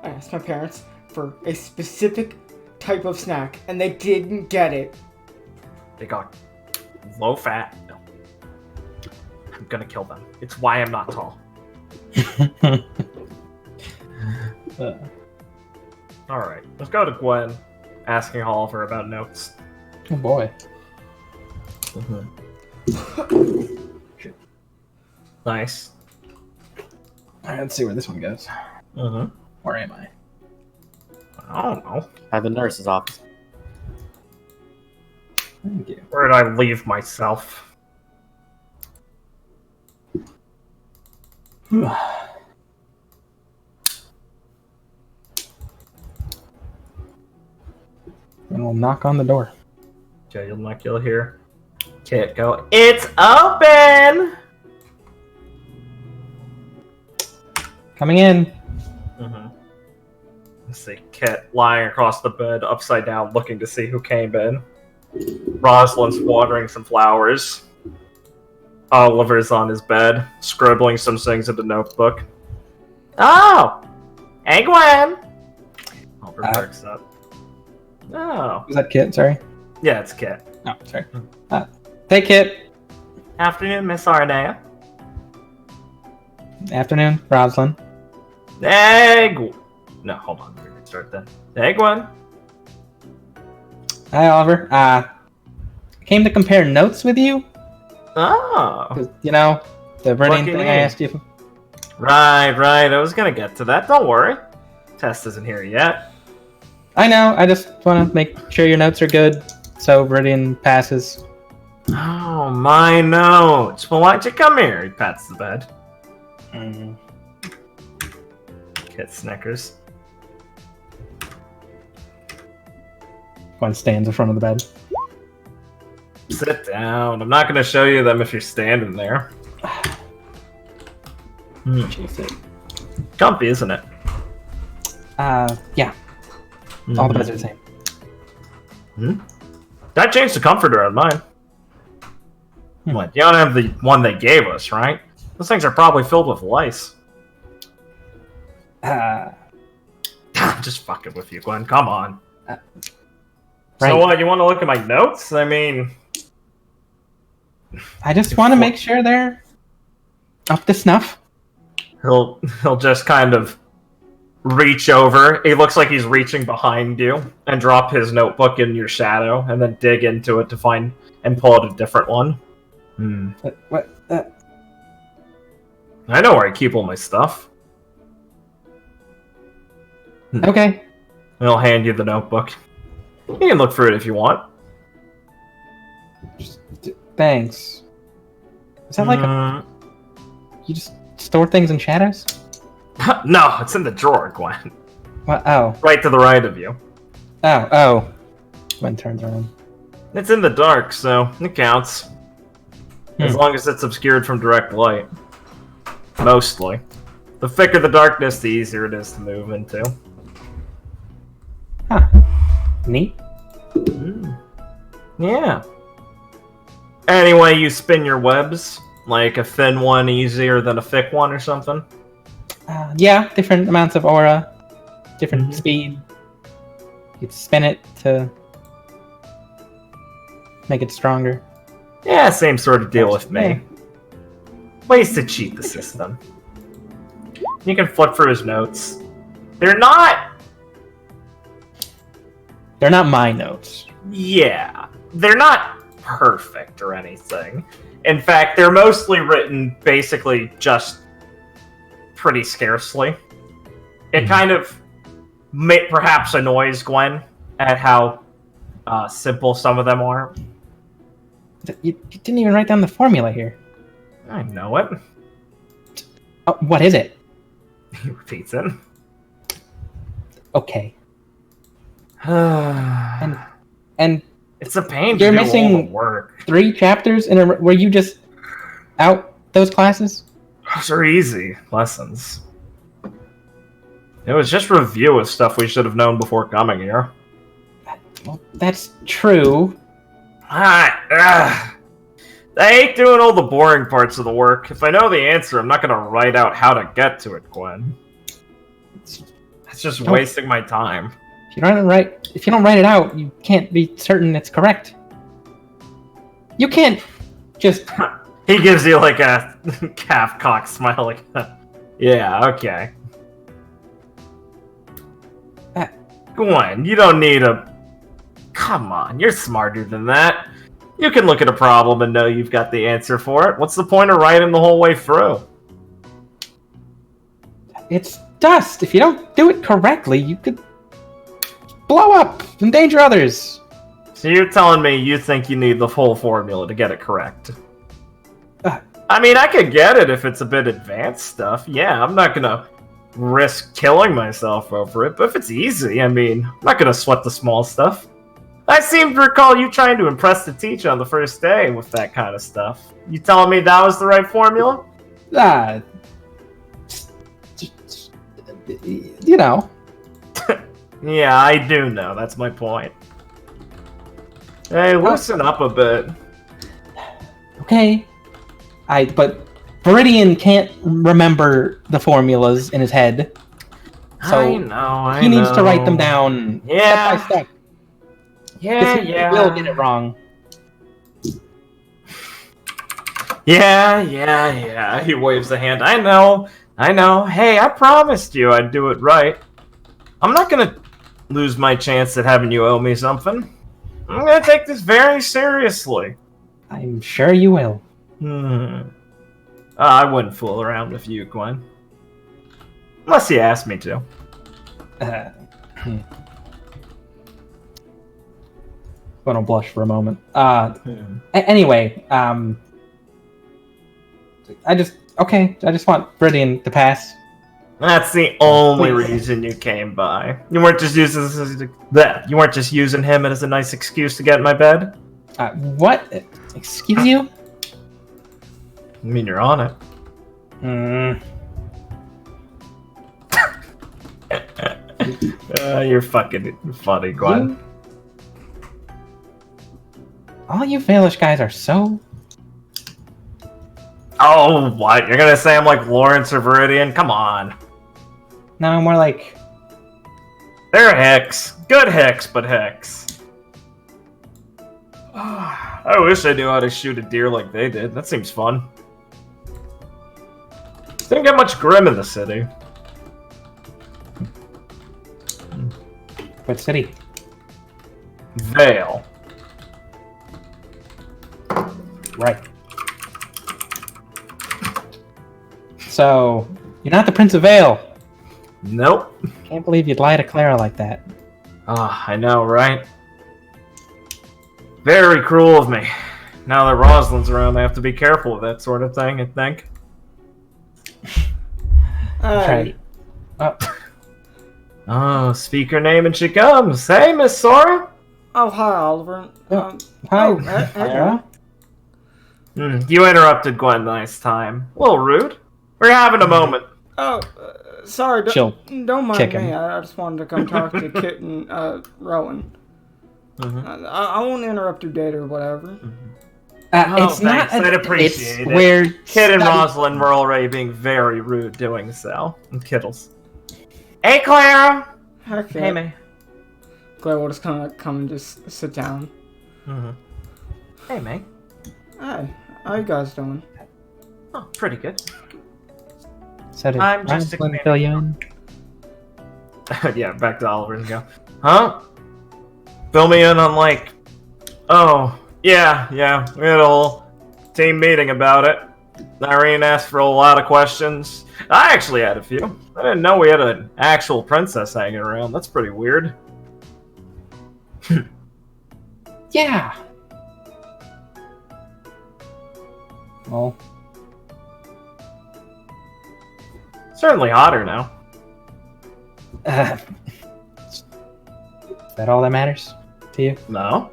[SPEAKER 1] I asked my parents for a specific type of snack, and they didn't get it.
[SPEAKER 2] They got low fat. No. I'm gonna kill them. It's why I'm not tall. Alright, let's go to Gwen, asking Oliver about notes.
[SPEAKER 6] Oh boy.
[SPEAKER 2] Nice.
[SPEAKER 6] Alright, let's see where this one goes. Where am I?
[SPEAKER 2] I don't know.
[SPEAKER 3] At the nurse's office.
[SPEAKER 6] Thank you.
[SPEAKER 2] Where did I leave myself?
[SPEAKER 6] And we'll knock on the door.
[SPEAKER 2] Okay, you'll hear Kit go, "It's open!"
[SPEAKER 6] Coming in.
[SPEAKER 2] Let's see, Kit lying across the bed, upside down, looking to see who came in. Roselyn's watering some flowers. Oliver's on his bed, scribbling some things in the notebook. Oh! Hey, Gwen! Oliver perks up. Oh.
[SPEAKER 6] Was that Kit? Sorry.
[SPEAKER 2] Yeah, it's Kit.
[SPEAKER 6] Oh, sorry. Hey, Kit.
[SPEAKER 2] Afternoon, Miss Arnea.
[SPEAKER 6] Afternoon, Roslyn.
[SPEAKER 2] Hey, No, hold on. We're gonna start then. Hey, Gwen.
[SPEAKER 6] Hi, Oliver. Came to compare notes with you.
[SPEAKER 2] Oh.
[SPEAKER 6] 'Cause, you know, the Viridian
[SPEAKER 2] Lucky
[SPEAKER 6] thing
[SPEAKER 2] me.
[SPEAKER 6] I asked you.
[SPEAKER 2] Right. I was gonna get to that. Don't worry. Test isn't here yet.
[SPEAKER 6] I know. I just want to make sure your notes are good, so Viridian passes.
[SPEAKER 2] Oh, my notes. Well, why'd you come here? He pats the bed. Kit snickers.
[SPEAKER 6] Gwen stands in front of the bed.
[SPEAKER 2] Sit down. I'm not gonna show you them if you're standing there.
[SPEAKER 6] Jeez.
[SPEAKER 2] Comfy, isn't it?
[SPEAKER 6] Yeah. All the beds are the same.
[SPEAKER 2] That changed the comforter on mine. What? You don't have the one they gave us, right? Those things are probably filled with lice. I'm just fucking with you, Gwen. Come on.
[SPEAKER 6] Right.
[SPEAKER 2] So what? You want to look at my notes? I mean,
[SPEAKER 6] I just want to make sure they're up to snuff.
[SPEAKER 2] he'll just kind of reach over. It looks like he's reaching behind you and drop his notebook in your shadow, and then dig into it to find and pull out a different one.
[SPEAKER 6] What?
[SPEAKER 2] I know where I keep all my stuff.
[SPEAKER 6] Okay.
[SPEAKER 2] He'll hand you the notebook. You can look through it if you want.
[SPEAKER 6] Thanks. Is that like you just store things in shadows?
[SPEAKER 2] No, it's in the drawer, Gwen.
[SPEAKER 6] What? Oh.
[SPEAKER 2] Right to the right of you.
[SPEAKER 6] Oh. Gwen turns around.
[SPEAKER 2] It's in the dark, so it counts. As long as it's obscured from direct light. Mostly. The thicker the darkness, the easier it is to move into.
[SPEAKER 6] Huh. Neat.
[SPEAKER 2] Yeah. Anyway, you spin your webs. Like a thin one easier than a thick one or something?
[SPEAKER 6] Yeah, different amounts of aura, different speed. You could spin it to make it stronger.
[SPEAKER 2] Yeah, same sort of deal with me. Ways to cheat the system. You can flip through his notes. They're not...
[SPEAKER 6] They're not my notes.
[SPEAKER 2] Yeah. They're not perfect or anything. In fact, they're mostly written basically just pretty scarcely. It kind of perhaps annoys Gwen at how simple some of them are.
[SPEAKER 6] You didn't even write down the formula here.
[SPEAKER 2] I know it.
[SPEAKER 6] Oh, what is it?
[SPEAKER 2] He repeats it.
[SPEAKER 6] Okay.
[SPEAKER 2] and it's a pain to
[SPEAKER 6] you're
[SPEAKER 2] do all the
[SPEAKER 6] missing
[SPEAKER 2] work.
[SPEAKER 6] 3 chapters in a were you just out those classes?
[SPEAKER 2] Those are easy lessons. It was just review of stuff we should have known before coming here.
[SPEAKER 6] Well, that's true.
[SPEAKER 2] I hate doing all the boring parts of the work. If I know the answer, I'm not going to write out how to get to it, Gwen. It's just wasting my time.
[SPEAKER 6] If you don't write it out, you can't be certain it's correct. You can't just...
[SPEAKER 2] He gives you like a calf-cock smile like that. Yeah, okay. Gwen, you don't need a... Come on, you're smarter than that. You can look at a problem and know you've got the answer for it. What's the point of writing the whole way through?
[SPEAKER 6] It's dust. If you don't do it correctly, you could blow up, endanger others.
[SPEAKER 2] So you're telling me you think you need the whole formula to get it correct? I mean, I could get it if it's a bit advanced stuff. Yeah, I'm not gonna risk killing myself over it. But if it's easy, I mean, I'm not gonna sweat the small stuff. I seem to recall you trying to impress the teacher on the first day with that kind of stuff. You telling me that was the right formula?
[SPEAKER 6] You know.
[SPEAKER 2] Yeah, I do know. That's my point. Hey, loosen up a bit.
[SPEAKER 6] Okay. But Viridian can't remember the formulas in his head. So
[SPEAKER 2] I know.
[SPEAKER 6] He needs to write them down step by step.
[SPEAKER 2] Yeah.
[SPEAKER 6] He will get it wrong.
[SPEAKER 2] Yeah. He waves a hand. I know. Hey, I promised you I'd do it right. I'm not gonna lose my chance at having you owe me something. I'm gonna take this very seriously.
[SPEAKER 6] I'm sure you will.
[SPEAKER 2] I wouldn't fool around with you, Gwen. Unless you asked me to.
[SPEAKER 6] Gonna blush for a moment. Anyway, I just want Viridian to pass.
[SPEAKER 2] That's the only reason you came by. You weren't just using You weren't just using him as a nice excuse to get in my bed.
[SPEAKER 6] What? Excuse you?
[SPEAKER 2] I mean, you're on it. You're fucking funny, Gwen.
[SPEAKER 6] All you Valish guys are so...
[SPEAKER 2] Oh, what? You're gonna say I'm like Lawrence or Viridian? Come on.
[SPEAKER 6] No, more like...
[SPEAKER 2] They're Hicks. Good Hicks, but Hicks. I wish I knew how to shoot a deer like they did. That seems fun. Didn't get much grim in the city.
[SPEAKER 6] What city?
[SPEAKER 2] Vale.
[SPEAKER 6] Right. So, you're not the Prince of Vale.
[SPEAKER 2] Nope.
[SPEAKER 6] Can't believe you'd lie to Clara like that.
[SPEAKER 2] I know, right? Very cruel of me. Now that Roslyn's around, I have to be careful with that sort of thing, I think.
[SPEAKER 6] Right.
[SPEAKER 2] Oh, speak her name and she comes. Hey, Miss Sora.
[SPEAKER 1] Oh, hi, Oliver.
[SPEAKER 6] Hi, Clara.
[SPEAKER 2] You interrupted Gwen last time. A little rude. We're having a moment.
[SPEAKER 1] Oh, sorry.
[SPEAKER 6] She'll
[SPEAKER 1] don't mind
[SPEAKER 6] kick
[SPEAKER 1] me.
[SPEAKER 6] him.
[SPEAKER 1] I just wanted to come talk to Kit and Rowan. I won't interrupt your date or whatever.
[SPEAKER 6] It's not.
[SPEAKER 2] Thanks, I'd appreciate
[SPEAKER 6] It's
[SPEAKER 2] it.
[SPEAKER 6] where
[SPEAKER 2] Kid and Roslyn were already being very rude doing so. And Kittles. Hey, Clara!
[SPEAKER 1] Okay.
[SPEAKER 2] Hey, May.
[SPEAKER 1] Claire will just kind of come and just sit down.
[SPEAKER 2] Mm-hmm. Hey, May.
[SPEAKER 1] Hi, how you guys doing?
[SPEAKER 2] Oh, pretty good.
[SPEAKER 7] So did
[SPEAKER 2] I'm just
[SPEAKER 7] Roslyn fill you in?
[SPEAKER 2] Yeah, back to Oliver and go, huh? Fill me in on, like... Oh, yeah, we had a whole team meeting about it. Irene asked for a lot of questions. I actually had a few. I didn't know we had an actual princess hanging around. That's pretty weird.
[SPEAKER 7] Yeah. Well,
[SPEAKER 2] Certainly hotter now.
[SPEAKER 7] is that all that matters to you?
[SPEAKER 2] No?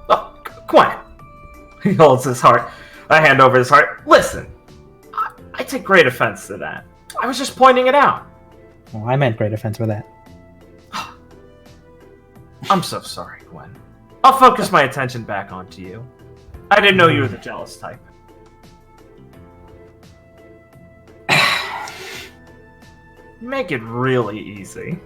[SPEAKER 2] Oh, Gwen! He holds his heart. I hand over his heart. Listen, I take great offense to that. I was just pointing it out.
[SPEAKER 7] Well, I meant great offense with that.
[SPEAKER 2] I'm so sorry, Gwen. I'll focus my attention back onto you. I didn't know you were the jealous type. Make it really easy.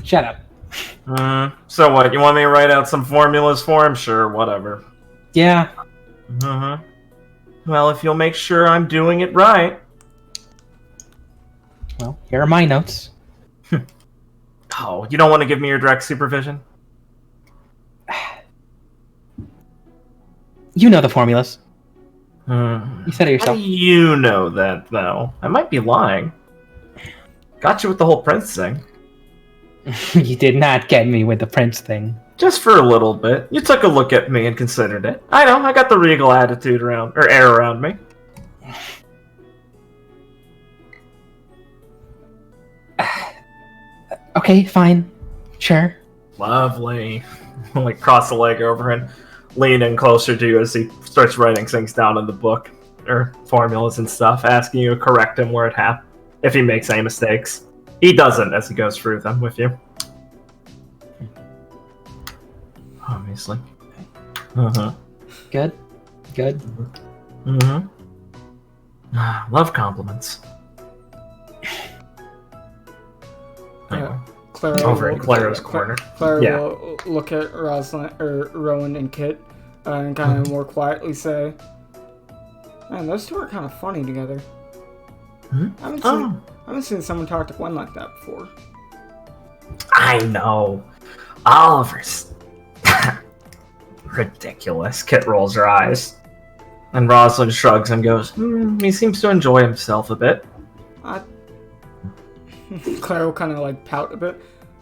[SPEAKER 7] Shut up.
[SPEAKER 2] So what, you want me to write out some formulas for him? Sure, whatever.
[SPEAKER 7] Yeah.
[SPEAKER 2] Well, if you'll make sure I'm doing it right.
[SPEAKER 7] Well, here are my notes.
[SPEAKER 2] Oh, you don't want to give me your direct supervision?
[SPEAKER 7] You know the formulas.
[SPEAKER 2] You
[SPEAKER 7] You said it
[SPEAKER 2] How
[SPEAKER 7] yourself.
[SPEAKER 2] do you know that, though? I might be lying. Got you with the whole prince thing.
[SPEAKER 7] You did not get me with the prince thing.
[SPEAKER 2] Just for a little bit. You took a look at me and considered it. I know, I got the regal attitude around, or air around me.
[SPEAKER 7] Okay, fine. Sure.
[SPEAKER 2] Lovely. Like, cross the leg over and lean in closer to you as he starts writing things down in the book, or formulas and stuff, asking you to correct him where it happened, if he makes any mistakes. He doesn't as he goes through them with you. Obviously.
[SPEAKER 7] Good. Good.
[SPEAKER 2] Love compliments. Anyway,
[SPEAKER 1] Clara
[SPEAKER 2] over in
[SPEAKER 1] will-
[SPEAKER 2] Clara's corner.
[SPEAKER 1] Clara
[SPEAKER 2] Yeah.
[SPEAKER 1] will look at Roslyn, or Rowan and Kit, and kind of more quietly say, "Man, those two are kind of funny together. I haven't seen someone talk to Gwen like that before."
[SPEAKER 2] I know. Oliver's ridiculous. Kit rolls her eyes. And Roslyn shrugs and goes, he seems to enjoy himself a bit.
[SPEAKER 1] Clara will kind of like pout a bit.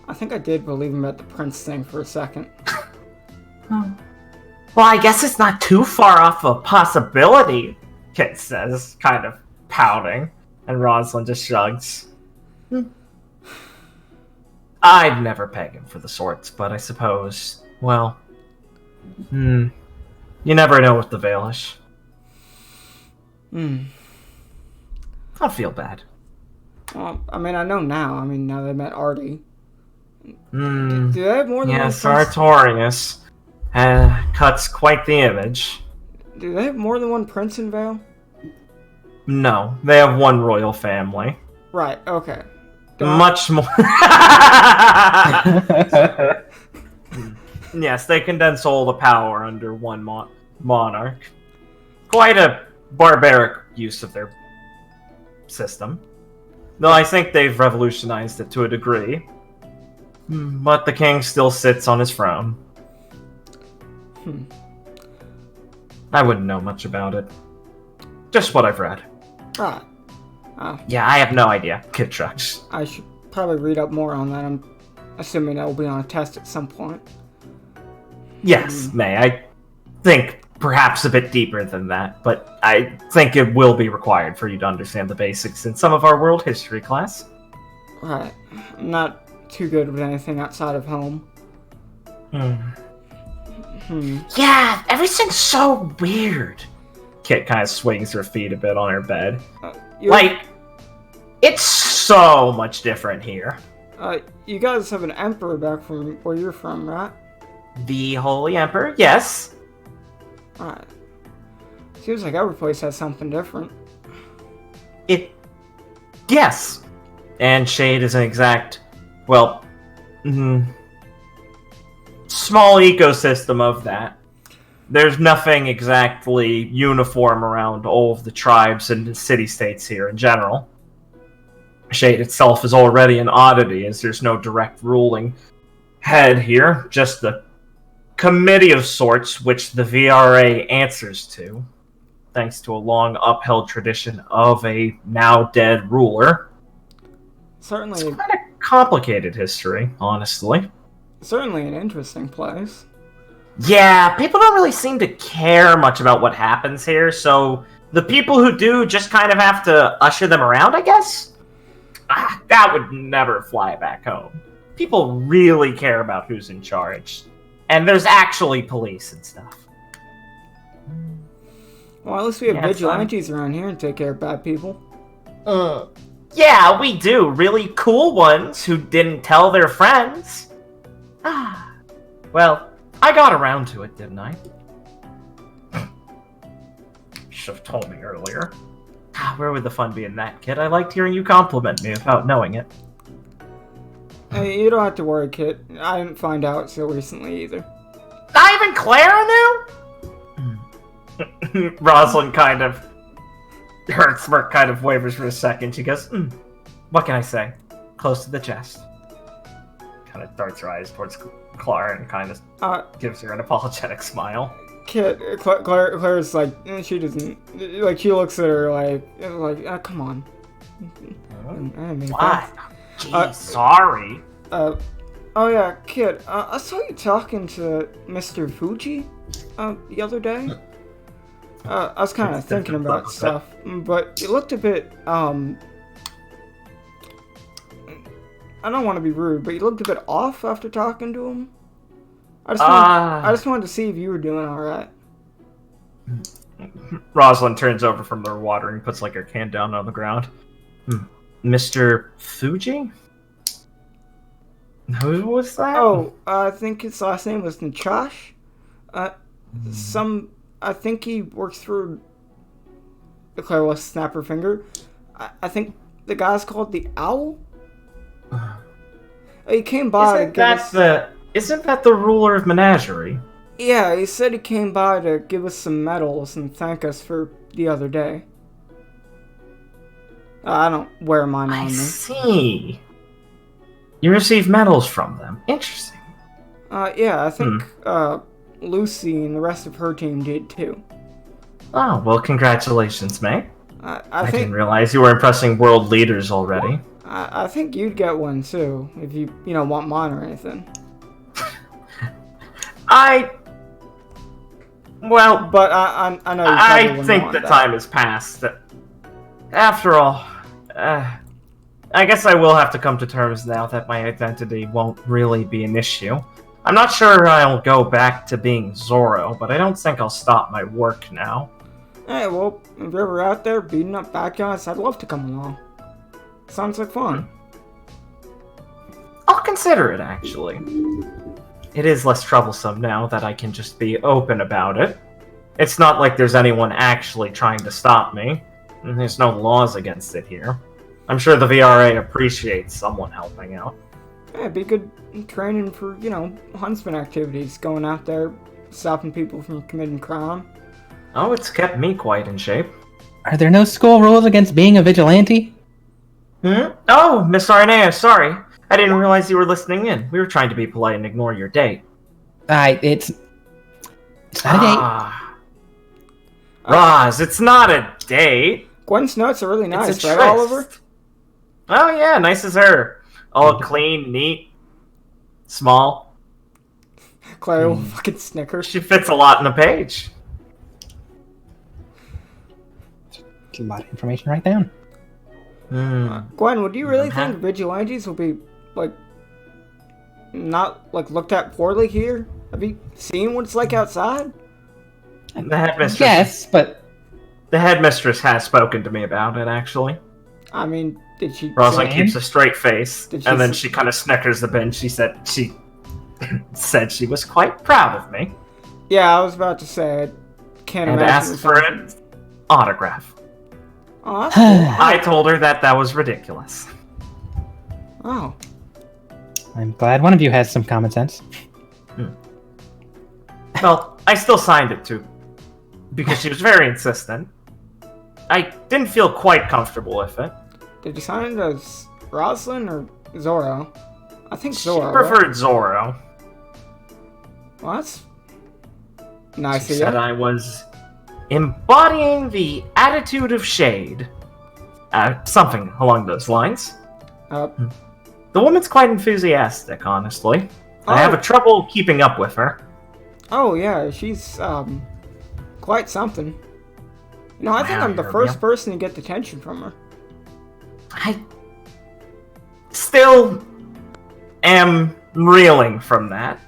[SPEAKER 1] I think I did believe him at the prince thing for a second.
[SPEAKER 5] Well, I guess it's not too far off a possibility,
[SPEAKER 2] Kit says, kind of pouting. And Roslyn just shrugs. I'd never peg him for the sorts, but I suppose, well, you never know with the Baelish. I'll feel bad.
[SPEAKER 1] Well, I mean, I know now. I mean, now they met Artie. Do they have more than
[SPEAKER 2] Yes,
[SPEAKER 1] one prince?
[SPEAKER 2] Sartorius cuts quite the image.
[SPEAKER 1] Do they have more than one prince in Vale?
[SPEAKER 2] No, they have one royal family.
[SPEAKER 1] Right, okay.
[SPEAKER 2] Much more. Yes, they condense all the power under one monarch. Quite a barbaric use of their system. Though I think they've revolutionized it to a degree. But the king still sits on his throne. I wouldn't know much about it. Just what I've read.
[SPEAKER 1] Right.
[SPEAKER 2] Yeah, I have no idea. Kid trucks.
[SPEAKER 1] I should probably read up more on that. I'm assuming that will be on a test at some point.
[SPEAKER 2] Yes, May. I think perhaps a bit deeper than that, but I think it will be required for you to understand the basics in some of our world history class.
[SPEAKER 1] Right. I'm not too good with anything outside of home.
[SPEAKER 5] Yeah, everything's so weird.
[SPEAKER 2] Kit kind of swings her feet a bit on her bed.
[SPEAKER 1] You're-
[SPEAKER 2] Like, it's so much different here.
[SPEAKER 1] You guys have an emperor back from where you're from, right?
[SPEAKER 5] The Holy Emperor, yes.
[SPEAKER 1] Alright. Seems like every place has something different.
[SPEAKER 5] Yes. And Shade is an exact, well, small ecosystem of that. There's nothing exactly uniform around all of the tribes and city-states here in general. Shade itself is already an oddity, as there's no direct ruling head here, just the committee of sorts which the VRA answers to, thanks to a long upheld tradition of a now dead ruler.
[SPEAKER 1] Certainly,
[SPEAKER 5] It's quite a complicated history, honestly.
[SPEAKER 1] certainly an interesting place.
[SPEAKER 5] Yeah, people don't really seem to care much about what happens here, so the people who do just kind of have to usher them around, I guess? That would never fly back home. People really care about who's in charge. And there's actually police and stuff.
[SPEAKER 1] Well, at least we have
[SPEAKER 5] Yeah,
[SPEAKER 1] vigilantes around here and take care of bad people.
[SPEAKER 5] Yeah, we do. Really cool ones who didn't tell their friends. Well, I got around to it, didn't I? Should have told me earlier. Where would the fun be in that, kid? I liked hearing you compliment me without knowing it.
[SPEAKER 1] Hey, you don't have to worry, kid. I didn't find out so recently either.
[SPEAKER 5] Not even Clara knew? Roslyn kind of... Her smirk kind of wavers for a second. She goes, what can I say? Close to the chest. Kind of darts her eyes towards Clara and kind of gives her an apologetic smile.
[SPEAKER 1] Kid, Claire's like, she doesn't, like, she looks at her like, come on.
[SPEAKER 5] What? Gee, sorry.
[SPEAKER 1] Oh yeah, kid, I saw you talking to Mr. Fuji, the other day. I was kind of thinking about stuff, but you looked a bit, I don't want to be rude, but you looked a bit off after talking to him. I just wanted to see if you were doing alright.
[SPEAKER 5] Roslyn turns over from their water and puts like her can down on the ground. Mr. Fuji? Who was that?
[SPEAKER 1] Oh, I think his last name was Nachash. I think he works for... Claire will snap her finger. I think the guy's called the Owl? He came by to give us...
[SPEAKER 5] Isn't that the ruler of Menagerie?
[SPEAKER 1] Yeah, he said he came by to give us some medals and thank us for the other day. I don't wear mine on me.
[SPEAKER 5] I see. You receive medals from them. Interesting.
[SPEAKER 1] Yeah, I think Lucy and the rest of her team did too.
[SPEAKER 5] Oh, well, congratulations, mate.
[SPEAKER 1] I
[SPEAKER 5] didn't realize you were impressing world leaders already.
[SPEAKER 1] I think you'd get one too, if you want mine or anything. But I know.
[SPEAKER 5] I think the time has passed. After all, I guess I will have to come to terms now that my identity won't really be an issue. I'm not sure I'll go back to being Zorro, but I don't think I'll stop my work now.
[SPEAKER 1] Hey, well, if you're ever out there beating up bad guys, I'd love to come along. Sounds like fun.
[SPEAKER 5] I'll consider it, actually. It is less troublesome now that I can just be open about it. It's not like there's anyone actually trying to stop me. And there's no laws against it here. I'm sure the VRA appreciates someone helping out.
[SPEAKER 1] Yeah, it'd be good training for, huntsman activities, going out there, stopping people from committing crime.
[SPEAKER 5] Oh, it's kept me quite in shape.
[SPEAKER 7] Are there no school rules against being a vigilante?
[SPEAKER 5] Oh, Miss Irene, sorry. I didn't realize you were listening in. We were trying to be polite and ignore your date.
[SPEAKER 7] It's not a date.
[SPEAKER 5] Roz, it's not a date.
[SPEAKER 1] Gwen's notes are really nice,
[SPEAKER 5] It's a
[SPEAKER 1] right,
[SPEAKER 5] tryst.
[SPEAKER 1] Oliver?
[SPEAKER 5] Oh yeah, nice as her. All clean, neat, small.
[SPEAKER 1] Claire will fucking snicker.
[SPEAKER 5] She fits a lot in a page.
[SPEAKER 7] A lot of information right down.
[SPEAKER 1] Gwen, would you really think vigilantes will be, not, looked at poorly here? Have you seen what it's like outside?
[SPEAKER 5] The headmistress.
[SPEAKER 7] Yes, but
[SPEAKER 5] The headmistress has spoken to me about it, actually.
[SPEAKER 1] I mean, Did she?
[SPEAKER 2] Roslyn
[SPEAKER 1] say-
[SPEAKER 2] keeps a straight face,
[SPEAKER 1] Did she
[SPEAKER 2] and then
[SPEAKER 1] s-
[SPEAKER 2] she kind of snickers a bit. She said she said she was quite proud of me,
[SPEAKER 1] Yeah, I was about to say. I can't
[SPEAKER 2] and
[SPEAKER 1] imagine.
[SPEAKER 2] asked
[SPEAKER 1] it
[SPEAKER 2] for
[SPEAKER 1] was-
[SPEAKER 2] an autograph.
[SPEAKER 1] Oh, that's cool.
[SPEAKER 2] I told her that was ridiculous.
[SPEAKER 1] Oh.
[SPEAKER 7] I'm glad one of you has some common sense.
[SPEAKER 2] Well, I still signed it too, because she was very insistent. I didn't feel quite comfortable with it.
[SPEAKER 1] Did you sign it as Roslyn or Zorro? I think
[SPEAKER 2] She
[SPEAKER 1] Zorro.
[SPEAKER 2] preferred Zorro.
[SPEAKER 1] Well, that's nice
[SPEAKER 2] She
[SPEAKER 1] of
[SPEAKER 2] said
[SPEAKER 1] you.
[SPEAKER 2] I was embodying the attitude of shade. Something along those lines. The woman's quite enthusiastic, honestly. I have a trouble keeping up with her.
[SPEAKER 1] Oh yeah, she's quite something. You know, I think I'm the
[SPEAKER 2] Yeah,
[SPEAKER 1] first
[SPEAKER 2] yeah.
[SPEAKER 1] person to get attention from her.
[SPEAKER 2] I still am reeling from that.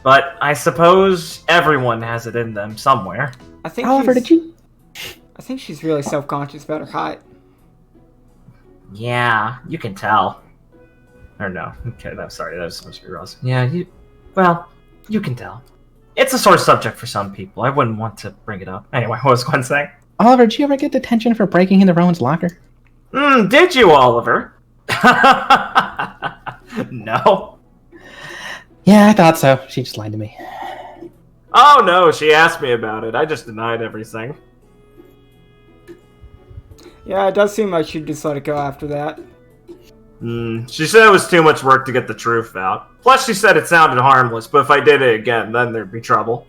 [SPEAKER 2] But I suppose everyone has it in them somewhere.
[SPEAKER 1] I think.
[SPEAKER 7] Oliver,
[SPEAKER 1] she's-
[SPEAKER 7] did you?
[SPEAKER 1] I think she's really self-conscious about her height.
[SPEAKER 2] Yeah, you can tell. Or no. Okay, no, sorry, that was supposed to be Ross. Yeah, you can tell. It's a sore subject for some people. I wouldn't want to bring it up. Anyway, what was Gwen saying?
[SPEAKER 7] Oliver, did you ever get detention for breaking into Rowan's locker?
[SPEAKER 2] Did you, Oliver? No.
[SPEAKER 7] Yeah, I thought so. She just lied to me.
[SPEAKER 2] Oh no, she asked me about it. I just denied everything.
[SPEAKER 1] Yeah, it does seem like she'd just let it go after that.
[SPEAKER 2] She said it was too much work to get the truth out. Plus, she said it sounded harmless, but if I did it again, then there'd be trouble.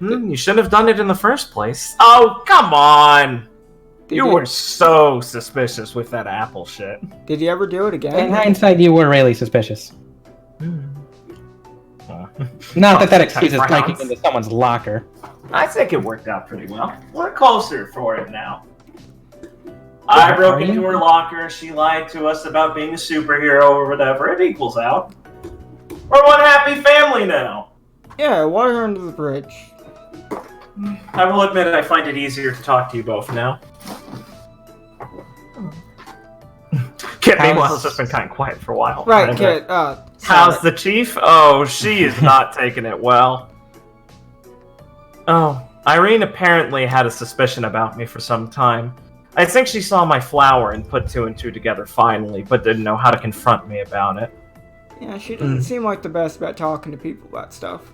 [SPEAKER 2] You shouldn't have done it in the first place. Oh, come on! You were so suspicious with that apple shit.
[SPEAKER 1] Did you ever do it
[SPEAKER 7] In
[SPEAKER 1] again?
[SPEAKER 7] hindsight, you were really suspicious. Not that excuses breaking into someone's locker.
[SPEAKER 2] I think it worked out pretty well. We're closer for it now. I broke into her locker, she lied to us about being a superhero or whatever. It equals out. We're one happy family now.
[SPEAKER 1] Yeah, water under the bridge.
[SPEAKER 2] I will admit I find it easier to talk to you both now. Kit, meanwhile, has just been kind of quiet for a while.
[SPEAKER 1] Right, Kit.
[SPEAKER 2] How's the chief? Oh, she is not taking it well. Oh, Irene apparently had a suspicion about me for some time. I think she saw my flower and put two and two together finally, but didn't know how to confront me about it.
[SPEAKER 1] Yeah, she doesn't seem like the best about talking to people about stuff.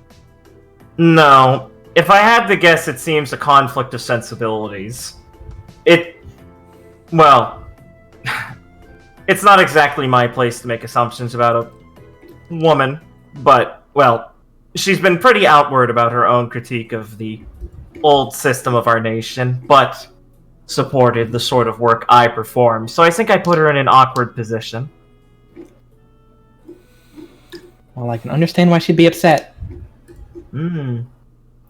[SPEAKER 2] No. If I had to guess, it seems a conflict of sensibilities. Well, it's not exactly my place to make assumptions about a woman, but, well, she's been pretty outward about her own critique of the old system of our nation, but supported the sort of work I perform, so I think I put her in an awkward position.
[SPEAKER 7] Well, I can understand why she'd be upset.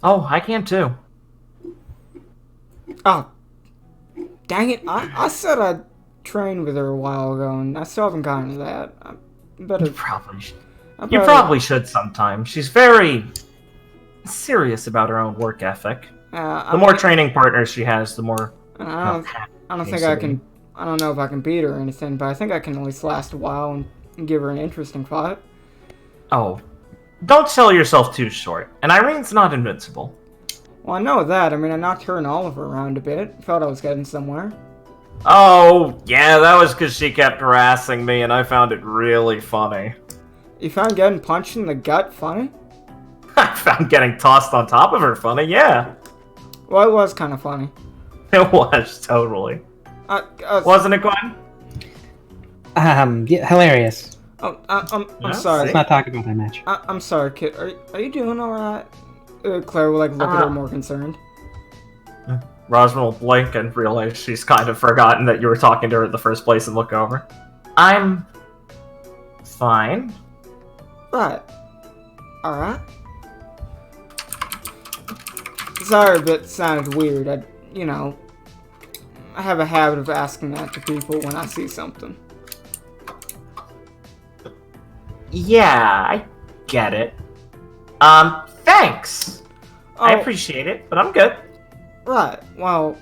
[SPEAKER 2] Oh, I can too.
[SPEAKER 1] Oh, dang it. I said I'd train with her a while ago, and I still haven't gotten to that. I better...
[SPEAKER 2] You probably should sometime. She's very serious about her own work ethic. The more training partners she has, the more...
[SPEAKER 1] I don't think I can... I don't know if I can beat her or anything, but I think I can at least last a while and give her an interesting fight.
[SPEAKER 2] Oh, don't sell yourself too short. And Irene's not invincible.
[SPEAKER 1] Well, I know that. I mean, I knocked her and Oliver around a bit. Felt I was getting somewhere.
[SPEAKER 2] Oh, yeah, that was because she kept harassing me, and I found it really funny.
[SPEAKER 1] You found getting punched in the gut funny?
[SPEAKER 2] I found getting tossed on top of her funny, yeah.
[SPEAKER 1] Well, it was kind of funny.
[SPEAKER 2] It was, totally. Wasn't it, Gwen?
[SPEAKER 7] Yeah, hilarious.
[SPEAKER 1] Oh, I'm
[SPEAKER 2] Yeah,
[SPEAKER 1] sorry.
[SPEAKER 7] Let's not talk about that match.
[SPEAKER 1] I'm sorry, Kit. Are you doing alright? Claire will, look at her more concerned.
[SPEAKER 2] Roselyn will blink and realize she's kind of forgotten that you were talking to her in the first place and look over. I'm... fine.
[SPEAKER 1] Right. Alright. Sorry, but it sounded weird. I have a habit of asking that to people when I see something.
[SPEAKER 2] Yeah, I get it. Thanks! I appreciate it, but I'm good.
[SPEAKER 1] Right. Well,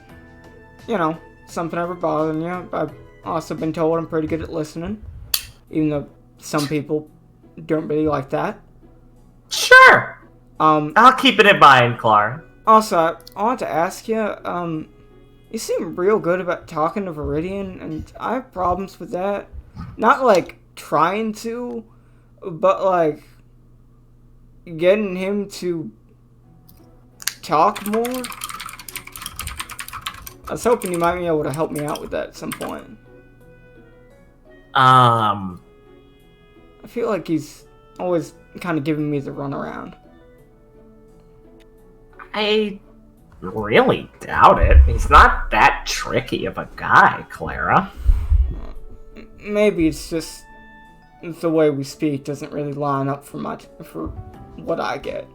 [SPEAKER 1] something ever bothering you? also been told I'm pretty good at listening, even though some people don't really like that.
[SPEAKER 5] Sure. I'll keep it in mind, Clara.
[SPEAKER 1] Also, I want to ask you, you seem real good about talking to Viridian, and I have problems with that. Not, like, trying to, but, like, getting him to talk more. I was hoping you might be able to help me out with that at some point. I feel like he's always kind of giving me the runaround.
[SPEAKER 5] I really doubt it. He's not that tricky of a guy, Clara.
[SPEAKER 1] Maybe it's just the way we speak doesn't really line up for what I get.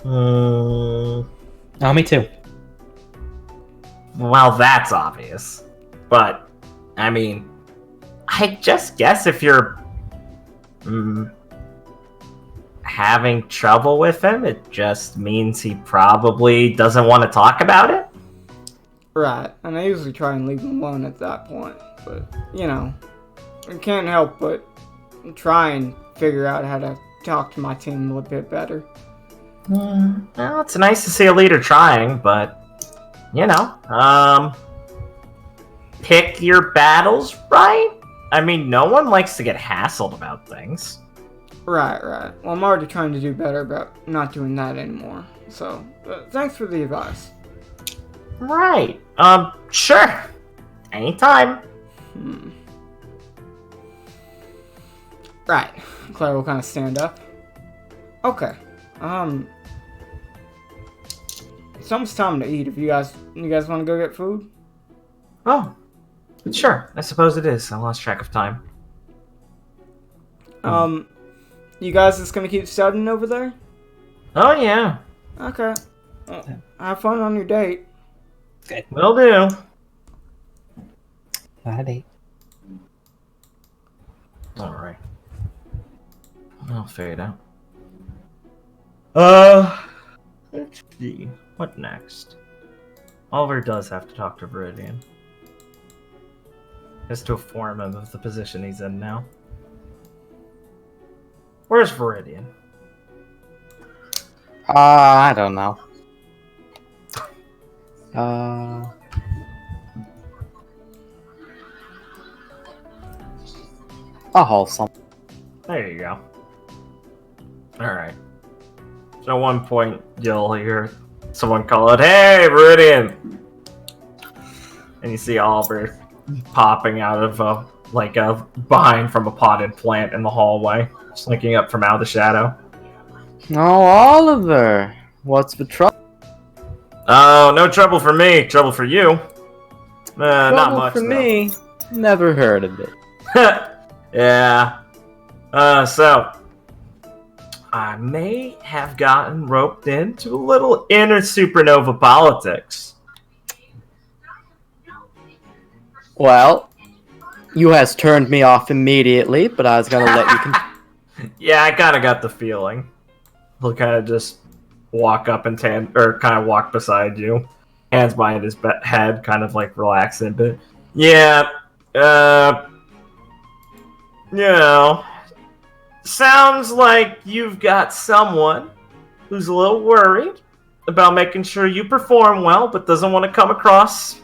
[SPEAKER 7] Oh, me too.
[SPEAKER 5] Well, that's obvious. But, I mean, I just guess if you're having trouble with him, it just means he probably doesn't want to talk about it.
[SPEAKER 1] Right, and I usually try and leave him alone at that point. But, you know, I can't help but try and figure out how to talk to my team a little bit better.
[SPEAKER 5] Well, it's nice to see a leader trying, but, you know, pick your battles right? I mean, no one likes to get hassled about things.
[SPEAKER 1] Right. Well, I'm already trying to do better about not doing that anymore. So, thanks for the advice.
[SPEAKER 5] Right. Sure. Anytime.
[SPEAKER 1] Right. Clara will kind of stand up. Okay. It's almost time to eat. If you guys want to go get food?
[SPEAKER 5] Oh, sure. I suppose it is. I lost track of time.
[SPEAKER 1] You guys just gonna keep studying over there?
[SPEAKER 5] Oh, yeah.
[SPEAKER 1] Okay. Well, have fun on your date.
[SPEAKER 7] Good.
[SPEAKER 5] Will do.
[SPEAKER 7] Not a date.
[SPEAKER 5] Alright. I'll figure it out. Let's see. What next? Oliver does have to talk to Viridian. Just to inform him of the position he's in now. Where's Viridian?
[SPEAKER 3] I don't know. A wholesome.
[SPEAKER 5] There you go. Alright. So at one point, you'll hear someone call out, "Hey, Viridian!" And you see Oliver popping out of behind from a potted plant in the hallway, slinking up from out of the shadow.
[SPEAKER 3] Oh, Oliver, what's the trouble?
[SPEAKER 5] Oh, no trouble for me. Trouble for you. Not much
[SPEAKER 3] for
[SPEAKER 5] though.
[SPEAKER 3] me. Never heard of it.
[SPEAKER 5] Yeah. So I may have gotten roped into a little inner supernova politics.
[SPEAKER 3] Well, you has turned me off immediately, but I was gonna let you.
[SPEAKER 5] Yeah, I kind of got the feeling. He'll kind of just walk up and kind of walk beside you, hands behind his head, kind of like relaxing. But yeah, you know, sounds like you've got someone who's a little worried about making sure you perform well, but doesn't want to come across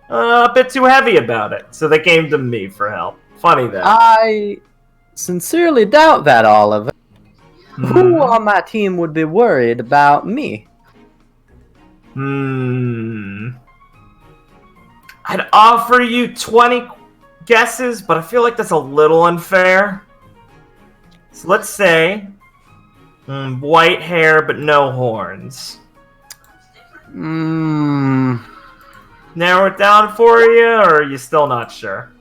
[SPEAKER 5] a bit too heavy about it. So they came to me for help. Funny that.
[SPEAKER 3] I sincerely doubt that, Oliver. Who on my team would be worried about me?
[SPEAKER 5] I'd offer you 20 guesses, but I feel like that's a little unfair. So let's say white hair but no horns. Narrow it down for you, or are you still not sure?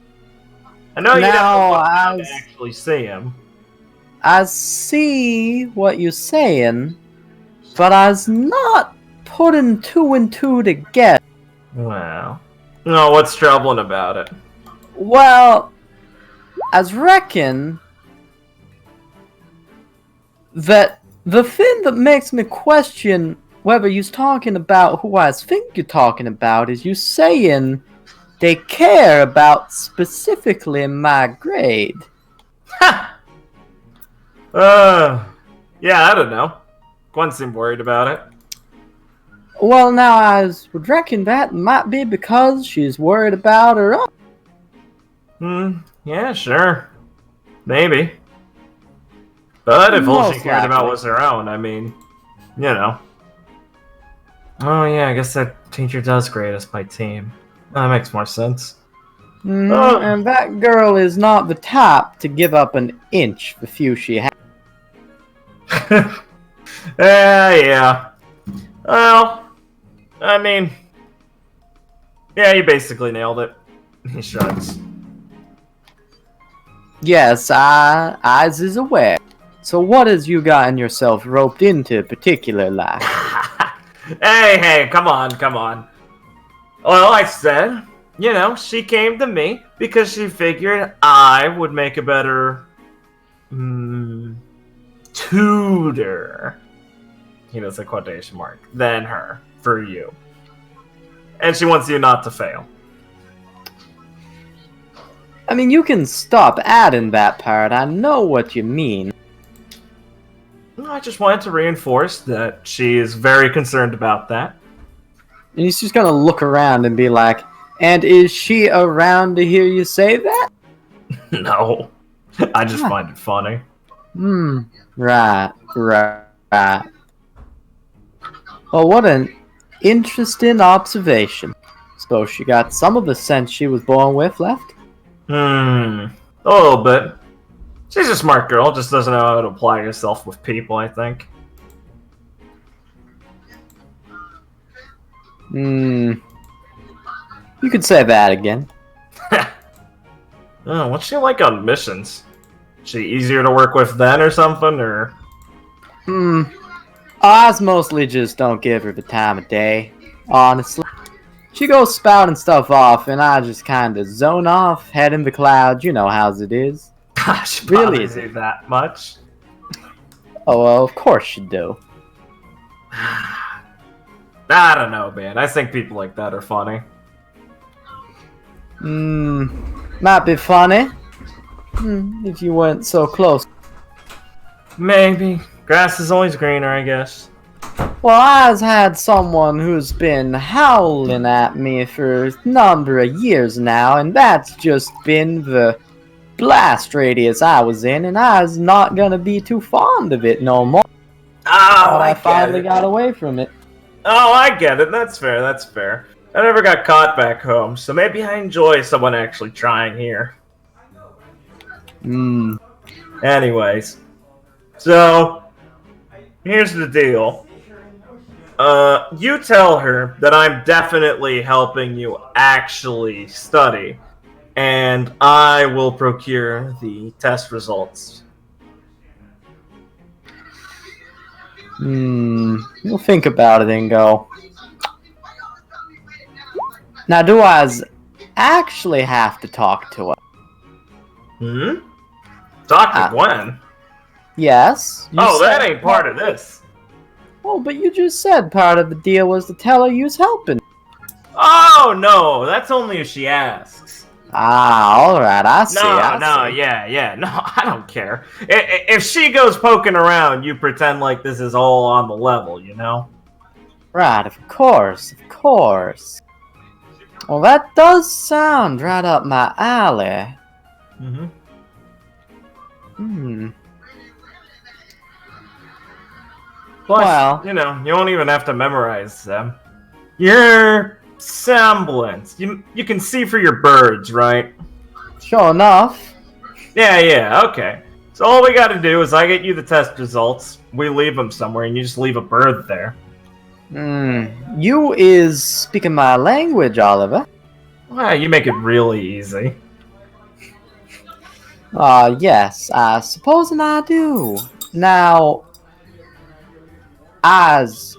[SPEAKER 5] I know you have to actually see him.
[SPEAKER 3] I see what you're saying, but I was not putting two and two together.
[SPEAKER 5] Well, no, what's troubling about it?
[SPEAKER 3] Well, I reckon that the thing that makes me question whether you're talking about who I think you're talking about is you saying they care about specifically my grade.
[SPEAKER 2] Ha! Yeah, I don't know. Gwen seemed worried about it.
[SPEAKER 3] Well, now I would reckon that might be because she's worried about her own.
[SPEAKER 2] Yeah, sure. Maybe. But if all she
[SPEAKER 3] Most
[SPEAKER 2] cared about
[SPEAKER 3] likely.
[SPEAKER 2] was her own, I mean, you know. Oh yeah, I guess that teacher does grade us by team. That makes more sense. Oh.
[SPEAKER 3] And that girl is not the type to give up an inch for few she has.
[SPEAKER 2] Yeah. Well, I mean, yeah, you basically nailed it. He shrugs.
[SPEAKER 3] Yes, Eyes is aware. So what has you gotten yourself roped into particular like?
[SPEAKER 2] Hey, come on. Well, I said, you know, she came to me because she figured I would make a better tutor. He does a quotation mark. Than her for you. And she wants you not to fail.
[SPEAKER 3] I mean, you can stop adding that part. I know what you mean.
[SPEAKER 2] I just wanted to reinforce that she is very concerned about that.
[SPEAKER 3] And he's just gonna look around and be like, and is she around to hear you say that?
[SPEAKER 2] No. I just find it funny.
[SPEAKER 3] Right. Well, what an interesting observation. Suppose she got some of the sense she was born with left?
[SPEAKER 2] A little bit. She's a smart girl, just doesn't know how to apply herself with people, I think.
[SPEAKER 3] You could say that again.
[SPEAKER 2] Oh, what's she like on missions? Is she easier to work with then or something, or?
[SPEAKER 3] Oz mostly just don't give her the time of day, honestly. She goes spouting stuff off, and I just kind of zone off, head in the clouds, you know how's it is.
[SPEAKER 2] Gosh,
[SPEAKER 3] Really
[SPEAKER 2] really
[SPEAKER 3] isn't.
[SPEAKER 2] that much?
[SPEAKER 3] Oh, well, of course you do.
[SPEAKER 2] I don't know, man. I think people like that are funny.
[SPEAKER 3] Might be funny. If you weren't so close.
[SPEAKER 2] Maybe. Grass is always greener, I guess.
[SPEAKER 3] Well, I've had someone who's been howling at me for a number of years now, and that's just been the blast radius I was in, and I was not gonna be too fond of it no more.
[SPEAKER 2] Oh,
[SPEAKER 3] I finally got away from it.
[SPEAKER 2] Oh, I get it. That's fair. I never got caught back home, so maybe I enjoy someone actually trying here. Anyways. So, here's the deal. You tell her that I'm definitely helping you actually study, and I will procure the test results.
[SPEAKER 3] You'll think about it and go. Now, do I actually have to talk to her?
[SPEAKER 2] Talk to Gwen?
[SPEAKER 3] Yes.
[SPEAKER 2] Oh, that ain't part of this.
[SPEAKER 3] Oh, but you just said part of the deal was to tell her you's helping.
[SPEAKER 2] Oh, no, that's only if she asks.
[SPEAKER 3] Alright, I see.
[SPEAKER 2] No, I don't care. If she goes poking around, you pretend like this is all on the level, you know?
[SPEAKER 3] Right, of course. Well, that does sound right up my alley.
[SPEAKER 2] Plus,
[SPEAKER 3] Well,
[SPEAKER 2] you know, you won't even have to memorize them. Your semblance. You can see for your birds, right?
[SPEAKER 3] sure enough.
[SPEAKER 2] Yeah, okay. So all we gotta do is I get you the test results, we leave them somewhere, and you just leave a bird there.
[SPEAKER 3] You is speaking my language, Oliver.
[SPEAKER 2] Well, you make it really easy.
[SPEAKER 3] Yes, I suppose I do. Now, I's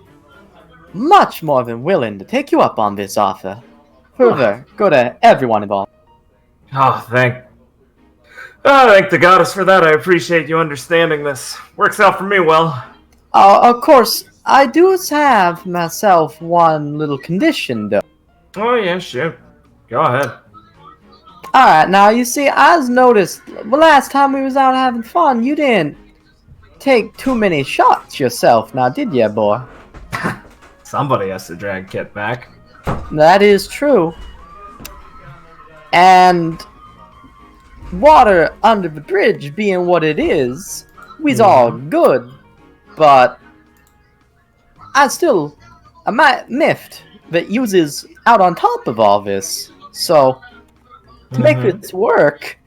[SPEAKER 3] much more than willing to take you up on this offer. Further, go to everyone involved.
[SPEAKER 2] Oh, thank the goddess for that. I appreciate you understanding this. Works out for me well.
[SPEAKER 3] Of course, I do have myself one little condition, though.
[SPEAKER 2] Oh, yeah, sure. Go ahead.
[SPEAKER 3] Alright, now you see, I was noticed the last time we was out having fun, you didn't take too many shots yourself, now did ya, boy?
[SPEAKER 2] Somebody has to drag Kit back.
[SPEAKER 3] That is true. And water under the bridge being what it is, we's all good, but I still miffed that uses out on top of all this, so to make this work,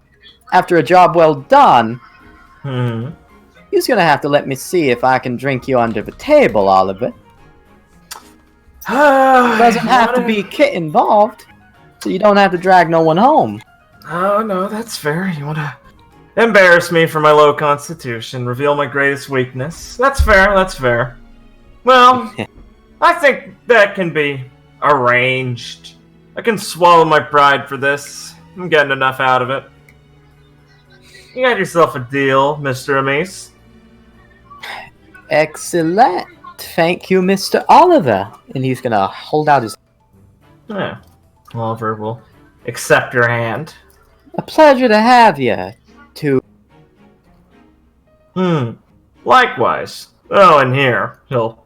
[SPEAKER 3] after a job well done, you's gonna have to let me see if I can drink you under the table, Oliver. Doesn't have to be Kit involved, so you don't have to drag no one home.
[SPEAKER 2] Oh, no, that's fair. You want to embarrass me for my low constitution, reveal my greatest weakness. That's fair, that's fair. Well, I think that can be arranged. I can swallow my pride for this. I'm getting enough out of it. You got yourself a deal, Mr. Amis.
[SPEAKER 3] Excellent. Thank you, Mr. Oliver. And he's gonna hold out his...
[SPEAKER 2] Yeah. Oliver will accept your hand.
[SPEAKER 3] A pleasure to have you. To...
[SPEAKER 2] Likewise. Oh, and here, he'll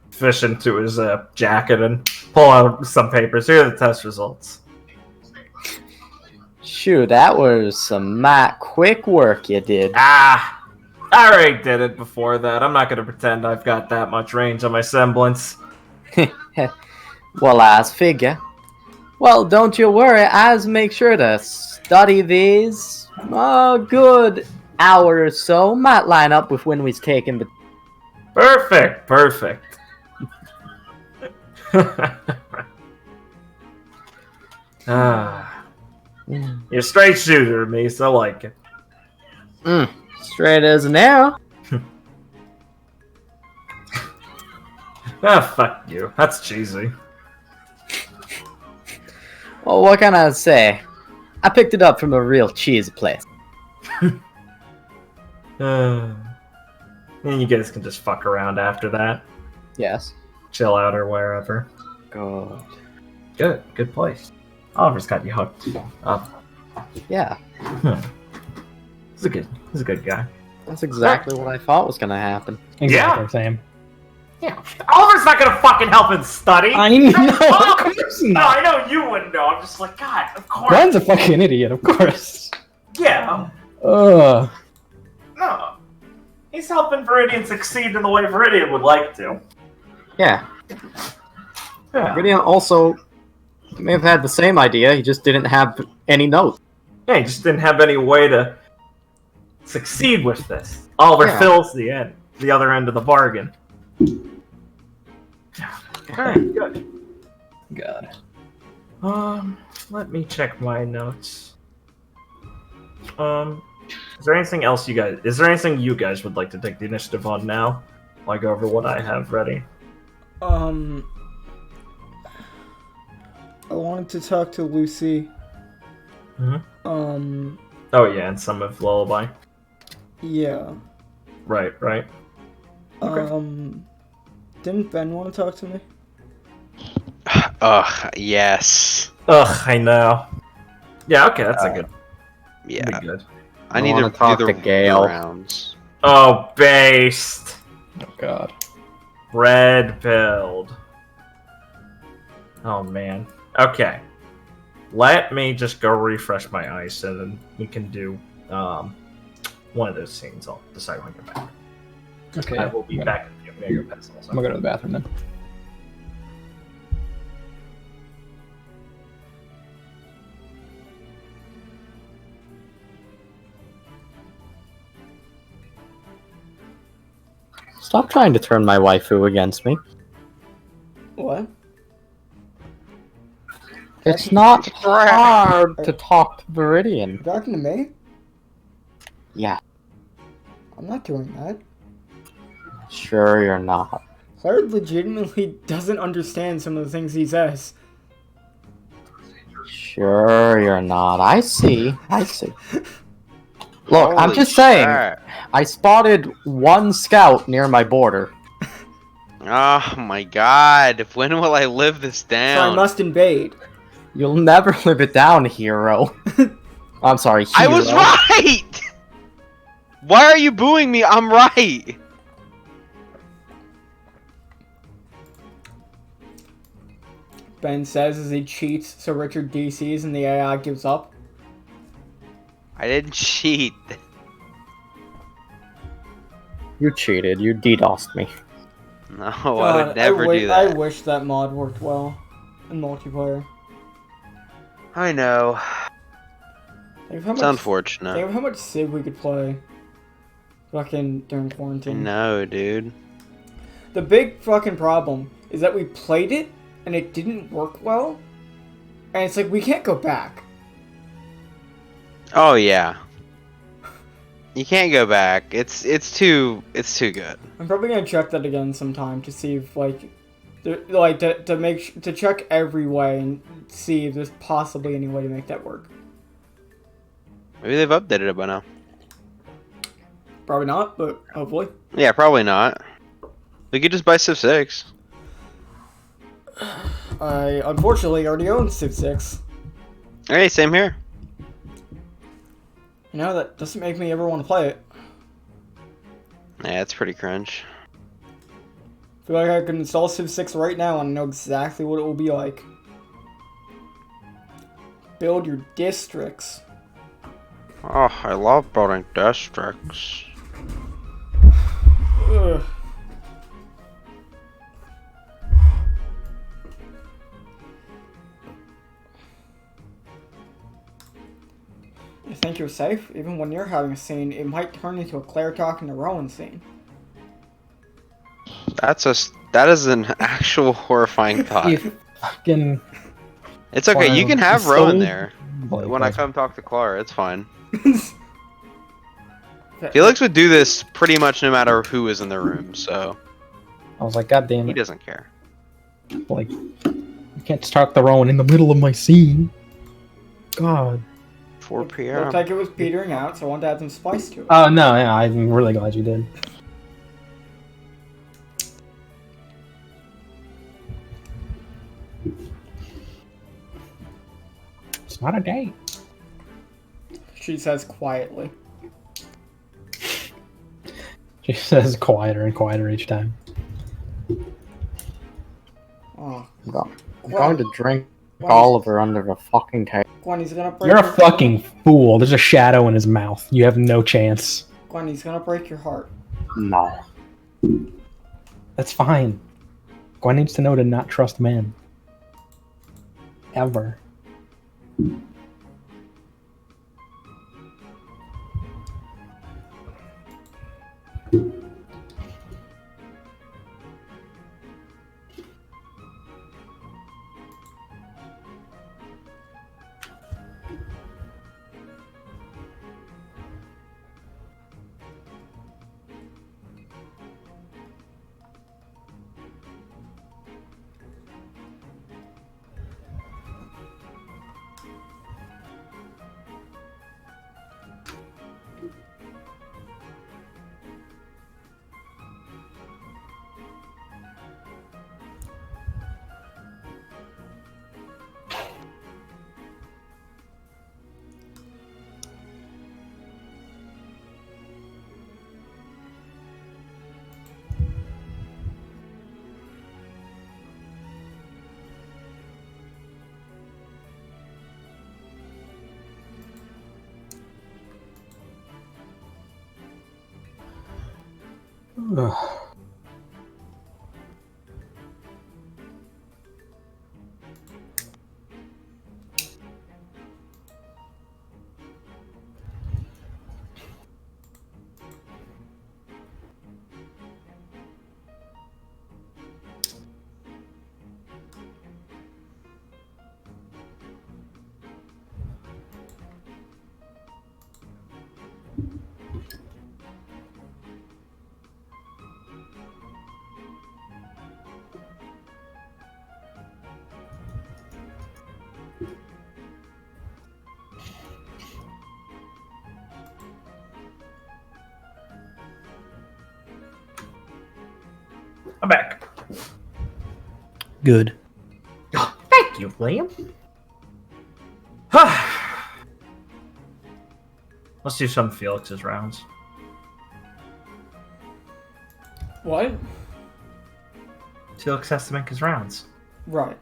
[SPEAKER 2] fish into his jacket and pull out some papers. Here are the test results.
[SPEAKER 3] Shoo, that was some quick work you did.
[SPEAKER 2] I already did it before that. I'm not going to pretend I've got that much range on my semblance.
[SPEAKER 3] Well, I figure. Well, don't you worry. I'll make sure to study these a good hour or so. Might line up with when we's taking the...
[SPEAKER 2] Perfect. You're a straight shooter, Mace. I like it.
[SPEAKER 3] Straight as an arrow.
[SPEAKER 2] Fuck you. That's cheesy.
[SPEAKER 3] Well, what can I say? I picked it up from a real cheesy place.
[SPEAKER 2] And you guys can just fuck around after that.
[SPEAKER 3] Yes.
[SPEAKER 2] Chill out or wherever. Good place. Oliver's got you hooked up.
[SPEAKER 3] Yeah.
[SPEAKER 2] He's a good guy.
[SPEAKER 3] That's exactly what I thought was gonna happen.
[SPEAKER 6] Exactly,
[SPEAKER 2] Yeah.
[SPEAKER 6] same.
[SPEAKER 2] Yeah. Oliver's not gonna fucking help him study.
[SPEAKER 6] I know, of course
[SPEAKER 2] No,
[SPEAKER 6] not.
[SPEAKER 2] I know you wouldn't know. I'm just like, God, of course.
[SPEAKER 6] Gwen's a fucking idiot, of course.
[SPEAKER 2] Yeah.
[SPEAKER 6] Ugh.
[SPEAKER 2] No. He's helping Viridian succeed in the way Viridian would like to.
[SPEAKER 3] Yeah.
[SPEAKER 2] Yeah.
[SPEAKER 3] Viridian also may have had the same idea, he just didn't have any notes.
[SPEAKER 2] Yeah, he just didn't have any way to succeed with this. Oliver fills the other end of the bargain. Alright, good.
[SPEAKER 6] God.
[SPEAKER 2] Let me check my notes. Is there anything you guys would like to take the initiative on now? While I go over what I have ready.
[SPEAKER 1] I wanted to talk to Lucy.
[SPEAKER 2] Oh yeah, and some of Lullaby.
[SPEAKER 1] Yeah.
[SPEAKER 2] Right. Okay.
[SPEAKER 1] Didn't Ben want to talk to me?
[SPEAKER 4] Ugh, yes.
[SPEAKER 2] Ugh, I know. Yeah, okay, that's a good.
[SPEAKER 4] Yeah.
[SPEAKER 2] Be good.
[SPEAKER 4] I need
[SPEAKER 3] wanna
[SPEAKER 4] to
[SPEAKER 3] talk
[SPEAKER 4] do
[SPEAKER 3] to
[SPEAKER 4] the
[SPEAKER 3] Gale.
[SPEAKER 4] rounds.
[SPEAKER 2] Oh, based.
[SPEAKER 6] Oh god.
[SPEAKER 2] Red pilled. Oh man. Okay. Let me just go refresh my ice and then we can do one of those scenes. I'll decide when you're back.
[SPEAKER 6] Okay.
[SPEAKER 2] I will be back in a few. I'm gonna go pencils.
[SPEAKER 6] I'm gonna go to the bathroom then.
[SPEAKER 3] Stop trying to turn my waifu against me.
[SPEAKER 1] What?
[SPEAKER 3] It's not hard to talk to Viridian.
[SPEAKER 1] You talking to me?
[SPEAKER 3] Yeah,
[SPEAKER 1] I'm not doing that.
[SPEAKER 3] sure you're not.
[SPEAKER 1] Clara legitimately doesn't understand some of the things he says.
[SPEAKER 3] Sure you're not. I see. Look, I'm
[SPEAKER 4] Holy
[SPEAKER 3] just saying,
[SPEAKER 4] shit.
[SPEAKER 3] I spotted one scout near my border.
[SPEAKER 4] Oh my god, when will I live this
[SPEAKER 1] So I
[SPEAKER 4] down?
[SPEAKER 1] must invade.
[SPEAKER 3] You'll never live it down, hero. I'm sorry, hero.
[SPEAKER 4] I was right! Why are you booing me? I'm right!
[SPEAKER 1] Ben says as he cheats, so Richard DCs and the AI gives up.
[SPEAKER 4] I didn't cheat.
[SPEAKER 3] You cheated. You DDoSed me.
[SPEAKER 4] No, I would never do
[SPEAKER 1] I
[SPEAKER 4] that.
[SPEAKER 1] wish that mod worked well in multiplayer.
[SPEAKER 4] I know.
[SPEAKER 1] Think of how
[SPEAKER 4] It's
[SPEAKER 1] much,
[SPEAKER 4] unfortunate.
[SPEAKER 1] think of how much Civ we could play. Fucking during quarantine.
[SPEAKER 4] No, dude.
[SPEAKER 1] The big fucking problem is that we played it and it didn't work well, and it's like we can't go back.
[SPEAKER 4] Oh yeah. You can't go back. It's too good.
[SPEAKER 1] I'm probably gonna check that again sometime to see if to check every way and see if there's possibly any way to make that work.
[SPEAKER 4] Maybe they've updated it by now.
[SPEAKER 1] Probably not, but hopefully.
[SPEAKER 4] Yeah, probably not. We could just buy Civ 6.
[SPEAKER 1] I unfortunately already own Civ 6.
[SPEAKER 4] Hey, same here.
[SPEAKER 1] You know, that doesn't make me ever want to play it.
[SPEAKER 4] Yeah, it's pretty cringe.
[SPEAKER 1] I feel like I could install Civ 6 right now and know exactly what it will be like. Build your districts.
[SPEAKER 4] Oh, I love building districts.
[SPEAKER 1] Ugh. You think you're safe? Even when you're having a scene, it might turn into a Claire talking to Rowan scene.
[SPEAKER 4] That is an actual horrifying thought.
[SPEAKER 7] You fucking.
[SPEAKER 4] It's okay, you can have
[SPEAKER 7] Soul?
[SPEAKER 4] Rowan there.
[SPEAKER 7] Boy,
[SPEAKER 4] When I
[SPEAKER 7] boy.
[SPEAKER 4] come talk to Clara, it's fine. Felix would do this pretty much no matter who is in the room, so
[SPEAKER 7] I was like, God damn
[SPEAKER 4] he
[SPEAKER 7] it!
[SPEAKER 4] doesn't care.
[SPEAKER 7] Like, you can't start the Rowan in the middle of my scene. God.
[SPEAKER 4] 4
[SPEAKER 1] Looked
[SPEAKER 4] p.m.
[SPEAKER 1] like it was petering out, so I wanted to add some spice to it.
[SPEAKER 7] Oh no, yeah, I'm really glad you did. It's not a date.
[SPEAKER 1] She says quietly.
[SPEAKER 7] She says quieter and quieter each time.
[SPEAKER 1] Oh,
[SPEAKER 3] I'm going to drink
[SPEAKER 1] Gwen,
[SPEAKER 3] Oliver under the fucking table.
[SPEAKER 1] Gwen, he's gonna break
[SPEAKER 7] You're a
[SPEAKER 1] your...
[SPEAKER 7] fucking fool. There's a shadow in his mouth. You have no chance.
[SPEAKER 1] Gwen, he's gonna break your heart.
[SPEAKER 3] No.
[SPEAKER 7] That's fine. Gwen needs to know to not trust men. Ever. Ugh.
[SPEAKER 2] I'm back.
[SPEAKER 7] Good.
[SPEAKER 5] Thank you, William.
[SPEAKER 2] Let's do some of Felix's rounds.
[SPEAKER 1] What?
[SPEAKER 2] Felix has to make his rounds.
[SPEAKER 1] Right.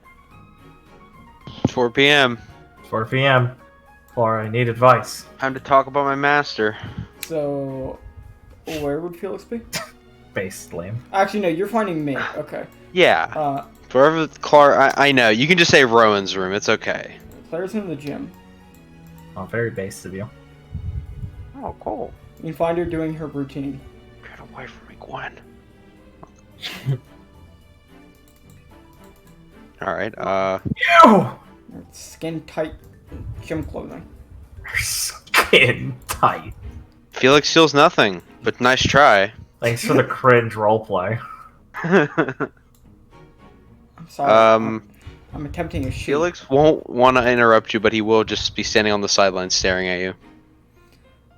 [SPEAKER 4] 4 p.m.
[SPEAKER 2] 4 p.m. Clara, I need advice.
[SPEAKER 4] Time to talk about my master.
[SPEAKER 1] So, where would Felix be?
[SPEAKER 2] Based lame.
[SPEAKER 1] Actually, no, you're finding me. Okay.
[SPEAKER 4] Yeah. Wherever Clara, I know. You can just say Rowan's room. It's okay.
[SPEAKER 1] Claire's in the gym.
[SPEAKER 2] Oh, very based of you.
[SPEAKER 4] Oh, cool.
[SPEAKER 1] You can find her doing her routine.
[SPEAKER 4] Get away from me, Gwen. Alright,
[SPEAKER 2] Ew!
[SPEAKER 1] Skin tight gym clothing.
[SPEAKER 2] Skin tight.
[SPEAKER 4] Felix feels nothing, but nice try.
[SPEAKER 2] Thanks for the cringe roleplay.
[SPEAKER 1] I'm sorry. I'm attempting a shoot.
[SPEAKER 4] Felix won't want to interrupt you, but he will just be standing on the sidelines staring at you.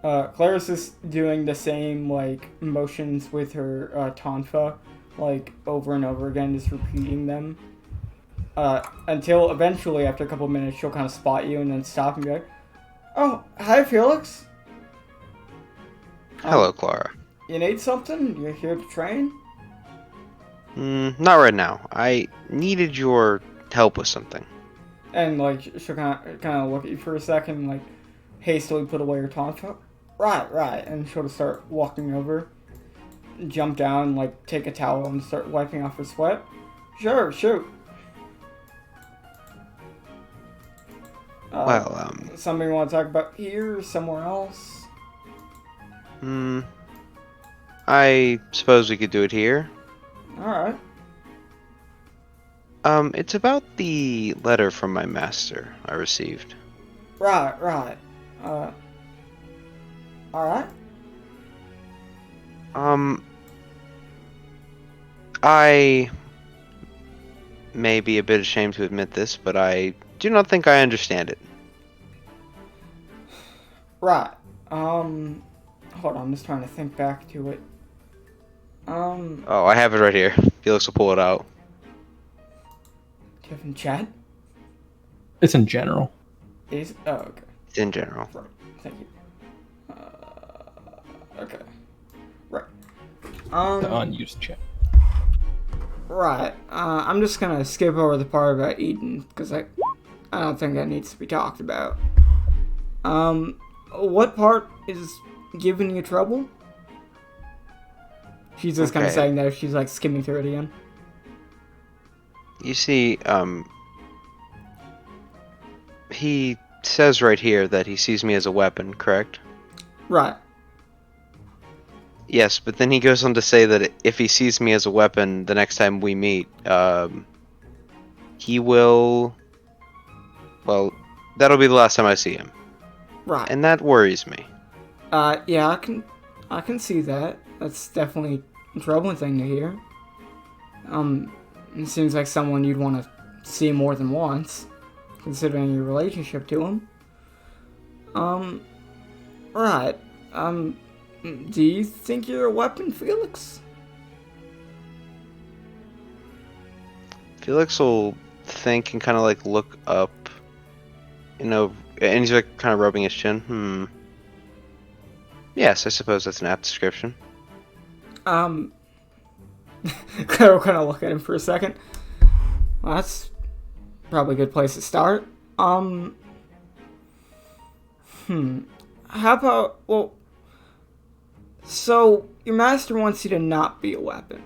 [SPEAKER 1] Clara's just doing the same, like, motions with her tonfa, like, over and over again, just repeating them. Until eventually, after a couple of minutes, she'll kind of spot you and then stop and be like, "Oh, hi, Felix.
[SPEAKER 4] Hello, Clara.
[SPEAKER 1] You need something? You're here to train?"
[SPEAKER 4] Not right now. I needed your help with something.
[SPEAKER 1] And, like, she'll kind of look at you for a second, like, hastily put away her tonfa. Right. And she'll just start walking over, jump down, like, take a towel and start wiping off her sweat. Sure, shoot. Something you want to talk about here or somewhere else?
[SPEAKER 4] I suppose we could do it here.
[SPEAKER 1] Alright.
[SPEAKER 4] It's about the letter from my master I received.
[SPEAKER 1] Right. Alright.
[SPEAKER 4] I may be a bit ashamed to admit this, but I do not think I understand it.
[SPEAKER 1] Right. Hold on, I'm just trying to think back to it.
[SPEAKER 4] Oh, I have it right here. Felix will pull it out.
[SPEAKER 1] Do you have in chat?
[SPEAKER 7] It's in general.
[SPEAKER 1] Oh, okay.
[SPEAKER 4] It's in general.
[SPEAKER 1] Right. Thank you. Okay. Right.
[SPEAKER 7] The unused chat.
[SPEAKER 1] Right. I'm just gonna skip over the part about Eden, because I don't think that needs to be talked about. What part is giving you trouble? She's just kind of saying that. She's like skimming through it again.
[SPEAKER 4] You see, he says right here that he sees me as a weapon, correct?
[SPEAKER 1] Right.
[SPEAKER 4] Yes, but then he goes on to say that if he sees me as a weapon the next time we meet, he will... Well, that'll be the last time I see him.
[SPEAKER 1] Right.
[SPEAKER 4] And that worries me.
[SPEAKER 1] Yeah, I can see that. That's definitely a troubling thing to hear. It seems like someone you'd want to see more than once, considering your relationship to him. Right. Do you think you're a weapon, Felix?
[SPEAKER 4] Felix will think and kind of like look up, and he's like kind of rubbing his chin. Yes, I suppose that's an apt description.
[SPEAKER 1] Claire will kind of look at him for a second. Well, that's probably a good place to start. How about, well, so your master wants you to not be a weapon.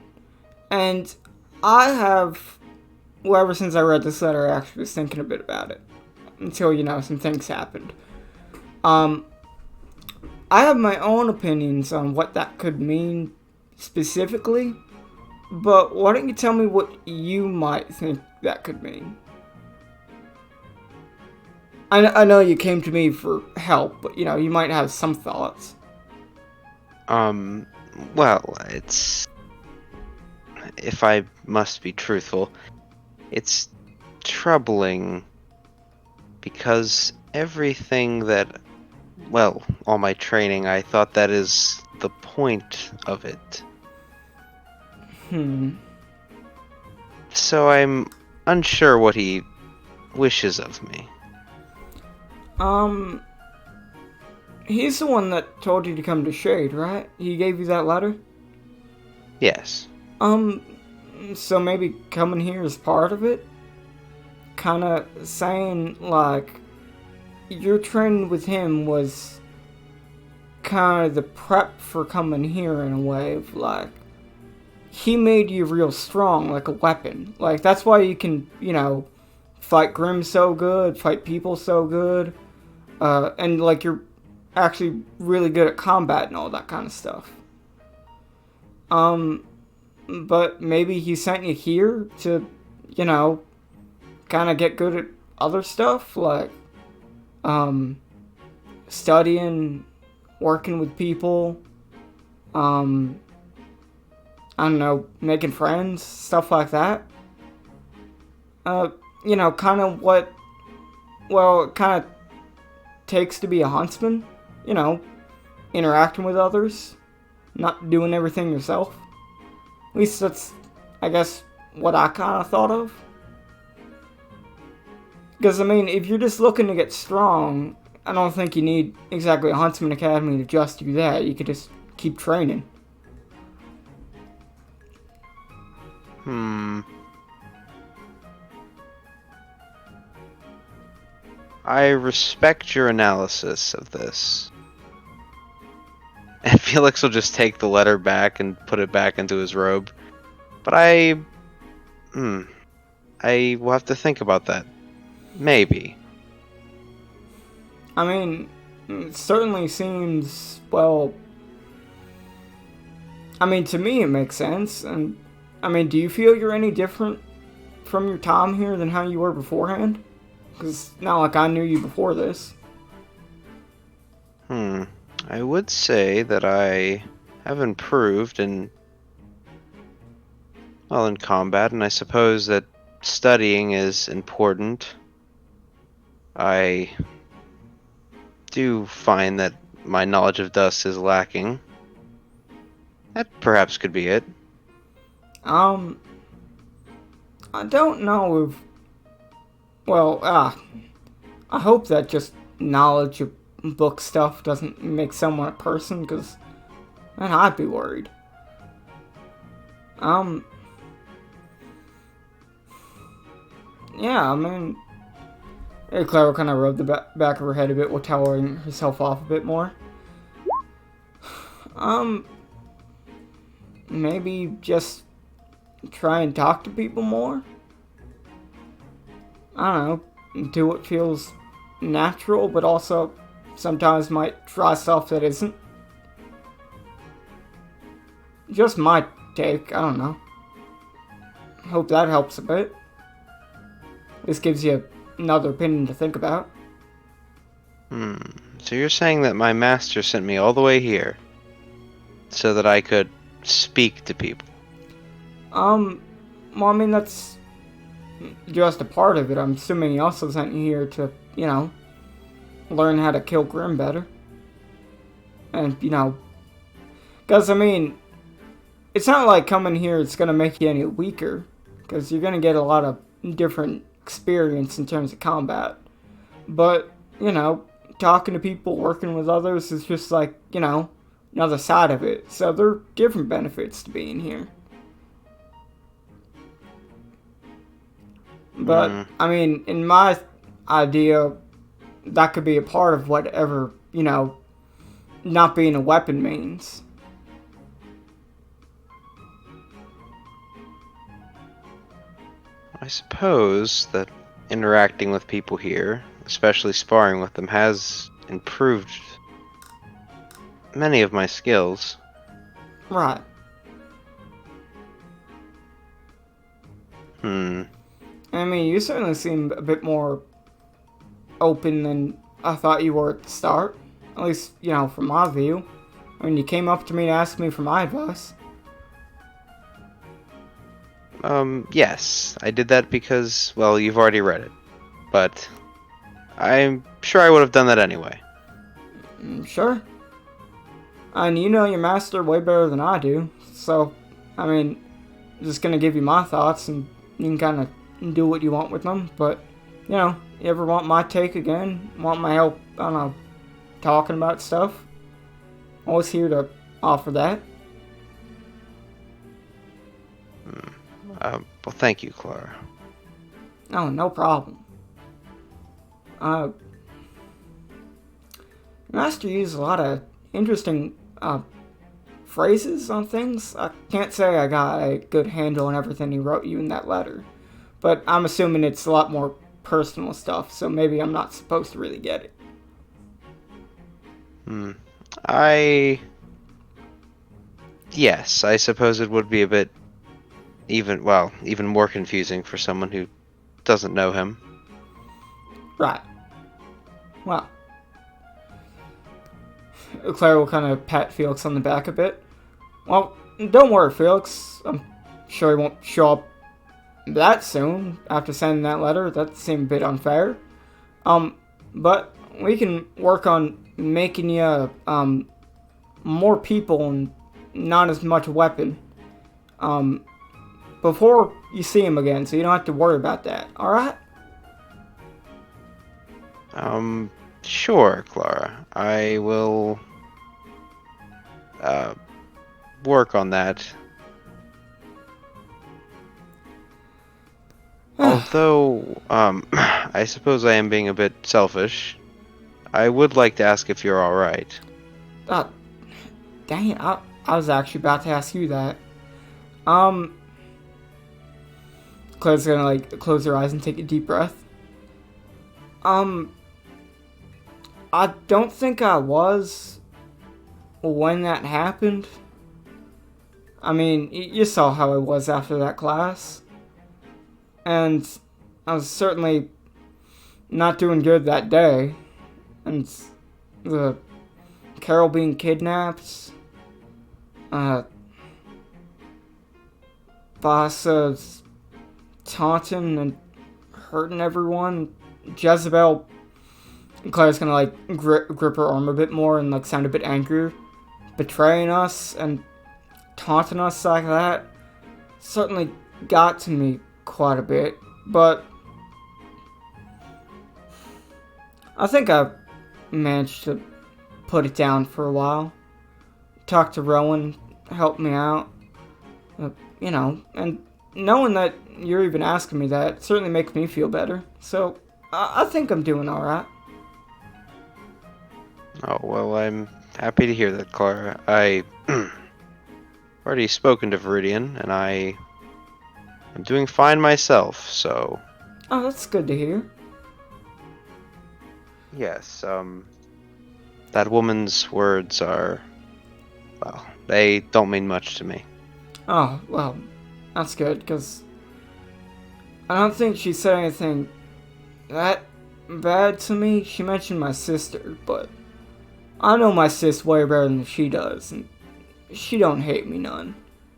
[SPEAKER 1] And I have, well, ever since I read this letter, I actually was thinking a bit about it. Until, some things happened. I have my own opinions on what that could mean specifically, but why don't you tell me what you might think that could mean? I know you came to me for help, but, you might have some thoughts.
[SPEAKER 4] Well, it's... If I must be truthful, it's troubling because everything that... Well, all my training, I thought that is the point of it.
[SPEAKER 1] So
[SPEAKER 4] I'm unsure what he wishes of me.
[SPEAKER 1] He's the one that told you to come to Shade, right? He gave you that letter?
[SPEAKER 4] Yes.
[SPEAKER 1] So maybe coming here is part of it? Kinda saying, like, your training with him was kind of the prep for coming here in a way of, like, he made you real strong, like a weapon. Like, that's why you can, fight Grimm so good, fight people so good, and, like, you're actually really good at combat and all that kind of stuff. But maybe he sent you here to, kind of get good at other stuff, like, studying, working with people, I don't know, making friends, stuff like that. Kind of what, it kind of takes to be a huntsman, interacting with others, not doing everything yourself. At least that's, I guess, what I kind of thought of. Because, if you're just looking to get strong, I don't think you need exactly a Huntsman Academy to just do that. You could just keep training.
[SPEAKER 4] I respect your analysis of this. And Felix will just take the letter back and put it back into his robe. But I will have to think about that. Maybe.
[SPEAKER 1] It certainly seems, to me it makes sense. And, do you feel you're any different from your time here than how you were beforehand? Because it's not like I knew you before this.
[SPEAKER 4] I would say that I have improved in combat, and I suppose that studying is important. I do find that my knowledge of dust is lacking. That perhaps could be it.
[SPEAKER 1] I don't know if... I hope that just knowledge of book stuff doesn't make someone a person, because then I'd be worried. Clara kind of rubbed the back of her head a bit while toweling herself off a bit more. Maybe just try and talk to people more? I don't know, do what feels natural, but also sometimes might try stuff that isn't. Just my take, I don't know. Hope that helps a bit. This gives you another opinion to think about.
[SPEAKER 4] So you're saying that my master sent me all the way here so that I could speak to people?
[SPEAKER 1] That's just a part of it. I'm assuming he also sent you here to, learn how to kill Grimm better. And, because, it's not like coming here is going to make you any weaker, because you're going to get a lot of different experience in terms of combat. But, talking to people, working with others is just like, another side of it. So there are different benefits to being here. But, in my idea, that could be a part of whatever, not being a weapon means.
[SPEAKER 4] I suppose that interacting with people here, especially sparring with them, has improved many of my skills.
[SPEAKER 1] Right. You certainly seem a bit more open than I thought you were at the start. At least, from my view. You came up to me and asked me for my advice.
[SPEAKER 4] Yes. I did that because, you've already read it. But I'm sure I would have done that anyway.
[SPEAKER 1] Sure. And you know your master way better than I do. So, I'm just gonna give you my thoughts and you can kind of do what you want with them. But, You ever want my take again? Want my help, I don't know, talking about stuff? Always here to offer that.
[SPEAKER 4] Well, thank you, Clara.
[SPEAKER 1] Oh, no problem. Master used a lot of interesting phrases on things. I can't say I got a good handle on everything he wrote you in that letter, but I'm assuming it's a lot more personal stuff, so maybe I'm not supposed to really get it.
[SPEAKER 4] Yes, I suppose it would be a bit even more confusing for someone who doesn't know him.
[SPEAKER 1] Right. Well, Clara will kind of pat Felix on the back a bit. Well, don't worry, Felix. I'm sure he won't show up that soon after sending that letter. That seemed a bit unfair. But we can work on making you more people and not as much weapon before you see him again, so you don't have to worry about that. All right?
[SPEAKER 4] Sure, Clara. I will work on that. Although, I suppose I am being a bit selfish. I would like to ask if you're alright.
[SPEAKER 1] Dang it, I was actually about to ask you that. Claire's gonna, like, close her eyes and take a deep breath. I don't think I was when that happened. I mean, you saw how I was after that class. And I was certainly not doing good that day. And the Carol being kidnapped, Boss taunting and hurting everyone, Jezebel, Claire's gonna like grip her arm a bit more and like sound a bit angry, betraying us and taunting us like that certainly got to me quite a bit, but I think I managed to put it down for a while. Talk to Rowan, help me out, you know, and knowing that you're even asking me that certainly makes me feel better, so I think I'm doing alright.
[SPEAKER 4] Oh, well, I'm happy to hear that, Clara. I already spoken to Viridian, and I'm doing fine myself, so...
[SPEAKER 1] Oh, that's good to hear.
[SPEAKER 4] Yes, that woman's words are... well, they don't mean much to me.
[SPEAKER 1] Oh, well, that's good, because I don't think she said anything that bad to me. She mentioned my sister, but I know my sis way better than she does, and she don't hate me none.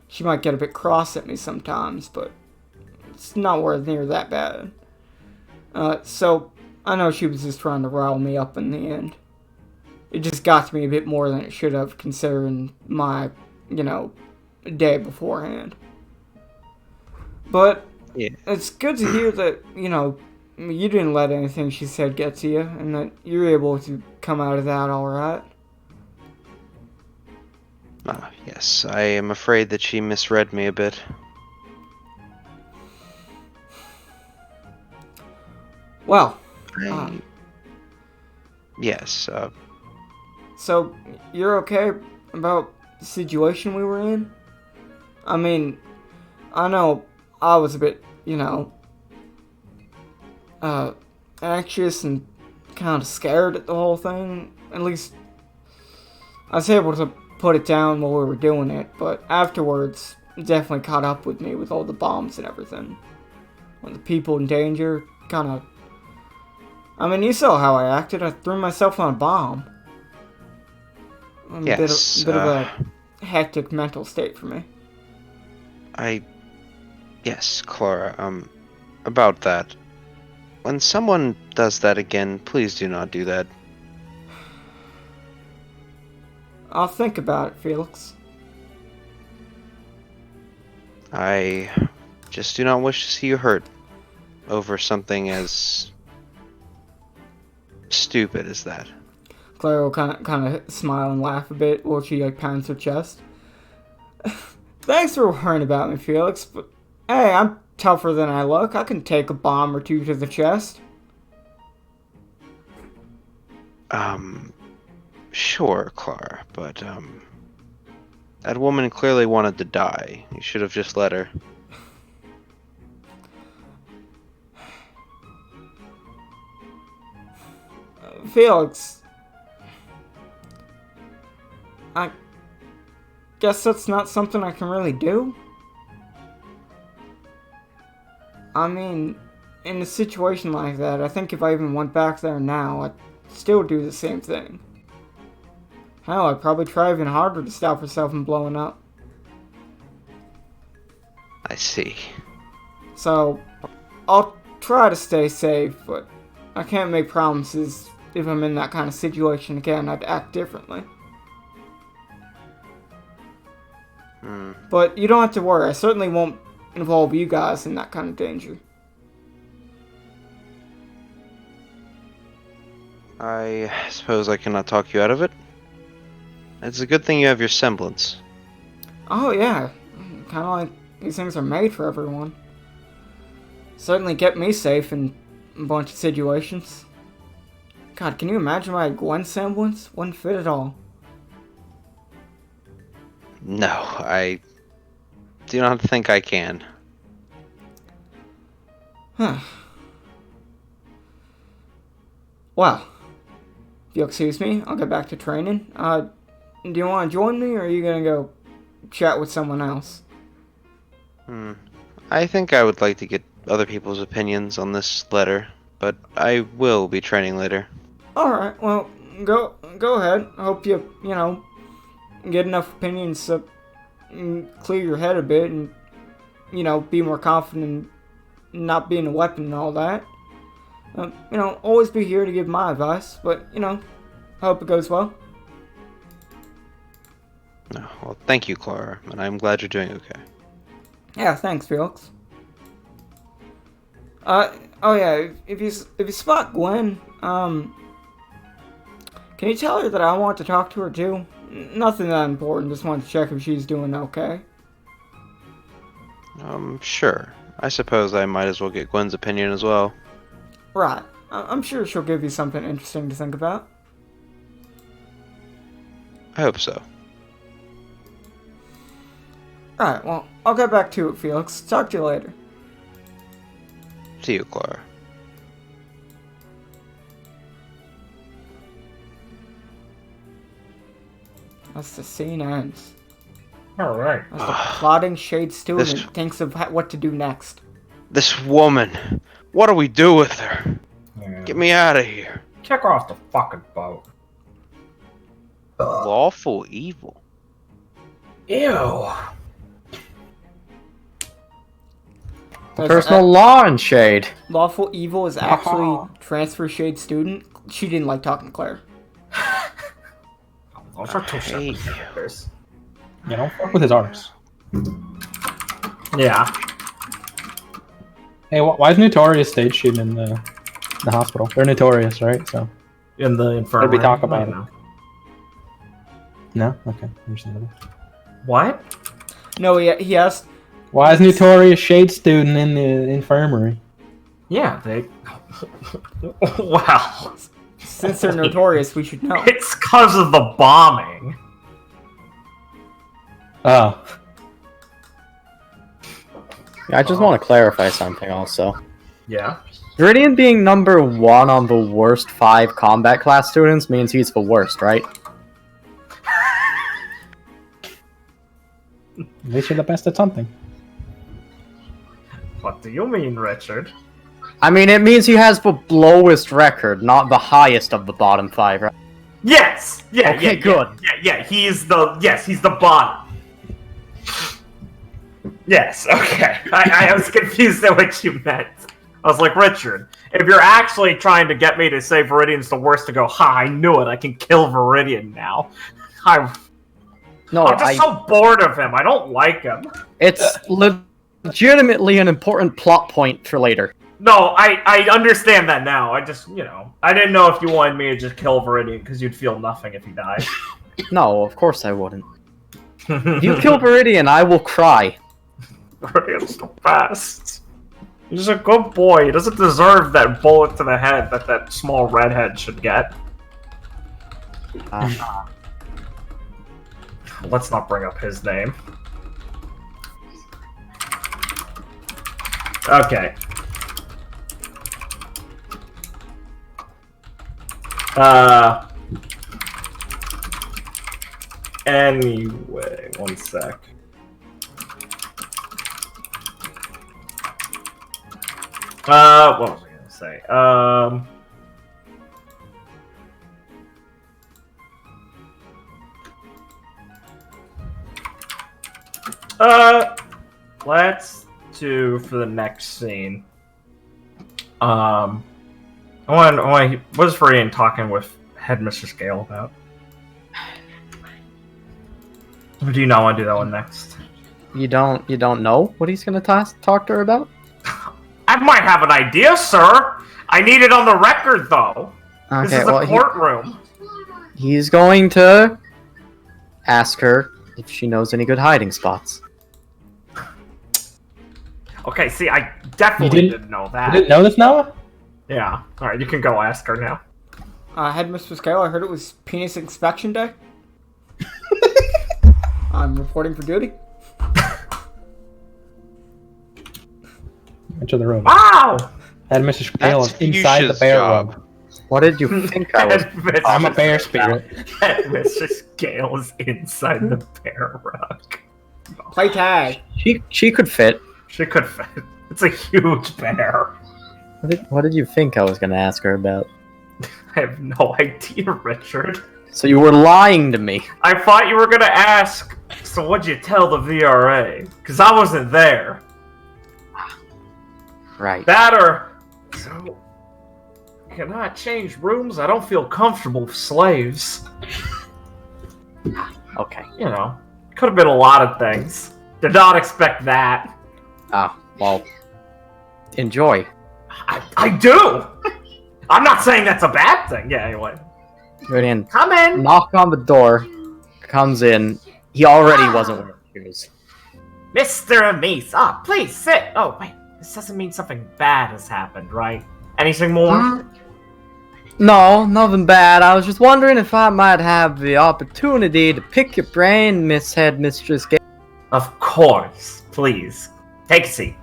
[SPEAKER 1] She might get a bit cross at me sometimes, but it's not worth near that bad. So I know she was just trying to rile me up in the end. It just got to me a bit more than it should have, considering my, you know, day beforehand. But
[SPEAKER 4] yeah,
[SPEAKER 1] it's good to hear that, you know, you didn't let anything she said get to you, and that you're able to come out of that alright.
[SPEAKER 4] Yes, I am afraid that she misread me a bit.
[SPEAKER 1] Well,
[SPEAKER 4] yes,
[SPEAKER 1] so you're okay about the situation we were in? I mean, I know I was a bit, you know, anxious and kind of scared at the whole thing. At least I was able to put it down while we were doing it, but afterwards it definitely caught up with me with all the bombs and everything. When the people in danger, kind of... I mean, you saw how I acted. I threw myself on a bomb.
[SPEAKER 4] Yes,
[SPEAKER 1] bit of a hectic mental state for me.
[SPEAKER 4] Yes, Clara, about that. When someone does that again, please do not do that.
[SPEAKER 1] I'll think about it, Felix.
[SPEAKER 4] I just do not wish to see you hurt over something as stupid is that?
[SPEAKER 1] Clara will kind of smile and laugh a bit while she pounds her chest. Thanks for worrying about me, Felix, but hey, I'm tougher than I look. I can take a bomb or two to the chest.
[SPEAKER 4] Sure, Clara, but, that woman clearly wanted to die. You should have just let her.
[SPEAKER 1] Felix, I guess that's not something I can really do. I mean, in a situation like that, I think if I even went back there now, I'd still do the same thing. Hell, I'd probably try even harder to stop herself from blowing up.
[SPEAKER 4] I see.
[SPEAKER 1] So, I'll try to stay safe, but I can't make promises. If I'm in that kind of situation again, I'd act differently. But you don't have to worry. I certainly won't involve you guys in that kind of danger.
[SPEAKER 4] I suppose I cannot talk you out of it. It's a good thing you have your semblance.
[SPEAKER 1] Oh yeah, kind of like these things are made for everyone. Certainly kept me safe in a bunch of situations. God, can you imagine my Gwen semblance? Wouldn't fit at all.
[SPEAKER 4] No, I do not think I can.
[SPEAKER 1] Huh. Well, if you'll excuse me, I'll get back to training. Do you want to join me, or are you gonna go chat with someone else?
[SPEAKER 4] I think I would like to get other people's opinions on this letter, but I will be training later.
[SPEAKER 1] Alright, well, go ahead. I hope you get enough opinions to clear your head a bit and, be more confident in not being a weapon and all that. Always be here to give my advice, but, I hope it goes well.
[SPEAKER 4] Well, thank you, Clara, and I'm glad you're doing okay.
[SPEAKER 1] Yeah, thanks, Felix. Oh yeah, if you spot Gwen, can you tell her that I want to talk to her too? Nothing that important, just want to check if she's doing okay.
[SPEAKER 4] Sure. I suppose I might as well get Gwen's opinion as well.
[SPEAKER 1] Right. I'm sure she'll give you something interesting to think about.
[SPEAKER 4] I hope so.
[SPEAKER 1] Alright, well, I'll get back to it, Felix. Talk to you later.
[SPEAKER 4] See you, Clara.
[SPEAKER 1] As the scene ends.
[SPEAKER 2] Alright.
[SPEAKER 1] As the plotting shade student
[SPEAKER 4] This-
[SPEAKER 1] thinks of what to do next.
[SPEAKER 4] This woman! What do we do with her?
[SPEAKER 2] Yeah.
[SPEAKER 4] Get me out of here.
[SPEAKER 2] Kick her off the fucking boat.
[SPEAKER 4] Lawful evil.
[SPEAKER 2] Ew.
[SPEAKER 3] Personal law and shade.
[SPEAKER 1] Lawful Evil is actually transfer shade student. She didn't like talking to Claire.
[SPEAKER 2] Those are two
[SPEAKER 4] Hey.
[SPEAKER 2] separate characters.
[SPEAKER 7] You know, fuck with his arms.
[SPEAKER 2] Yeah.
[SPEAKER 7] Hey, why is Notorious stage shooting in the hospital? They're Notorious, right? So
[SPEAKER 2] In the infirmary.
[SPEAKER 7] What did we talk about?
[SPEAKER 2] I don't know.
[SPEAKER 7] no, okay, understandable.
[SPEAKER 2] What?
[SPEAKER 1] No, he asked.
[SPEAKER 7] Why is Notorious shade student in the infirmary?
[SPEAKER 2] Yeah, they. Wow.
[SPEAKER 1] Since they're notorious, we should know.
[SPEAKER 2] It's because of the bombing.
[SPEAKER 7] Oh,
[SPEAKER 3] I just want to clarify something also.
[SPEAKER 2] Yeah.
[SPEAKER 3] Viridian being number 1 on the worst 5 combat class students means he's the worst, right?
[SPEAKER 7] at least you're the best at something.
[SPEAKER 2] What do you mean, Richard?
[SPEAKER 3] I mean, it means he has the lowest record, not the highest of the bottom 5, right?
[SPEAKER 2] Yes. Yeah.
[SPEAKER 3] Okay,
[SPEAKER 2] yeah,
[SPEAKER 3] good.
[SPEAKER 2] Yeah. He's the bottom. Yes. Okay. I was confused at what you meant. I was like, Richard, if you're actually trying to get me to say Viridian's the worst, to go, ha! I knew it. I can kill Viridian now. I'm just so bored of him. I don't like him.
[SPEAKER 3] It's legitimately an important plot point for later.
[SPEAKER 2] No, I understand that now. I just, I didn't know if you wanted me to just kill Viridian because you'd feel nothing if he died.
[SPEAKER 3] No, of course I wouldn't. If you kill Viridian, I will cry.
[SPEAKER 2] Viridian's the best. He's a good boy. He doesn't deserve that bullet to the head that small redhead should get. Let's not bring up his name. Okay. Anyway, one sec. What was I gonna say? Let's do for the next scene. What is Viridian talking with Headmistress Gale about? Or do you not want to do that one next?
[SPEAKER 3] You don't know what he's gonna talk to her about?
[SPEAKER 2] I might have an idea, sir. I need it on the record, though.
[SPEAKER 3] Okay,
[SPEAKER 2] this is a courtroom.
[SPEAKER 3] He's going to ask her if she knows any good hiding spots.
[SPEAKER 2] Okay, see, I definitely didn't know that.
[SPEAKER 7] You didn't know this, Noah?
[SPEAKER 2] Yeah. Alright, you can go ask her now.
[SPEAKER 1] Headmistress Gale, I heard it was penis inspection day. I'm reporting for duty.
[SPEAKER 7] Enter the room.
[SPEAKER 2] Wow!
[SPEAKER 7] Headmistress Gale is inside the bear room.
[SPEAKER 3] What did you think I was?
[SPEAKER 7] I'm a bear spirit.
[SPEAKER 2] Headmistress Gale is inside the bear rug.
[SPEAKER 1] Play tag.
[SPEAKER 3] She could fit.
[SPEAKER 2] She could fit. It's a huge bear.
[SPEAKER 3] What did you think I was going to ask her about?
[SPEAKER 2] I have no idea, Richard.
[SPEAKER 3] So you were lying to me.
[SPEAKER 2] I thought you were going to ask, so what'd you tell the VRA? Because I wasn't there.
[SPEAKER 3] Right.
[SPEAKER 2] That or... So... Can I change rooms? I don't feel comfortable with slaves.
[SPEAKER 3] Okay.
[SPEAKER 2] You know, could have been a lot of things. Did not expect that.
[SPEAKER 3] Ah, well... Enjoy.
[SPEAKER 2] I do! I'm not saying that's a bad thing. Yeah, anyway.
[SPEAKER 3] Viridian,
[SPEAKER 2] Come in!
[SPEAKER 3] knock on the door, comes in. He already wasn't wearing shoes.
[SPEAKER 2] Mr. Amis, please sit. Oh, wait, this doesn't mean something bad has happened, right? Anything more?
[SPEAKER 3] No, nothing bad. I was just wondering if I might have the opportunity to pick your brain, Miss Headmistress Gale.
[SPEAKER 2] Of course. Please. Take a seat.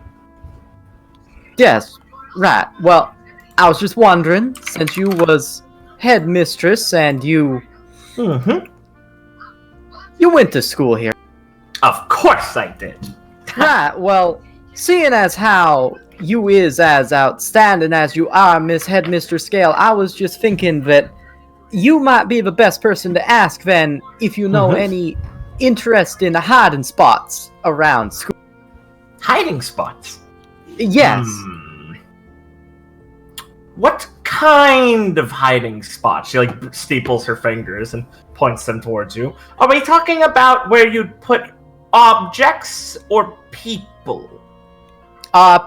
[SPEAKER 3] Yes, right. Well, I was just wondering, since you was headmistress and you went to school here.
[SPEAKER 2] Of course I did.
[SPEAKER 3] Right, well, seeing as how you is as outstanding as you are, Miss Headmistress Gale, I was just thinking that you might be the best person to ask then if you know any interest in hiding spots around school.
[SPEAKER 2] Hiding spots?
[SPEAKER 3] Yes.
[SPEAKER 2] What kind of hiding spots? She steeples her fingers and points them towards you. Are we talking about where you'd put objects or people?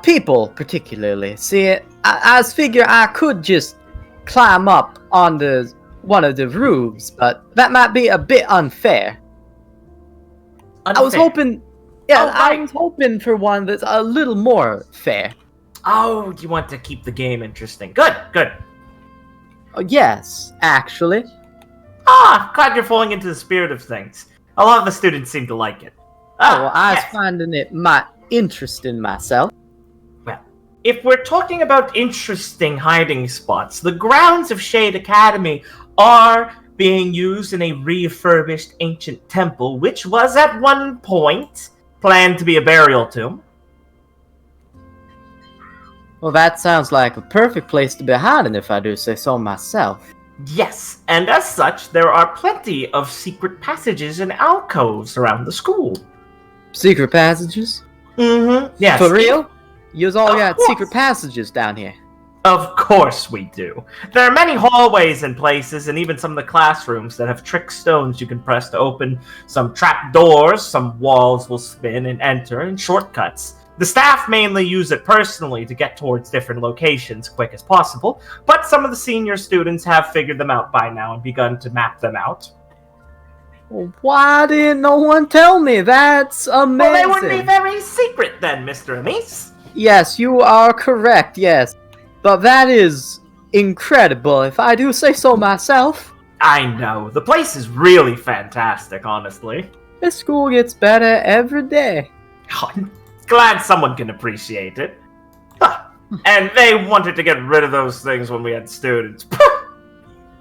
[SPEAKER 3] People particularly. See, I figure I could just climb up on one of the roofs, but that might be a bit unfair. I was hoping, I was hoping for one that's a little more fair.
[SPEAKER 2] Oh, you want to keep the game interesting. Good, good.
[SPEAKER 3] Yes, actually.
[SPEAKER 2] Glad you're falling into the spirit of things. A lot of the students seem to like it.
[SPEAKER 3] Well, I was finding it might interesting myself.
[SPEAKER 2] Well, if we're talking about interesting hiding spots, the grounds of Shade Academy are being used in a refurbished ancient temple, which was at one point planned to be a burial tomb.
[SPEAKER 3] Well, that sounds like a perfect place to be hiding, if I do say so myself.
[SPEAKER 2] Yes, and as such, there are plenty of secret passages and alcoves around the school.
[SPEAKER 3] Secret passages?
[SPEAKER 2] Yes.
[SPEAKER 3] For real? You've all got
[SPEAKER 2] course.
[SPEAKER 3] secret passages down here.
[SPEAKER 2] Of course we do. There are many hallways and places, and even some of the classrooms that have trick stones you can press to open some trap doors, some walls will spin and enter, and shortcuts.
[SPEAKER 5] The staff mainly use it personally to get towards different locations quick as possible, but some of the senior students have figured them out by now and begun to map them out.
[SPEAKER 3] Why didn't no one tell me? That's amazing.
[SPEAKER 5] Well, they wouldn't be very secret then, Mr. Amis.
[SPEAKER 3] Yes, you are correct, yes. But that is incredible, if I do say so myself.
[SPEAKER 5] I know. The place is really fantastic, honestly.
[SPEAKER 3] This school gets better every day.
[SPEAKER 5] I'm glad someone can appreciate it. Huh. And they wanted to get rid of those things when we had students.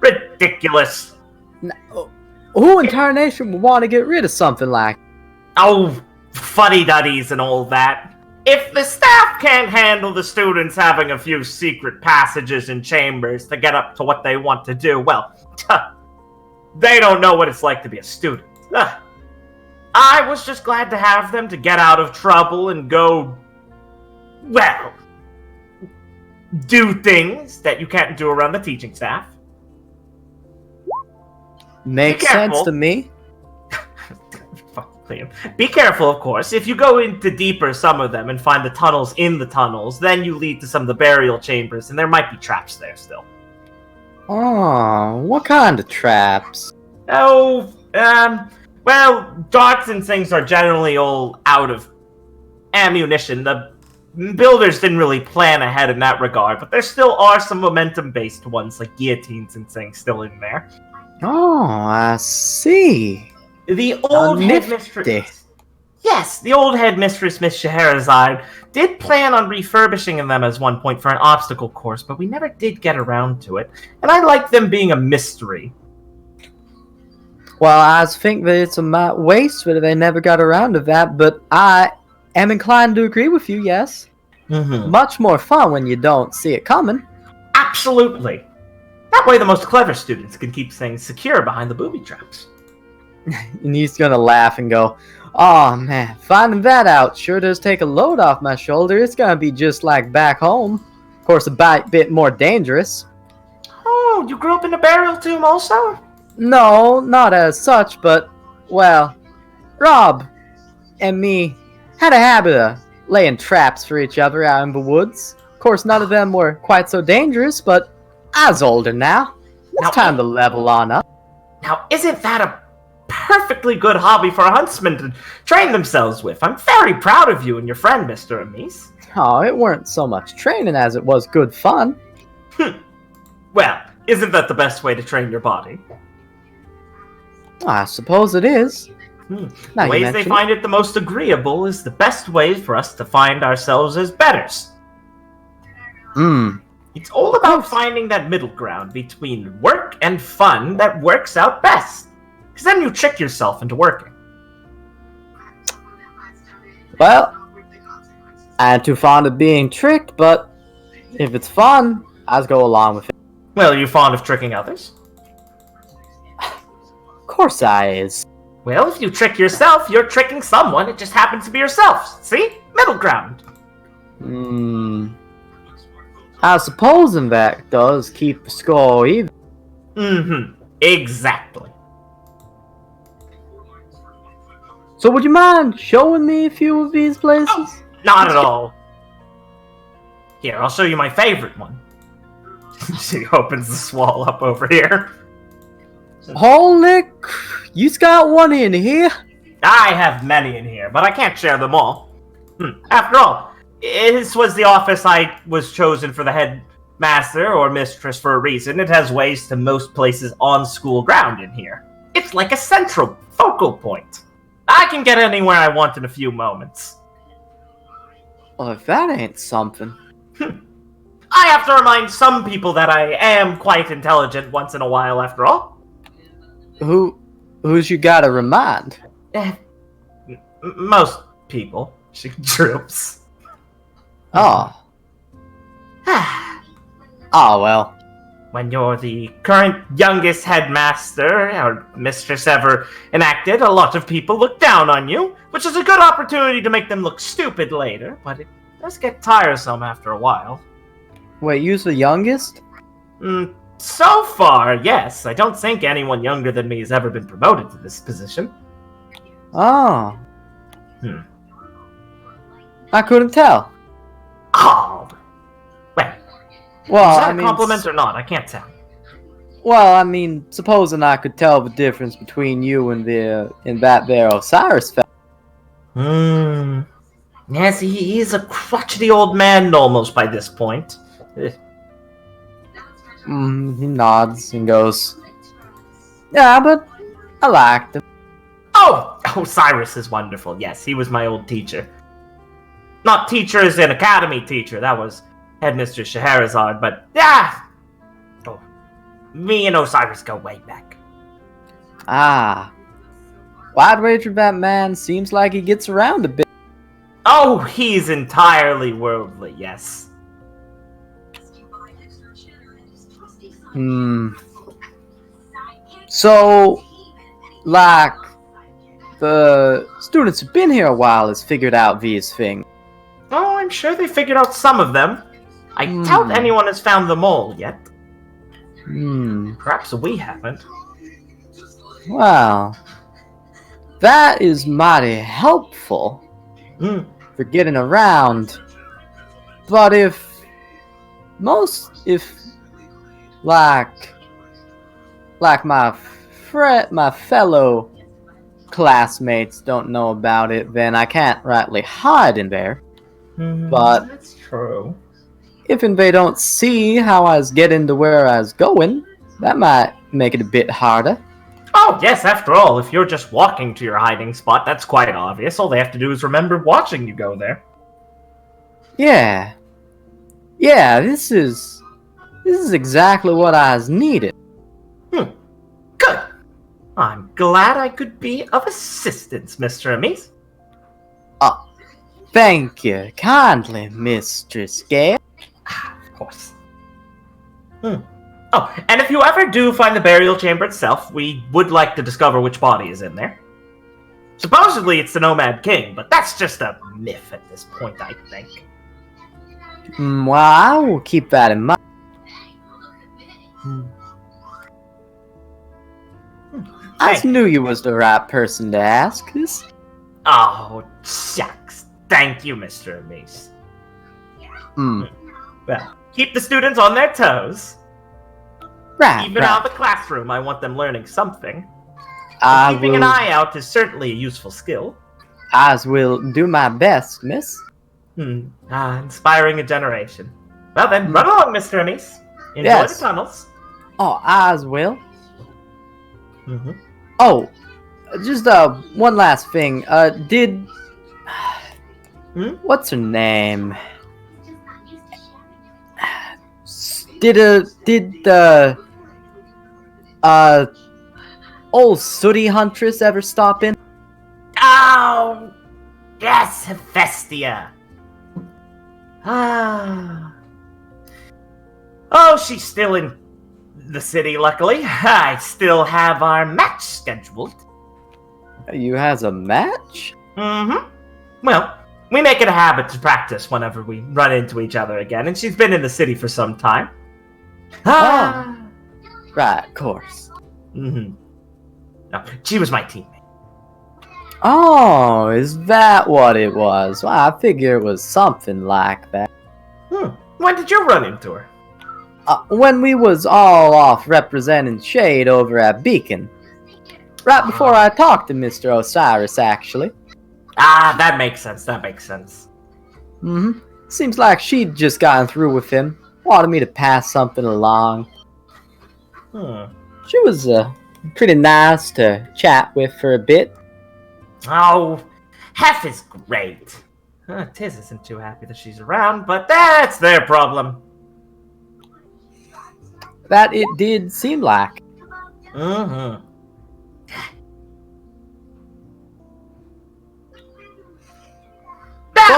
[SPEAKER 5] Ridiculous.
[SPEAKER 3] Who in tarnation would want to get rid of something like?
[SPEAKER 5] Oh, fuddy-duddies and all that. If the staff can't handle the students having a few secret passages and chambers to get up to what they want to do, well, they don't know what it's like to be a student. I was just glad to have them to get out of trouble and go, well, do things that you can't do around the teaching staff.
[SPEAKER 3] Makes sense to me.
[SPEAKER 5] Be careful, of course. If you go into deeper some of them and find the tunnels in the tunnels, then you lead to some of the burial chambers, and there might be traps there still.
[SPEAKER 3] Oh, what kind of traps?
[SPEAKER 5] Oh, well, darts and things are generally all out of ammunition. The builders didn't really plan ahead in that regard, but there still are some momentum-based ones, like guillotines and things, still in there.
[SPEAKER 3] Oh, I see.
[SPEAKER 5] The old headmistress... Yes, the old headmistress, Miss Scheherazade, did plan on refurbishing them as one point for an obstacle course, but we never did get around to it, and I like them being a mystery.
[SPEAKER 3] Well, I think that it's a waste that they never got around to that, but I am inclined to agree with you, yes.
[SPEAKER 5] Mm-hmm.
[SPEAKER 3] Much more fun when you don't see it coming.
[SPEAKER 5] Absolutely. That way the most clever students can keep things secure behind the booby traps.
[SPEAKER 3] And he's gonna laugh and go, "Oh man, finding that out sure does take a load off my shoulder. It's gonna be just like back home. Of course, a bit more dangerous."
[SPEAKER 5] Oh, you grew up in a burial tomb also?
[SPEAKER 3] No, not as such, but, well, Rob and me had a habit of laying traps for each other out in the woods. Of course, none of them were quite so dangerous, but I was older now. It's time to level on up.
[SPEAKER 5] Now, isn't that a perfectly good hobby for a huntsman to train themselves with? I'm very proud of you and your friend, Mr. Amis.
[SPEAKER 3] Oh, it weren't so much training as it was good fun.
[SPEAKER 5] Well, isn't that the best way to train your body?
[SPEAKER 3] I suppose it is.
[SPEAKER 5] The ways they find it the most agreeable is the best way for us to find ourselves as betters. It's all about finding that middle ground between work and fun that works out best. Because then you trick yourself into working.
[SPEAKER 3] Well, I ain't too fond of being tricked, but if it's fun, I'll go along with it.
[SPEAKER 5] Well, are you fond of tricking others?
[SPEAKER 3] Of course I is.
[SPEAKER 5] Well, if you trick yourself, you're tricking someone. It just happens to be yourself. See? Middle ground.
[SPEAKER 3] I suppose that does keep the score even.
[SPEAKER 5] Exactly.
[SPEAKER 3] So would you mind showing me a few of these places?
[SPEAKER 5] Oh, not at all. Here, I'll show you my favorite one. She opens the wall up over here.
[SPEAKER 3] Holy you's got one in here?
[SPEAKER 5] I have many in here, but I can't share them all. After all, this was the office I was chosen for the headmaster or mistress for a reason. It has ways to most places on school ground in here. It's like a central focal point. I can get anywhere I want in a few moments.
[SPEAKER 3] Well, if that ain't something.
[SPEAKER 5] I have to remind some people that I am quite intelligent once in a while, after all.
[SPEAKER 3] Who's you gotta remind?
[SPEAKER 5] Most people. She droops.
[SPEAKER 3] Oh. Oh, well.
[SPEAKER 5] When you're the current youngest headmaster or mistress ever enacted, a lot of people look down on you, which is a good opportunity to make them look stupid later, but it does get tiresome after a while.
[SPEAKER 3] Wait, you's the youngest?
[SPEAKER 5] So far, yes. I don't think anyone younger than me has ever been promoted to this position.
[SPEAKER 3] Oh. I couldn't tell.
[SPEAKER 5] Oh. Wait,
[SPEAKER 3] Well,
[SPEAKER 5] is that
[SPEAKER 3] I
[SPEAKER 5] a
[SPEAKER 3] mean,
[SPEAKER 5] compliment or not? I can't tell.
[SPEAKER 3] well, I mean, supposing I could tell the difference between you and that there Osiris fella.
[SPEAKER 5] Yes, he's a crotchety old man almost by this point.
[SPEAKER 3] He nods and goes, "Yeah, but I liked him."
[SPEAKER 5] Oh, Osiris is wonderful. Yes, he was my old teacher. Not teacher as in academy teacher. That was Headmistress Scheherazade. But yeah, me and Osiris go way back.
[SPEAKER 3] Ah, wide wager that man seems like he gets around a bit.
[SPEAKER 5] Oh, he's entirely worldly. Yes.
[SPEAKER 3] So, like, the students who've been here a while has figured out these things.
[SPEAKER 5] Oh, I'm sure they figured out some of them. I doubt anyone has found them all yet. Perhaps we haven't.
[SPEAKER 3] Wow. That is mighty helpful for getting around. But if my fellow classmates don't know about it, then I can't rightly hide in there. But
[SPEAKER 5] that's true.
[SPEAKER 3] if they don't see how I was getting to where I was going, that might make it a bit harder.
[SPEAKER 5] Oh, yes, after all, if you're just walking to your hiding spot, that's quite obvious. All they have to do is remember watching you go there.
[SPEAKER 3] Yeah. Yeah, this is exactly what I was needed.
[SPEAKER 5] Good. I'm glad I could be of assistance, Mr. Amis.
[SPEAKER 3] Oh, thank you kindly, Mistress Gale.
[SPEAKER 5] Of course. Oh, and if you ever do find the burial chamber itself, we would like to discover which body is in there. Supposedly it's the Nomad King, but that's just a myth at this point, I think.
[SPEAKER 3] Well, I will keep that in mind. I just knew you was the right person to ask this.
[SPEAKER 5] Oh, shucks. Thank you, Mr. Amis. Well, keep the students on their toes.
[SPEAKER 3] Right,
[SPEAKER 5] Even
[SPEAKER 3] right.
[SPEAKER 5] out of the classroom, I want them learning something.
[SPEAKER 3] I
[SPEAKER 5] Keeping an eye out is certainly a useful skill.
[SPEAKER 3] I will do my best, miss.
[SPEAKER 5] Inspiring a generation. Well then, run along, Mr. Amis. Enjoy
[SPEAKER 3] Yes.
[SPEAKER 5] the tunnels.
[SPEAKER 3] Oh, I will. Oh, just one last thing. What's her name? Did the old sooty huntress ever stop in?
[SPEAKER 5] Oh, yes, Hephaestia. Oh, she's still in the city, luckily. I still have our match scheduled.
[SPEAKER 3] You has a match?
[SPEAKER 5] Well, we make it a habit to practice whenever we run into each other again, and she's been in the city for some time.
[SPEAKER 3] Right, of course.
[SPEAKER 5] No, she was my teammate.
[SPEAKER 3] Oh, is that what it was? Well, I figure it was something like that.
[SPEAKER 5] When did you run into her?
[SPEAKER 3] When we was all off representing Shade over at Beacon. Right before I talked to Mr. Osiris, actually.
[SPEAKER 5] That makes sense, that makes sense.
[SPEAKER 3] Seems like she'd just gotten through with him. Wanted me to pass something along. She was pretty nice to chat with for a bit.
[SPEAKER 5] Oh, Hef is great. Tiz isn't too happy that she's around, but that's their problem.
[SPEAKER 3] That it did seem like.
[SPEAKER 5] I'm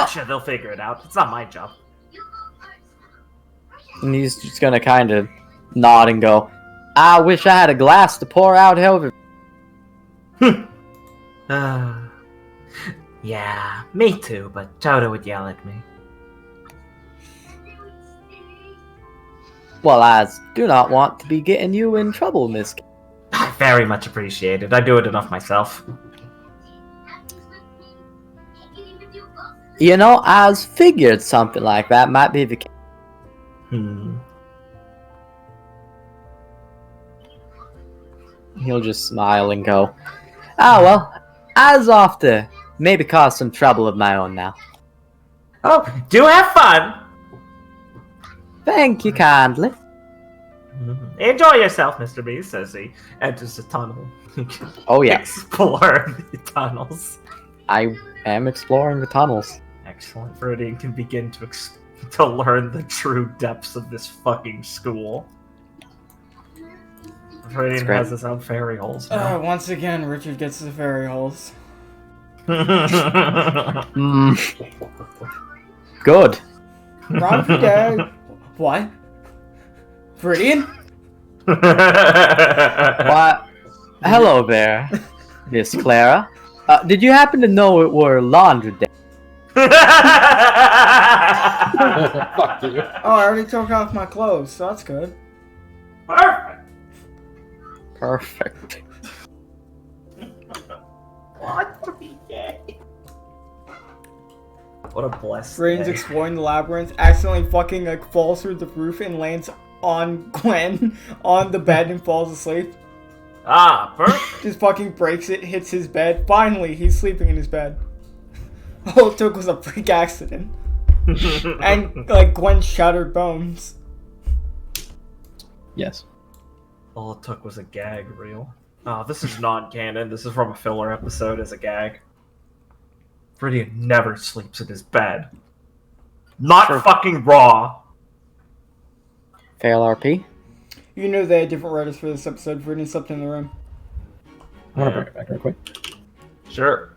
[SPEAKER 5] sure they'll figure it out. It's not my job.
[SPEAKER 3] And he's just gonna kind of nod and go, I wish I had a glass to pour out, however.
[SPEAKER 5] Yeah, me too, but Toto would yell at me.
[SPEAKER 3] Well, I do not want to be getting you in trouble, Miss.
[SPEAKER 5] Very much appreciated. I do it enough myself.
[SPEAKER 3] You know, I was figured something like that might be the case. He'll just smile and go, "Ah, well, I was off to maybe cause some trouble of my own now."
[SPEAKER 5] Oh, do have fun!
[SPEAKER 3] Thank you kindly.
[SPEAKER 5] Enjoy yourself, Mr. B, says he enters the tunnel.
[SPEAKER 3] Oh yeah,
[SPEAKER 5] Explore the tunnels.
[SPEAKER 3] I am exploring the tunnels.
[SPEAKER 5] Excellent. Viridian can begin to learn the true depths of this fucking school. Viridian has his own fairy holes now.
[SPEAKER 1] Once again, Richard gets the fairy holes.
[SPEAKER 3] Good.
[SPEAKER 1] Round for day. What? Viridian?
[SPEAKER 3] Why, hello there, Miss Clara. Did you happen to know it were laundry day?
[SPEAKER 7] Fuck you.
[SPEAKER 1] Oh, I already took off my clothes, so that's good.
[SPEAKER 3] Perfect.
[SPEAKER 5] What a blessed
[SPEAKER 1] Viridian's
[SPEAKER 5] day.
[SPEAKER 1] exploring the labyrinth, accidentally fucking like falls through the roof and lands on Gwen on the bed and falls asleep.
[SPEAKER 5] Ah, perfect.
[SPEAKER 1] Just fucking breaks it, hits his bed. Finally, he's sleeping in his bed. All it took was a freak accident. And, like, Gwen shattered bones.
[SPEAKER 7] Yes.
[SPEAKER 5] All it took was a gag reel. Oh, this is non-canon. This is from a filler episode as a gag. Viridian never sleeps in his bed. Not fucking raw.
[SPEAKER 3] Fail RP.
[SPEAKER 1] You know they had different writers for this episode. Viridian slept in the room.
[SPEAKER 7] I'm gonna bring it back real quick.
[SPEAKER 5] Sure.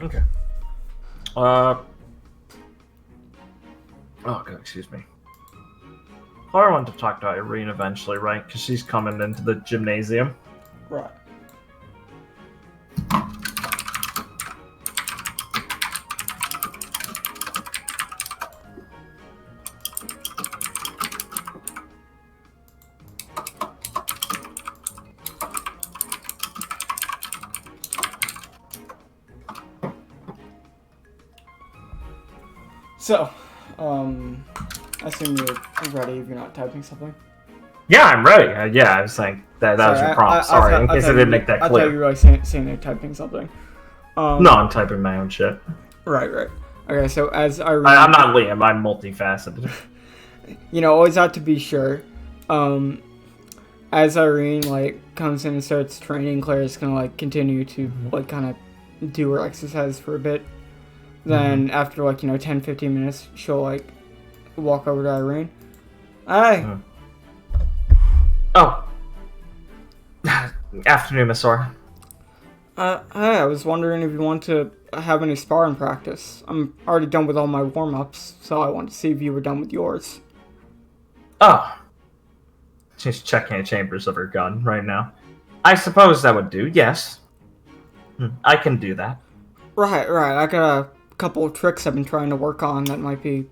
[SPEAKER 5] Okay. Oh, God, excuse me. Clara wanted to talk to Irene eventually, right? Because she's coming into the gymnasium.
[SPEAKER 1] Right. So, I assume you're ready if you're not typing something.
[SPEAKER 5] Yeah, I'm ready. Yeah, I was saying that was your prompt. Sorry, in case I didn't make that
[SPEAKER 1] I
[SPEAKER 5] clear.
[SPEAKER 1] thought you were like saying you're typing something.
[SPEAKER 5] No, I'm typing my own shit.
[SPEAKER 1] Right. Okay, so as Irene...
[SPEAKER 5] I'm not Liam, I'm multifaceted.
[SPEAKER 1] You know, always have to be sure. As Irene, like, comes in and starts training, Clara's gonna, like, continue to, like, kind of do her exercise for a bit. Then, after, like, 10-15 minutes, she'll, like, walk over to Irene. Hi!
[SPEAKER 5] Oh. Afternoon, Miss Sora.
[SPEAKER 1] Hi, I was wondering if you want to have any sparring practice. I'm already done with all my warm-ups, so I wanted to see if you were done with yours.
[SPEAKER 5] Oh. She's checking the chambers of her gun right now. I suppose that would do, yes. I can do that.
[SPEAKER 1] Right. I got a couple of tricks I've been trying to work on that might be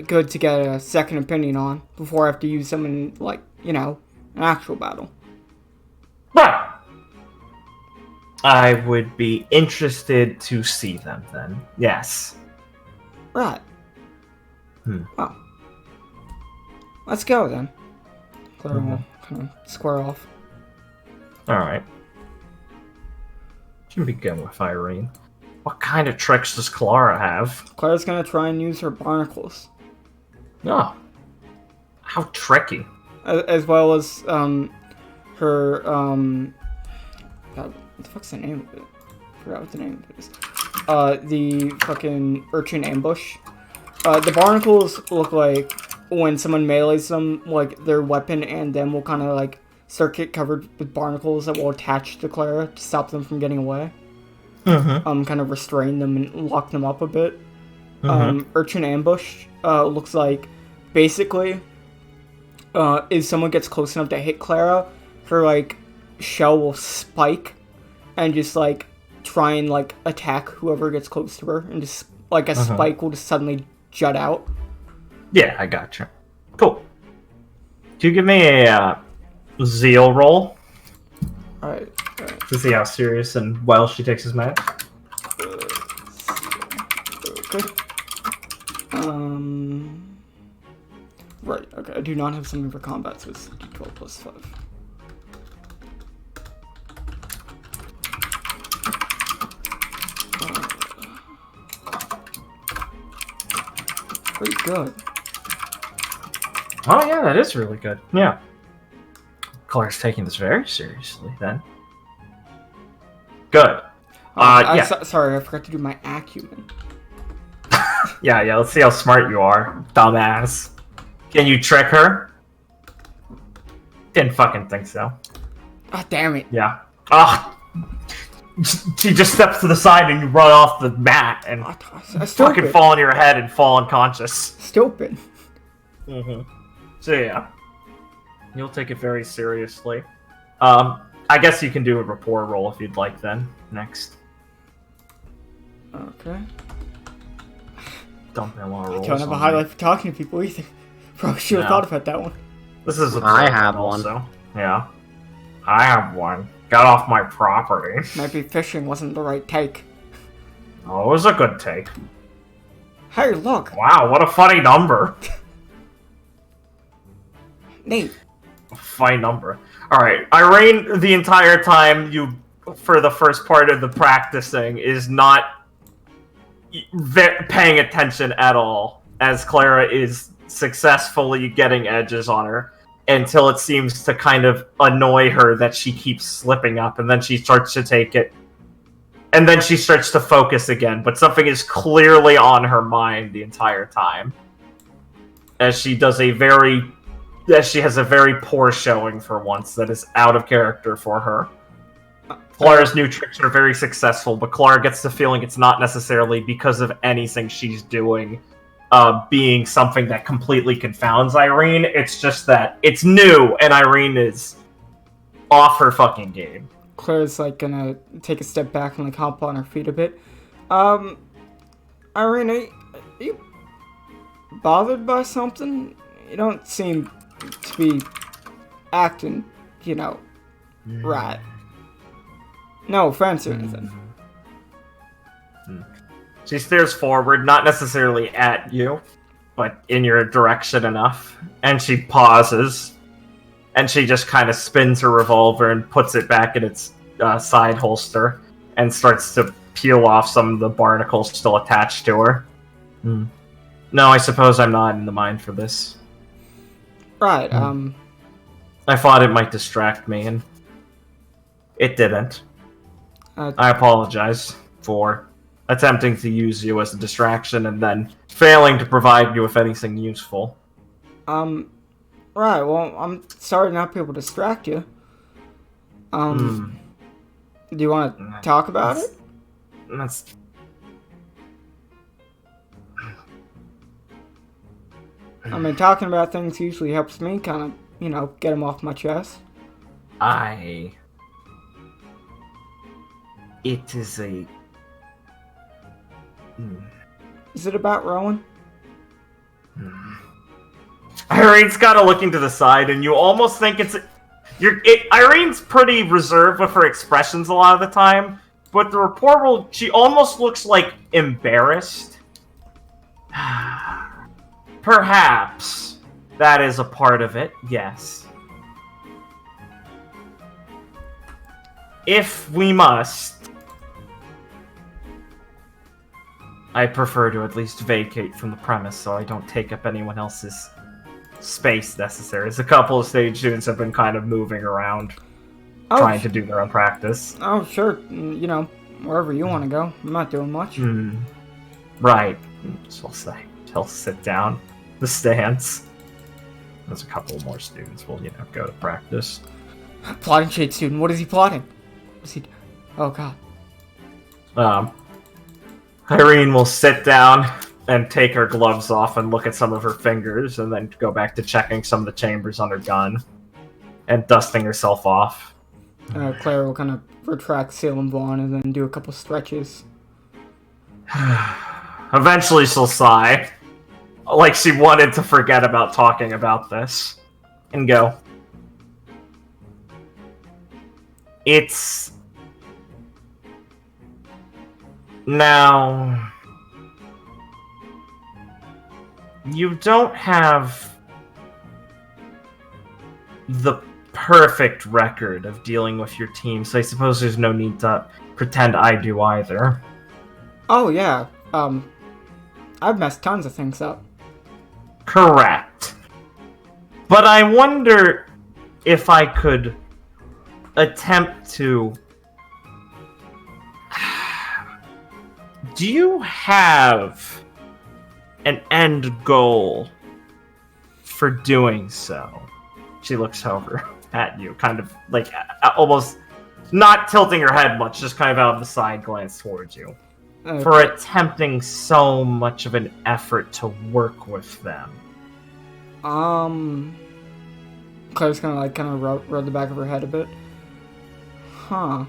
[SPEAKER 1] good to get a second opinion on before I have to use them in, like, an actual battle.
[SPEAKER 5] Right. I would be interested to see them then. Yes.
[SPEAKER 1] Right. Oh. Let's go then. Clara will kind of square off.
[SPEAKER 5] Alright. Can begin with Irene. What kind of tricks does Clara have?
[SPEAKER 1] Clara's gonna try and use her barnacles.
[SPEAKER 5] Oh. How tricky.
[SPEAKER 1] As well as, her, God, what the fuck's the name of it? I forgot what the name of it is. The fucking urchin ambush. The barnacles look like when someone melees them, like, their weapon and them will kind of, like, circuit covered with barnacles that will attach to Clara to stop them from getting away. Kind of restrain them and lock them up a bit. Urchin ambush looks like, basically, if someone gets close enough to hit Clara, her, like, shell will spike and just, like, try and, like, attack whoever gets close to her, and just, like, a spike will just suddenly jut out.
[SPEAKER 5] Yeah, I gotcha. Cool. Can you give me a zeal roll?
[SPEAKER 1] Alright.
[SPEAKER 2] to see how serious and well she takes his match.
[SPEAKER 1] Okay. Right, okay, I do not have something for combat, so it's d12 plus 5. Pretty good.
[SPEAKER 2] Oh yeah, that is really good. Yeah. Clara's taking this very seriously, then. Good. Yeah.
[SPEAKER 1] Sorry, I forgot to do my acumen.
[SPEAKER 2] Yeah, let's see how smart you are, dumbass. Can you trick her? Didn't fucking think so.
[SPEAKER 1] Ah, damn it.
[SPEAKER 2] Yeah. She just steps to the side and you run off the mat and fucking fall on your head and fall unconscious.
[SPEAKER 1] Stupid.
[SPEAKER 2] So yeah. You'll take it very seriously. I guess you can do a rapport roll if you'd like then. Next.
[SPEAKER 1] Okay.
[SPEAKER 2] Don't want to roll.
[SPEAKER 1] I don't have a highlight for talking to people either. Probably should have thought about that one.
[SPEAKER 2] This is
[SPEAKER 3] I have one.
[SPEAKER 2] Also. Yeah. I have one. Got off my property.
[SPEAKER 1] Maybe fishing wasn't the right take.
[SPEAKER 2] Oh, it was a good take.
[SPEAKER 1] Hey, look!
[SPEAKER 2] Wow, what a funny number.
[SPEAKER 1] Neat.
[SPEAKER 2] Funny number. Alright, Irene, the entire time for the first part of the practicing, is not paying attention at all, as Clara is successfully getting edges on her, until it seems to kind of annoy her that she keeps slipping up, and then she starts to take it, and then she starts to focus again, but something is clearly on her mind the entire time, as she has a very poor showing for once that is out of character for her. Clara's new tricks are very successful, but Clara gets the feeling it's not necessarily because of anything she's doing being something that completely confounds Irene. It's just that it's new, and Irene is off her fucking game.
[SPEAKER 1] Clara's like gonna take a step back and like hop on her feet a bit. Irene, are you bothered by something? You don't seem to be acting, right. No offense or anything.
[SPEAKER 2] She stares forward, not necessarily at you, but in your direction enough. And she pauses, and she just kind of spins her revolver and puts it back in its side holster, and starts to peel off some of the barnacles still attached to her. No, I suppose I'm not in the mind for this.
[SPEAKER 1] Right,
[SPEAKER 2] I thought it might distract me, and it didn't. I apologize for attempting to use you as a distraction and then failing to provide you with anything useful.
[SPEAKER 1] Right, well, I'm sorry not to be able to distract you. Do you want to talk about it? I mean, talking about things usually helps me kind of, get them off my chest.
[SPEAKER 2] It is a...
[SPEAKER 1] Is it about Rowan?
[SPEAKER 2] Irene's kind of looking to the side, and you almost think Irene's pretty reserved with her expressions a lot of the time, but the report will... She almost looks like embarrassed. Perhaps that is a part of it, yes. If we must, I prefer to at least vacate from the premise so I don't take up anyone else's space necessary. As a couple of stage students have been kind of moving around, trying to do their own practice.
[SPEAKER 1] Oh, sure. Wherever you want to go. I'm not doing much.
[SPEAKER 2] Right. So he'll sit down. The stands. There's a couple more students will, go to practice.
[SPEAKER 1] Plotting shade student. What is he plotting? Oh, God.
[SPEAKER 2] Irene will sit down and take her gloves off and look at some of her fingers and then go back to checking some of the chambers on her gun and dusting herself off.
[SPEAKER 1] Clara will kind of retract Salem Vaughn and then do a couple stretches.
[SPEAKER 2] Eventually she'll sigh, like she wanted to forget about talking about this, and go, It's
[SPEAKER 5] Now, you don't have the perfect record of dealing with your team, so I suppose there's no need to pretend I do either.
[SPEAKER 1] Oh, yeah. I've messed tons of things up.
[SPEAKER 5] Correct. But I wonder if I could attempt to... Do you have an end goal for doing so? She looks over at you, kind of like almost not tilting her head much, just kind of out of the side glance towards you. For attempting so much of an effort to work with them.
[SPEAKER 1] Claire's kind of rub the back of her head a bit. Huh.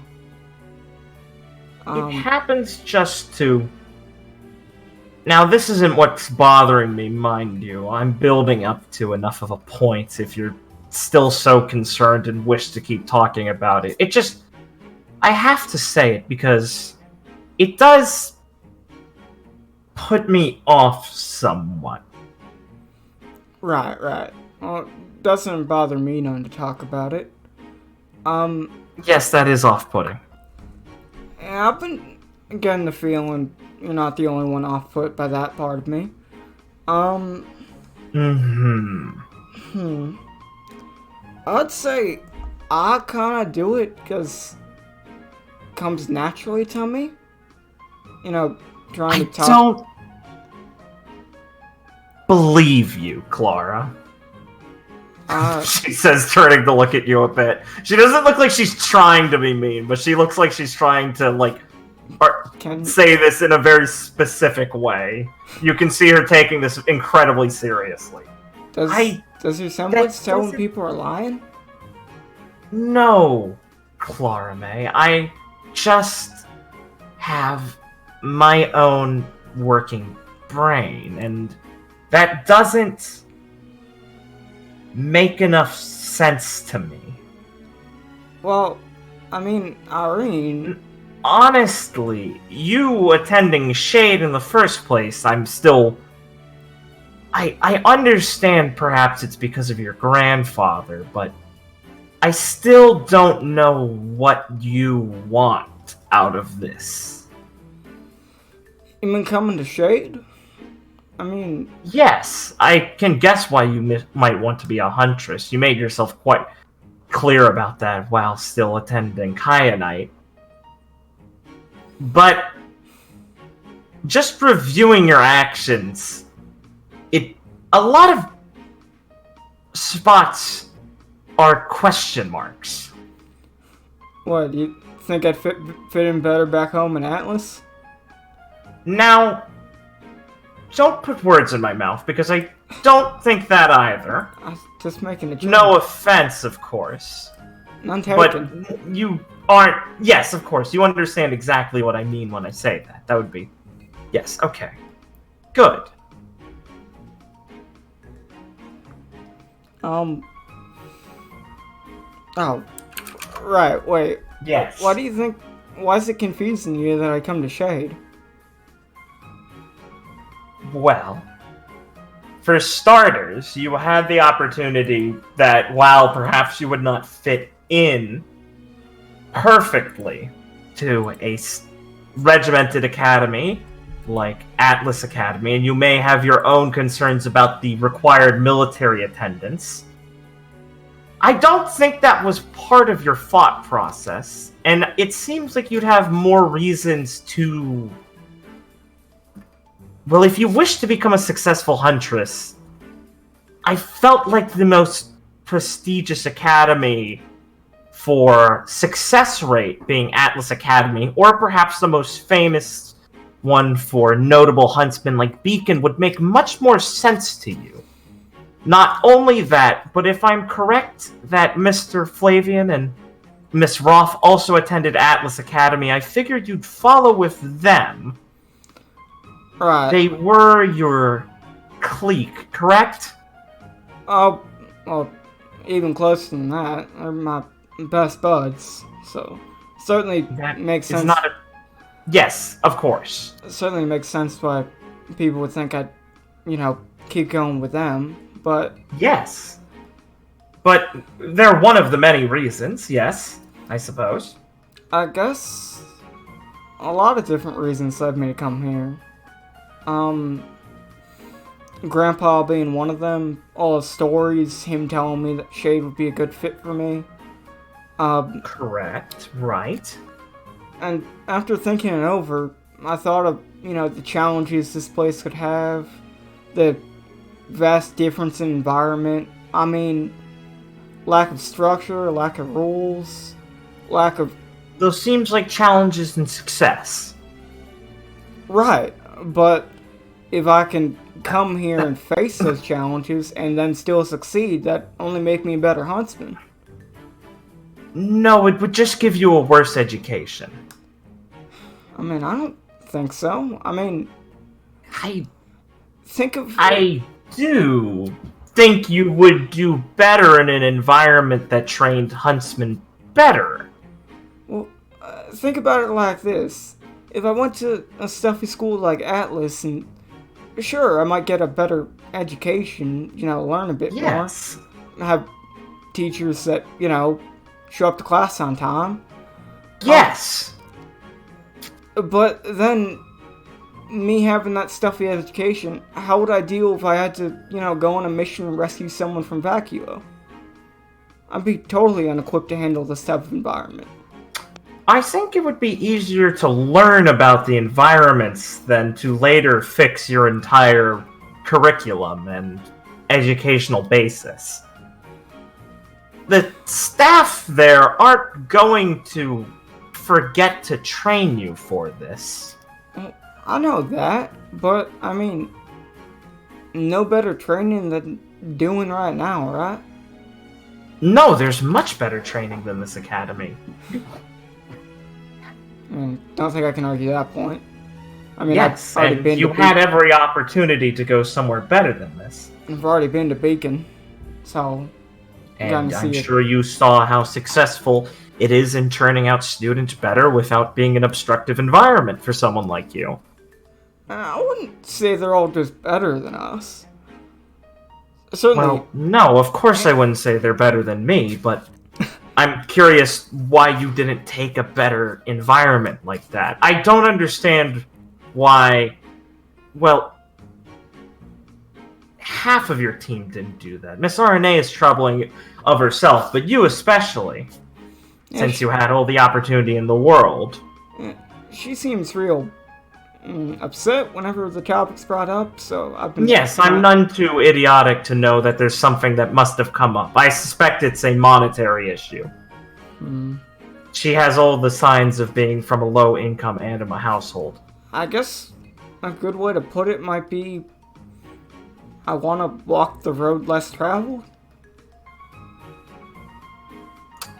[SPEAKER 5] It happens just to... Now, this isn't what's bothering me, mind you. I'm building up to enough of a point if you're still so concerned and wish to keep talking about it. It just... I have to say it because it does put me off somewhat.
[SPEAKER 1] Right. Well, it doesn't bother me none to talk about it.
[SPEAKER 5] Yes, that is off-putting.
[SPEAKER 1] Yeah, I've been getting the feeling you're not the only one off-put by that part of me. I'd say I kind of do it because it comes naturally to me. You know, trying to talk.
[SPEAKER 5] I don't believe you, Clara. She says, turning to look at you a bit. She doesn't look like she's trying to be mean, but she looks like she's trying to, say this in a very specific way. You can see her taking this incredibly seriously.
[SPEAKER 1] Does your semblance tell when people are lying?
[SPEAKER 5] No, Clara May. I just have my own working brain, and that doesn't make enough sense to me.
[SPEAKER 1] Well, I mean, Irene...
[SPEAKER 5] Honestly, you attending Shade in the first place, I'm still... I understand perhaps it's because of your grandfather, but I still don't know what you want out of this.
[SPEAKER 1] You mean coming to Shade? I mean...
[SPEAKER 5] Yes, I can guess why you might want to be a huntress. You made yourself quite clear about that while still attending Kyanite. But just reviewing your actions, a lot of spots are question marks.
[SPEAKER 1] What, do you think I'd fit in better back home in Atlas?
[SPEAKER 5] Now, don't put words in my mouth, because I don't think that either.
[SPEAKER 1] I was just making a joke.
[SPEAKER 5] No offense, of course.
[SPEAKER 1] None taken.
[SPEAKER 5] But you aren't... Yes, of course, you understand exactly what I mean when I say that. That would be... Yes, okay. Good.
[SPEAKER 1] Oh. Right, wait.
[SPEAKER 5] Yes.
[SPEAKER 1] Why do you think... Why is it confusing you that I come to Shade?
[SPEAKER 5] Well, for starters, you had the opportunity that while perhaps you would not fit in perfectly to a regimented academy like Atlas Academy, and you may have your own concerns about the required military attendance, I don't think that was part of your thought process, and it seems like you'd have more reasons to... Well, if you wish to become a successful huntress, I felt like the most prestigious academy for success rate being Atlas Academy, or perhaps the most famous one for notable huntsmen like Beacon would make much more sense to you. Not only that, but if I'm correct that Mr. Flavian and Miss Roth also attended Atlas Academy, I figured you'd follow with them.
[SPEAKER 1] Right.
[SPEAKER 5] They were your clique, correct?
[SPEAKER 1] Oh, well, even closer than that. They're my best buds, so certainly
[SPEAKER 5] That
[SPEAKER 1] makes sense.
[SPEAKER 5] Yes, of course.
[SPEAKER 1] It certainly makes sense why people would think I'd, keep going with them, but...
[SPEAKER 5] Yes. But they're one of the many reasons, yes, I suppose.
[SPEAKER 1] I guess a lot of different reasons led me to come here. Grandpa being one of them, all the stories, him telling me that Shade would be a good fit for me.
[SPEAKER 5] Correct, right.
[SPEAKER 1] And after thinking it over, I thought of, the challenges this place could have, the vast difference in environment. I mean, lack of structure, lack of rules, lack of...
[SPEAKER 5] Those seems like challenges and success.
[SPEAKER 1] Right, but if I can come here and face those challenges and then still succeed, that only make me a better huntsman.
[SPEAKER 5] No, it would just give you a worse education.
[SPEAKER 1] I mean, I don't think so. I mean,
[SPEAKER 5] I
[SPEAKER 1] I
[SPEAKER 5] do think you would do better in an environment that trained huntsmen better.
[SPEAKER 1] Well, think about it like this. If I went to a stuffy school like Atlas, and sure, I might get a better education, learn a bit more. Have teachers that, show up to class on time.
[SPEAKER 5] Yes!
[SPEAKER 1] But then, me having that stuffy education, how would I deal if I had to, go on a mission and rescue someone from Vacuo? I'd be totally unequipped to handle this type of environment.
[SPEAKER 5] I think it would be easier to learn about the environments than to later fix your entire curriculum and educational basis. The staff there aren't going to forget to train you for this.
[SPEAKER 1] I know that, but, I mean, no better training than doing right now, right?
[SPEAKER 5] No, there's much better training than this academy.
[SPEAKER 1] Don't think I can argue that point. I mean,
[SPEAKER 5] yes, and you had every opportunity to go somewhere better than this.
[SPEAKER 1] I've already been to Beacon, so...
[SPEAKER 5] And I'm sure you saw how successful it is in turning out students better without being an obstructive environment for someone like you.
[SPEAKER 1] I wouldn't say they're all just better than us. Certainly...
[SPEAKER 5] Well, no, of course I wouldn't say they're better than me, but I'm curious why you didn't take a better environment like that. I don't understand why... Well, half of your team didn't do that. Miss RNA is troubling of herself, but you especially, since you had all the opportunity in the world.
[SPEAKER 1] She seems real upset whenever the topic's brought up, so I've been...
[SPEAKER 5] Yes, I'm none too idiotic to know that there's something that must have come up. I suspect it's a monetary issue. She has all the signs of being from a low-income anima household.
[SPEAKER 1] I guess a good way to put it might be, I want to walk the road less traveled.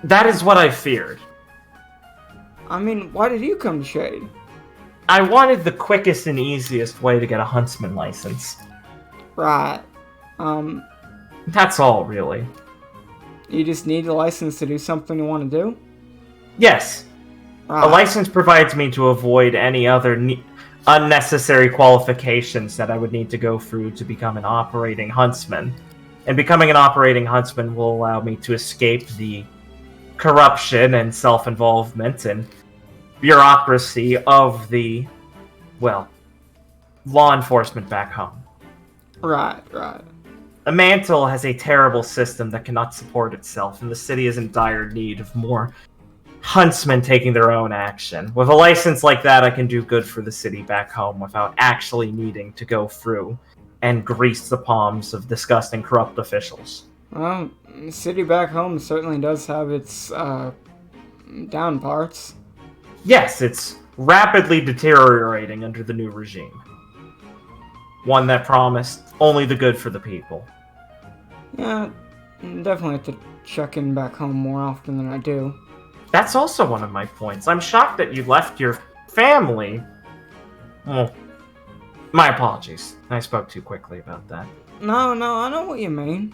[SPEAKER 5] That is what I feared.
[SPEAKER 1] I mean, why did you come to Shade?
[SPEAKER 5] I wanted the quickest and easiest way to get a huntsman license.
[SPEAKER 1] Right.
[SPEAKER 5] That's all, really.
[SPEAKER 1] You just need a license to do something you want to do?
[SPEAKER 5] Yes.
[SPEAKER 1] Right.
[SPEAKER 5] A license provides me to avoid any other unnecessary qualifications that I would need to go through to become an operating huntsman. And becoming an operating huntsman will allow me to escape the corruption and self-involvement and bureaucracy of the, well, law enforcement back home.
[SPEAKER 1] Right.
[SPEAKER 5] The Mantle has a terrible system that cannot support itself, and the city is in dire need of more huntsmen taking their own action. With a license like that, I can do good for the city back home without actually needing to go through and grease the palms of disgusting corrupt officials.
[SPEAKER 1] Well, the city back home certainly does have its down parts.
[SPEAKER 5] Yes, it's rapidly deteriorating under the new regime. One that promised only the good for the people.
[SPEAKER 1] Yeah, definitely have to check in back home more often than I do.
[SPEAKER 5] That's also one of my points. I'm shocked that you left your family. Well, my apologies. I spoke too quickly about that.
[SPEAKER 1] No, I know what you mean.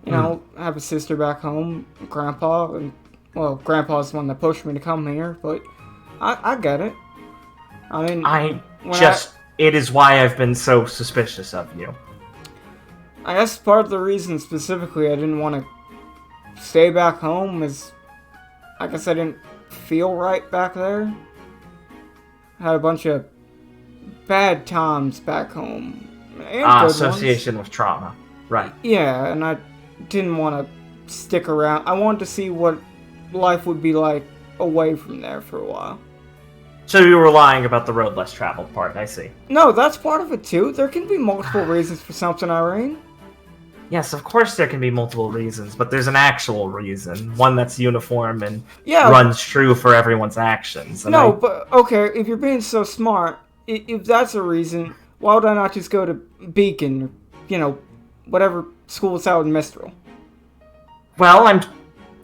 [SPEAKER 1] You know, I have a sister back home, Grandpa, and, well, Grandpa's the one that pushed me to come here, but I get it. I mean,
[SPEAKER 5] it is why I've been so suspicious of you.
[SPEAKER 1] I guess part of the reason specifically I didn't want to stay back home is, I guess I didn't feel right back there. I had a bunch of bad times back home.
[SPEAKER 5] Association with trauma. Right.
[SPEAKER 1] Yeah, and I didn't want to stick around. I wanted to see what life would be like away from there for a while.
[SPEAKER 5] So you were lying about the road less traveled part, I see.
[SPEAKER 1] No, that's part of it too. There can be multiple reasons for something, Irene.
[SPEAKER 5] Yes, of course there can be multiple reasons, but there's an actual reason. One that's uniform and
[SPEAKER 1] Yeah.
[SPEAKER 5] runs true for everyone's actions. And
[SPEAKER 1] But okay, if you're being so smart, if that's a reason, why would I not just go to Beacon, or, whatever school is out in Mistral?
[SPEAKER 5] Well, I'm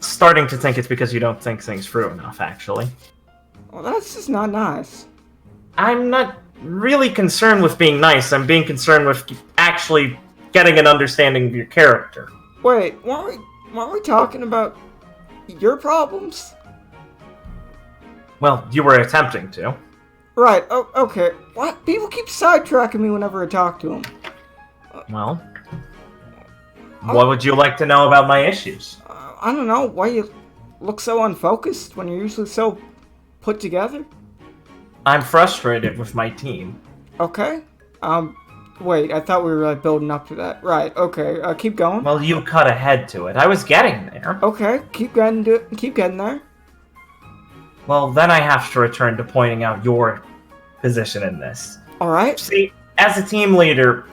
[SPEAKER 5] starting to think it's because you don't think things through enough, actually.
[SPEAKER 1] Well, that's just not nice.
[SPEAKER 5] I'm not really concerned with being nice. I'm being concerned with actually getting an understanding of your character.
[SPEAKER 1] Wait, weren't we talking about your problems?
[SPEAKER 5] Well, you were attempting to.
[SPEAKER 1] Right, okay. What? People keep sidetracking me whenever I talk to them.
[SPEAKER 5] Well, what would you like to know about my issues?
[SPEAKER 1] I don't know, why you look so unfocused when you're usually so put together?
[SPEAKER 5] I'm frustrated with my team.
[SPEAKER 1] Okay. Wait, I thought we were building up to that. Right, okay, keep going.
[SPEAKER 5] Well, you cut ahead to it. I was getting there.
[SPEAKER 1] Okay, keep getting there.
[SPEAKER 5] Well, then I have to return to pointing out your position in this.
[SPEAKER 1] Alright.
[SPEAKER 5] See, as a team leader,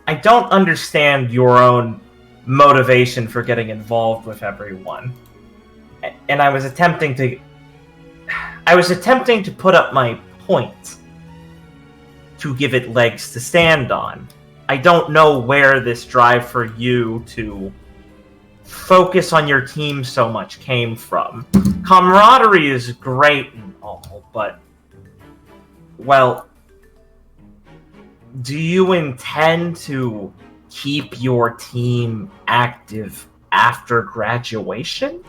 [SPEAKER 5] I don't understand your own motivation for getting involved with everyone. And I was attempting to put up my point to give it legs to stand on. I don't know where this drive for you to focus on your team so much came from. Camaraderie is great and all, but, well, do you intend to keep your team active after graduation?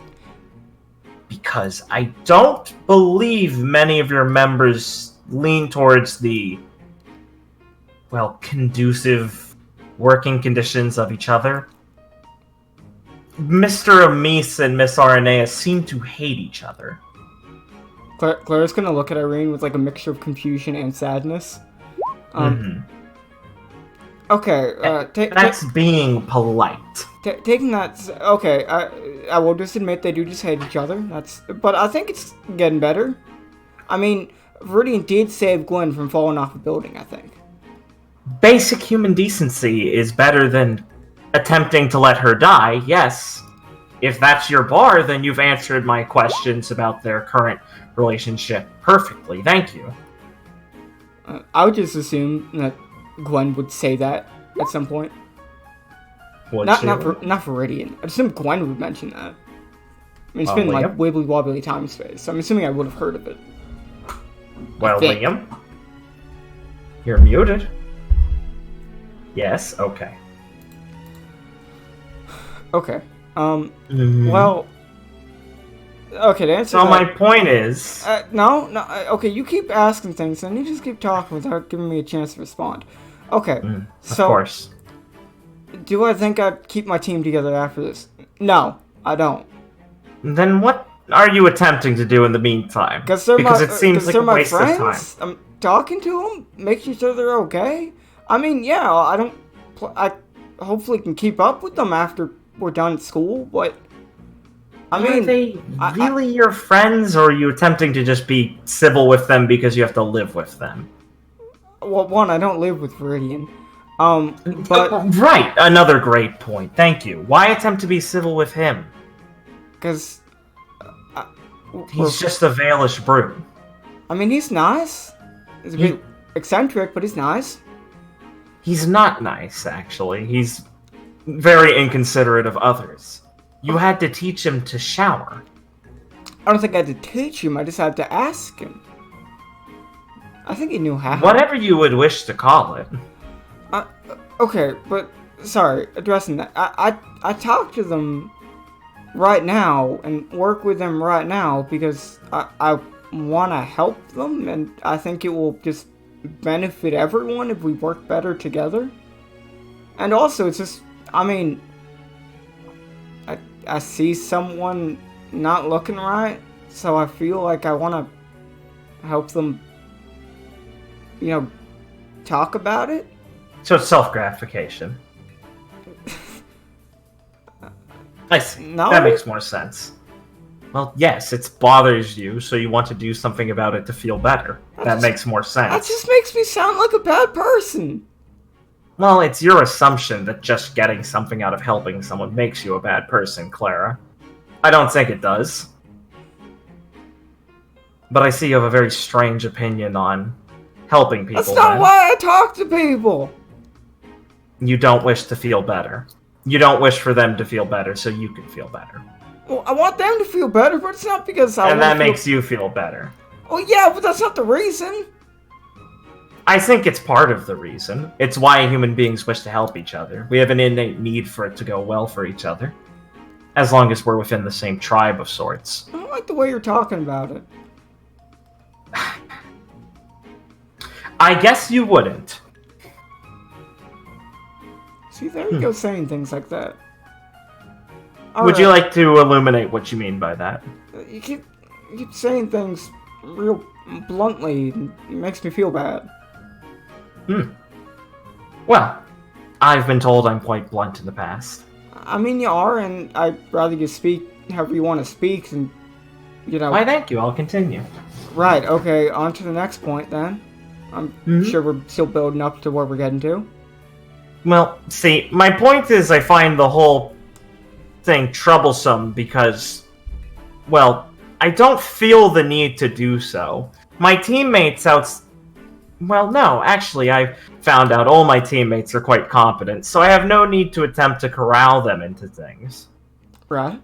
[SPEAKER 5] Because I don't believe many of your members lean towards the, well, conducive working conditions of each other. Mr. Amis and Miss Aranea seem to hate each other.
[SPEAKER 1] Clara's gonna look at Irene with a mixture of confusion and sadness. Okay,
[SPEAKER 5] that's being polite.
[SPEAKER 1] Taking that, okay, I will just admit they do just hate each other. But I think it's getting better. I mean, Viridian did save Gwen from falling off a building, I think.
[SPEAKER 5] Basic human decency is better than attempting to let her die, yes. If that's your bar, then you've answered my questions about their current relationship perfectly. Thank you.
[SPEAKER 1] I would just assume that Gwen would say that at some point. Not Viridian. I'd assume Gwen would mention that. I mean, it's been wibbly wobbly time space, so I'm assuming I would have heard of it.
[SPEAKER 5] Well, Liam, you're muted. Yes, okay.
[SPEAKER 1] Okay. Well. Okay, to answer
[SPEAKER 5] so my point is...
[SPEAKER 1] No, okay, you keep asking things, and you just keep talking without giving me a chance to respond. Okay,
[SPEAKER 5] of course.
[SPEAKER 1] Do I think I'd keep my team together after this? No, I don't.
[SPEAKER 5] Then what are you attempting to do in the meantime?
[SPEAKER 1] Because
[SPEAKER 5] it seems like a waste of time.
[SPEAKER 1] I'm talking to them, making sure they're okay. I mean, yeah, I hopefully can keep up with them after we're done at school, but... I mean,
[SPEAKER 5] are they really your friends, or are you attempting to just be civil with them because you have to live with them?
[SPEAKER 1] Well, one, I don't live with Viridian. But...
[SPEAKER 5] Right, another great point. Thank you. Why attempt to be civil with him?
[SPEAKER 1] Because...
[SPEAKER 5] he's just a Valish brood.
[SPEAKER 1] I mean, he's nice. He's a bit eccentric, but he's nice.
[SPEAKER 5] He's not nice, actually. He's very inconsiderate of others. You had to teach him to shower.
[SPEAKER 1] I don't think I had to teach him, I just had to ask him. I think he knew how.
[SPEAKER 5] Whatever you would wish to call it.
[SPEAKER 1] Okay, but, sorry, addressing that. I talk to them right now, and work with them right now, because I want to help them, and I think it will just benefit everyone if we work better together. And also, it's just, I mean, I see someone not looking right, so I feel like I want to help them, talk about it.
[SPEAKER 2] So it's self-gratification. I see.
[SPEAKER 1] No.
[SPEAKER 2] That makes more sense. Well, yes, it bothers you, so you want to do something about it to feel better. That makes more sense.
[SPEAKER 1] That just makes me sound like a bad person.
[SPEAKER 2] Well, it's your assumption that just getting something out of helping someone makes you a bad person, Clara. I don't think it does. But I see you have a very strange opinion on helping people.
[SPEAKER 1] That's not why I talk to people.
[SPEAKER 2] You don't wish to feel better. You don't wish for them to feel better, so you can feel better.
[SPEAKER 1] Well, I want them to feel better, but it's not because I
[SPEAKER 2] And
[SPEAKER 1] want
[SPEAKER 2] that makes you feel better.
[SPEAKER 1] Oh yeah, but that's not the reason.
[SPEAKER 2] I think it's part of the reason. It's why human beings wish to help each other. We have an innate need for it to go well for each other. As long as we're within the same tribe of sorts.
[SPEAKER 1] I don't like the way you're talking about it.
[SPEAKER 2] I guess you wouldn't.
[SPEAKER 1] See, there you go saying things like that.
[SPEAKER 2] Would you like to illuminate what you mean by that?
[SPEAKER 1] You keep saying things real bluntly. It makes me feel bad.
[SPEAKER 2] Well, I've been told I'm quite blunt in the past.
[SPEAKER 1] I mean, you are, and I'd rather you speak however you want to speak, and,
[SPEAKER 2] Why, thank you. I'll continue.
[SPEAKER 1] Right, okay, on to the next point, then. I'm sure we're still building up to where we're getting to.
[SPEAKER 2] Well, see, my point is I find the whole thing troublesome because, well, I don't feel the need to do so. My teammates Well, no, actually, I found out all my teammates are quite competent, so I have no need to attempt to corral them into things.
[SPEAKER 1] Right.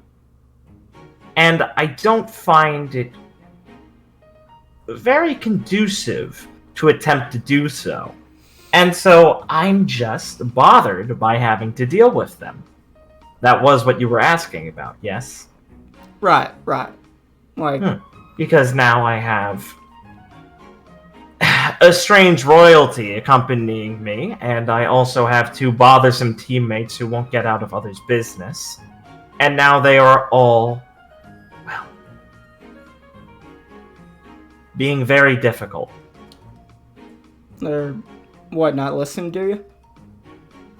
[SPEAKER 2] And I don't find it very conducive to attempt to do so. And so I'm just bothered by having to deal with them. That was what you were asking about, yes?
[SPEAKER 1] Right. Like...
[SPEAKER 2] Because now I have a strange royalty accompanying me, and I also have two bothersome teammates who won't get out of others' business. And now they are all, well, being very difficult.
[SPEAKER 1] They're, not listening to you?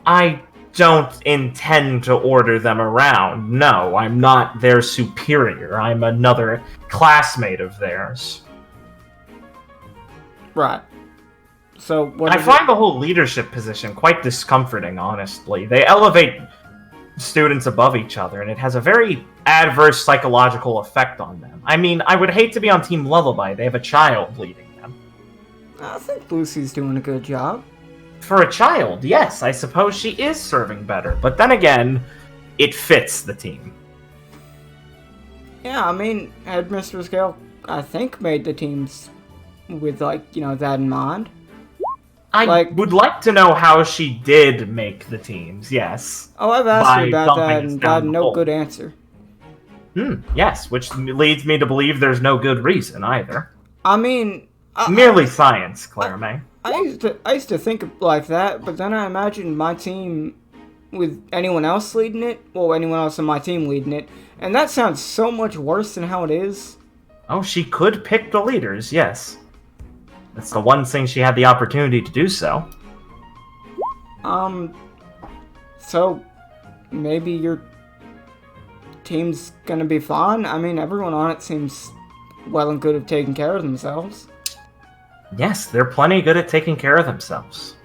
[SPEAKER 2] I don't intend to order them around. No, I'm not their superior. I'm another classmate of theirs.
[SPEAKER 1] Right. So what?
[SPEAKER 2] I find the whole leadership position quite discomforting, honestly. They elevate students above each other, and it has a very adverse psychological effect on them. I mean, I would hate to be on Team Lullaby. They have a child leading them.
[SPEAKER 1] I think Lucy's doing a good job.
[SPEAKER 2] For a child, yes, I suppose she is serving better. But then again, it fits the team.
[SPEAKER 1] Yeah, I mean, Headmistress Gale, I think, made the teams with, that in mind.
[SPEAKER 2] I would like to know how she did make the teams, yes.
[SPEAKER 1] Oh, I've asked her about that and gotten no good answer.
[SPEAKER 2] Yes, which leads me to believe there's no good reason either.
[SPEAKER 1] I mean...
[SPEAKER 2] merely science, Clara May.
[SPEAKER 1] I used to think like that, but then I imagined my team with anyone else leading it, anyone else on my team leading it, and that sounds so much worse than how it is.
[SPEAKER 2] Oh, she could pick the leaders, yes. That's the one thing she had the opportunity to do so.
[SPEAKER 1] So, maybe your team's gonna be fine? I mean, everyone on it seems well and good at taking care of themselves.
[SPEAKER 2] Yes, they're plenty good at taking care of themselves.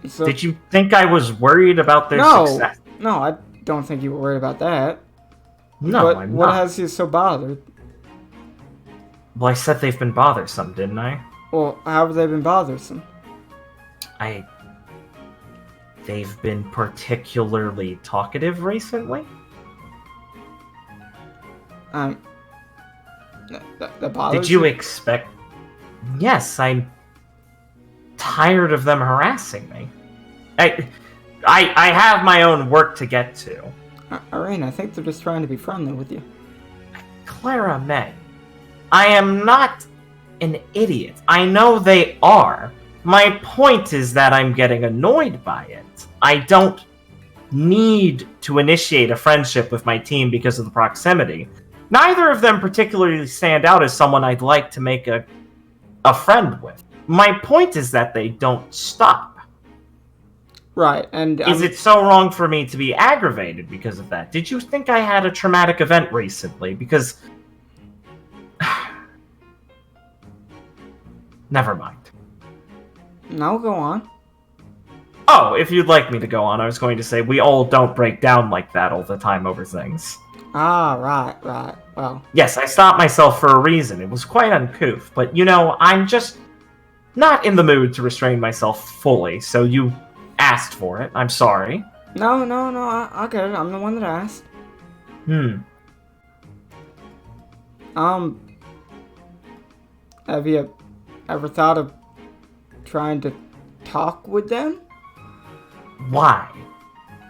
[SPEAKER 1] So,
[SPEAKER 2] did you think I was worried about their success?
[SPEAKER 1] No, I don't think you were worried about that.
[SPEAKER 2] No,
[SPEAKER 1] but
[SPEAKER 2] I'm
[SPEAKER 1] what
[SPEAKER 2] not.
[SPEAKER 1] has you so bothered?
[SPEAKER 2] Well, I said they've been bothersome, didn't I?
[SPEAKER 1] Well, how have they been bothersome?
[SPEAKER 2] They've been particularly talkative recently.
[SPEAKER 1] That bothers
[SPEAKER 2] Did you expect... Yes, I'm tired of them harassing me. I have my own work to get to.
[SPEAKER 1] Irene, I think they're just trying to be friendly with you.
[SPEAKER 2] Clara May, I am not
[SPEAKER 5] an idiot. I know they are. My point is that I'm getting annoyed by it. I don't need to initiate a friendship with my team because of the proximity. Neither of them particularly stand out as someone I'd like to make a friend with. My point is that they don't stop.
[SPEAKER 1] Right, and...
[SPEAKER 5] Is it so wrong for me to be aggravated because of that? Did you think I had a traumatic event recently? Because... Never mind.
[SPEAKER 1] No, go on.
[SPEAKER 5] Oh, if you'd like me to go on, I was going to say we all don't break down like that all the time over things.
[SPEAKER 1] Ah, right. Well...
[SPEAKER 5] Yes, I stopped myself for a reason. It was quite uncouth, but I'm just not in the mood to restrain myself fully, so you asked for it. I'm sorry.
[SPEAKER 1] No, I get it. I'm the one that asked. Have you ever thought of trying to talk with them?
[SPEAKER 5] Why?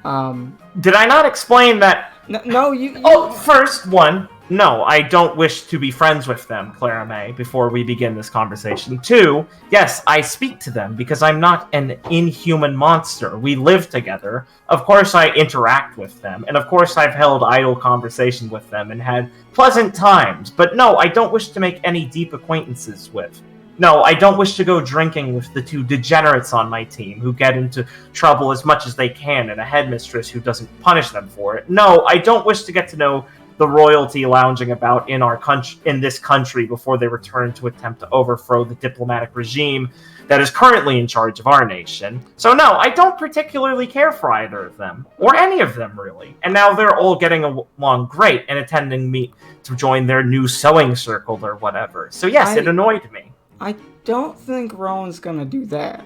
[SPEAKER 1] Um...
[SPEAKER 5] Did I not explain that...
[SPEAKER 1] No, you...
[SPEAKER 5] Oh, first one. No, I don't wish to be friends with them, Clara May, before we begin this conversation. 2, yes, I speak to them because I'm not an inhuman monster. We live together. Of course I interact with them, and of course I've held idle conversation with them and had pleasant times. But no, I don't wish to make any deep acquaintances with. No, I don't wish to go drinking with the 2 degenerates on my team who get into trouble as much as they can and a headmistress who doesn't punish them for it. No, I don't wish to get to know the royalty lounging about in this country before they return to attempt to overthrow the diplomatic regime that is currently in charge of our nation. So no, I don't particularly care for either of them, or any of them really. And now they're all getting along great and attending me to join their new sewing circle or whatever. So yes, it annoyed me.
[SPEAKER 1] I don't think Rowan's gonna do that.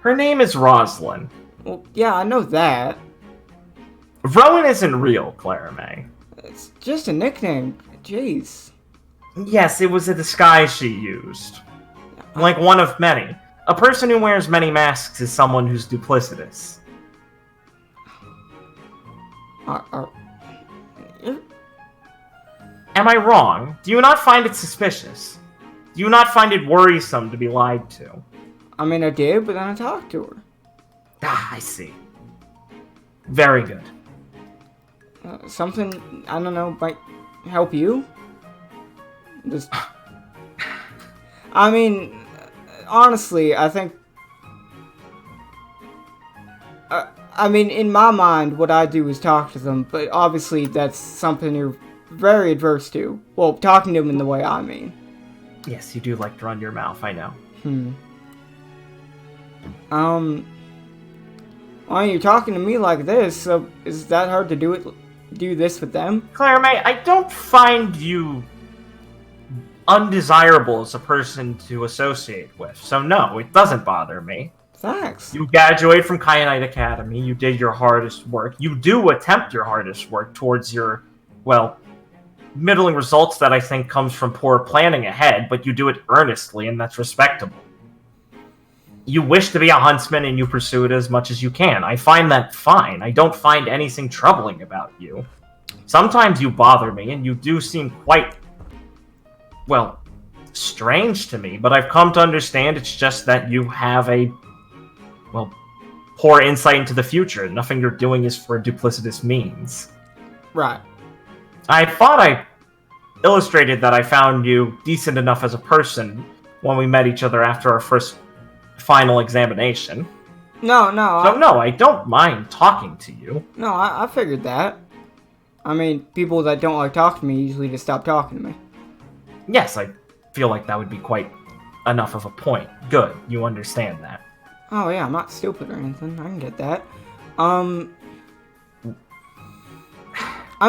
[SPEAKER 5] Her name is Roslyn.
[SPEAKER 1] Well, yeah, I know that.
[SPEAKER 5] Rowan isn't real, Clara May.
[SPEAKER 1] It's just a nickname. Jeez.
[SPEAKER 5] Yes, it was a disguise she used. Like one of many. A person who wears many masks is someone who's duplicitous. Am I wrong? Do you not find it suspicious? Do you not find it worrisome to be lied to?
[SPEAKER 1] I mean, I did, but then I talked to her.
[SPEAKER 5] Ah, I see. Very good.
[SPEAKER 1] Something, I don't know, might help you? Just... I mean, honestly, I think... I mean, in my mind, what I do is talk to them, but obviously that's something you're very adverse to. Well, talking to them in the way I mean.
[SPEAKER 5] Yes, you do like to run your mouth, I know.
[SPEAKER 1] Well, you're talking to me like this, so is that hard to do this with them?
[SPEAKER 5] Clara May, I don't find you undesirable as a person to associate with, so no, it doesn't bother me.
[SPEAKER 1] Thanks.
[SPEAKER 5] You graduated from Kyanite Academy, you did your hardest work, you do attempt your hardest work towards your, well, middling results that I think comes from poor planning ahead, but you do it earnestly, and that's respectable. You wish to be a huntsman, and you pursue it as much as you can. I find that fine. I don't find anything troubling about you. Sometimes you bother me, and you do seem quite, well, strange to me, but I've come to understand it's just that you have a, well, poor insight into the future. Nothing you're doing is for duplicitous means.
[SPEAKER 1] Right.
[SPEAKER 5] I thought I illustrated that I found you decent enough as a person when we met each other after our first final examination.
[SPEAKER 1] No.
[SPEAKER 5] No, I don't mind talking to you.
[SPEAKER 1] No, I figured that. I mean, people that don't like talking to me usually just stop talking to me.
[SPEAKER 5] Yes, I feel like that would be quite enough of a point. Good, you understand that.
[SPEAKER 1] Oh yeah, I'm not stupid or anything. I can get that. I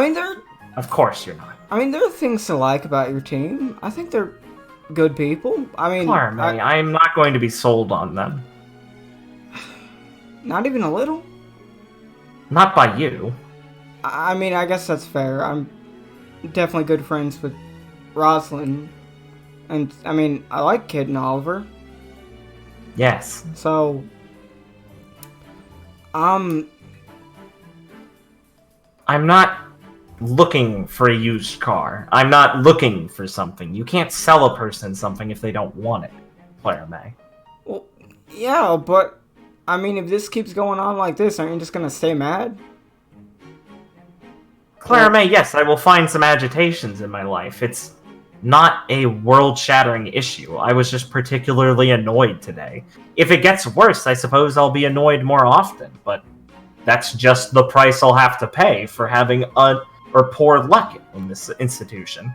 [SPEAKER 1] mean,
[SPEAKER 5] Of course you're not.
[SPEAKER 1] I mean, there are things to like about your team. I think they're good people. I mean...
[SPEAKER 5] Clara May, I'm not going to be sold on them.
[SPEAKER 1] Not even a little?
[SPEAKER 5] Not by you.
[SPEAKER 1] I mean, I guess that's fair. I'm definitely good friends with Roselyn. And, I mean, I like Kid and Oliver.
[SPEAKER 5] Yes.
[SPEAKER 1] So...
[SPEAKER 5] I'm not looking for a used car. I'm not looking for something. You can't sell a person something if they don't want it, Clara May.
[SPEAKER 1] Well, yeah, but I mean, if this keeps going on like this, aren't you just gonna stay mad?
[SPEAKER 5] Clara May, yes, I will find some agitations in my life. It's not a world-shattering issue. I was just particularly annoyed today. If it gets worse, I suppose I'll be annoyed more often, but that's just the price I'll have to pay for having poor luck in this institution.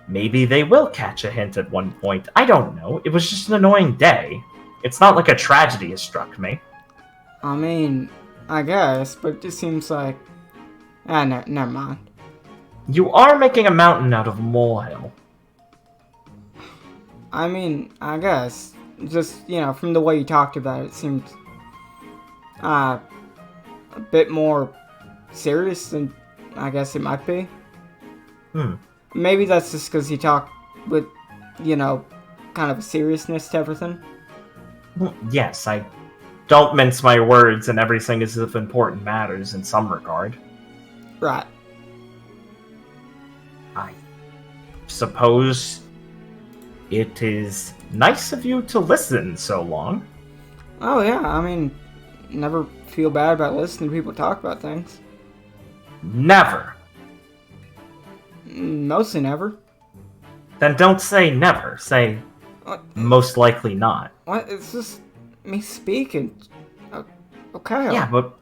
[SPEAKER 5] Maybe they will catch a hint at one point. I don't know. It was just an annoying day. It's not like a tragedy has struck me.
[SPEAKER 1] I mean, I guess, but it just seems like... never mind.
[SPEAKER 5] You are making a mountain out of a molehill.
[SPEAKER 1] I mean, I guess. Just, from the way you talked about it, it seemed... a bit more serious than I guess it might be. Maybe that's just because he talked with, kind of a seriousness to everything.
[SPEAKER 5] Yes, I don't mince my words, and everything is of important matters in some regard.
[SPEAKER 1] Right.
[SPEAKER 5] I suppose it is nice of you to listen so long.
[SPEAKER 1] Oh yeah, I mean, never feel bad about listening to people talk about things.
[SPEAKER 5] Never.
[SPEAKER 1] Mostly never.
[SPEAKER 5] Then don't say never. Say
[SPEAKER 1] What?
[SPEAKER 5] most likely not.
[SPEAKER 1] What? It's just me speaking. Okay.
[SPEAKER 5] Yeah, but...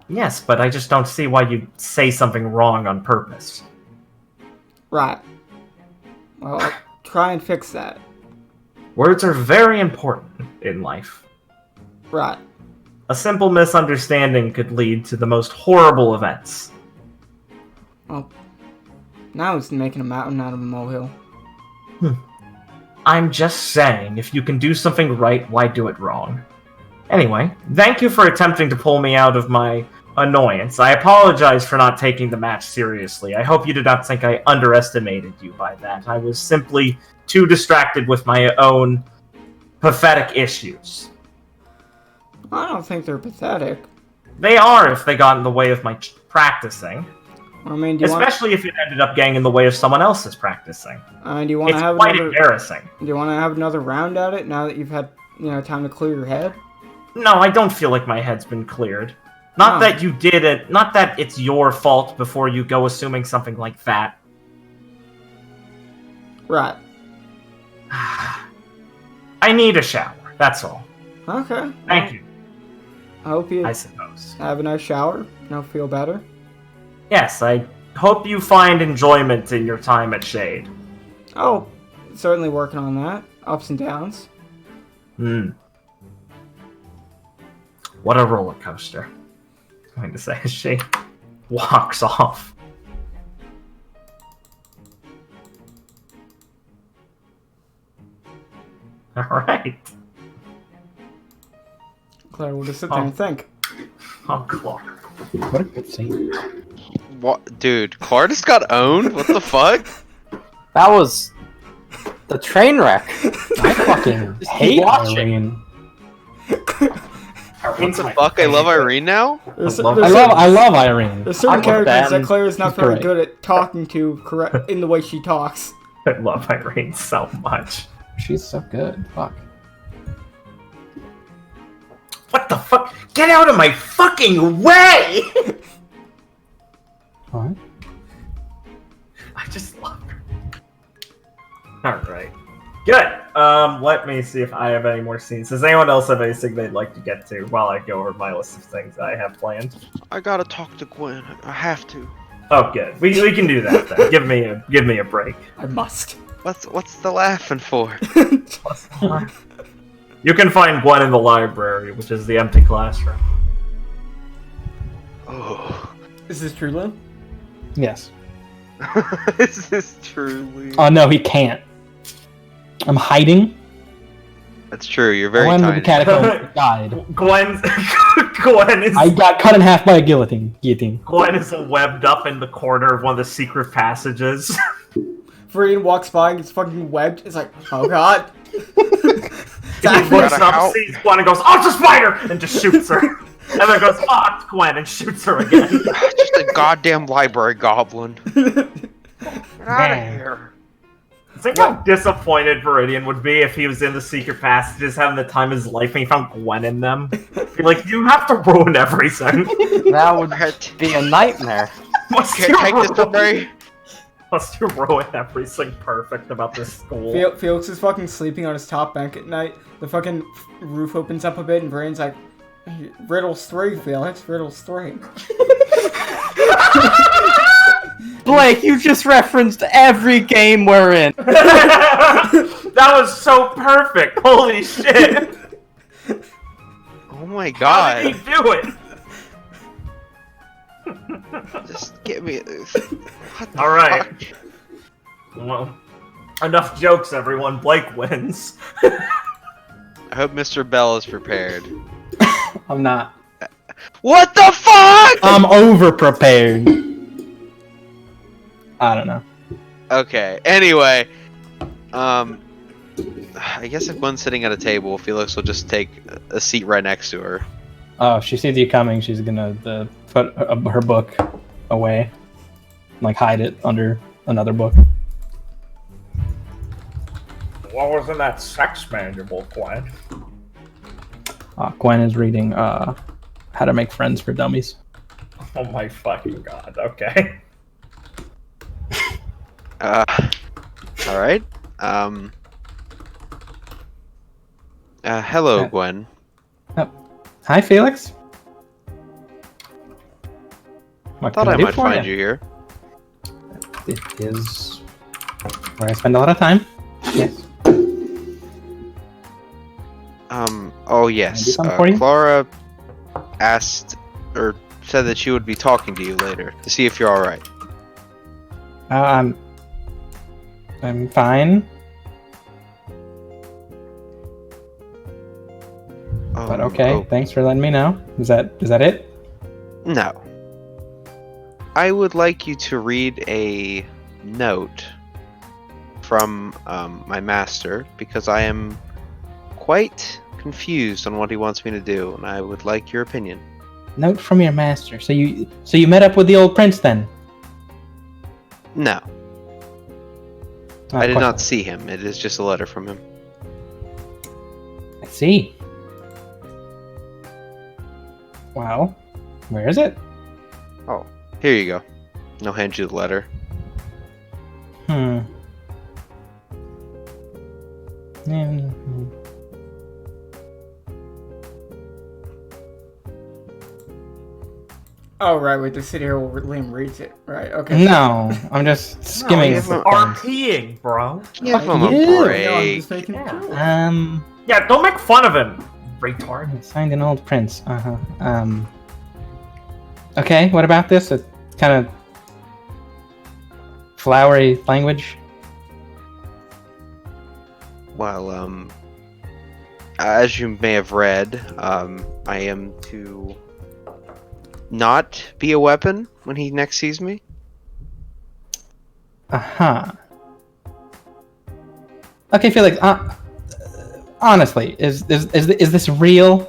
[SPEAKER 5] Yes, but I just don't see why you'd say something wrong on purpose.
[SPEAKER 1] Right. Well, I'll try and fix that.
[SPEAKER 5] Words are very important in life.
[SPEAKER 1] Right.
[SPEAKER 5] A simple misunderstanding could lead to the most horrible events.
[SPEAKER 1] Well, now he's making a mountain out of a molehill.
[SPEAKER 5] I'm just saying, if you can do something right, why do it wrong? Anyway, thank you for attempting to pull me out of my annoyance. I apologize for not taking the match seriously. I hope you did not think I underestimated you by that. I was simply too distracted with my own pathetic issues.
[SPEAKER 1] I don't think they're pathetic.
[SPEAKER 5] They are if they got in the way of my practicing.
[SPEAKER 1] I mean, do you
[SPEAKER 5] Especially if it ended up getting in the way of someone else's practicing.
[SPEAKER 1] do you want to
[SPEAKER 5] It's
[SPEAKER 1] have
[SPEAKER 5] quite
[SPEAKER 1] another?
[SPEAKER 5] embarrassing.
[SPEAKER 1] Do you want to have another round at it now that you've had time to clear your head?
[SPEAKER 5] No, I don't feel like my head's been cleared. Not that you did it, not that it's your fault before you go assuming something like that.
[SPEAKER 1] Right.
[SPEAKER 5] I need a shower, that's all.
[SPEAKER 1] Okay.
[SPEAKER 5] Thank you,
[SPEAKER 1] I hope you
[SPEAKER 5] I suppose.
[SPEAKER 1] have a nice shower. Feel better.
[SPEAKER 5] Yes, I hope you find enjoyment in your time at Shade.
[SPEAKER 1] Oh, certainly working on that. Ups and downs.
[SPEAKER 5] What a roller coaster. I'm going to say as she walks off. Alright.
[SPEAKER 1] Clara will just sit there and think.
[SPEAKER 5] Oh, Clark.
[SPEAKER 7] What a good scene.
[SPEAKER 4] What, dude? Clara just got owned? What the fuck?
[SPEAKER 3] That was the train wreck.
[SPEAKER 7] I fucking hate
[SPEAKER 3] watch it.
[SPEAKER 7] Irene.
[SPEAKER 4] What the fuck? I love Irene now?
[SPEAKER 1] There's
[SPEAKER 5] love-
[SPEAKER 7] I love Irene.
[SPEAKER 1] There's certain
[SPEAKER 3] I love
[SPEAKER 1] characters
[SPEAKER 3] Ben.
[SPEAKER 1] that Claire's not
[SPEAKER 7] He's
[SPEAKER 1] very
[SPEAKER 7] great.
[SPEAKER 1] good at talking to correct in the way she talks.
[SPEAKER 5] I love Irene so much.
[SPEAKER 7] She's so good. Fuck.
[SPEAKER 5] What the fuck? Get out of my fucking way!
[SPEAKER 7] What?
[SPEAKER 5] I just love her. Alright. Good. Let me see if I have any more scenes. Does anyone else have anything they'd like to get to while I go over my list of things I have planned?
[SPEAKER 4] I gotta talk to Gwen. I have to.
[SPEAKER 5] Oh, good. We can do that then. Give me a break.
[SPEAKER 1] I must.
[SPEAKER 4] What's the laughing for?
[SPEAKER 5] You can find Gwen in the library, which is the empty classroom.
[SPEAKER 4] Oh.
[SPEAKER 1] Is this true, Lynn?
[SPEAKER 7] Yes.
[SPEAKER 4] Is this truly?
[SPEAKER 7] Oh no, he can't. I'm hiding.
[SPEAKER 4] That's true. You're
[SPEAKER 7] I
[SPEAKER 4] very
[SPEAKER 7] went into the
[SPEAKER 4] tiny.
[SPEAKER 7] catacombs. Died.
[SPEAKER 5] Gwen is
[SPEAKER 7] I got cut in half by a guillotine.
[SPEAKER 5] Gwen is webbed up in the corner of one of the secret passages.
[SPEAKER 1] Viridian walks by and gets fucking webbed. It's like, oh god.
[SPEAKER 5] He looks up, sees Gwen, and goes, "Oh, it's a spider!" and just shoots her. And then goes, "Oh, it's Gwen," and shoots her again.
[SPEAKER 4] the goddamn library, goblin. Get out of here.
[SPEAKER 5] Think how disappointed Viridian would be if he was in the secret passages having the time of his life and he found Gwen in them. Be like, you have to ruin everything.
[SPEAKER 3] That would be a nightmare.
[SPEAKER 4] Can't take this away.
[SPEAKER 5] Must you ruin everything perfect about this school?
[SPEAKER 1] Felix is fucking sleeping on his top bunk at night. The fucking roof opens up a bit and Brian's like, Riddles 3, Felix, Riddles 3.
[SPEAKER 3] Blake, you just referenced every game we're in.
[SPEAKER 5] That was so perfect. Holy shit.
[SPEAKER 4] Oh my god.
[SPEAKER 5] How did he do it?
[SPEAKER 4] Just get me.
[SPEAKER 5] Alright. Well, enough jokes, everyone. Blake wins.
[SPEAKER 4] I hope Mr. Bell is prepared.
[SPEAKER 7] I'm not.
[SPEAKER 4] What the fuck?
[SPEAKER 7] I'm over prepared. I don't know.
[SPEAKER 4] Okay. Anyway, I guess if Gwen's sitting at a table, Felix will just take a seat right next to her.
[SPEAKER 7] Oh, if she sees you coming, she's gonna put her book away, like hide it under another book.
[SPEAKER 5] What was in that sex manual, Gwen?
[SPEAKER 7] Gwen is reading How to Make Friends for Dummies.
[SPEAKER 5] Oh my fucking god. Okay.
[SPEAKER 4] Alright. Hello, Gwen.
[SPEAKER 7] Hi, Felix.
[SPEAKER 4] Thought I might find you here.
[SPEAKER 7] It is where I spend a lot of time. Yes.
[SPEAKER 4] Oh yes. Clara asked, or said that she would be talking to you later to see if you're alright.
[SPEAKER 7] I'm fine. But okay, thanks for letting me know. Is that it?
[SPEAKER 4] No. I would like you to read a note from my master because I am quite confused on what he wants me to do, and I would like your opinion.
[SPEAKER 7] Note from your master. So you met up with the old prince then?
[SPEAKER 4] No. I did not see him. It is just a letter from him.
[SPEAKER 7] I see. Well, where is it?
[SPEAKER 4] Oh, here you go. I'll hand you the letter.
[SPEAKER 1] Oh, right, wait, to sit here while Liam reads it. Right, okay.
[SPEAKER 7] No, I'm just skimming.
[SPEAKER 5] RPing, bro.
[SPEAKER 4] Give him a break.
[SPEAKER 1] No, I'm just making a joke.
[SPEAKER 5] Yeah, don't make fun of him, retard.
[SPEAKER 7] Signed an old prince. Okay, what about this? A kind of flowery language?
[SPEAKER 4] Well, as you may have read, I am to not be a weapon when he next sees me.
[SPEAKER 7] Okay, Felix. Honestly, is this real?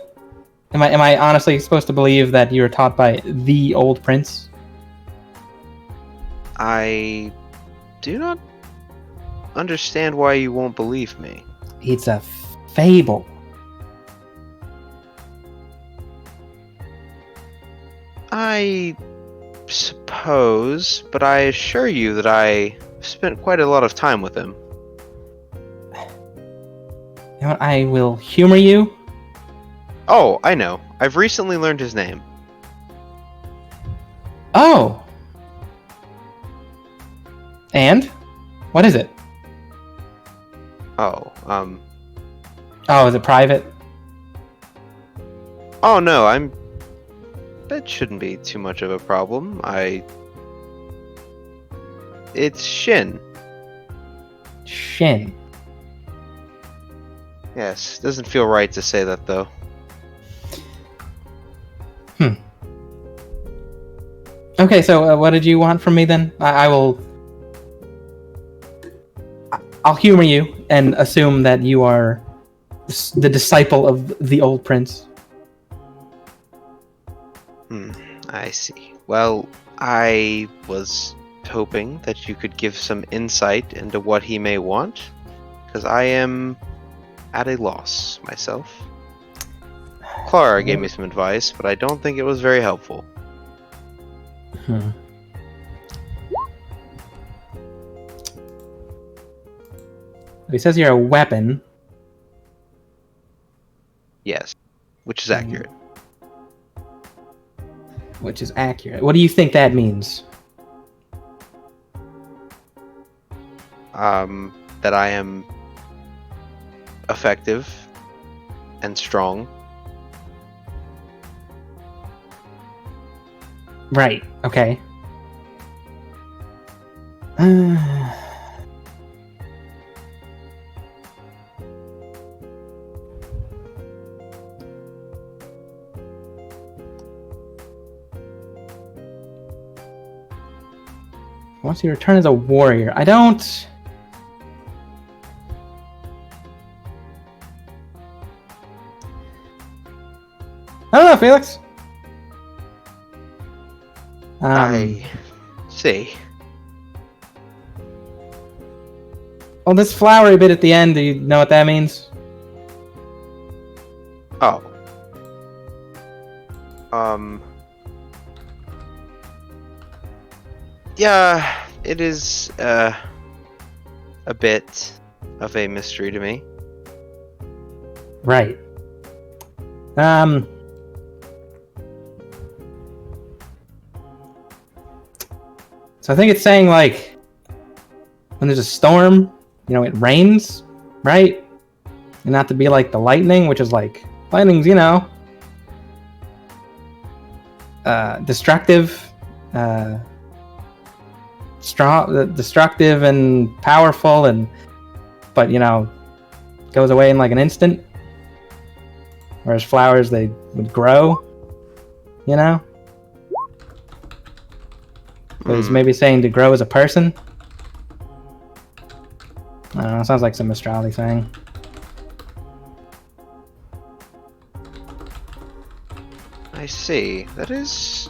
[SPEAKER 7] Am I honestly supposed to believe that you were taught by the old prince?
[SPEAKER 4] I do not understand why you won't believe me.
[SPEAKER 7] It's a fable.
[SPEAKER 4] I suppose, but I assure you that I spent quite a lot of time with him.
[SPEAKER 7] You know what, I will humor you.
[SPEAKER 4] Oh, I know. I've recently learned his name.
[SPEAKER 7] Oh. And? What is it?
[SPEAKER 4] Oh,
[SPEAKER 7] Oh, is it private?
[SPEAKER 4] Oh no, that shouldn't be too much of a problem. It's Shin.
[SPEAKER 7] Shin.
[SPEAKER 4] Yes, doesn't feel right to say that though.
[SPEAKER 7] Okay, so what did you want from me then? I'll humor you and assume that you are the disciple of the old prince.
[SPEAKER 4] I see. Well, I was hoping that you could give some insight into what he may want, because I am at a loss myself. Clara gave me some advice, but I don't think it was very helpful.
[SPEAKER 7] He says you're a weapon.
[SPEAKER 4] Yes, which is accurate.
[SPEAKER 7] Which is accurate. What do you think that means?
[SPEAKER 4] That I am effective and strong.
[SPEAKER 7] Right, okay. Once you return as a warrior, I don't know, Felix.
[SPEAKER 4] I see.
[SPEAKER 7] Well, this flowery bit at the end, do you know what that means?
[SPEAKER 4] Oh. Yeah, it is a bit of a mystery to me.
[SPEAKER 7] Right. So I think it's saying, like, when there's a storm, you know, it rains, right? And not to be like the lightning, which is like, lightning's, you know, destructive, destructive and powerful, but, you know, goes away in like an instant. Whereas flowers, they would grow, you know? So he's maybe saying to grow as a person. I don't know, sounds like some astrology thing.
[SPEAKER 4] I see. That is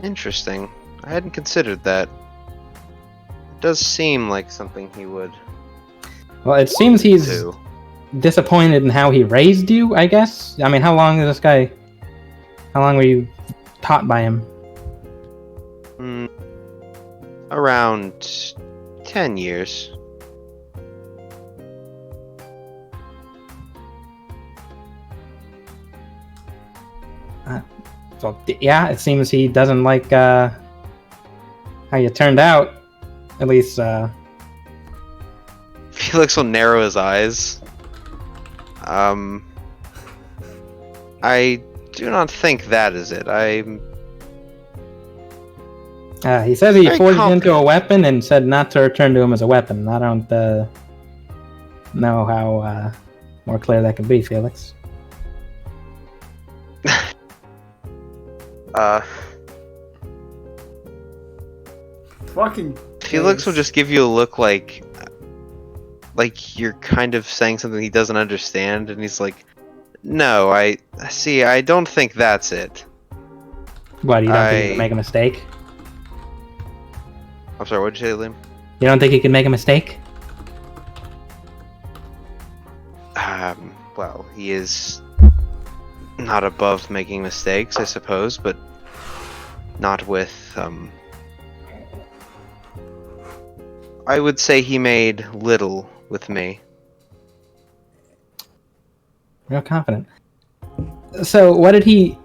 [SPEAKER 4] interesting. I hadn't considered that. It does seem like something he would
[SPEAKER 7] Well, it seems he's
[SPEAKER 4] do.
[SPEAKER 7] disappointed in how he raised you, I guess. I mean, how long were you taught by him?
[SPEAKER 4] Around 10 years.
[SPEAKER 7] So, yeah, it seems he doesn't like how you turned out. At least,
[SPEAKER 4] Felix will narrow his eyes. I do not think that is it.
[SPEAKER 7] he says he
[SPEAKER 4] Very
[SPEAKER 7] forged into a
[SPEAKER 4] confident.
[SPEAKER 7] weapon and said not to return to him as a weapon. I don't know how more clear that could be, Felix.
[SPEAKER 1] Fucking
[SPEAKER 4] Felix will just give you a look like you're kind of saying something he doesn't understand, and he's like, "No, I don't think that's it."
[SPEAKER 7] What, you don't think he could make a mistake?
[SPEAKER 4] I'm sorry, what'd you say, Liam?
[SPEAKER 7] You don't think he could make a mistake?
[SPEAKER 4] Well, he is not above making mistakes, I suppose, but not with, I would say he made little with me.
[SPEAKER 7] Real confident. So, what did he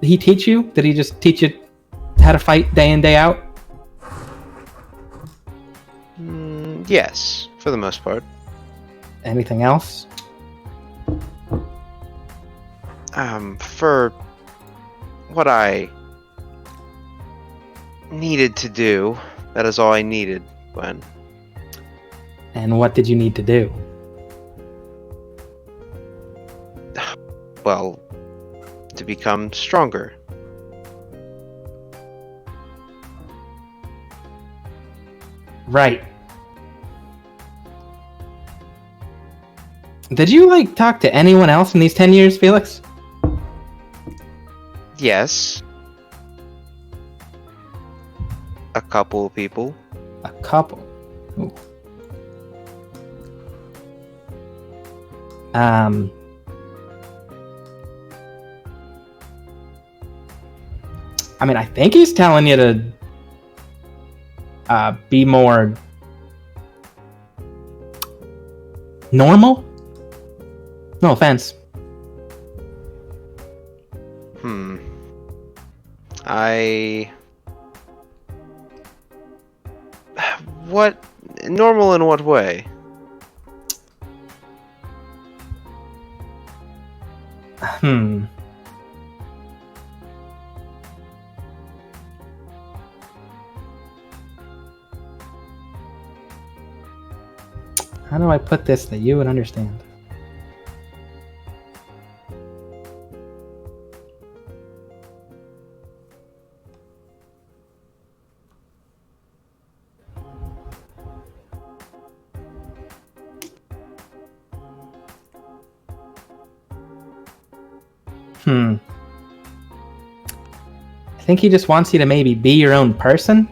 [SPEAKER 7] teach you? Did he just teach you how to fight day in, day out?
[SPEAKER 4] Yes, for the most part.
[SPEAKER 7] Anything else?
[SPEAKER 4] For what I needed to do, that is all I needed, Gwen.
[SPEAKER 7] And what did you need to do?
[SPEAKER 4] Well, to become stronger.
[SPEAKER 7] Right. Did you, like, talk to anyone else in these 10 years, Felix?
[SPEAKER 4] Yes. couple of people.
[SPEAKER 7] A couple. Ooh. I mean, I think he's telling you to be more normal. No offense.
[SPEAKER 4] What? Normal in what way?
[SPEAKER 7] How do I put this that you would understand? I think he just wants you to maybe be your own person.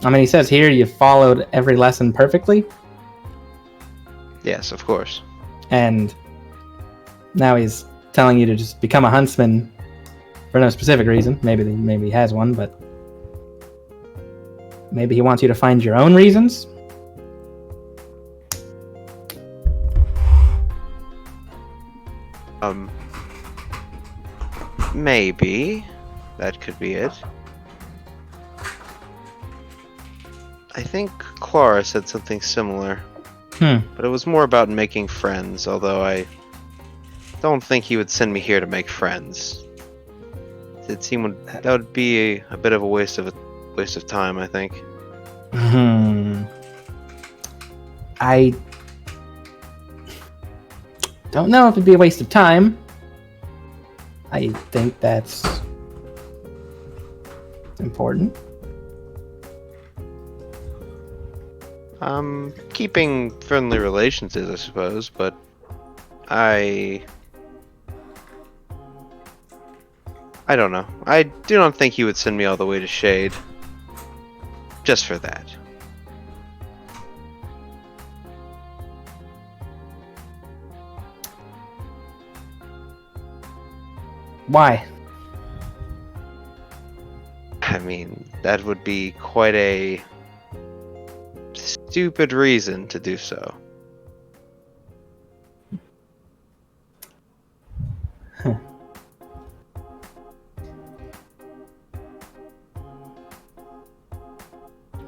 [SPEAKER 7] I mean, he says here you followed every lesson perfectly.
[SPEAKER 4] Yes, of course.
[SPEAKER 7] And now he's telling you to just become a huntsman for no specific reason. Maybe he has one, but maybe he wants you to find your own reasons.
[SPEAKER 4] Maybe. That could be it. I think Clara said something similar. But it was more about making friends, although I don't think he would send me here to make friends. It seemed that would be a bit of a waste of time, I think.
[SPEAKER 7] I don't know if it'd be a waste of time. I think that's important.
[SPEAKER 4] Keeping friendly relations is, I suppose, but I don't know. I do not think he would send me all the way to Shade. Just for that.
[SPEAKER 7] Why?
[SPEAKER 4] I mean, that would be quite a stupid reason to do so.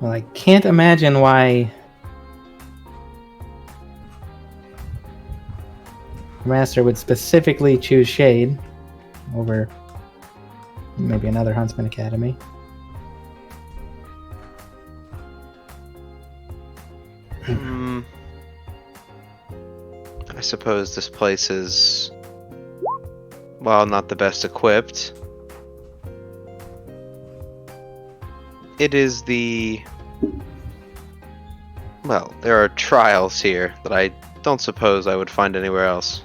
[SPEAKER 7] Well, I can't imagine why the Master would specifically choose Shade over maybe another Huntsman Academy.
[SPEAKER 4] I suppose this place is, well, not the best equipped. It is well, there are trials here that I don't suppose I would find anywhere else.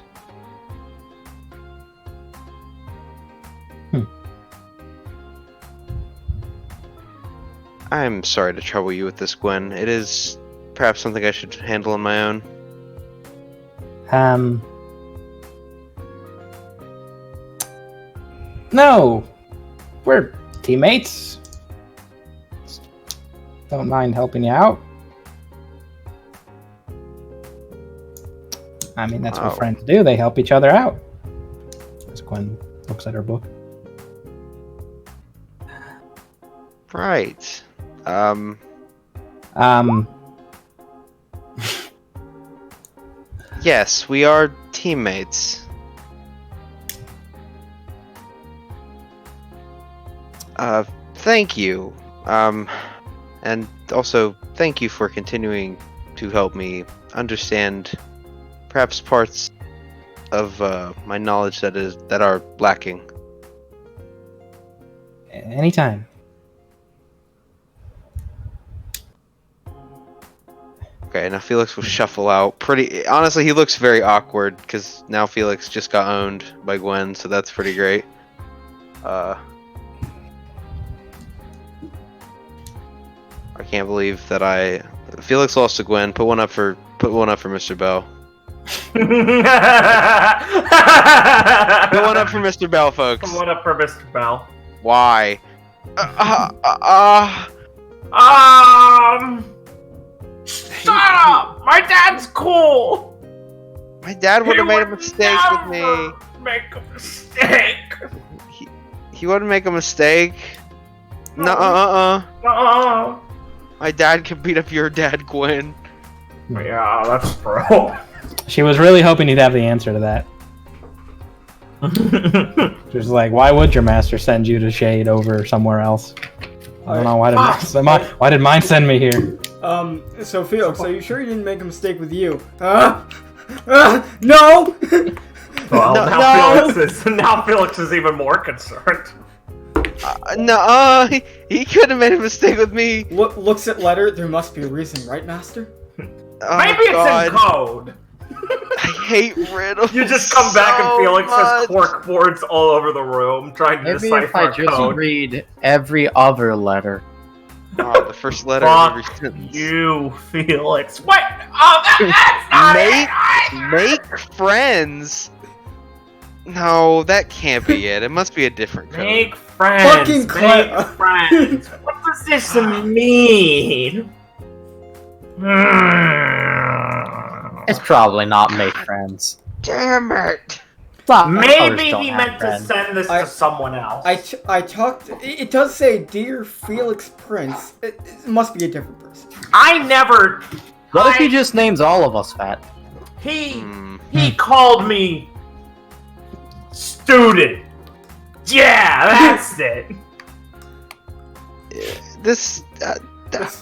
[SPEAKER 4] I'm sorry to trouble you with this, Gwen. It is perhaps something I should handle on my own.
[SPEAKER 7] No! We're teammates. Don't mind helping you out. I mean, that's what friends do. They help each other out. As Gwen looks at her book.
[SPEAKER 4] Right. Yes, we are teammates. Thank you. And also, thank you for continuing to help me understand perhaps parts of my knowledge that are lacking.
[SPEAKER 7] Anytime.
[SPEAKER 4] Okay, now Felix will shuffle out. Honestly, he looks very awkward because now Felix just got owned by Gwen, so that's pretty great. I can't believe that Felix lost to Gwen. Put one up for Mr. Bell. Put one up for Mr. Bell, folks.
[SPEAKER 5] Put one up for Mr. Bell.
[SPEAKER 4] Why?
[SPEAKER 5] Shut up! My dad's cool!
[SPEAKER 4] My dad would have made a mistake with me.
[SPEAKER 5] Make a mistake.
[SPEAKER 4] He wouldn't make a mistake. No, My dad can beat up your dad, Gwen.
[SPEAKER 5] Yeah, that's bro.
[SPEAKER 7] She was really hoping he'd have the answer to that. She was like, why would your master send you to Shade over somewhere else? I don't know, why did mine send me here?
[SPEAKER 1] So Felix, are you sure you didn't make a mistake with you? No!
[SPEAKER 5] Well, now Felix is even more concerned.
[SPEAKER 4] He couldn't have made a mistake with me.
[SPEAKER 1] Looks at letter, there must be a reason, right, Master?
[SPEAKER 5] Maybe it's in code.
[SPEAKER 4] I hate riddles.
[SPEAKER 5] You just come back and Felix
[SPEAKER 4] much.
[SPEAKER 5] has cork boards all over the room trying to
[SPEAKER 3] Maybe
[SPEAKER 5] decipher
[SPEAKER 3] if I just
[SPEAKER 5] code.
[SPEAKER 3] read every other letter.
[SPEAKER 4] Oh, the first letter of every
[SPEAKER 5] Fuck
[SPEAKER 4] sentence.
[SPEAKER 5] you, Felix. What? Oh, that's not
[SPEAKER 4] Make friends. No, that can't be it. It must be a different code.
[SPEAKER 5] Make friends.
[SPEAKER 1] Fucking
[SPEAKER 5] Make
[SPEAKER 1] Clara.
[SPEAKER 5] friends. What does this mean?
[SPEAKER 3] It's probably not make friends.
[SPEAKER 4] Damn it.
[SPEAKER 5] Maybe he meant to send this to someone else.
[SPEAKER 1] I talked. It does say, "Dear Felix Prince." It must be a different person.
[SPEAKER 5] I never.
[SPEAKER 3] What if he just names all of us fat?
[SPEAKER 5] He called me student. Yeah, that's it.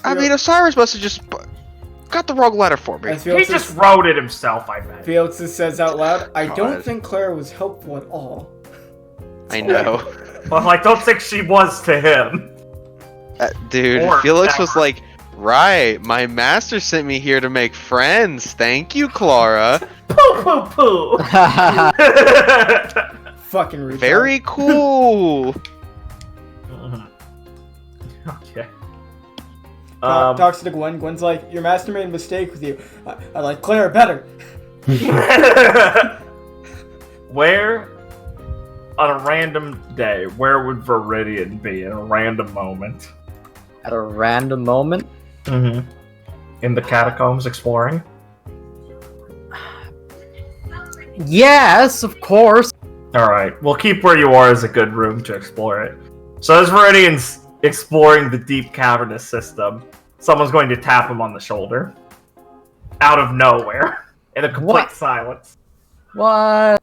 [SPEAKER 4] I mean, Osiris must have just got the wrong letter for me.
[SPEAKER 5] He just wrote it himself, I bet.
[SPEAKER 1] Felix says out loud, "I don't think Clara was helpful at all."
[SPEAKER 4] I know.
[SPEAKER 5] Well, I don't think she was to him.
[SPEAKER 4] Dude,
[SPEAKER 5] Or
[SPEAKER 4] Felix
[SPEAKER 5] never.
[SPEAKER 4] was like, right, my master sent me here to make friends. Thank you, Clara.
[SPEAKER 5] Poo poo poo.
[SPEAKER 1] Fucking retard.
[SPEAKER 4] Very cool.
[SPEAKER 5] Okay.
[SPEAKER 1] Talks to Gwen. Gwen's like, "Your master made a mistake with you. I like Clara better."
[SPEAKER 5] Where, on a random day, where would Viridian be in a random moment?
[SPEAKER 3] At a random moment?
[SPEAKER 5] Mm-hmm. In the catacombs exploring?
[SPEAKER 3] Yes, of course.
[SPEAKER 5] Alright, we'll keep where you are as a good room to explore it. So as Viridian's exploring the deep cavernous system, someone's going to tap him on the shoulder. Out of nowhere. In a complete silence.
[SPEAKER 3] What?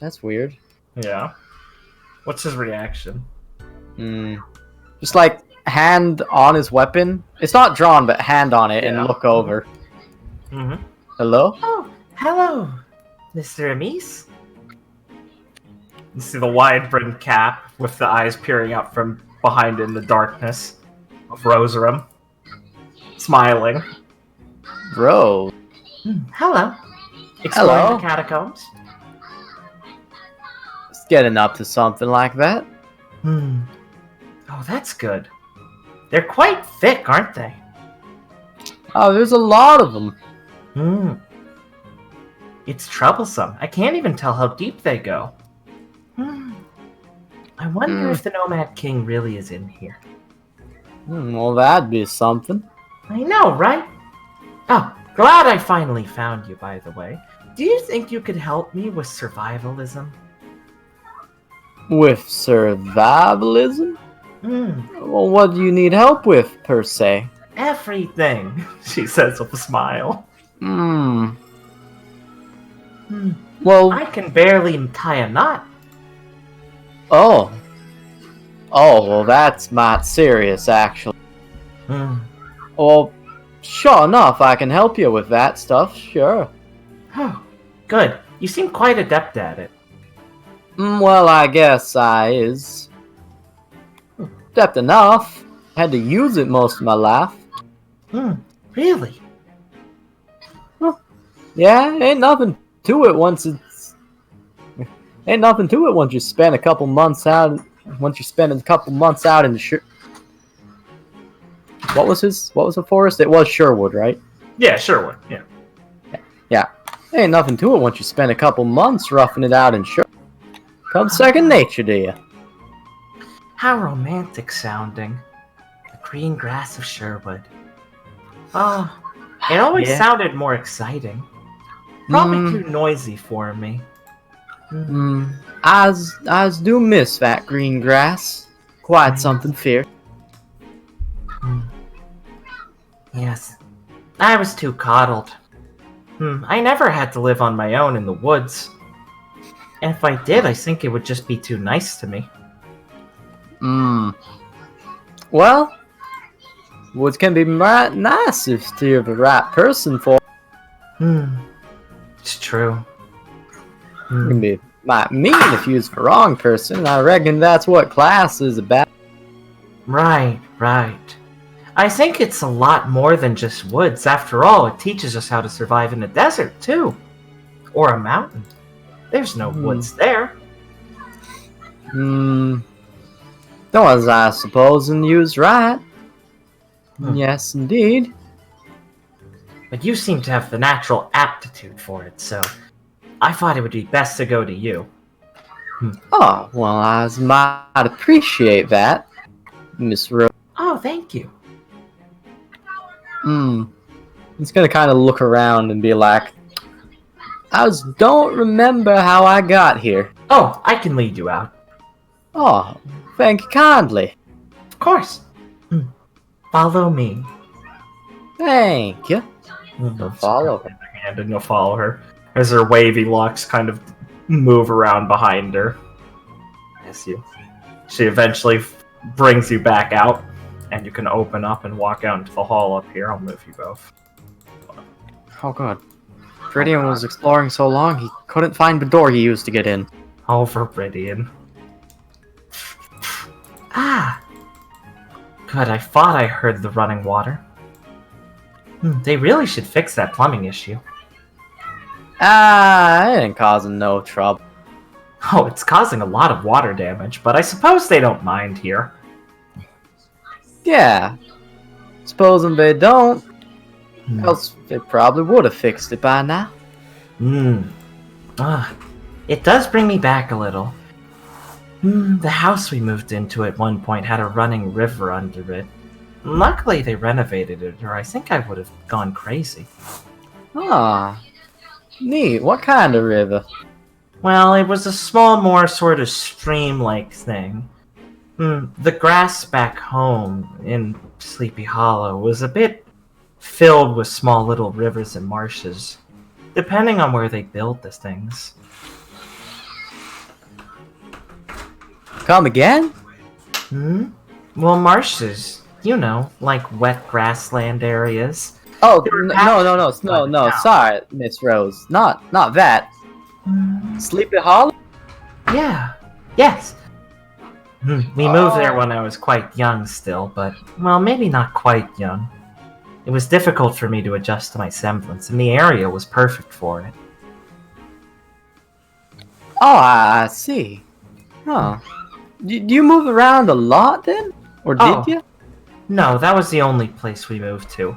[SPEAKER 3] That's weird.
[SPEAKER 5] Yeah. What's his reaction?
[SPEAKER 3] Just like hand on his weapon. It's not drawn, but hand on it and look over.
[SPEAKER 5] Mm-hmm.
[SPEAKER 3] Hello?
[SPEAKER 5] Oh, hello, Mr. Amis. You see the wide-brimmed cap with the eyes peering out from behind in the darkness of Rozerem. Smiling.
[SPEAKER 3] Bro.
[SPEAKER 5] Hello. Exploring
[SPEAKER 3] Hello.
[SPEAKER 5] the catacombs?
[SPEAKER 3] It's getting up to something like that.
[SPEAKER 5] Oh, that's good. They're quite thick, aren't they?
[SPEAKER 3] Oh, there's a lot of them.
[SPEAKER 5] It's troublesome. I can't even tell how deep they go. I wonder if the Nomad King really is in here.
[SPEAKER 3] Well, that'd be something.
[SPEAKER 5] I know, right? Oh, glad I finally found you, by the way. Do you think you could help me with survivalism?
[SPEAKER 3] With survivalism? Well, what do you need help with, per se?
[SPEAKER 5] Everything, she says with a smile.
[SPEAKER 3] Well,
[SPEAKER 5] I can barely tie a knot.
[SPEAKER 3] Oh, well, that's not serious, actually. Well, sure enough, I can help you with that stuff, sure.
[SPEAKER 5] Oh, good. You seem quite adept at it.
[SPEAKER 3] Well, I guess I is. Adept enough. Had to use it most of my life.
[SPEAKER 5] Really?
[SPEAKER 3] Yeah, ain't nothing to it once you spend a couple months out. Once you spend a couple months out in the What was the forest? It was Sherwood, right?
[SPEAKER 2] Yeah, Sherwood. Yeah.
[SPEAKER 3] Yeah. Ain't nothing to it once you spend a couple months roughing it out in Sherwood. Comes second nature to you.
[SPEAKER 5] How romantic sounding. The green grass of Sherwood. Oh, it always sounded more exciting. Probably too noisy for me.
[SPEAKER 3] I do miss that green grass. Quite something fierce.
[SPEAKER 5] Yes. I was too coddled. I never had to live on my own in the woods. And if I did, I think it would just be too nice to me.
[SPEAKER 3] Well, woods can be right nice if you're the right person for.
[SPEAKER 5] It's true.
[SPEAKER 3] It can be might mean if you was the wrong person. I reckon that's what class is about.
[SPEAKER 5] Right. I think it's a lot more than just woods. After all, it teaches us how to survive in a desert, too. Or a mountain. There's no woods there.
[SPEAKER 3] Does I suppose, and you's right. Yes, indeed.
[SPEAKER 5] But you seem to have the natural aptitude for it, so I thought it would be best to go to you.
[SPEAKER 3] Oh, well, I might appreciate that, Miss Rose.
[SPEAKER 5] Oh, thank you.
[SPEAKER 3] He's gonna kind of look around and be like, don't remember how I got here.
[SPEAKER 5] Oh, I can lead you out.
[SPEAKER 3] Oh, thank you kindly.
[SPEAKER 5] Of course. Follow me.
[SPEAKER 3] Thank you. You'll follow her.
[SPEAKER 2] And you'll follow her as her wavy locks kind of move around behind her. She eventually brings you back out, and you can open up and walk out into the hall up here. I'll move you both.
[SPEAKER 3] Oh god. Viridian was exploring so long he couldn't find the door he used to get in.
[SPEAKER 5] Oh, Viridian. Good, I thought I heard the running water. They really should fix that plumbing issue.
[SPEAKER 3] It ain't causing no trouble.
[SPEAKER 5] Oh, it's causing a lot of water damage, but I suppose they don't mind here.
[SPEAKER 3] Yeah. Supposing they don't, else they probably would have fixed it by now.
[SPEAKER 5] It does bring me back a little. The house we moved into at one point had a running river under it. Luckily they renovated it, or I think I would have gone crazy.
[SPEAKER 3] Neat. What kind of river?
[SPEAKER 5] Well, it was a small, more sort of stream-like thing. The grass back home in Sleepy Hollow was a bit filled with small little rivers and marshes, depending on where they built the things.
[SPEAKER 3] Come again?
[SPEAKER 5] Well, marshes, like wet grassland areas.
[SPEAKER 3] Oh, no, sorry, Miss Rose. Not that. Sleepy Hollow?
[SPEAKER 5] Yeah. Yes. We moved there when I was quite young still, but, well, maybe not quite young. It was difficult for me to adjust to my semblance, and the area was perfect for it.
[SPEAKER 3] Oh, I see. Huh. Do you move around a lot then? Or did you?
[SPEAKER 5] No, that was the only place we moved to.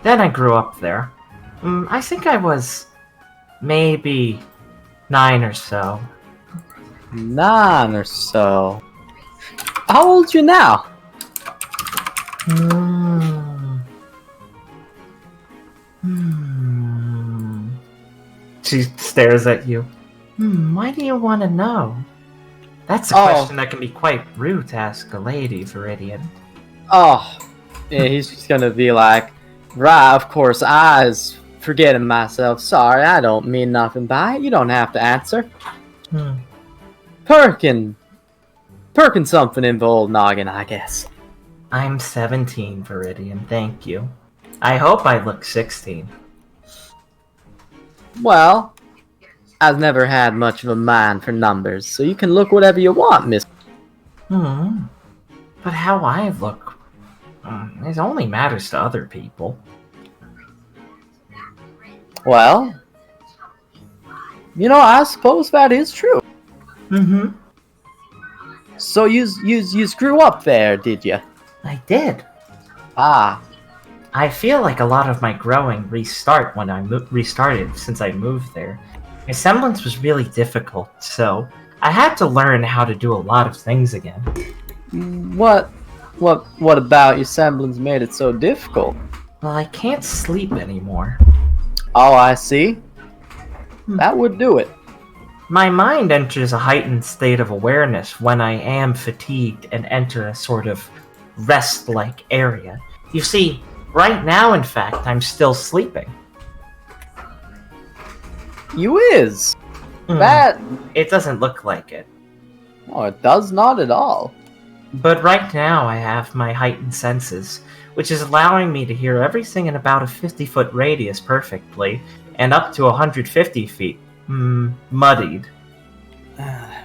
[SPEAKER 5] Then I grew up there. I think I was maybe 9 or so.
[SPEAKER 3] 9 or so. How old are you now?
[SPEAKER 5] She stares at you. Why do you want to know? That's a question that can be quite rude to ask a lady, Viridian.
[SPEAKER 3] Oh, yeah, he's just gonna be like, right, of course, I was forgetting myself. Sorry, I don't mean nothing by it. You don't have to answer. Perkin something in the old noggin, I guess.
[SPEAKER 5] I'm 17, Viridian, thank you. I hope I look 16.
[SPEAKER 3] Well, I've never had much of a mind for numbers, so you can look whatever you want, miss.
[SPEAKER 5] But how I look, it only matters to other people.
[SPEAKER 3] Well, I suppose that is true. So you grew up there, did you?
[SPEAKER 5] I did.
[SPEAKER 3] Ah,
[SPEAKER 5] I feel like a lot of my growing restarted since I moved there. My semblance was really difficult, so I had to learn how to do a lot of things again.
[SPEAKER 3] what about your semblance made it so difficult?
[SPEAKER 5] Well, I can't sleep anymore.
[SPEAKER 3] Oh, I see. That would do it.
[SPEAKER 5] My mind enters a heightened state of awareness when I am fatigued and enter a sort of rest-like area. You see, right now, in fact, I'm still sleeping.
[SPEAKER 3] You is. That...
[SPEAKER 5] It doesn't look like it.
[SPEAKER 3] Oh, it does not at all.
[SPEAKER 5] But right now I have my heightened senses, which is allowing me to hear everything in about a 50-foot radius perfectly, and up to 150 feet. Muddied.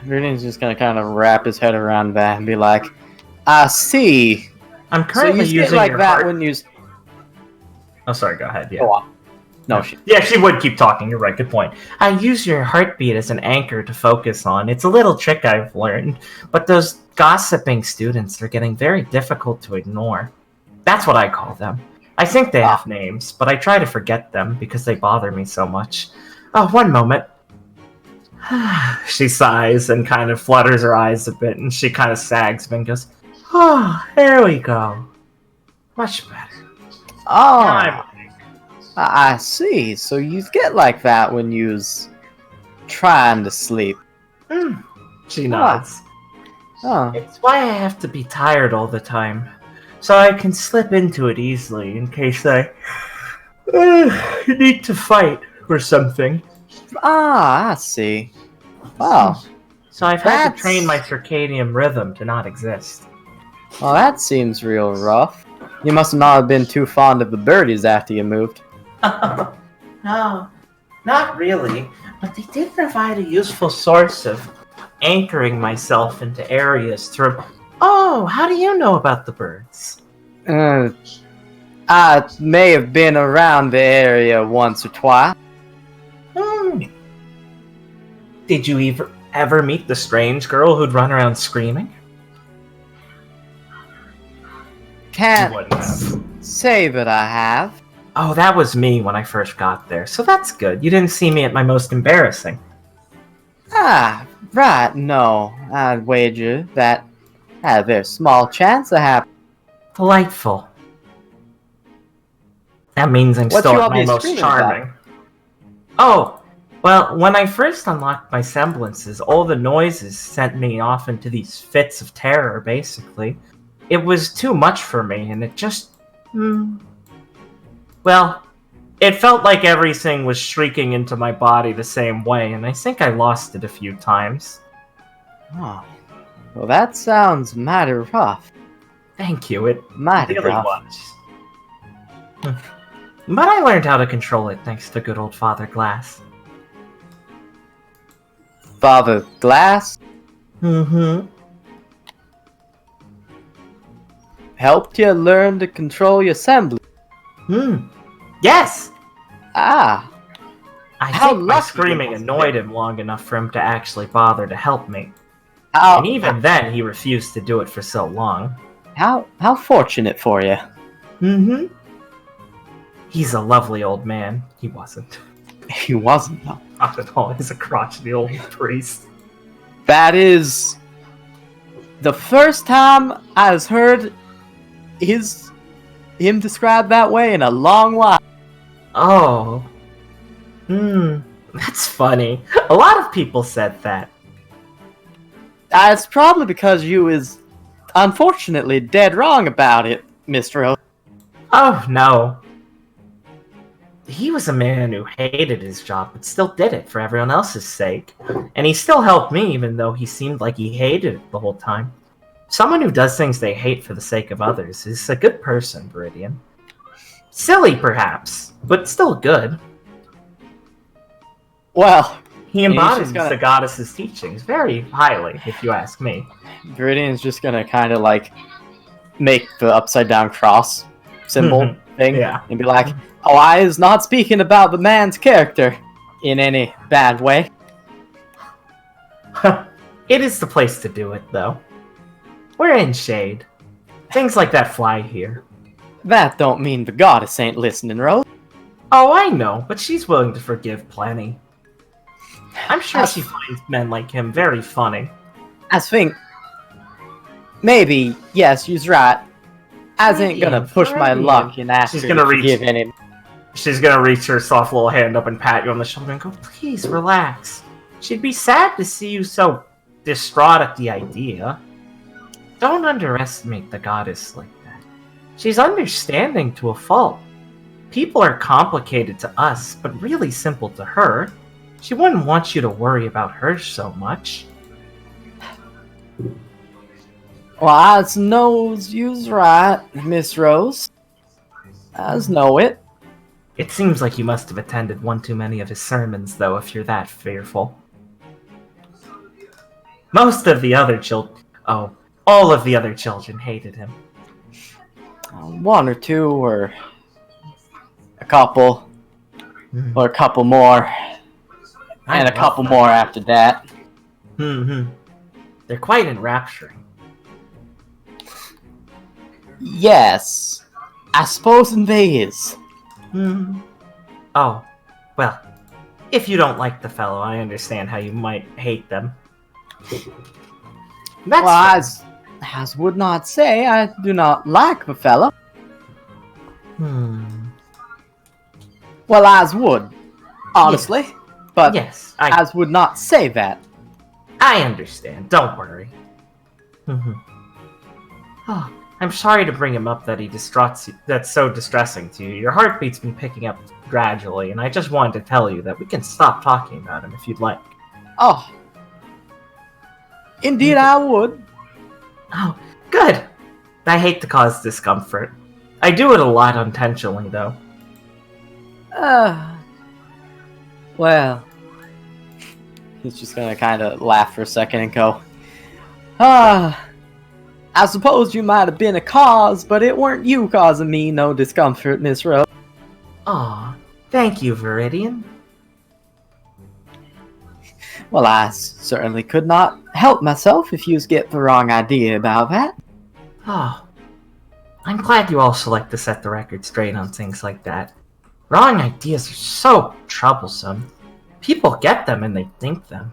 [SPEAKER 3] Viridian's just gonna kind of wrap his head around that and be like, I see.
[SPEAKER 5] I'm currently
[SPEAKER 3] so you
[SPEAKER 5] using
[SPEAKER 3] like
[SPEAKER 5] your
[SPEAKER 3] that
[SPEAKER 5] heart...
[SPEAKER 3] when you...
[SPEAKER 5] Oh, sorry, go ahead, yeah.
[SPEAKER 3] Go on. No,
[SPEAKER 5] Yeah, she would keep talking, you're right, good point. I use your heartbeat as an anchor to focus on. It's a little trick I've learned, but those gossiping students are getting very difficult to ignore. That's what I call them. I think they have names, but I try to forget them because they bother me so much. Oh, one moment. She sighs and kind of flutters her eyes a bit, and she kind of sags and goes, oh, there we go. Much better.
[SPEAKER 3] Oh, I see. So you get like that when you's trying to sleep.
[SPEAKER 5] She nods.
[SPEAKER 3] Oh.
[SPEAKER 5] It's why I have to be tired all the time, so I can slip into it easily in case I need to fight or something.
[SPEAKER 3] Ah, I see. Wow.
[SPEAKER 5] So I've had to train my circadian rhythm to not exist.
[SPEAKER 3] Well, that seems real rough. You must not have been too fond of the birdies after you moved.
[SPEAKER 5] No, not really, but they did provide a useful source of anchoring myself into areas through... Oh, how do you know about the birds?
[SPEAKER 3] I may have been around the area once or twice.
[SPEAKER 5] Did you ever meet the strange girl who'd run around screaming?
[SPEAKER 3] Can't say that I have.
[SPEAKER 5] Oh, that was me when I first got there, so that's good. You didn't see me at my most embarrassing.
[SPEAKER 3] Ah, right, no. I'd wager that there's small chance of happening.
[SPEAKER 5] Delightful. That means I'm still at my most charming. Oh, well, when I first unlocked my semblances, all the noises sent me off into these fits of terror, basically. It was too much for me, and it just... Well, it felt like everything was shrieking into my body the same way, and I think I lost it a few times.
[SPEAKER 3] Oh, well, that sounds mighty rough.
[SPEAKER 5] Thank you, it
[SPEAKER 3] Mighty
[SPEAKER 5] really
[SPEAKER 3] rough.
[SPEAKER 5] was. But I learned how to control it thanks to good old Father Glass.
[SPEAKER 3] Father Glass? Helped you learn to control your semblance?
[SPEAKER 5] Yes!
[SPEAKER 3] Ah.
[SPEAKER 5] I
[SPEAKER 3] How
[SPEAKER 5] think my
[SPEAKER 3] lucky
[SPEAKER 5] screaming
[SPEAKER 3] you must
[SPEAKER 5] annoyed
[SPEAKER 3] be.
[SPEAKER 5] him long enough for him to actually bother to help me.
[SPEAKER 3] How,
[SPEAKER 5] And even then, he refused to do it for so long.
[SPEAKER 3] how fortunate for you.
[SPEAKER 5] He's a lovely old man. He wasn't.
[SPEAKER 3] He wasn't, though.
[SPEAKER 5] Not at all. He's a crotchety old priest.
[SPEAKER 3] That is the first time I've heard him described that way in a long while.
[SPEAKER 5] Oh. That's funny. A lot of people said that.
[SPEAKER 3] It's probably because you is unfortunately dead wrong about it, Mr. O.
[SPEAKER 5] Oh, no. He was a man who hated his job, but still did it for everyone else's sake. And he still helped me, even though he seemed like he hated it the whole time. Someone who does things they hate for the sake of others is a good person, Viridian. Silly, perhaps, but still good.
[SPEAKER 3] Well,
[SPEAKER 5] He embodies
[SPEAKER 3] just gonna-
[SPEAKER 5] the goddess's teachings very highly, if you ask me.
[SPEAKER 3] Viridian's just gonna kind of like make the upside down cross symbol thing
[SPEAKER 5] Yeah.
[SPEAKER 3] and be like, "Oh, I is not speaking about the man's character in any bad way."
[SPEAKER 5] It is the place to do it, though. We're in shade. Things like that fly here.
[SPEAKER 3] That don't mean the goddess ain't listening, Rose.
[SPEAKER 5] Oh, I know, but she's willing to forgive plenty. I'm sure she finds men like him very funny.
[SPEAKER 3] I think maybe, yes, you's right. I ain't gonna push my luck and ask her to forgive any.
[SPEAKER 5] She's gonna reach her soft little hand up and pat you on the shoulder and go, please, relax. She'd be sad to see you so distraught at the idea. Don't underestimate the goddess like that. She's understanding to a fault. People are complicated to us, but really simple to her. She wouldn't want you to worry about her so much.
[SPEAKER 3] Well, I knows you's right, Miss Rose. I know it.
[SPEAKER 5] It seems like you must have attended one too many of his sermons, though, if you're that fearful. Most of the other all of the other children hated him.
[SPEAKER 3] One or two, or a couple, or a couple more, and a couple more after that.
[SPEAKER 5] They're quite enrapturing.
[SPEAKER 3] Yes, I suppose they is.
[SPEAKER 5] Oh, well, if you don't like the fellow, I understand how you might hate them.
[SPEAKER 3] That's as would not say I do not like the fellow. Well, as would, honestly,
[SPEAKER 5] yes.
[SPEAKER 3] But
[SPEAKER 5] yes,
[SPEAKER 3] as would not say that.
[SPEAKER 5] I understand. Don't worry. Oh, I'm sorry to bring him up that that's so distressing to you. Your heartbeat's been picking up gradually, and I just wanted to tell you that we can stop talking about him if you'd like.
[SPEAKER 3] Oh. Indeed I would.
[SPEAKER 5] Oh, good. I hate to cause discomfort. I do it a lot unintentionally, though.
[SPEAKER 3] Well. He's just gonna kind of laugh for a second and go, I suppose you might have been a cause, but it weren't you causing me no discomfort, Miss Rose.
[SPEAKER 5] Aw, thank you, Viridian.
[SPEAKER 3] Well, I certainly could not help myself if you get the wrong idea about that.
[SPEAKER 5] Oh, I'm glad you also like to set the record straight on things like that. Wrong ideas are so troublesome. People get them and they think them.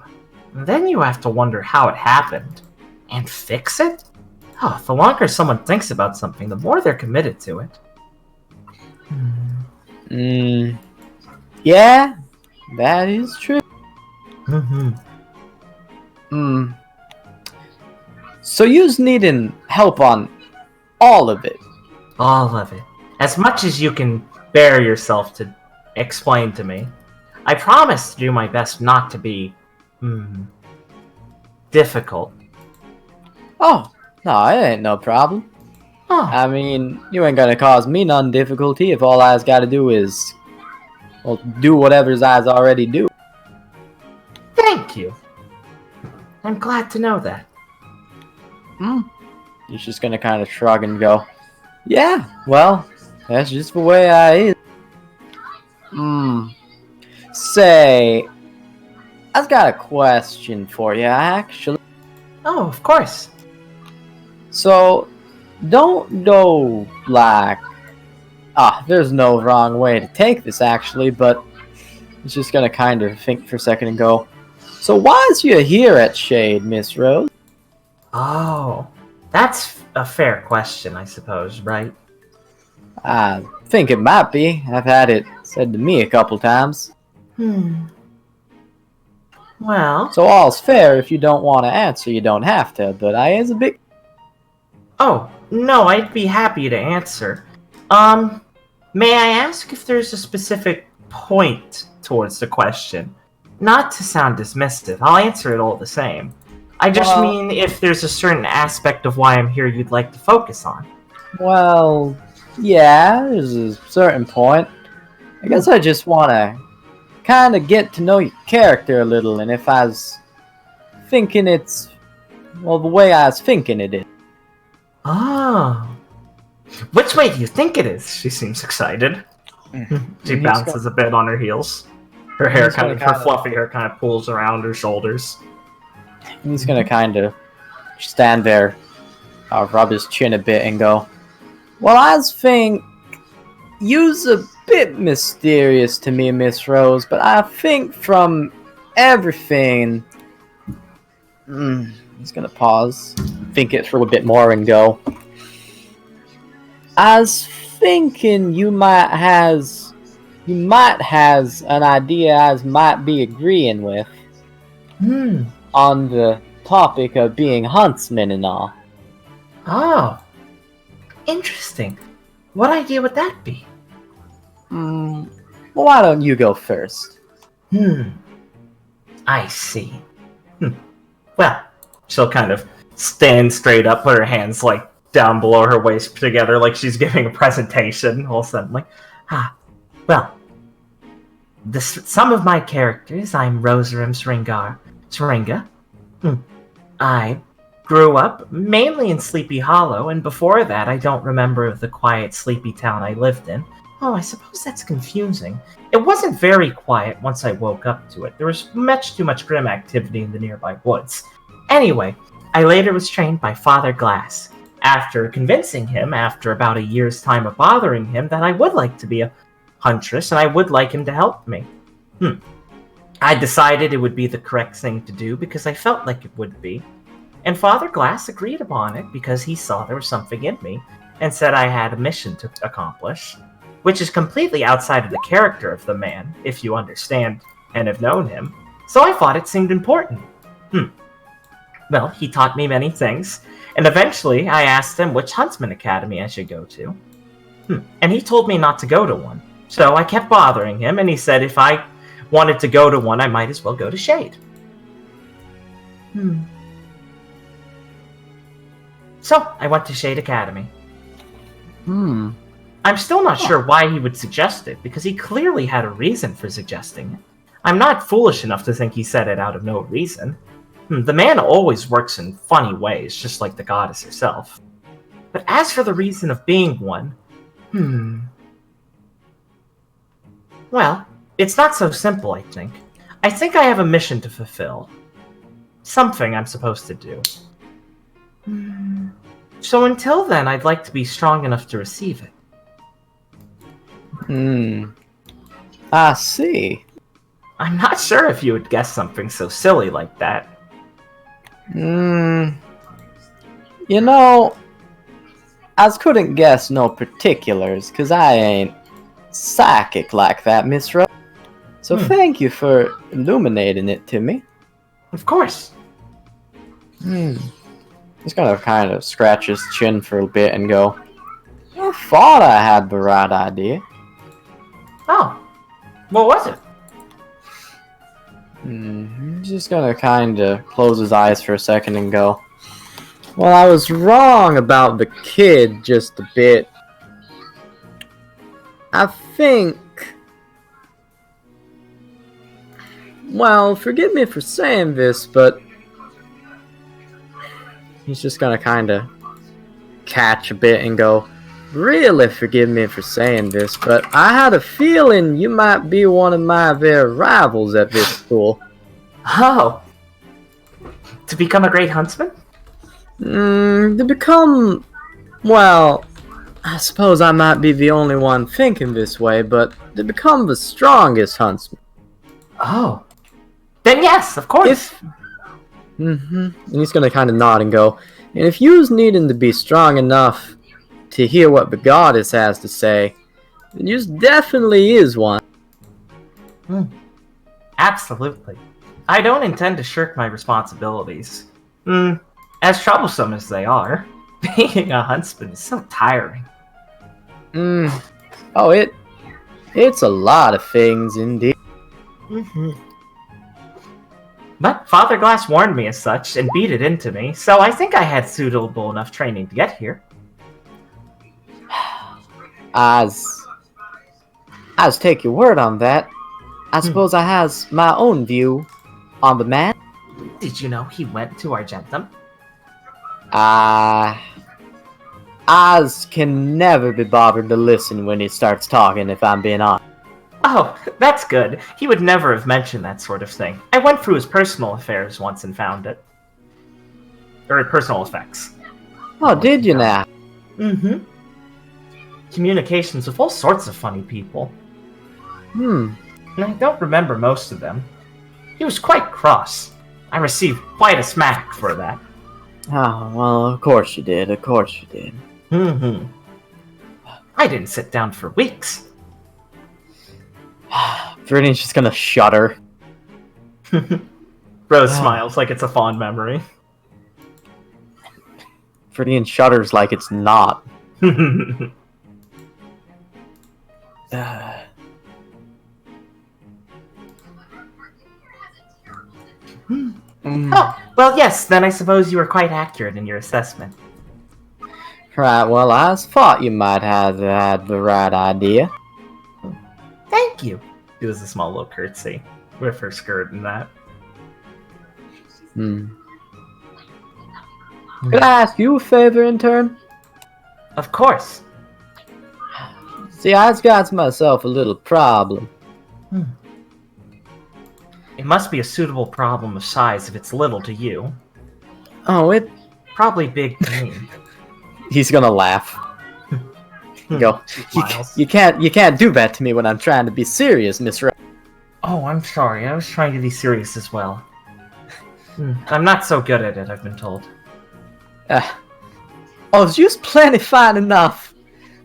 [SPEAKER 5] And then you have to wonder how it happened. And fix it? Oh, the longer someone thinks about something, the more they're committed to it.
[SPEAKER 3] Yeah, that is true. So you's needing help on all of it?
[SPEAKER 5] All of it. As much as you can bear yourself to explain to me. I promise to do my best not to be, difficult.
[SPEAKER 3] Oh, no, it ain't no problem.
[SPEAKER 5] Oh.
[SPEAKER 3] I mean, you ain't gonna cause me none difficulty if all I's gotta do is, well, do whatever's I's already do.
[SPEAKER 5] Thank you. I'm glad to know that.
[SPEAKER 3] He's just gonna kind of shrug and go, yeah, well, that's just the way I is. Say, I've got a question for you, actually.
[SPEAKER 5] Oh, of course.
[SPEAKER 3] So, don't go like... there's no wrong way to take this, actually, but he's just gonna kind of think for a second and go, so why is you here at Shade, Miss Rose?
[SPEAKER 5] Oh, that's a fair question, I suppose, right?
[SPEAKER 3] I think it might be. I've had it said to me a couple times.
[SPEAKER 5] Well...
[SPEAKER 3] So all's fair. If you don't want to answer, you don't have to, but I is a bit...
[SPEAKER 5] Oh, no, I'd be happy to answer. May I ask if there's a specific point towards the question? Not to sound dismissive, I'll answer it all the same. I just mean if there's a certain aspect of why I'm here you'd like to focus on.
[SPEAKER 3] Well, yeah, there's a certain point. I guess I just want to kind of get to know your character a little, and if I was thinking it's, well, the way I was thinking it is.
[SPEAKER 5] Oh. Which way do you think it is? She seems excited. She bounces a bit on her heels. Her hair her fluffy hair kind of pulls around her shoulders.
[SPEAKER 3] He's gonna kind of stand there, rub his chin a bit and go, Well, I think you's a bit mysterious to me, Miss Rose, but I think from everything... He's gonna pause, think it through a bit more and go. I was thinking you might has an idea I might be agreeing with on the topic of being huntsmen and all.
[SPEAKER 5] Oh, interesting. What idea would that be?
[SPEAKER 3] Well, why don't you go first?
[SPEAKER 5] I see. Well, she'll kind of stand straight up, put her hands like down below her waist together like she's giving a presentation all suddenly. Well, some of my characters, I'm Rozerem Syringa. I grew up mainly in Sleepy Hollow, and before that I don't remember the quiet, sleepy town I lived in. Oh, I suppose that's confusing. It wasn't very quiet once I woke up to it. There was much too much grim activity in the nearby woods. Anyway, I later was trained by Father Glass, after convincing him, after about a year's time of bothering him, that I would like to be a huntress and I would like him to help me. I decided it would be the correct thing to do because I felt like it would be. And Father Glass agreed upon it because he saw there was something in me and said I had a mission to accomplish, which is completely outside of the character of the man, if you understand and have known him. So I thought it seemed important. Well, he taught me many things, and eventually I asked him which Huntsman Academy I should go to. And he told me not to go to one. So I kept bothering him, and he said if I wanted to go to one, I might as well go to Shade. So I went to Shade Academy. I'm still not sure why he would suggest it, because he clearly had a reason for suggesting it. I'm not foolish enough to think he said it out of no reason. The man always works in funny ways, just like the goddess herself. But as for the reason of being one, well, it's not so simple, I think. I think I have a mission to fulfill. Something I'm supposed to do. So until then, I'd like to be strong enough to receive it.
[SPEAKER 3] I see.
[SPEAKER 5] I'm not sure if you would guess something so silly like that.
[SPEAKER 3] You know, I couldn't guess no particulars, cause I ain't psychic like that, Miss Rose. So thank you for illuminating it to me.
[SPEAKER 5] Of course.
[SPEAKER 3] He's gonna kind of scratch his chin for a bit and go, I thought I had the right idea.
[SPEAKER 5] Oh, what was it?
[SPEAKER 3] He's just gonna kind of close his eyes for a second and go, well, I was wrong about the kid just a bit. I think... Well, forgive me for saying this, but... He's just gonna kind of catch a bit and go, really forgive me for saying this, but I had a feeling you might be one of my very rivals at this school.
[SPEAKER 5] Oh. To become a great huntsman?
[SPEAKER 3] To become... Well, I suppose I might be the only one thinking this way, but to become the strongest huntsman.
[SPEAKER 5] Oh. Then yes, of course.
[SPEAKER 3] And he's gonna kind of nod and go, and if you's needing to be strong enough to hear what the goddess has to say, then you's definitely is one.
[SPEAKER 5] Absolutely. I don't intend to shirk my responsibilities. As troublesome as they are, being a huntsman is so tiring.
[SPEAKER 3] Oh, it's a lot of things indeed.
[SPEAKER 5] But Father Glass warned me as such and beat it into me, so I think I had suitable enough training to get here.
[SPEAKER 3] I'se take your word on that. I suppose I has my own view on the man.
[SPEAKER 5] Did you know he went to Argentum?
[SPEAKER 3] Oz can never be bothered to listen when he starts talking, if I'm being honest.
[SPEAKER 5] Oh, that's good. He would never have mentioned that sort of thing. I went through his personal affairs once and found it. Or personal effects.
[SPEAKER 3] Oh, did you now?
[SPEAKER 5] communications with all sorts of funny people.
[SPEAKER 3] Hmm.
[SPEAKER 5] And I don't remember most of them. He was quite cross. I received quite a smack for that.
[SPEAKER 3] Oh, well, of course you did. Of course you did.
[SPEAKER 5] Mm-hmm. I didn't sit down for weeks.
[SPEAKER 3] Viridian's just gonna shudder.
[SPEAKER 5] Rose smiles like it's a fond memory.
[SPEAKER 3] Viridian shudders like it's not.
[SPEAKER 5] Oh, well, yes, then I suppose you were quite accurate in your assessment.
[SPEAKER 3] Right, well, I thought you might have had the right idea.
[SPEAKER 5] Thank you. It was a small little curtsy with her skirt and that.
[SPEAKER 3] Could I ask you a favor in turn?
[SPEAKER 5] Of course.
[SPEAKER 3] See, I've got myself a little problem.
[SPEAKER 5] It must be a suitable problem of size if it's little to you.
[SPEAKER 3] Oh, it...
[SPEAKER 5] Probably big to me.
[SPEAKER 3] He's gonna laugh. Go.
[SPEAKER 5] Smiles.
[SPEAKER 3] You can't do that to me when I'm trying to be serious, Miss Rose.
[SPEAKER 5] Oh, I'm sorry. I was trying to be serious as well. I'm not so good at it, I've been told.
[SPEAKER 3] Oh, it's just plenty fine enough.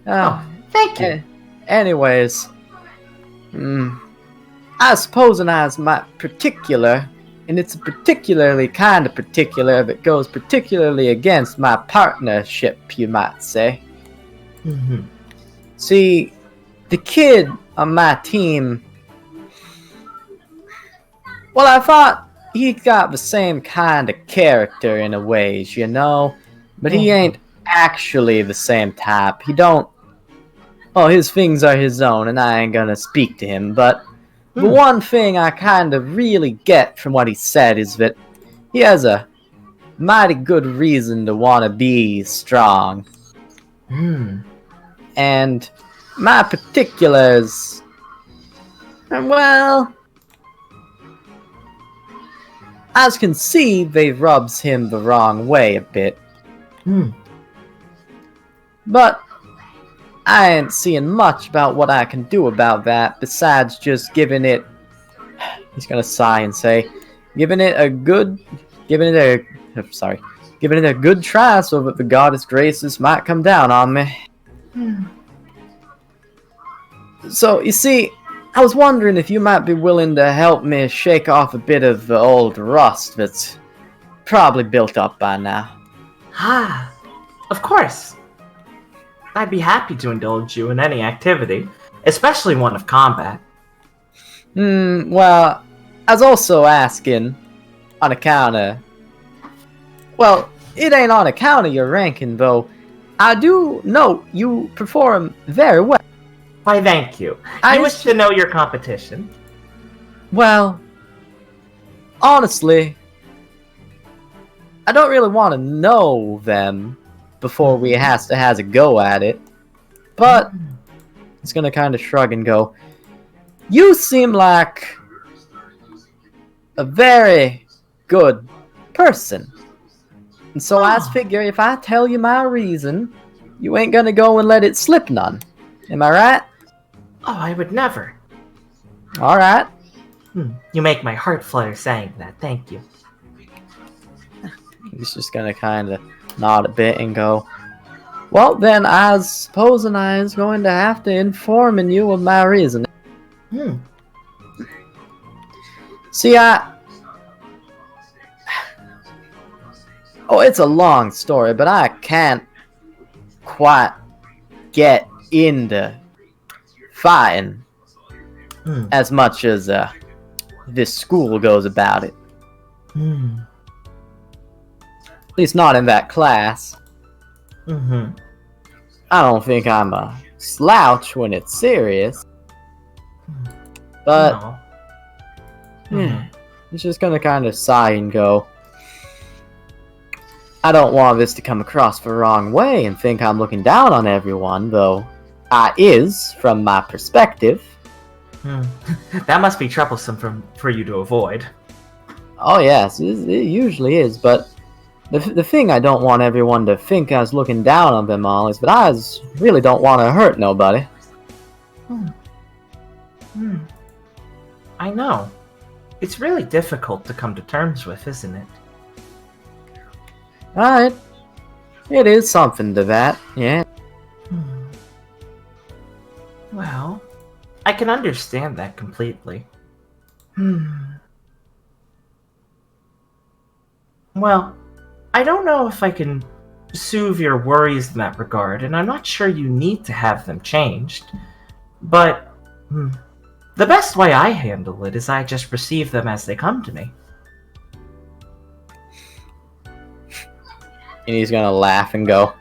[SPEAKER 5] Thank you.
[SPEAKER 3] Anyways, I suppose I was my particular, and it's a particularly kind of particular that goes particularly against my partnership, you might say. See, the kid on my team, well, I thought he got the same kind of character in a ways, you know, but he ain't actually the same type. He don't, oh, his things are his own, and I ain't gonna speak to him, but the one thing I kind of really get from what he said is that he has a mighty good reason to want to be strong. And my particulars, well, as can see, they rubs him the wrong way a bit. But I ain't seeing much about what I can do about that, besides just giving it... He's gonna sigh and say, giving it a good try so that the goddess graces might come down on me. So, you see, I was wondering if you might be willing to help me shake off a bit of the old rust that's probably built up by now.
[SPEAKER 5] Of course. I'd be happy to indulge you in any activity, especially one of combat.
[SPEAKER 3] Well, I was also asking on account of... Well, it ain't on account of your ranking, though. I do note you perform very well.
[SPEAKER 5] Why, thank you. I wish to know your competition.
[SPEAKER 3] Well, honestly, I don't really want to know them before we has a go at it. But it's gonna kind of shrug and go, you seem like a very good person. And so I figure if I tell you my reason, you ain't gonna go and let it slip none. Am I right?
[SPEAKER 5] Oh, I would never.
[SPEAKER 3] Alright.
[SPEAKER 5] You make my heart flutter saying that. Thank you.
[SPEAKER 3] He's just gonna kind of nod a bit and go, well, then I suppose I is going to have to inform you of my reason. See, oh, it's a long story, but I can't quite get into fighting as much as this school goes about it. At least not in that class. I don't think I'm a slouch when it's serious. But it's just gonna kind of sigh and go, I don't want this to come across the wrong way and think I'm looking down on everyone, though I is, from my perspective.
[SPEAKER 5] That must be troublesome for you to avoid.
[SPEAKER 3] Oh yes, it usually is, but The thing I don't want everyone to think I was looking down on them all is that I really don't want to hurt nobody.
[SPEAKER 5] I know. It's really difficult to come to terms with, isn't it?
[SPEAKER 3] Alright. It is something to that, yeah.
[SPEAKER 5] Well, I can understand that completely. Well, I don't know if I can soothe your worries in that regard, and I'm not sure you need to have them changed. But the best way I handle it is I just receive them as they come to me.
[SPEAKER 3] And he's gonna laugh and go,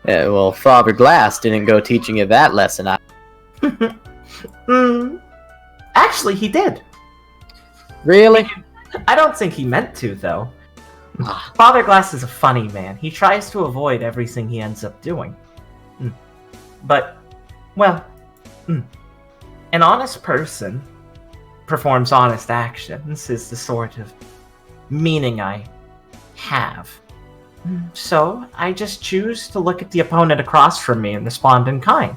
[SPEAKER 3] yeah, well, Father Glass didn't go teaching you that lesson.
[SPEAKER 5] Actually, he did.
[SPEAKER 3] Really?
[SPEAKER 5] I don't think he meant to, though. Father Glass is a funny man. He tries to avoid everything he ends up doing. But, well, an honest person performs honest actions is the sort of meaning I have. So, I just choose to look at the opponent across from me and respond in kind.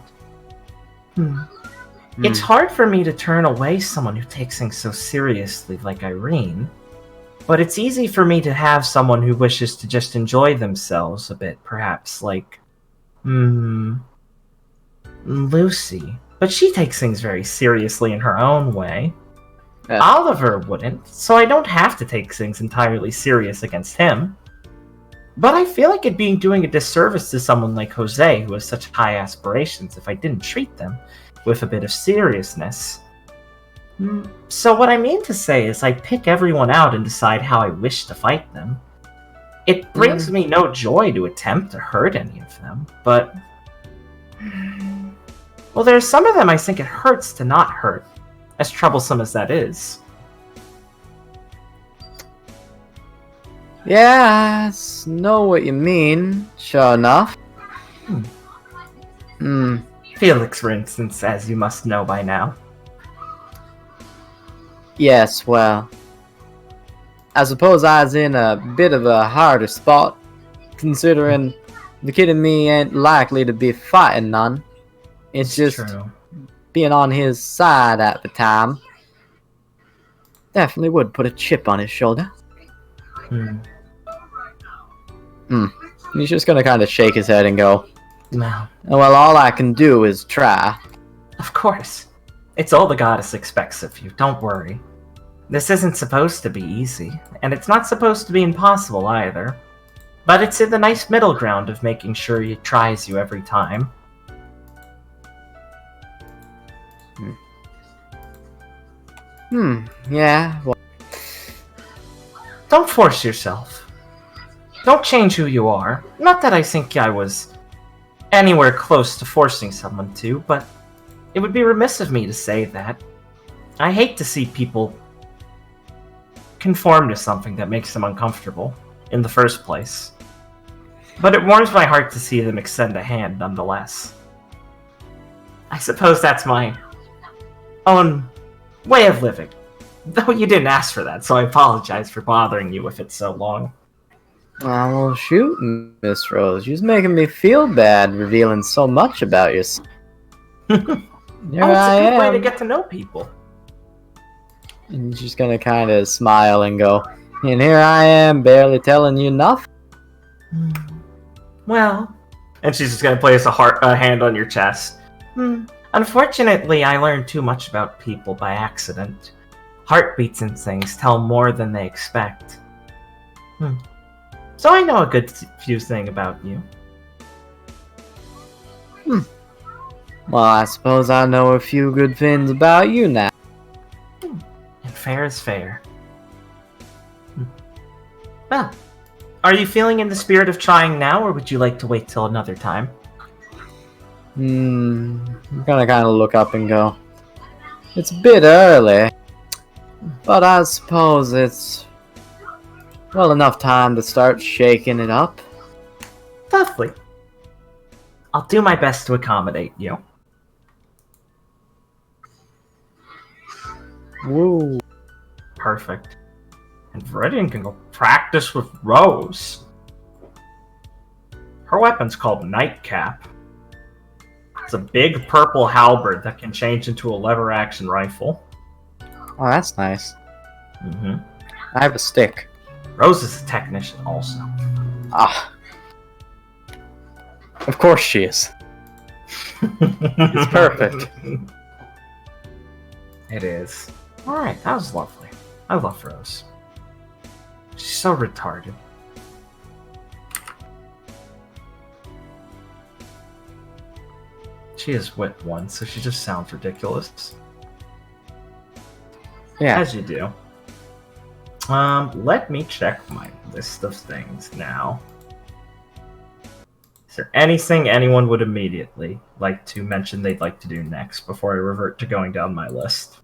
[SPEAKER 5] It's hard for me to turn away someone who takes things so seriously like Irene, but it's easy for me to have someone who wishes to just enjoy themselves a bit, perhaps like, Lucy. But she takes things very seriously in her own way. Oliver wouldn't, so I don't have to take things entirely serious against him. But I feel like it'd be doing a disservice to someone like Jose, who has such high aspirations, if I didn't treat them with a bit of seriousness. So what I mean to say is I pick everyone out and decide how I wish to fight them. It brings me no joy to attempt to hurt any of them, but... well, there's some of them I think it hurts to not hurt, as troublesome as that is.
[SPEAKER 3] Yeah, I know what you mean, sure enough.
[SPEAKER 5] Felix, for instance, as you must know by now.
[SPEAKER 3] Yes, well, I suppose I was in a bit of a harder spot, considering the kid and me ain't likely to be fighting none. It's just
[SPEAKER 5] true.
[SPEAKER 3] Being on his side at the time definitely would put a chip on his shoulder. He's just gonna kind of shake his head and go,
[SPEAKER 5] No.
[SPEAKER 3] well, all I can do is try.
[SPEAKER 5] Of course. It's all the goddess expects of you, don't worry. This isn't supposed to be easy, and it's not supposed to be impossible either. But it's in the nice middle ground of making sure he tries you every time.
[SPEAKER 3] Yeah, well...
[SPEAKER 5] Don't force yourself. Don't change who you are. Not that I think I was anywhere close to forcing someone to, but it would be remiss of me to say that. I hate to see people conform to something that makes them uncomfortable in the first place. But it warms my heart to see them extend a hand nonetheless. I suppose that's my own way of living. Though you didn't ask for that, so I apologize for bothering you with it so long.
[SPEAKER 3] Well, shoot, Miss Rose, you're making me feel bad revealing so much about yourself.
[SPEAKER 5] It's a good way to get to know people.
[SPEAKER 3] And she's gonna kind of smile and go, and here I am, barely telling you nothing.
[SPEAKER 5] Well, and she's just gonna place a hand on your chest. Unfortunately, I learned too much about people by accident. Heartbeats and things tell more than they expect. So I know a good few things about you.
[SPEAKER 3] Well, I suppose I know a few good things about you now.
[SPEAKER 5] And fair is fair. Well, are you feeling in the spirit of trying now, or would you like to wait till another time?
[SPEAKER 3] I'm gonna kind of look up and go, it's a bit early, but I suppose it's well enough time to start shaking it up.
[SPEAKER 5] Lovely. I'll do my best to accommodate you.
[SPEAKER 3] Woo.
[SPEAKER 5] Perfect.
[SPEAKER 2] And Viridian can go practice with Rose. Her weapon's called Nightcap. It's a big purple halberd that can change into a lever-action rifle.
[SPEAKER 3] Oh, that's nice.
[SPEAKER 2] Mm-hmm.
[SPEAKER 3] I have a stick.
[SPEAKER 2] Rose is a technician also.
[SPEAKER 3] Ah. Of course she is. It's perfect.
[SPEAKER 2] It is. Alright, that was lovely. I love Rose. She's so retarded. She is wit 1, so she just sounds ridiculous.
[SPEAKER 3] Yeah.
[SPEAKER 2] As you do. Let me check my list of things now. Is there anything anyone would immediately like to mention they'd like to do next before I revert to going down my list?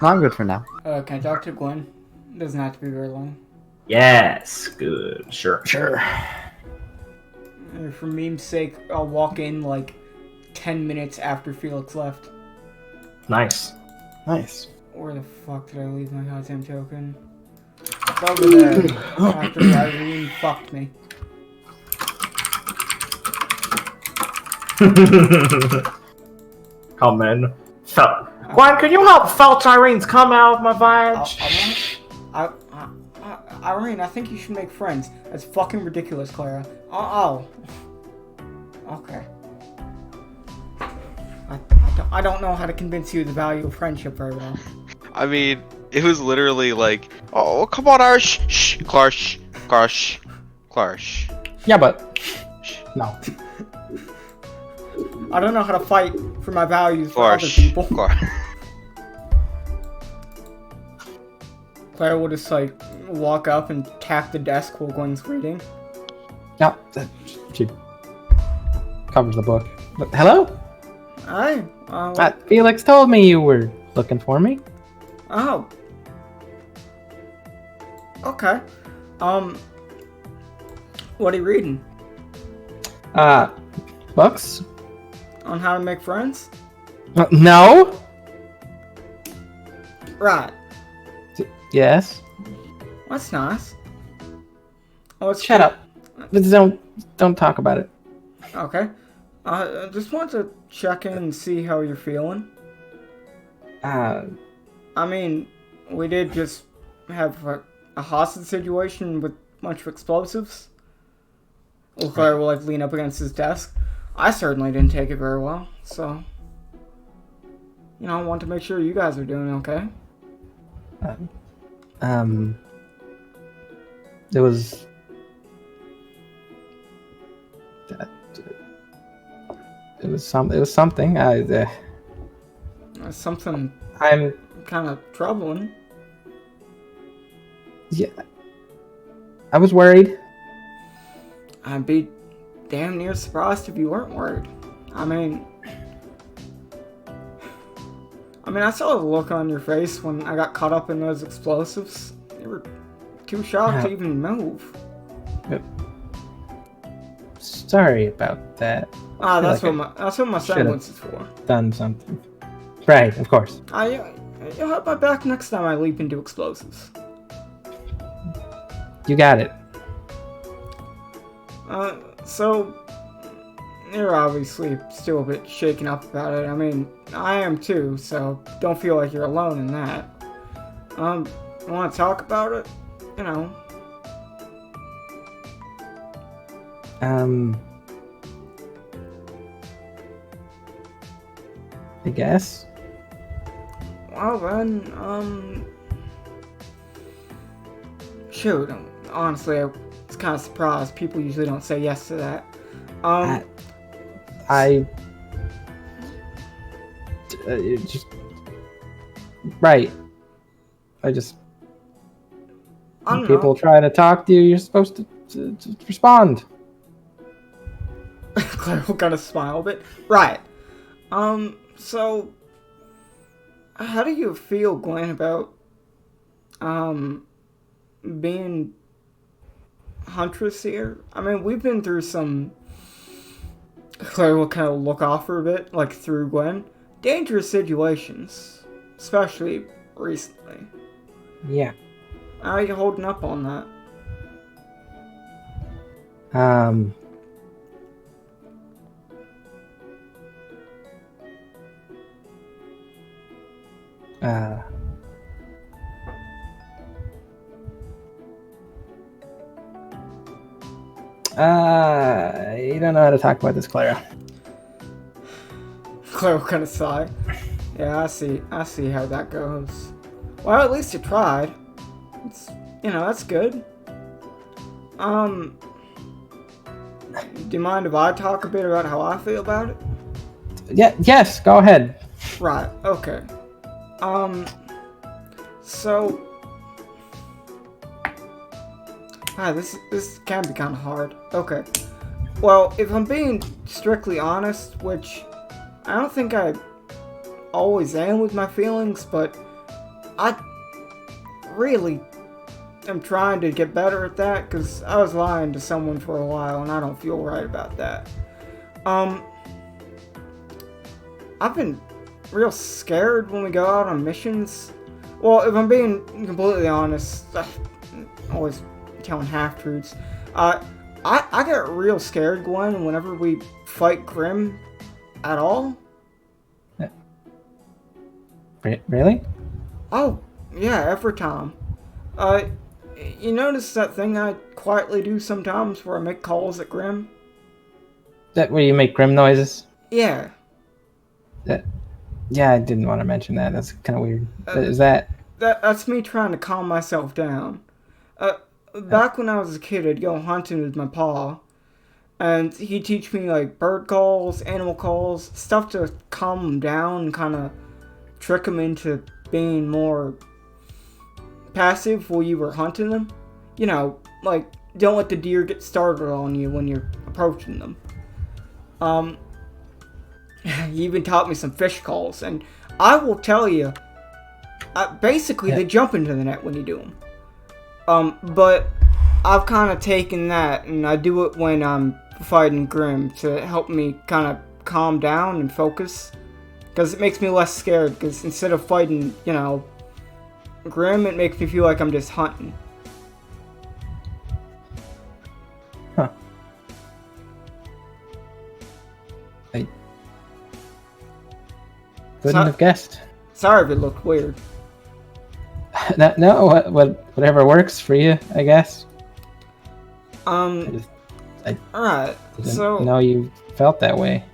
[SPEAKER 3] I'm good for now.
[SPEAKER 1] Can I talk to Gwen? Doesn't have to be very long.
[SPEAKER 2] Yes, good. Sure.
[SPEAKER 1] For meme's sake, I'll walk in like 10 minutes after Felix left.
[SPEAKER 2] Nice.
[SPEAKER 7] Nice.
[SPEAKER 1] Where the fuck did I leave my goddamn token? It's over there. After Irene fucked me.
[SPEAKER 2] Come in. Gwen, could you help Felt Irene's come out of my badge?
[SPEAKER 1] Irene, I think you should make friends. That's fucking ridiculous, Clara. Oh. Okay. I don't know how to convince you of the value of friendship very well.
[SPEAKER 4] I mean, it was literally like, oh, come on, Clara, Clara.
[SPEAKER 7] Yeah, but no.
[SPEAKER 1] I don't know how to fight for my values for other people. Clara will just like walk up and tap the desk while Gwen's reading.
[SPEAKER 7] No, she covers the book. But, hello?
[SPEAKER 1] Hi.
[SPEAKER 7] Felix told me you were looking for me.
[SPEAKER 1] Oh. Okay. What are you reading?
[SPEAKER 7] Books?
[SPEAKER 1] On how to make friends?
[SPEAKER 7] No.
[SPEAKER 1] Right.
[SPEAKER 7] Yes.
[SPEAKER 1] That's nice. Oh, it's
[SPEAKER 7] Shut up. Don't talk about it.
[SPEAKER 1] Okay. I just want to check in and see how you're feeling. I mean, we did just have a hostage situation with a bunch of explosives. Claire will like lean up against his desk. I certainly didn't take it very well, so I want to make sure you guys are doing okay.
[SPEAKER 7] It was something.
[SPEAKER 1] Something
[SPEAKER 7] I'm
[SPEAKER 1] kind of troubling.
[SPEAKER 7] Yeah. I was worried.
[SPEAKER 1] I'd be damn near surprised if you weren't worried. I mean, I saw the look on your face when I got caught up in those explosives. You were too shocked to even move.
[SPEAKER 7] Sorry about that.
[SPEAKER 1] That's what my semblance is for.
[SPEAKER 7] Done something. Right, of course.
[SPEAKER 1] You'll have my back next time I leap into explosives.
[SPEAKER 7] You got it.
[SPEAKER 1] So you're obviously still a bit shaken up about it. I mean, I am too, so don't feel like you're alone in that. Want to talk about it?
[SPEAKER 7] I guess.
[SPEAKER 1] Well then, shoot, honestly, I was kind of surprised. People usually don't say yes to that.
[SPEAKER 7] Just right. When people try to talk to you, you're supposed to respond.
[SPEAKER 1] Claire will kind of smile a bit. Right. So, how do you feel, Gwen, about, being Huntress here? I mean, we've been through some... Claire will kind of look off for a bit, like through Gwen. Dangerous situations. Especially recently.
[SPEAKER 7] Yeah.
[SPEAKER 1] How are you holding up on that?
[SPEAKER 7] You don't know how to talk about this, Clara.
[SPEAKER 1] Clara kind of sigh. Yeah, I see how that goes. Well, at least you tried. It's, that's good. Do you mind if I talk a bit about how I feel about it?
[SPEAKER 7] Yeah, yes, go ahead.
[SPEAKER 1] Right, okay. So... this can be kind of hard. Okay. Well, if I'm being strictly honest, which I don't think I always am with my feelings, but I really am trying to get better at that, because I was lying to someone for a while, and I don't feel right about that. I've been real scared when we go out on missions. Well, if I'm being completely honest, always telling half-truths. I get real scared, Gwen, whenever we fight Grim at all.
[SPEAKER 7] Really?
[SPEAKER 1] Oh, yeah, every time. You notice that thing I quietly do sometimes where I make calls at Grim?
[SPEAKER 7] That where you make Grim noises?
[SPEAKER 1] Yeah.
[SPEAKER 7] Yeah, I didn't want to mention that. That's kind of weird. Is that...
[SPEAKER 1] That's me trying to calm myself down. Back when I was a kid, I'd go hunting with my pa, and he'd teach me, like, bird calls, animal calls, stuff to calm him down and kind of trick him into being more passive while you were hunting them. Like, don't let the deer get started on you when you're approaching them. He even taught me some fish calls, and I will tell you, basically they jump into the net when you do them. But I've kind of taken that, and I do it when I'm fighting Grim to help me kind of calm down and focus. Because it makes me less scared, because instead of fighting, Grim, it makes me feel like I'm just hunting.
[SPEAKER 7] Huh. I couldn't have guessed.
[SPEAKER 1] Sorry if it looked weird.
[SPEAKER 7] No, whatever works for you, I guess.
[SPEAKER 1] Alright,
[SPEAKER 7] So no, you felt that way.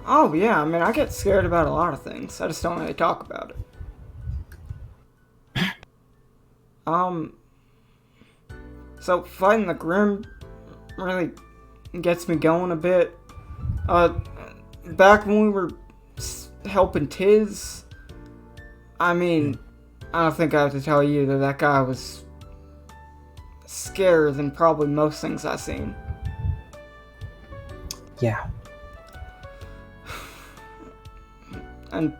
[SPEAKER 1] Oh yeah, I mean, I get scared about a lot of things. I just don't really talk about it. So fighting the Grim really gets me going a bit. Back when we were helping Tiz, I mean, I don't think I have to tell you that guy was scarier than probably most things I've seen.
[SPEAKER 7] Yeah.
[SPEAKER 1] And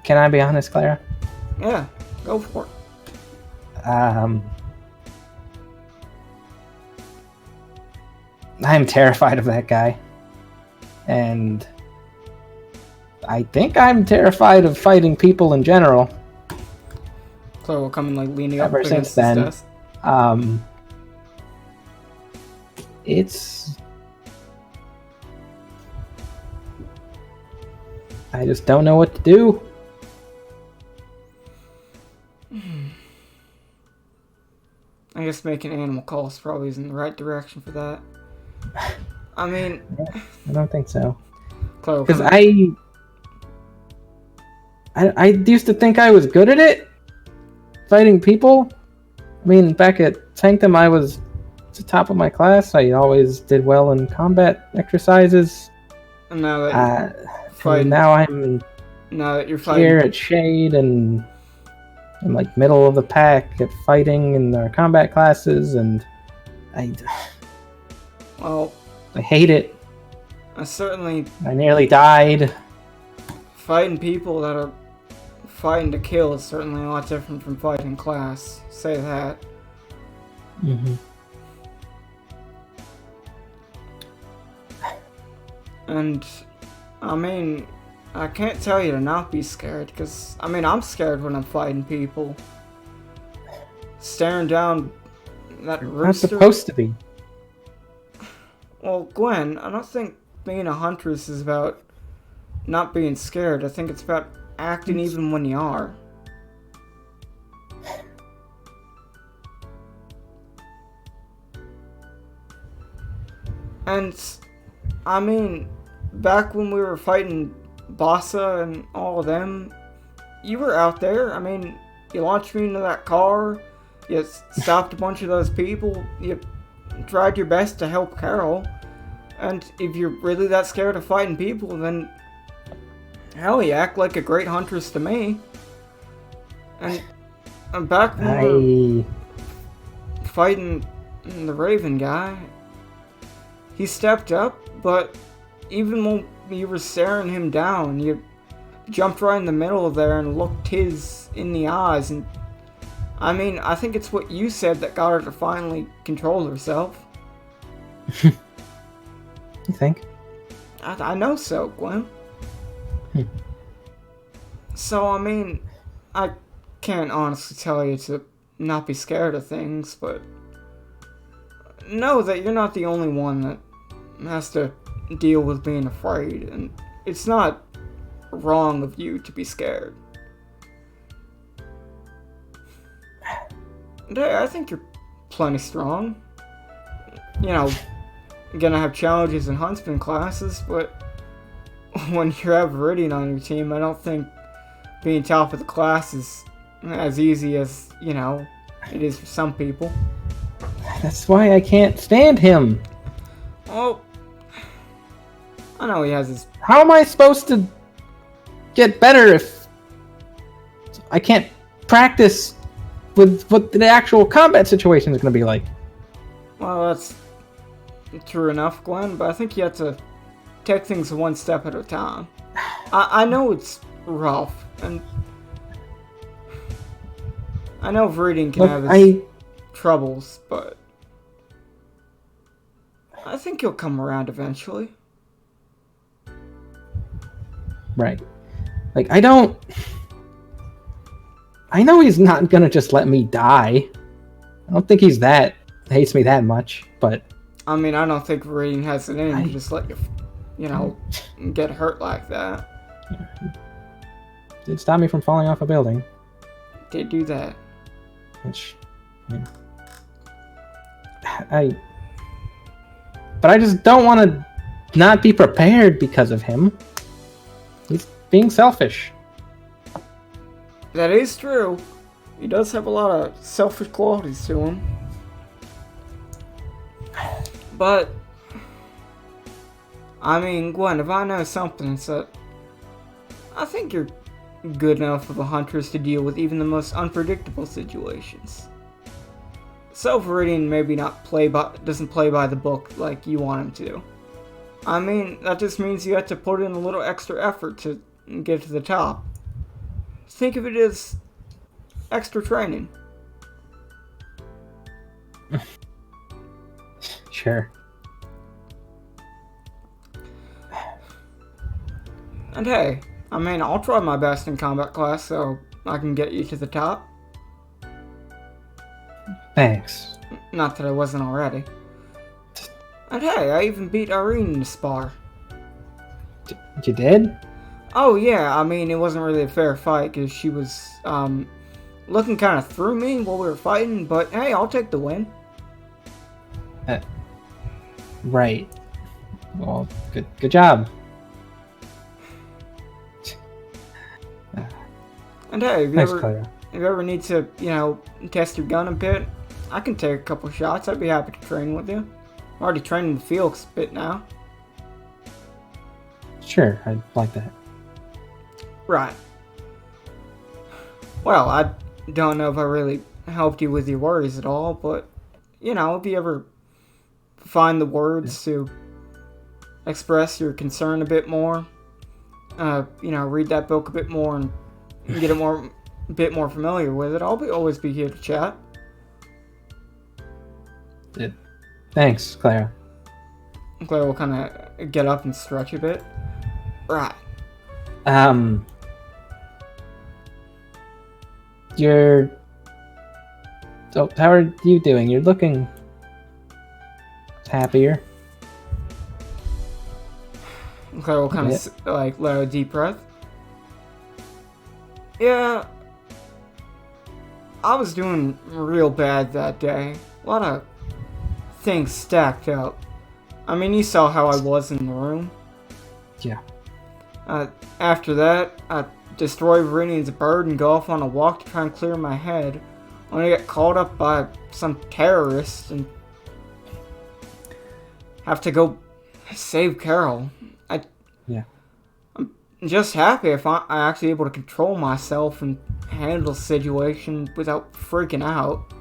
[SPEAKER 7] can I be honest, Clara?
[SPEAKER 1] Yeah, go for it.
[SPEAKER 7] I'm terrified of that guy. And I think I'm terrified of fighting people in general.
[SPEAKER 1] So we'll come and like leaning up
[SPEAKER 7] Ever
[SPEAKER 1] against
[SPEAKER 7] since then,
[SPEAKER 1] his desk.
[SPEAKER 7] I just don't know what to do.
[SPEAKER 1] I guess making animal calls probably isn't the right direction for that. I mean,
[SPEAKER 7] I don't think so.
[SPEAKER 1] Chloe,
[SPEAKER 7] Because I used to think I was good at it, fighting people. I mean, back at Sanctum, I was at the top of my class. I always did well in combat exercises.
[SPEAKER 1] And now that you're fighting
[SPEAKER 7] here at Shade and I'm like middle of the pack at fighting in our combat classes, and I hate it. I nearly died.
[SPEAKER 1] Fighting people that are fighting to kill is certainly a lot different from fighting class. Say that.
[SPEAKER 7] Mm-hmm.
[SPEAKER 1] And I mean, I can't tell you to not be scared, because, I mean, I'm scared when I'm fighting people. Staring down that
[SPEAKER 7] You're not
[SPEAKER 1] rooster.
[SPEAKER 7] supposed to be.
[SPEAKER 1] Well, Gwen, I don't think being a huntress is about not being scared. I think it's about acting even when you are. And, I mean, back when we were fighting Bassa and all of them, you were out there. I mean, you launched me into that car, you stopped a bunch of those people, you tried your best to help Carol, and if you're really that scared of fighting people, then hell, you act like a great huntress to me. And back when we were fighting the Raven guy, he stepped up, but even when you were staring him down, you jumped right in the middle of there and looked his in the eyes, and I mean, I think it's what you said that got her to finally control herself.
[SPEAKER 7] You think?
[SPEAKER 1] I know so, Gwen. So, I mean, I can't honestly tell you to not be scared of things, but know that you're not the only one that has to deal with being afraid, and it's not wrong of you to be scared. And hey, I think you're plenty strong. You know, you're gonna have challenges in huntsman classes, but when you have Viridian on your team, I don't think being top of the class is as easy as, you know, it is for some people.
[SPEAKER 7] That's why I can't stand him.
[SPEAKER 1] Oh, I know he has his...
[SPEAKER 7] How am I supposed to get better if I can't practice with what the actual combat situation is going to be like?
[SPEAKER 1] Well, that's true enough, Gwen, but I think you have to take things one step at a time. I know it's rough, and I know Viridian can have his troubles, but I think he'll come around eventually.
[SPEAKER 7] Right. Like, I know he's not gonna just let me die. I don't think he's hates me that much, but...
[SPEAKER 1] I mean, I don't think Irene has it in to just let you know, get hurt like that.
[SPEAKER 7] Did stop me from falling off a building.
[SPEAKER 1] Did do that.
[SPEAKER 7] Which... Yeah. But I just don't want to not be prepared because of him. He's being selfish.
[SPEAKER 1] That is true. He does have a lot of selfish qualities to him. But, I mean, Gwen, if I know something, it's that I think you're good enough of a huntress to deal with even the most unpredictable situations. So Viridian maybe doesn't play by the book like you want him to. I mean, that just means you have to put in a little extra effort to get to the top. Think of it as extra training.
[SPEAKER 7] Sure.
[SPEAKER 1] And hey, I mean, I'll try my best in combat class so I can get you to the top.
[SPEAKER 7] Thanks.
[SPEAKER 1] Not that I wasn't already. And hey, I even beat Irene in the spar.
[SPEAKER 7] You did?
[SPEAKER 1] Oh yeah, I mean, it wasn't really a fair fight because she was looking kind of through me while we were fighting, but hey, I'll take the win.
[SPEAKER 7] Right. Well, good job.
[SPEAKER 1] And hey,
[SPEAKER 7] Thanks, Clara.
[SPEAKER 1] if you ever need to, you know, test your gun a bit, I can take a couple shots. I'd be happy to train with you. I'm already training the Felix a bit now.
[SPEAKER 7] Sure, I'd like that.
[SPEAKER 1] Right. Well, I don't know if I really helped you with your worries at all, but, you know, if you ever find the words to express your concern a bit more, you know, read that book a bit more and get a bit more familiar with it, I'll always be here to chat.
[SPEAKER 7] Thanks, Clara.
[SPEAKER 1] Clara will kind of get up and stretch a bit. Right.
[SPEAKER 7] You're. So, how are you doing? You're looking happier.
[SPEAKER 1] Okay, we'll kind of like let a deep breath. Yeah, I was doing real bad that day. A lot of things stacked up. I mean, you saw how I was in the room.
[SPEAKER 7] Yeah.
[SPEAKER 1] After that, I destroy Viridian's bird and go off on a walk to try and clear my head. Only get called up by some terrorists and have to go save Carol. I'm just happy if I actually able to control myself and handle the situation without freaking out.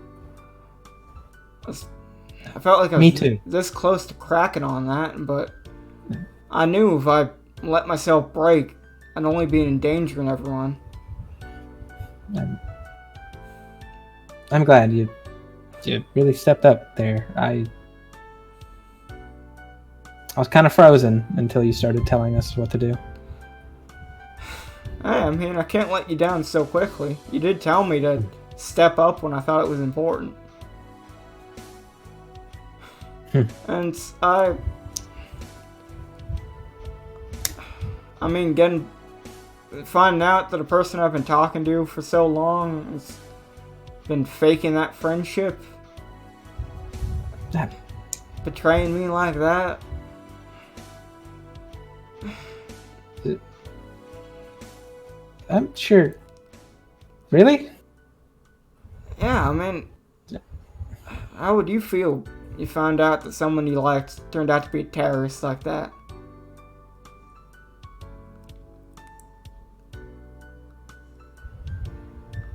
[SPEAKER 1] I felt like I was this close to cracking on that, but I knew if I let myself break, I'd only be endangering everyone.
[SPEAKER 7] I'm glad you really stepped up there. I was kind of frozen until you started telling us what to do.
[SPEAKER 1] I mean, I can't let you down so quickly. You did tell me to step up when I thought it was important. And I mean, finding out that a person I've been talking to for so long has been faking that friendship, betraying me like that.
[SPEAKER 7] I'm sure. Really?
[SPEAKER 1] Yeah, I mean, how would you feel you found out that someone you liked turned out to be a terrorist like that?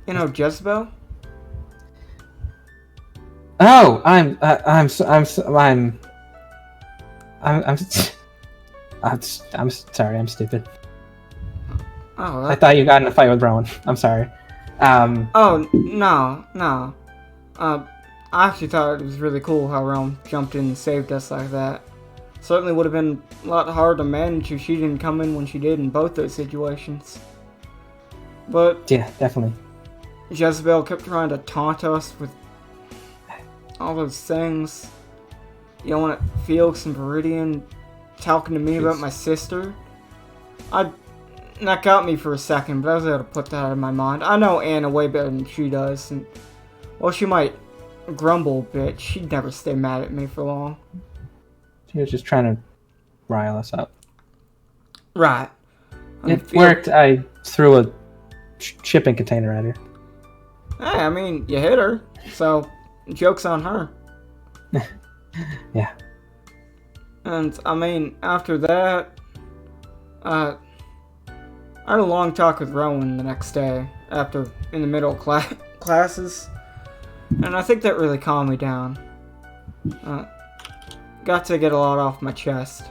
[SPEAKER 1] You know Jezebel?
[SPEAKER 7] Oh, I'm sorry, I'm stupid.
[SPEAKER 1] Oh,
[SPEAKER 7] I thought you got in a fight with Rowan. I'm sorry.
[SPEAKER 1] Oh, no. I actually thought it was really cool how Rowan jumped in and saved us like that. Certainly would have been a lot harder to manage if she didn't come in when she did in both those situations. But
[SPEAKER 7] yeah, definitely.
[SPEAKER 1] Jezebel kept trying to taunt us with all those things. Yelling at Felix and Viridian, talking to me about my sister. That got me for a second, but I was able to put that out of my mind. I know Anna way better than she does, and while she might grumble a bit, she'd never stay mad at me for long.
[SPEAKER 7] She was just trying to rile us up.
[SPEAKER 1] Right.
[SPEAKER 7] It worked. I threw a shipping container at her.
[SPEAKER 1] Hey, I mean, you hit her, so joke's on her.
[SPEAKER 7] Yeah.
[SPEAKER 1] And, I mean, after that, I had a long talk with Rowan the next day, in the middle of classes, and I think that really calmed me down. Got to get a lot off my chest.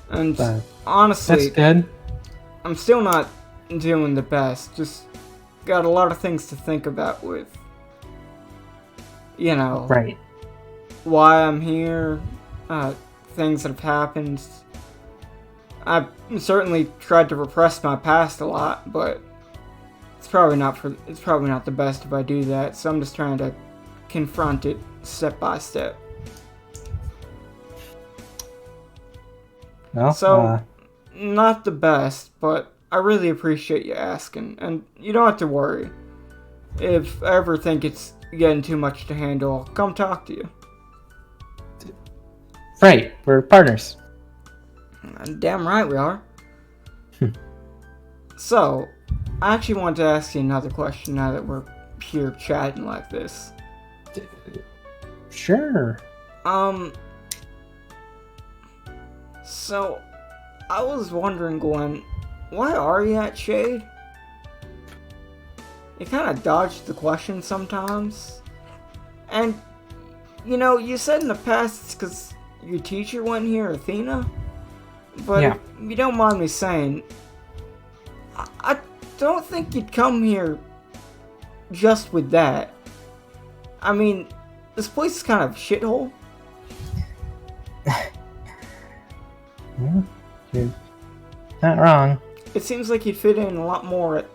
[SPEAKER 1] And honestly,
[SPEAKER 7] that's good.
[SPEAKER 1] I'm still not doing the best. Just got a lot of things to think about with,
[SPEAKER 7] right.
[SPEAKER 1] Why I'm here, things that have happened. I've certainly tried to repress my past a lot, but it's probably not the best if I do that. So I'm just trying to confront it step by step.
[SPEAKER 7] Well,
[SPEAKER 1] not the best, but I really appreciate you asking, and you don't have to worry. If I ever think it's getting too much to handle, I'll come talk to you.
[SPEAKER 7] Right, we're partners.
[SPEAKER 1] Damn right we are. So, I actually wanted to ask you another question now that we're here chatting like this.
[SPEAKER 7] Sure.
[SPEAKER 1] So, I was wondering, Gwen, why are you at Shade? You kind of dodged the question sometimes. And, you said in the past it's because your teacher went here, Athena? But
[SPEAKER 7] yeah.
[SPEAKER 1] If you don't mind me saying, I don't think you'd come here just with that. I mean, this place is kind of a shithole.
[SPEAKER 7] You're not wrong.
[SPEAKER 1] It seems like you'd fit in a lot more at,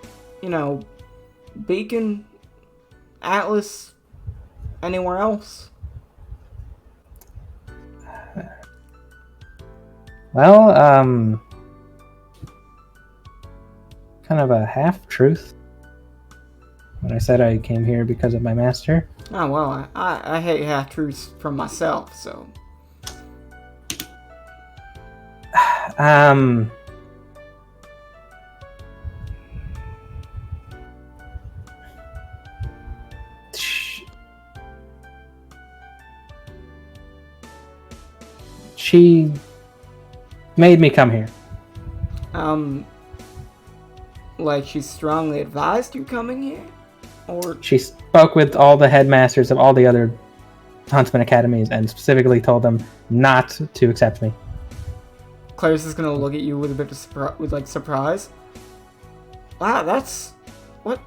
[SPEAKER 1] Beacon, Atlas, anywhere else.
[SPEAKER 7] Well, kind of a half-truth when I said I came here because of my master.
[SPEAKER 1] Oh, well, I hate half-truths from myself, so...
[SPEAKER 7] She made me come here.
[SPEAKER 1] Like she strongly advised you coming here? Or...
[SPEAKER 7] She spoke with all the headmasters of all the other Huntsman Academies and specifically told them not to accept me.
[SPEAKER 1] Claire's just gonna look at you with a bit of surprise. Wow, that's... What?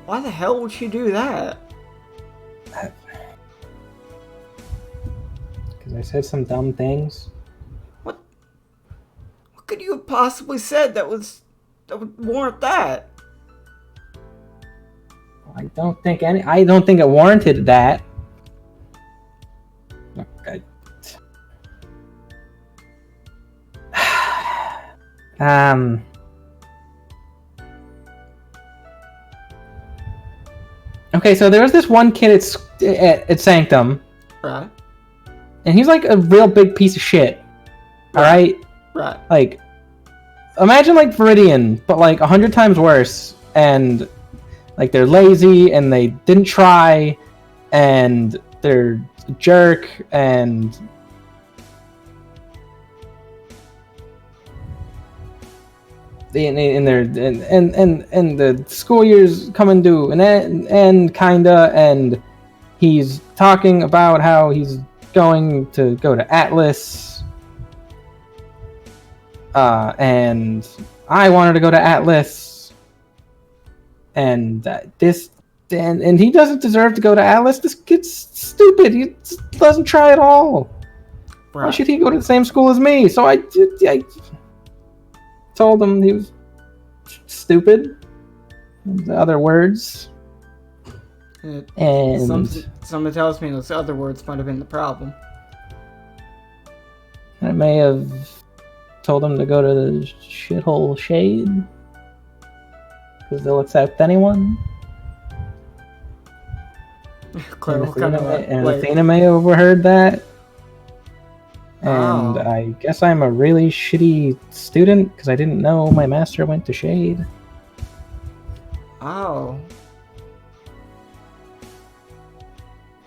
[SPEAKER 1] Why the hell would she do that?
[SPEAKER 7] Because I said some dumb things.
[SPEAKER 1] What could you have possibly said that would warrant that?
[SPEAKER 7] I don't think it warranted that. Okay. Okay, so there was this one kid at Sanctum.
[SPEAKER 1] Right.
[SPEAKER 7] And he's like a real big piece of shit. Alright?
[SPEAKER 1] Right.
[SPEAKER 7] Like, imagine like Viridian, but like 100 times worse. And like they're lazy and they didn't try and they're a jerk and and the school year's coming to an end kinda, and he's talking about how he's going to go to Atlas, and I wanted to go to Atlas, and and he doesn't deserve to go to Atlas. This kid's stupid. He doesn't try at all. Right. Why should he go to the same school as me? So I told him he was stupid. In other words. And
[SPEAKER 1] someone tells me those other words might have been the problem.
[SPEAKER 7] I may have told him to go to the shithole Shade. Because they'll accept anyone. And Athena may have overheard that. And I guess I'm a really shitty student because I didn't know my master went to Shade.
[SPEAKER 1] Oh.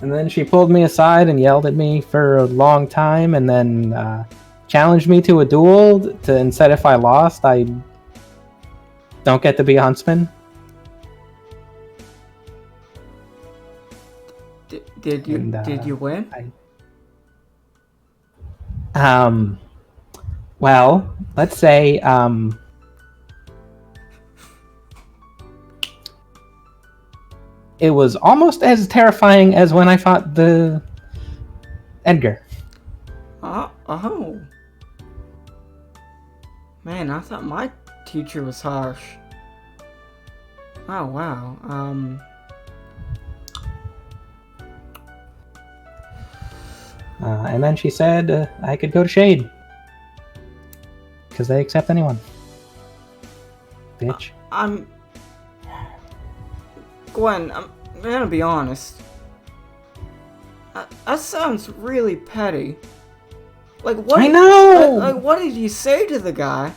[SPEAKER 7] And then she pulled me aside and yelled at me for a long time and then challenged me to a duel and said if I lost, I don't get to be a huntsman.
[SPEAKER 1] Did you win?
[SPEAKER 7] Well, let's say, it was almost as terrifying as when I fought the Edgar.
[SPEAKER 1] Oh. Man, I thought my teacher was harsh. Oh, wow.
[SPEAKER 7] And then she said I could go to Shade. Because they accept anyone. Bitch.
[SPEAKER 1] Gwen, I'm gonna be honest. That sounds really petty. Like, what?
[SPEAKER 7] I know!
[SPEAKER 1] Like, what did you say to the guy?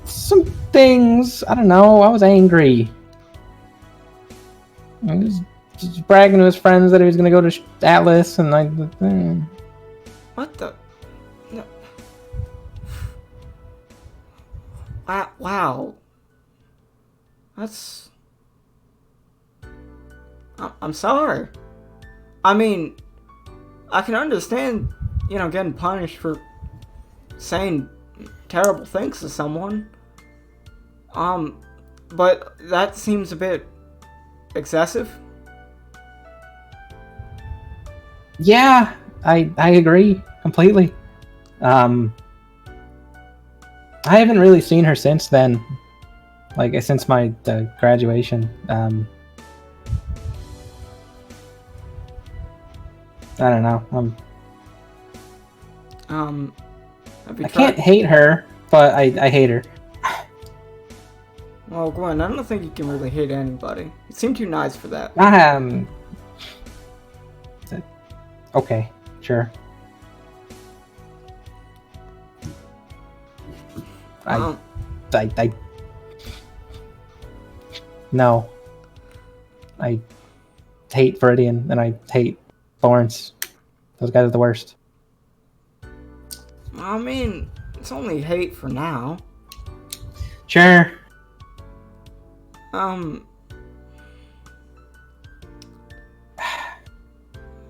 [SPEAKER 7] Some things. I don't know. I was angry. I was just bragging to his friends that he was going to go to Atlas, and
[SPEAKER 1] What the? No. Wow. That's... I'm sorry. I mean, I can understand, getting punished for saying terrible things to someone. But that seems a bit excessive.
[SPEAKER 7] Yeah, I agree completely. I haven't really seen her since then. Like, since my graduation. I don't know.
[SPEAKER 1] Have you
[SPEAKER 7] I can't hate her, but I hate her.
[SPEAKER 1] Well, Gwen, I don't think you can really hate anybody. You seem too nice for that.
[SPEAKER 7] Okay, sure. No. I hate Viridian and I hate Lawrence. Those guys are the worst.
[SPEAKER 1] I mean, it's only hate for now.
[SPEAKER 7] Sure.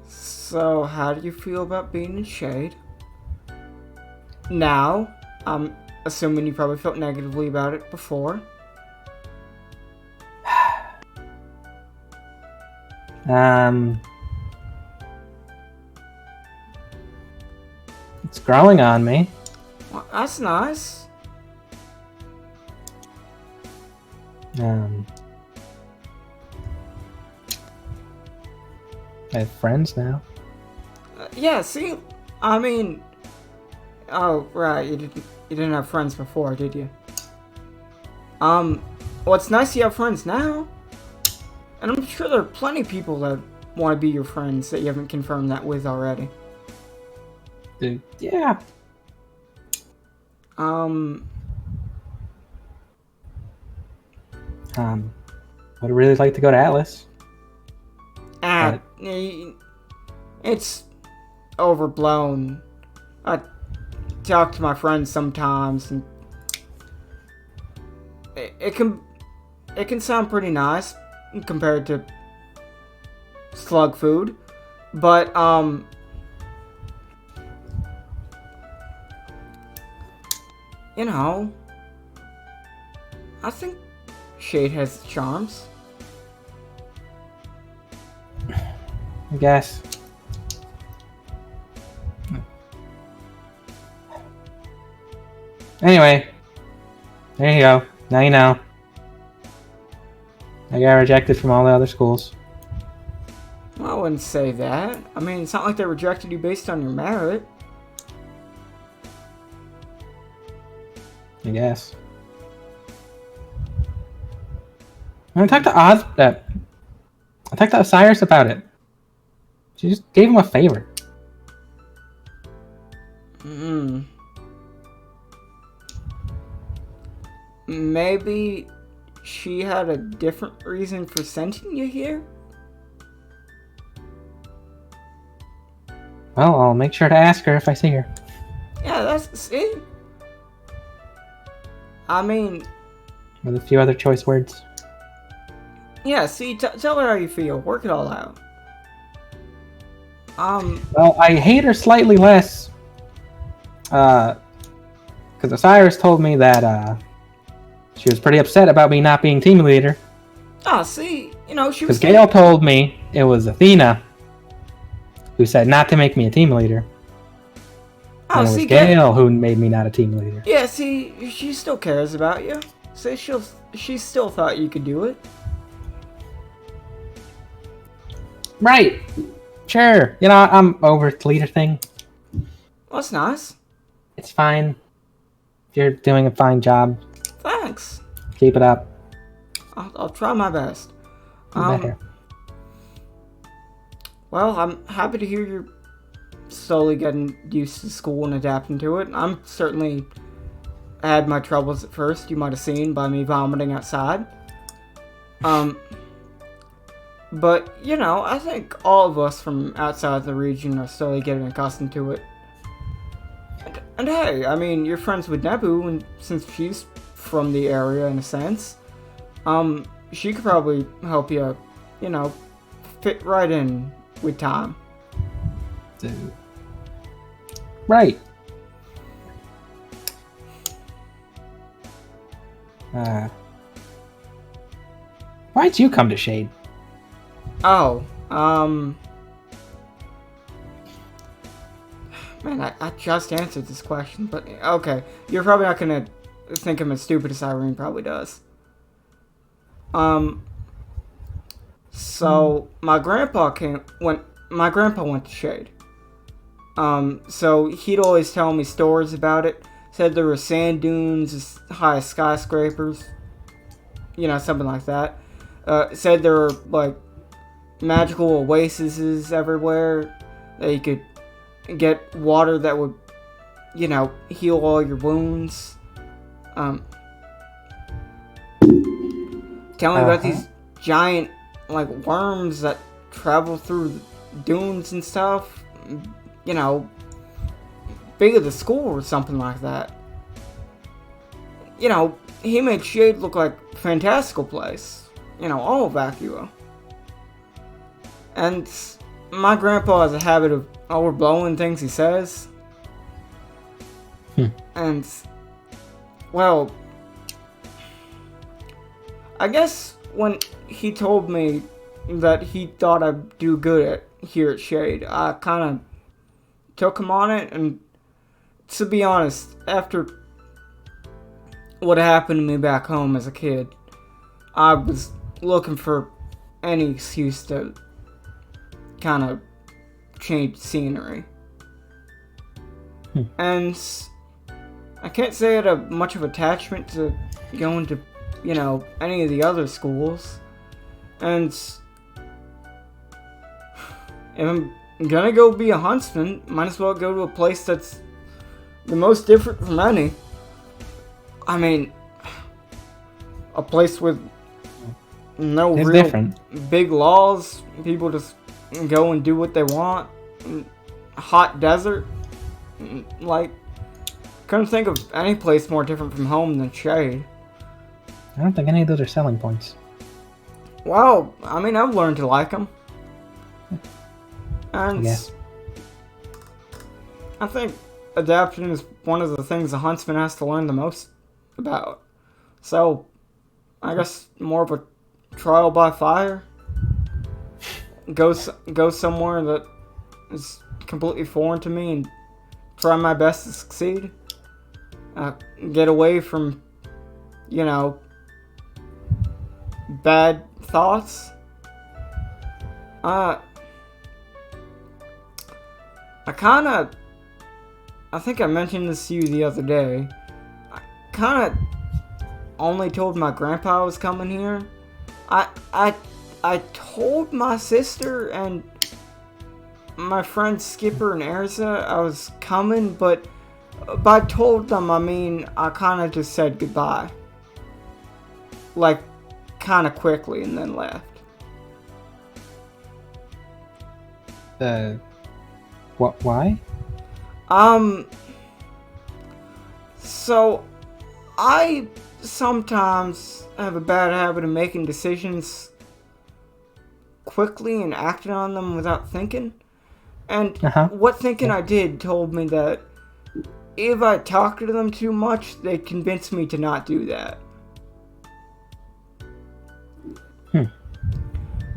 [SPEAKER 1] So, how do you feel about being in Shade? Now, I'm assuming you probably felt negatively about it before.
[SPEAKER 7] It's growing on me.
[SPEAKER 1] Well, that's nice.
[SPEAKER 7] I have friends now.
[SPEAKER 1] Yeah, see, I mean, oh right, you didn't have friends before, did you? Well, it's nice you have friends now, and I'm sure there are plenty of people that want to be your friends that you haven't confirmed that with already.
[SPEAKER 7] Dude, yeah. Would really like to go to Atlas.
[SPEAKER 1] It's overblown. I talk to my friends sometimes, and it can sound pretty nice compared to slug food, but you know, I think Shade has charms.
[SPEAKER 7] I guess. Anyway, there you go. Now you know. I got rejected from all the other schools.
[SPEAKER 1] Well, I wouldn't say that. I mean, it's not like they rejected you based on your merit.
[SPEAKER 7] I guess. I talked to I talked to Osiris about it. She just gave him a favor.
[SPEAKER 1] Maybe she had a different reason for sending you here?
[SPEAKER 7] Well, I'll make sure to ask her if I see her.
[SPEAKER 1] Yeah, that's it. I mean...
[SPEAKER 7] With a few other choice words.
[SPEAKER 1] Yeah, see, tell her how you feel. Work it all out.
[SPEAKER 7] Well, I hate her slightly less. Because Osiris told me that, she was pretty upset about me not being team leader.
[SPEAKER 1] Ah, see, you know, she was...
[SPEAKER 7] Because Gale told me it was Athena who said not to make me a team leader.
[SPEAKER 1] Oh,
[SPEAKER 7] and it was
[SPEAKER 1] see,
[SPEAKER 7] Gale who made me not a team leader.
[SPEAKER 1] Yeah, see, she still cares about you. See, she still thought you could do it.
[SPEAKER 7] Right. Sure. You know, I'm over the leader thing.
[SPEAKER 1] Well, that's nice.
[SPEAKER 7] It's fine. You're doing a fine job.
[SPEAKER 1] Thanks.
[SPEAKER 7] Keep it up.
[SPEAKER 1] I'll try my best.
[SPEAKER 7] Better.
[SPEAKER 1] Well, I'm happy to hear you're slowly getting used to school and adapting to it. I'm certainly had my troubles at first. You might have seen by me vomiting outside. But, you know, I think all of us from outside the region are slowly getting accustomed to it. And hey, I mean, you're friends with Nebu, and since she's from the area in a sense, she could probably help you, you know, fit right in with time.
[SPEAKER 7] Dude. Right. Why'd you come to Shade?
[SPEAKER 1] Oh, man, I just answered this question, but okay. You're probably not gonna think I'm as stupid as Irene probably does. So my grandpa went to Shade. So he'd always tell me stories about it. Said there were sand dunes as high as skyscrapers. You know, something like that. Said there were, like, magical oases everywhere. That you could get water that would, you know, heal all your wounds. Tell me about these giant, like, worms that travel through dunes and stuff. You know, bigger than school or something like that. You know, he made Shade look like a fantastical place. You know, all of Vacuo. And my grandpa has a habit of overblowing things he says. And, well, I guess when he told me that he thought I'd do good here at Shade, I kind of took him on it. And to be honest, after what happened to me back home as a kid, I was looking for any excuse to kind of change scenery. And I can't say I had much of attachment to going to, you know, any of the other schools. And if I'm gonna go be a huntsman, might as well go to a place that's the most different from any. I mean, a place with no
[SPEAKER 7] It's
[SPEAKER 1] real
[SPEAKER 7] different.
[SPEAKER 1] big laws. People just go and do what they want. Hot desert. Like, couldn't think of any place more different from home than Shade.
[SPEAKER 7] I don't think any of those are selling points.
[SPEAKER 1] Well, I mean, I've learned to like them. And
[SPEAKER 7] guess.
[SPEAKER 1] I think adaptation is one of the things a huntsman has to learn the most about. So, I guess more of a trial by fire. Go somewhere that is completely foreign to me and try my best to succeed. Get away from, you know, bad thoughts. I think I mentioned this to you the other day. I kind of only told my grandpa I was coming here. I told my sister and my friends Skipper and Erza I was coming, but by told them, I mean, I kind of just said goodbye. Like, kind of quickly and then left.
[SPEAKER 7] Why?
[SPEAKER 1] So, I sometimes have a bad habit of making decisions quickly and acting on them without thinking. And what thinking I did told me that if I talked to them too much, they'd convince me to not do that.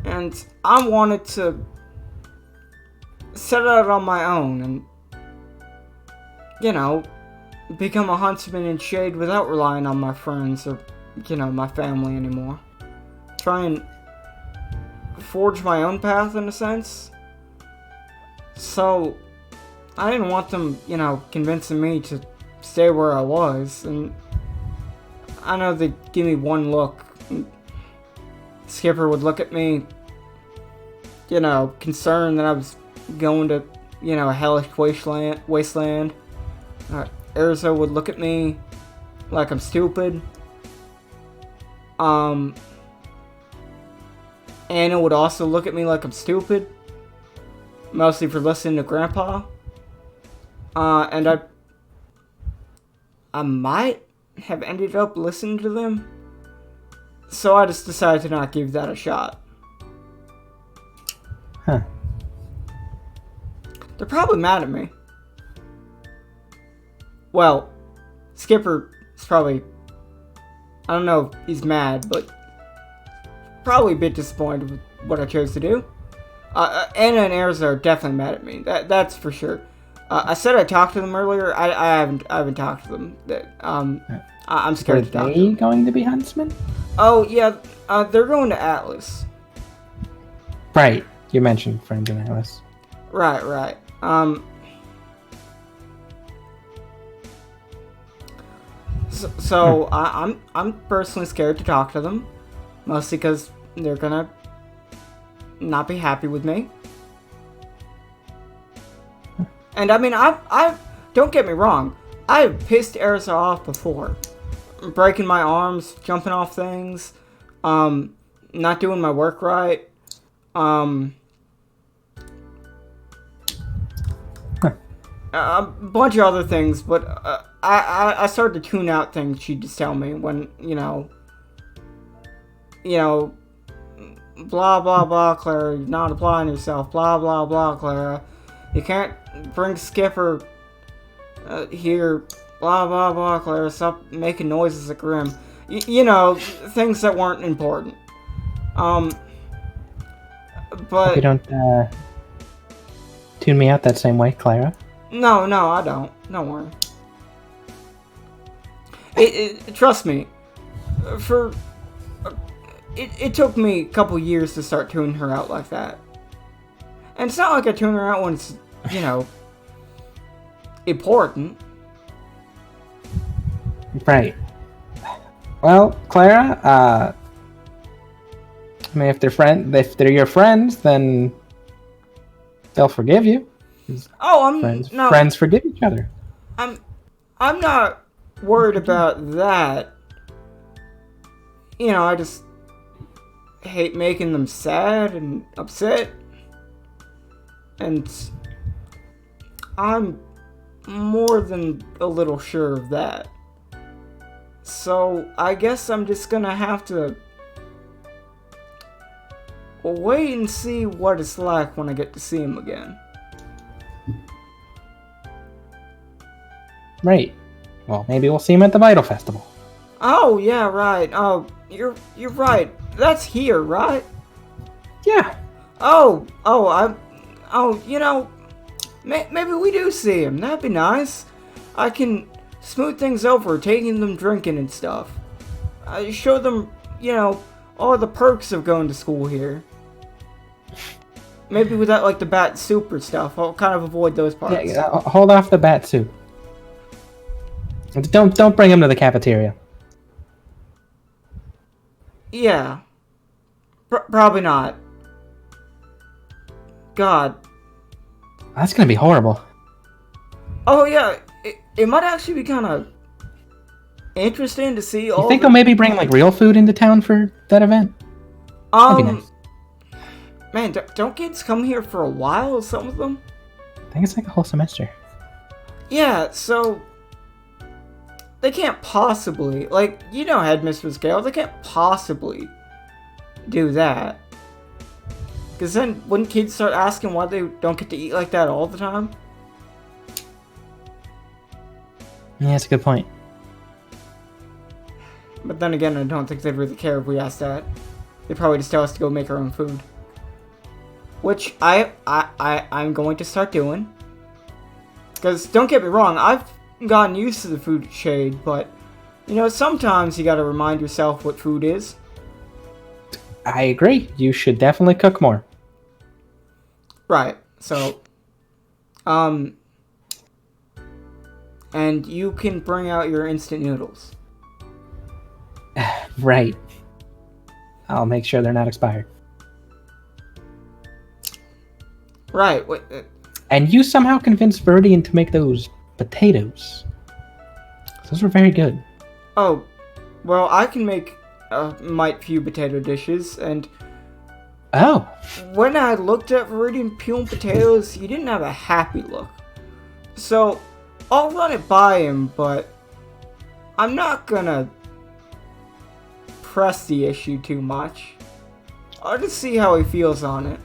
[SPEAKER 1] And I wanted to set out on my own and, you know, become a huntsman in Shade without relying on my friends or, you know, my family anymore. Try and forge my own path in a sense. So, I didn't want them, you know, convincing me to stay where I was. And I know they'd give me one look. Skipper would look at me, you know, concerned that I was going to, you know, a hellish wasteland. Erza would look at me like I'm stupid. Anna would also look at me like I'm stupid. Mostly for listening to Grandpa. And I might have ended up listening to them. So I just decided to not give that a shot. They're probably mad at me. Well, Skipper is probably... I don't know if he's mad, but... probably a bit disappointed with what I chose to do. Anna and Erza are definitely mad at me. That's for sure. I said I talked to them earlier. I haven't talked to them. I I'm scared to talk
[SPEAKER 7] Are
[SPEAKER 1] to
[SPEAKER 7] they
[SPEAKER 1] them.
[SPEAKER 7] going to be huntsmen?
[SPEAKER 1] Oh, yeah, they're going to Atlas.
[SPEAKER 7] Right. You mentioned friends in Atlas.
[SPEAKER 1] Right. So I'm personally scared to talk to them, mostly because they're gonna not be happy with me. And I mean, I don't get me wrong, I've pissed Erza off before, breaking my arms, jumping off things, not doing my work right, a bunch of other things, but I started to tune out things she'd just tell me when, you know, blah, blah, blah, Clara, you're not applying yourself, blah, blah, blah, Clara, you can't bring Skipper here, blah, blah, blah, Clara, stop making noises at Grim, you know, things that weren't important, but...
[SPEAKER 7] You don't, tune me out that same way, Clara.
[SPEAKER 1] No, I don't. Don't worry. Trust me. It took me a couple years to start tuning her out like that. And it's not like I tune her out when it's, you know, important.
[SPEAKER 7] Right. Well, Clara, I mean, if they're your friends, then they'll forgive you.
[SPEAKER 1] Oh,
[SPEAKER 7] Friends forgive each other.
[SPEAKER 1] I'm not worried about that. You know, I just hate making them sad and upset. And I'm more than a little sure of that. So I guess I'm just gonna have to wait and see what it's like when I get to see him again.
[SPEAKER 7] Right. Well, maybe we'll see him at the Vital Festival.
[SPEAKER 1] Oh, yeah, right. Oh, you're right. That's here, right?
[SPEAKER 7] Yeah.
[SPEAKER 1] You know, maybe we do see him. That'd be nice. I can smooth things over, taking them drinking and stuff. I show them, you know, all the perks of going to school here. Maybe without, like, the bat soup or stuff. I'll kind of avoid those parts.
[SPEAKER 7] Yeah, hold off the bat soup. Don't bring him to the cafeteria.
[SPEAKER 1] Yeah. Probably not. God.
[SPEAKER 7] That's gonna be horrible.
[SPEAKER 1] Oh, yeah. It might actually be kind of interesting to see all.
[SPEAKER 7] You think they'll maybe bring, like, real food into town for that event? That'd be nice.
[SPEAKER 1] Man, don't kids come here for a while, some of them?
[SPEAKER 7] I think it's like a whole semester.
[SPEAKER 1] Yeah, so they can't possibly, like, you know Headmistress Gale, they can't possibly do that. Because then wouldn't kids start asking why they don't get to eat like that all the time?
[SPEAKER 7] Yeah, that's a good point.
[SPEAKER 1] But then again, I don't think they'd really care if we asked that. They'd probably just tell us to go make our own food. Which I'm going to start doing. Because, don't get me wrong, I've gotten used to the food shade, but, you know, sometimes you gotta remind yourself what food is.
[SPEAKER 7] I agree. You should definitely cook more.
[SPEAKER 1] Right, so, and you can bring out your instant noodles.
[SPEAKER 7] Right. I'll make sure they're not expired.
[SPEAKER 1] Right,
[SPEAKER 7] and you somehow convinced Viridian to make those potatoes. Those were very good.
[SPEAKER 1] Oh, well, I can make might few potato dishes, and
[SPEAKER 7] oh,
[SPEAKER 1] when I looked at Viridian peeling potatoes, he didn't have a happy look. So, I'll run it by him, but I'm not gonna press the issue too much. I'll just see how he feels on it.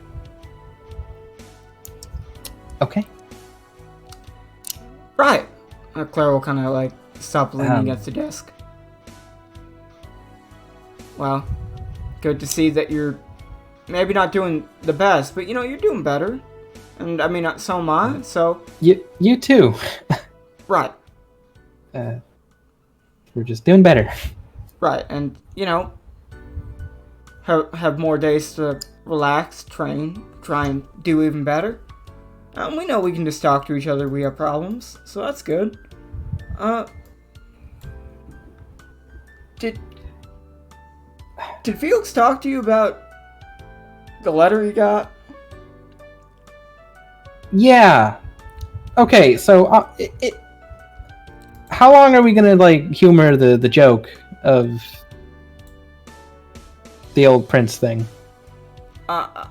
[SPEAKER 7] Okay.
[SPEAKER 1] Right. Clara will kind of like stop leaning against the desk. Well, good to see that you're maybe not doing the best, but you know, you're doing better. And I mean, so am I, so...
[SPEAKER 7] You too.
[SPEAKER 1] Right.
[SPEAKER 7] We're just doing better.
[SPEAKER 1] Right, and, have more days to relax, train, try and do even better. We know we can just talk to each other if we have problems, so that's good. Did Felix talk to you about the letter he got?
[SPEAKER 7] Yeah. Okay, so how long are we gonna humor the joke of the old prince thing? Because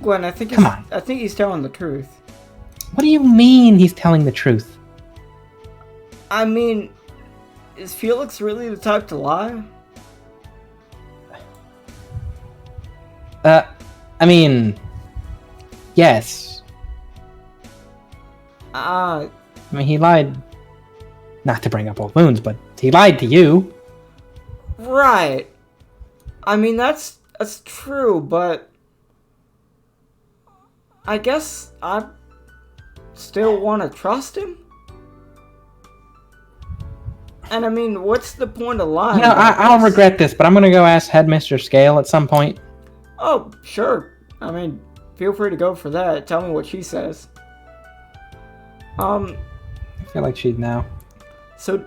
[SPEAKER 1] Gwen, I think he's telling the truth.
[SPEAKER 7] What do you mean he's telling the truth?
[SPEAKER 1] I mean, is Felix really the type to lie?
[SPEAKER 7] I mean, yes.
[SPEAKER 1] I
[SPEAKER 7] mean, he lied. Not to bring up old wounds, but he lied to you.
[SPEAKER 1] Right. I mean, that's true, but I guess I still want to trust him. And I mean, what's the point of lying?
[SPEAKER 7] I'll regret this, but I'm gonna go ask Headmistress Scale at some point.
[SPEAKER 1] Oh, sure. I mean, feel free to go for that. Tell me what she says.
[SPEAKER 7] I feel like she'd know.
[SPEAKER 1] So,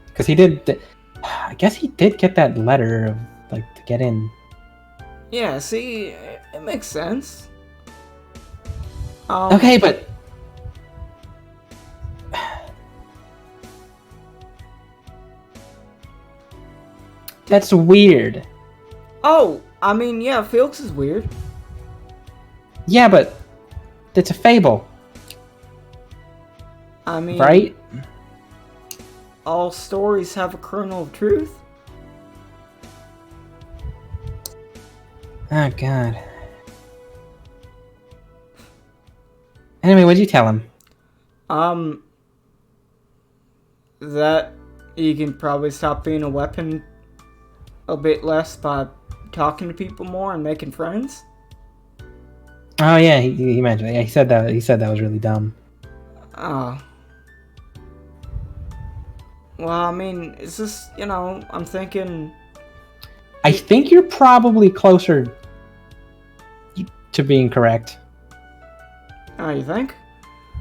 [SPEAKER 7] because he did. I guess he did get that letter of to get in.
[SPEAKER 1] Yeah. See, it makes sense.
[SPEAKER 7] Okay, but that's weird.
[SPEAKER 1] Oh, I mean, yeah, Felix is weird.
[SPEAKER 7] Yeah, but it's a fable.
[SPEAKER 1] I mean,
[SPEAKER 7] right?
[SPEAKER 1] All stories have a kernel of truth.
[SPEAKER 7] Oh, God. Anyway, what'd you tell him?
[SPEAKER 1] That you can probably stop being a weapon a bit less by talking to people more and making friends.
[SPEAKER 7] Oh yeah, he mentioned it. Yeah, he said that was really dumb.
[SPEAKER 1] Well, I mean, it's just, I'm thinking...
[SPEAKER 7] I think you're probably closer to being correct.
[SPEAKER 1] Oh, you think?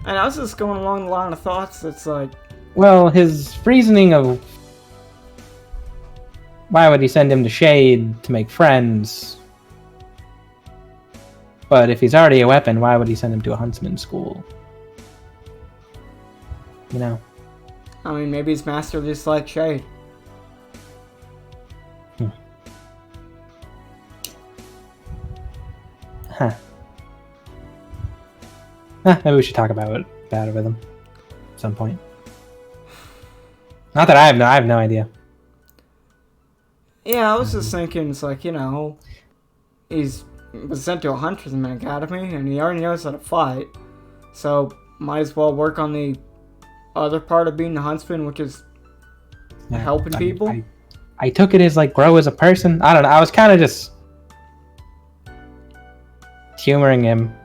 [SPEAKER 1] And I was just going along the line of thoughts that's like...
[SPEAKER 7] Well, his reasoning of... Why would he send him to Shade to make friends? But if he's already a weapon, why would he send him to a huntsman school?
[SPEAKER 1] I mean, maybe his master just like Shade.
[SPEAKER 7] Huh. Maybe we should talk about it with him at some point. Not that I have no idea.
[SPEAKER 1] Yeah, I was just thinking, it's like, he's was sent to a huntsman academy, and he already knows how to fight. So, might as well work on the other part of being a huntsman, which is helping people.
[SPEAKER 7] I took it as grow as a person. I don't know. I was kind of just humoring him.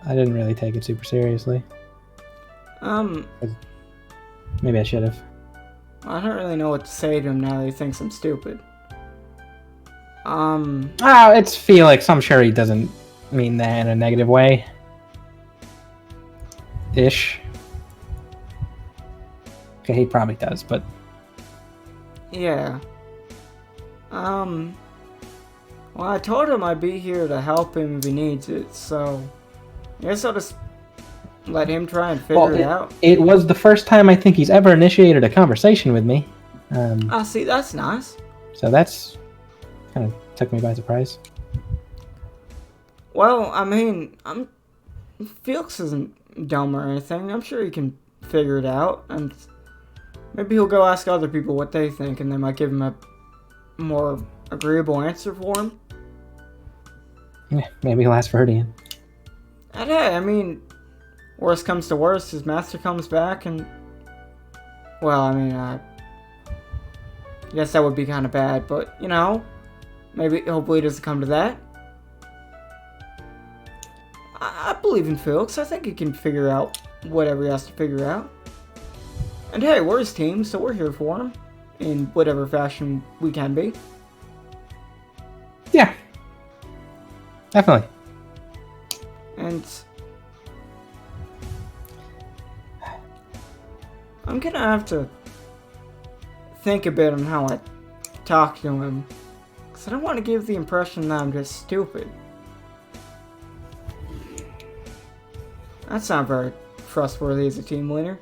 [SPEAKER 7] I didn't really take it super seriously. Maybe I should have.
[SPEAKER 1] I don't really know what to say to him now that he thinks I'm stupid.
[SPEAKER 7] It's Felix. I'm sure he doesn't mean that in a negative way. Ish. Okay, he probably does, but...
[SPEAKER 1] Yeah. Well, I told him I'd be here to help him if he needs it, so... I guess I'll just let him try and figure it out.
[SPEAKER 7] It was the first time I think he's ever initiated a conversation with me.
[SPEAKER 1] See, that's nice.
[SPEAKER 7] So that's... kind of took me by surprise.
[SPEAKER 1] Well, I mean, Felix isn't dumb or anything. I'm sure he can figure it out, and maybe he'll go ask other people what they think, and they might give him a more agreeable answer for him.
[SPEAKER 7] Yeah, maybe he'll ask Viridian.
[SPEAKER 1] And hey, I mean, worst comes to worst, his master comes back, and well, I mean, I guess that would be kind of bad, but maybe, hopefully it doesn't come to that. I believe in Felix. I think he can figure out whatever he has to figure out. And hey, we're his team, so we're here for him. In whatever fashion we can be.
[SPEAKER 7] Yeah. Definitely.
[SPEAKER 1] And I'm gonna have to think a bit on how I talk to him. Because I don't want to give the impression that I'm just stupid. That's not very trustworthy as a team leader.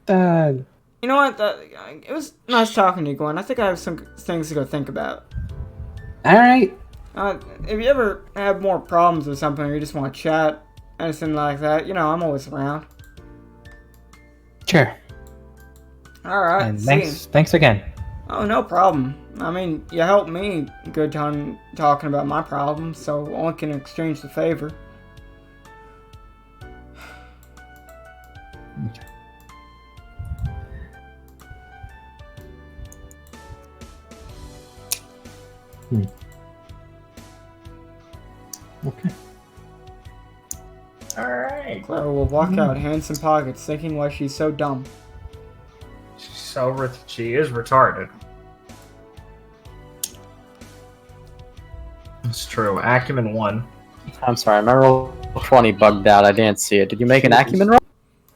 [SPEAKER 1] You know what? It was nice talking to you, Gwen. I think I have some things to go think about.
[SPEAKER 7] Alright.
[SPEAKER 1] If you ever have more problems or something, or you just want to chat, anything like that, you know, I'm always around.
[SPEAKER 7] Sure.
[SPEAKER 1] Alright,
[SPEAKER 7] And thanks again.
[SPEAKER 1] Oh, no problem. I mean, you helped me a good time talking about my problems, so one can exchange the favor.
[SPEAKER 7] Okay. Okay.
[SPEAKER 2] Alright.
[SPEAKER 1] Clara will walk out, hands in pockets, thinking why she's so dumb.
[SPEAKER 2] She is retarded. It's true. Acumen 1.
[SPEAKER 3] I'm sorry, my roll 20 bugged out. I didn't see it. Did you make an acumen roll?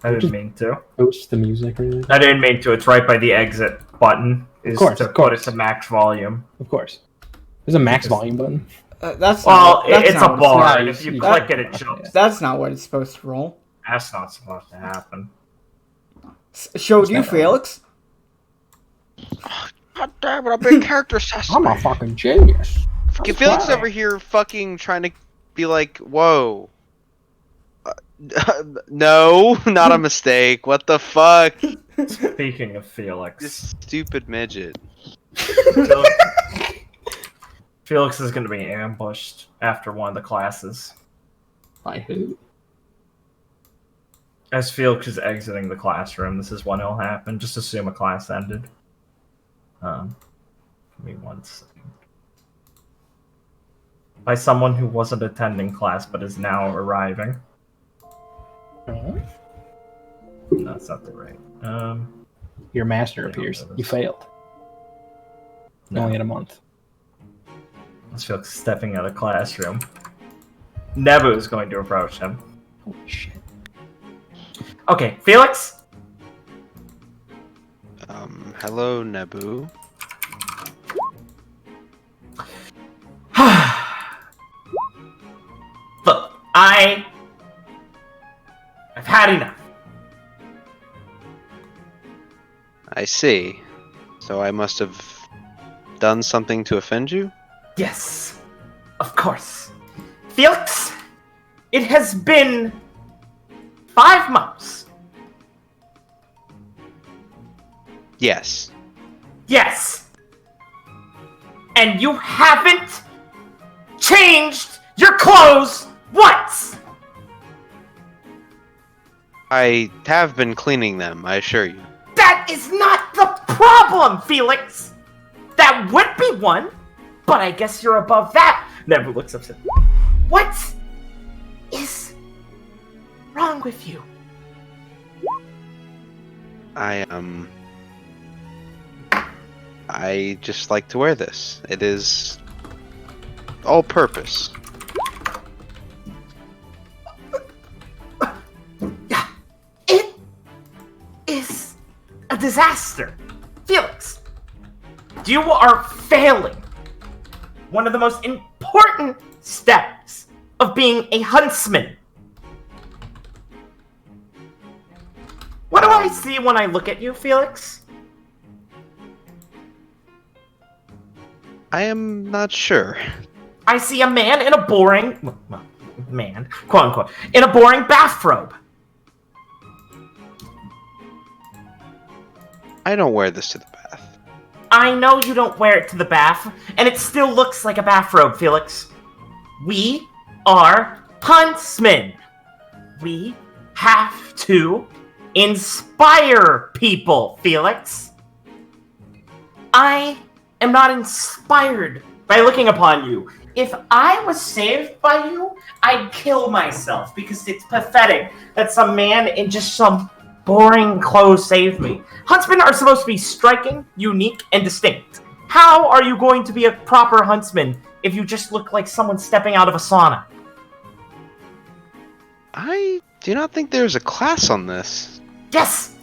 [SPEAKER 2] I didn't mean to.
[SPEAKER 7] Boost the music, really?
[SPEAKER 2] I didn't mean to. It's right by the exit button. Is
[SPEAKER 7] course,
[SPEAKER 2] to
[SPEAKER 7] of
[SPEAKER 2] put it
[SPEAKER 7] course.
[SPEAKER 2] to max volume.
[SPEAKER 7] Of course. There's a max volume button.
[SPEAKER 1] That's
[SPEAKER 2] Well,
[SPEAKER 1] not, that's
[SPEAKER 2] it's
[SPEAKER 1] not
[SPEAKER 2] a
[SPEAKER 1] what
[SPEAKER 2] bar,
[SPEAKER 7] not-
[SPEAKER 2] and if you
[SPEAKER 7] you-
[SPEAKER 2] click it, it jumps.
[SPEAKER 1] That's not what it's supposed to roll.
[SPEAKER 2] That's not supposed to happen.
[SPEAKER 1] Showed you, Felix.
[SPEAKER 4] God damn it, I'm being character assassin.
[SPEAKER 7] I'm a fucking genius.
[SPEAKER 4] Felix over here fucking trying to be like, whoa. No, not a mistake. What the fuck?
[SPEAKER 2] Speaking of Felix,
[SPEAKER 4] This stupid midget.
[SPEAKER 2] Felix is going to be ambushed after one of the classes.
[SPEAKER 7] By who?
[SPEAKER 2] As Felix is exiting the classroom, this is when it'll happen. Just assume a class ended. Give me 1 second. By someone who wasn't attending class but is now arriving. No, that's not the right.
[SPEAKER 7] Your master appears. You failed. You
[SPEAKER 2] No.
[SPEAKER 7] only had a month.
[SPEAKER 2] As Felix is stepping out of the classroom. Nebu is going to approach him.
[SPEAKER 7] Holy shit.
[SPEAKER 2] Okay, Felix?
[SPEAKER 4] Hello, Nebu.
[SPEAKER 5] Look, I've had enough.
[SPEAKER 4] I see. So I must have done something to offend you?
[SPEAKER 5] Yes, of course. Felix, it has been 5 months.
[SPEAKER 4] Yes.
[SPEAKER 5] Yes. And you haven't changed your clothes once.
[SPEAKER 4] I have been cleaning them, I assure you.
[SPEAKER 5] That is not the problem, Felix. That would be one, but I guess you're above that. Never looks upset. What is wrong with you?
[SPEAKER 4] I just like to wear this. It is all purpose.
[SPEAKER 5] It is a disaster. Felix, you are failing one of the most important steps of being a huntsman. What do I see when I look at you, Felix?
[SPEAKER 4] I am not sure.
[SPEAKER 5] I see a man in a boring... well, man, quote-unquote, in a boring bathrobe.
[SPEAKER 4] I don't wear this to the bath.
[SPEAKER 5] I know you don't wear it to the bath, and it still looks like a bathrobe, Felix. We are huntsmen. We have to inspire people, Felix. I am not inspired by looking upon you. If I was saved by you, I'd kill myself because it's pathetic that some man in just some boring clothes saved me. Huntsmen are supposed to be striking, unique, and distinct. How are you going to be a proper huntsman if you just look like someone stepping out of a sauna?
[SPEAKER 4] I do not think there's a class on this.
[SPEAKER 5] Yes!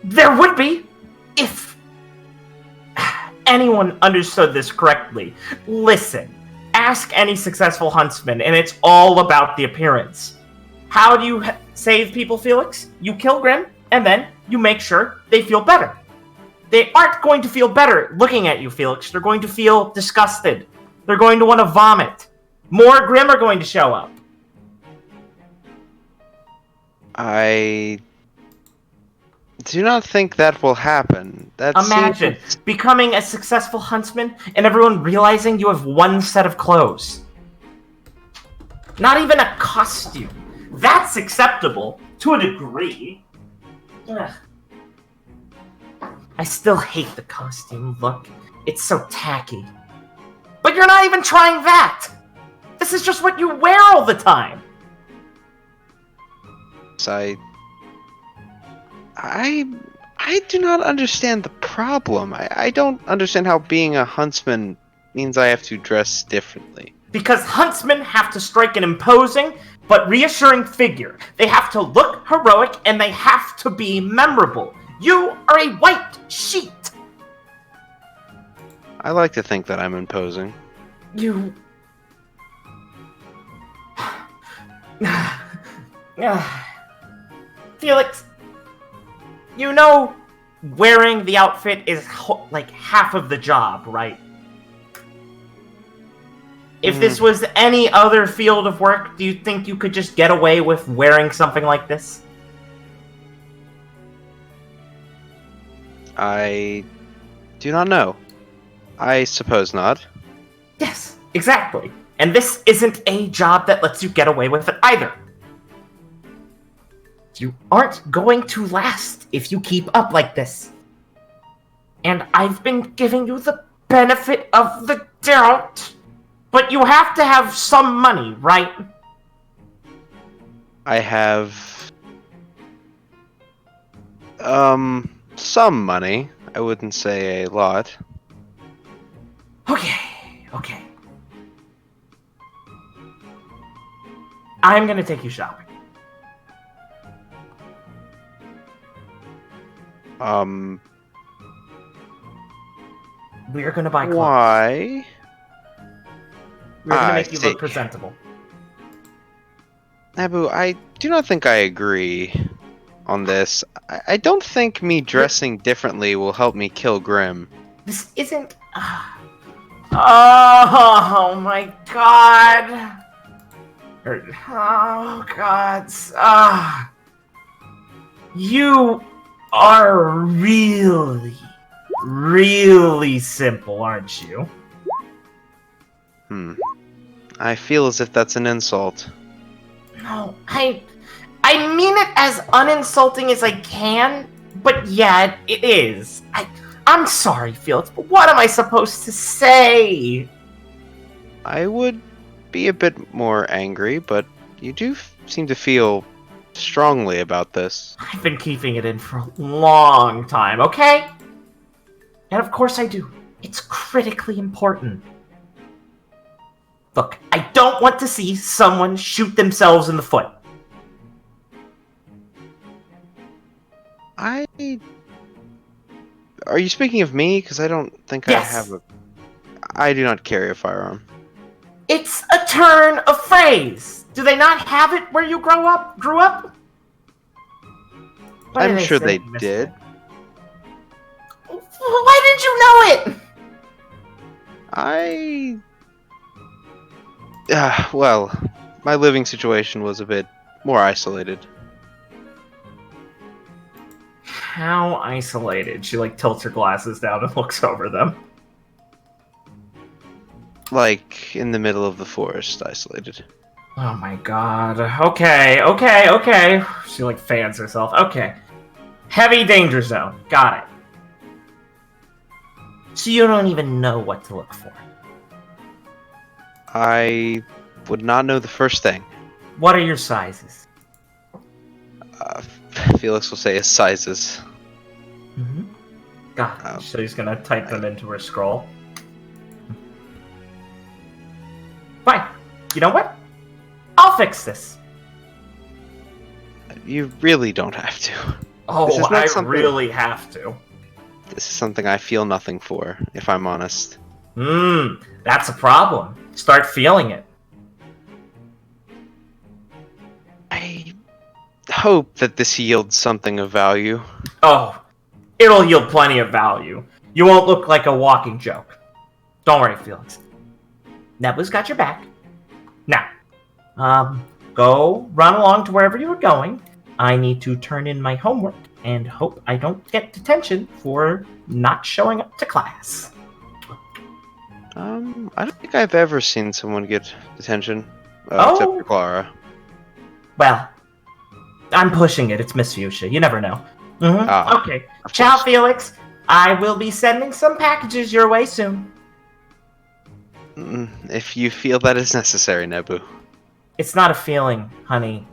[SPEAKER 5] There would be, if anyone understood this correctly. Listen, ask any successful huntsman, and it's all about the appearance. How do you save people, Felix? You kill Grim, and then you make sure they feel better. They aren't going to feel better looking at you, Felix. They're going to feel disgusted. They're going to want to vomit. More Grim are going to show up.
[SPEAKER 4] I do not think that will happen.
[SPEAKER 5] Imagine becoming a successful huntsman and everyone realizing you have one set of clothes. Not even a costume. That's acceptable, to a degree. Ugh. I still hate the costume look. It's so tacky. But you're not even trying that! This is just what you wear all the time!
[SPEAKER 4] I do not understand the problem. I don't understand how being a huntsman means I have to dress differently.
[SPEAKER 5] Because huntsmen have to strike an imposing but reassuring figure. They have to look heroic and they have to be memorable. You are a white sheet!
[SPEAKER 4] I like to think that I'm imposing.
[SPEAKER 5] You... Felix, you know wearing the outfit is like half of the job, right? If this was any other field of work, do you think you could just get away with wearing something like this?
[SPEAKER 4] I do not know. I suppose not.
[SPEAKER 5] Yes, exactly. And this isn't a job that lets you get away with it either. You aren't going to last if you keep up like this. And I've been giving you the benefit of the doubt. But you have to have some money, right?
[SPEAKER 4] I have... some money. I wouldn't say a lot.
[SPEAKER 5] Okay. I'm gonna take you shopping. We're gonna buy clothes.
[SPEAKER 4] Why?
[SPEAKER 5] We're gonna make you look presentable.
[SPEAKER 4] Nabu, I do not think I agree on this. I don't think me dressing differently will help me kill Grim.
[SPEAKER 5] This isn't... Oh my god! Oh god. You are really, really simple, aren't you?
[SPEAKER 4] I feel as if that's an insult.
[SPEAKER 5] No, I mean it as uninsulting as I can, but yeah, it is. I'm sorry, Felix, but what am I supposed to say?
[SPEAKER 4] I would be a bit more angry, but you do seem to feel strongly about this.
[SPEAKER 5] I've been keeping it in for a long time, okay? And of course I do. It's critically important. Look, I don't want to see someone shoot themselves in the foot.
[SPEAKER 4] Are you speaking of me? Because I don't think
[SPEAKER 5] Yes.
[SPEAKER 4] I have a... I do not carry a firearm.
[SPEAKER 5] It's a turn of phrase. Do they not have it where you grew up? What
[SPEAKER 4] I'm
[SPEAKER 5] did
[SPEAKER 4] sure
[SPEAKER 5] say,
[SPEAKER 4] they
[SPEAKER 5] mister?
[SPEAKER 4] did.
[SPEAKER 5] Why did you know it?
[SPEAKER 4] Well, my living situation was a bit more isolated.
[SPEAKER 5] How isolated? She tilts her glasses down and looks over them.
[SPEAKER 4] Like, in the middle of the forest, isolated.
[SPEAKER 5] Oh my god. Okay. She fans herself. Okay. Heavy danger zone. Got it. So you don't even know what to look for.
[SPEAKER 4] I would not know the first thing.
[SPEAKER 5] What are your sizes?
[SPEAKER 4] Felix will say his sizes.
[SPEAKER 5] Mm-hmm. God, so he's gonna type them into her scroll. Fine. You know what? I'll fix this.
[SPEAKER 4] You really don't have to.
[SPEAKER 5] Oh, I really have to.
[SPEAKER 4] This is something I feel nothing for, if I'm honest.
[SPEAKER 5] That's a problem. Start feeling it.
[SPEAKER 4] I hope that this yields something of value.
[SPEAKER 5] Oh, it'll yield plenty of value. You won't look like a walking joke. Don't worry, Felix. Nebu's got your back. Now, go run along to wherever you were going. I need to turn in my homework and hope I don't get detention for not showing up to class.
[SPEAKER 4] I don't think I've ever seen someone get detention, except for Clara.
[SPEAKER 5] Well, I'm pushing it. It's Miss Fuchsia. You never know. Okay. Ciao,
[SPEAKER 4] Course.
[SPEAKER 5] Felix. I will be sending some packages your way soon.
[SPEAKER 4] If you feel that is necessary, Nebu.
[SPEAKER 5] It's not a feeling, honey.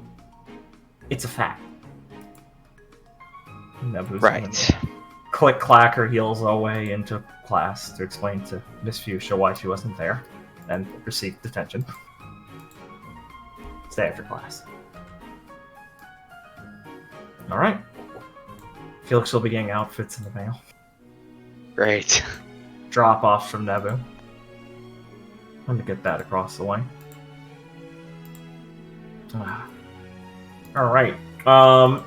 [SPEAKER 5] It's a fact. Nebu's
[SPEAKER 4] Right.
[SPEAKER 5] Click-clack her heels away into class to explain to Miss Fuchsia why she wasn't there, and receive detention. Stay after class. Alright. Felix will be getting outfits in the mail.
[SPEAKER 4] Great.
[SPEAKER 5] Drop off from Nebu. I'm gonna get that across the way. Alright.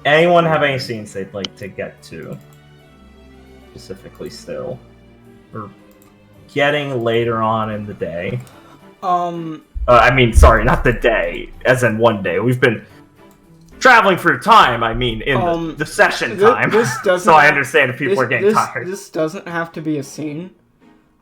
[SPEAKER 5] Anyone have any scenes they'd like to get to? Specifically still. Or getting later on in the day. I mean, sorry, not the day, as in one day. We've been traveling through time, I mean, in the session time. So I understand if people are getting tired.
[SPEAKER 1] This doesn't have to be a scene.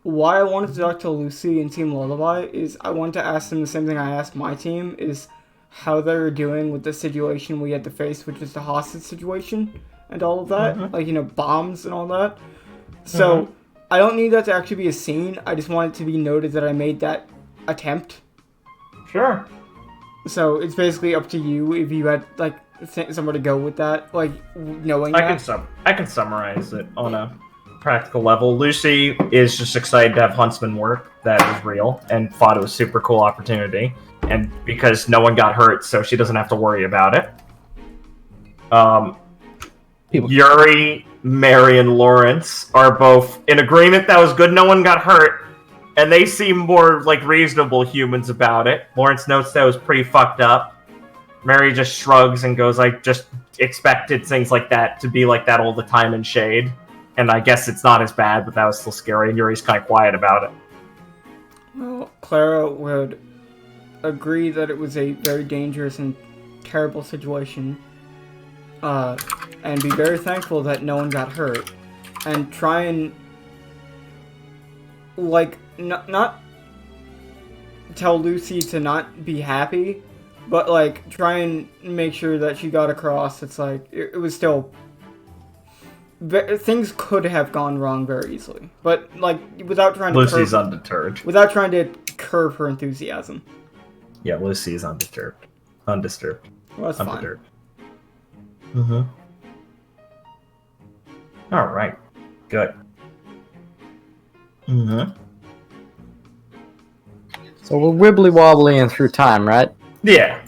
[SPEAKER 1] Why I wanted to talk to Lucy and Team Lullaby is I wanted to ask them the same thing I asked my team, is how they're doing with the situation we had to face, which is the hostage situation and all of that.
[SPEAKER 5] Mm-hmm.
[SPEAKER 1] Like, you know, bombs and all that. So, I don't need that to actually be a scene. I just want it to be noted that I made that attempt.
[SPEAKER 5] Sure.
[SPEAKER 1] So, it's basically up to you if you had, like, somewhere to go with that, like, knowing that.
[SPEAKER 5] I can summarize it on a practical level. Lucy is just excited to have Huntsman work. That is real, and thought it was a super cool opportunity. And because no one got hurt, so she doesn't have to worry about it. Yuri, Mary, and Lawrence are both in agreement that was good, no one got hurt. And they seem more like reasonable humans about it. Lawrence notes that it was pretty fucked up. Mary just shrugs and goes, I just expected things like that to be like that all the time in Shade. And I guess it's not as bad, but that was still scary. And Yuri's kind of quiet about it.
[SPEAKER 1] Well, Clara would agree that it was a very dangerous and terrible situation. And be very thankful that no one got hurt. And try and, like, not tell Lucy to not be happy, but, like, try and make sure that she got across. It's like, it was still... Things could have gone wrong very easily. But, like, without trying to
[SPEAKER 5] Lucy's undeterred.
[SPEAKER 1] Without trying to curb her enthusiasm.
[SPEAKER 5] Yeah, Lucy is undisturbed. Undisturbed.
[SPEAKER 1] Well, that's
[SPEAKER 5] undeterred. Fine. Alright. Good.
[SPEAKER 3] So we're wibbly-wobbling through time, right?
[SPEAKER 5] Yeah.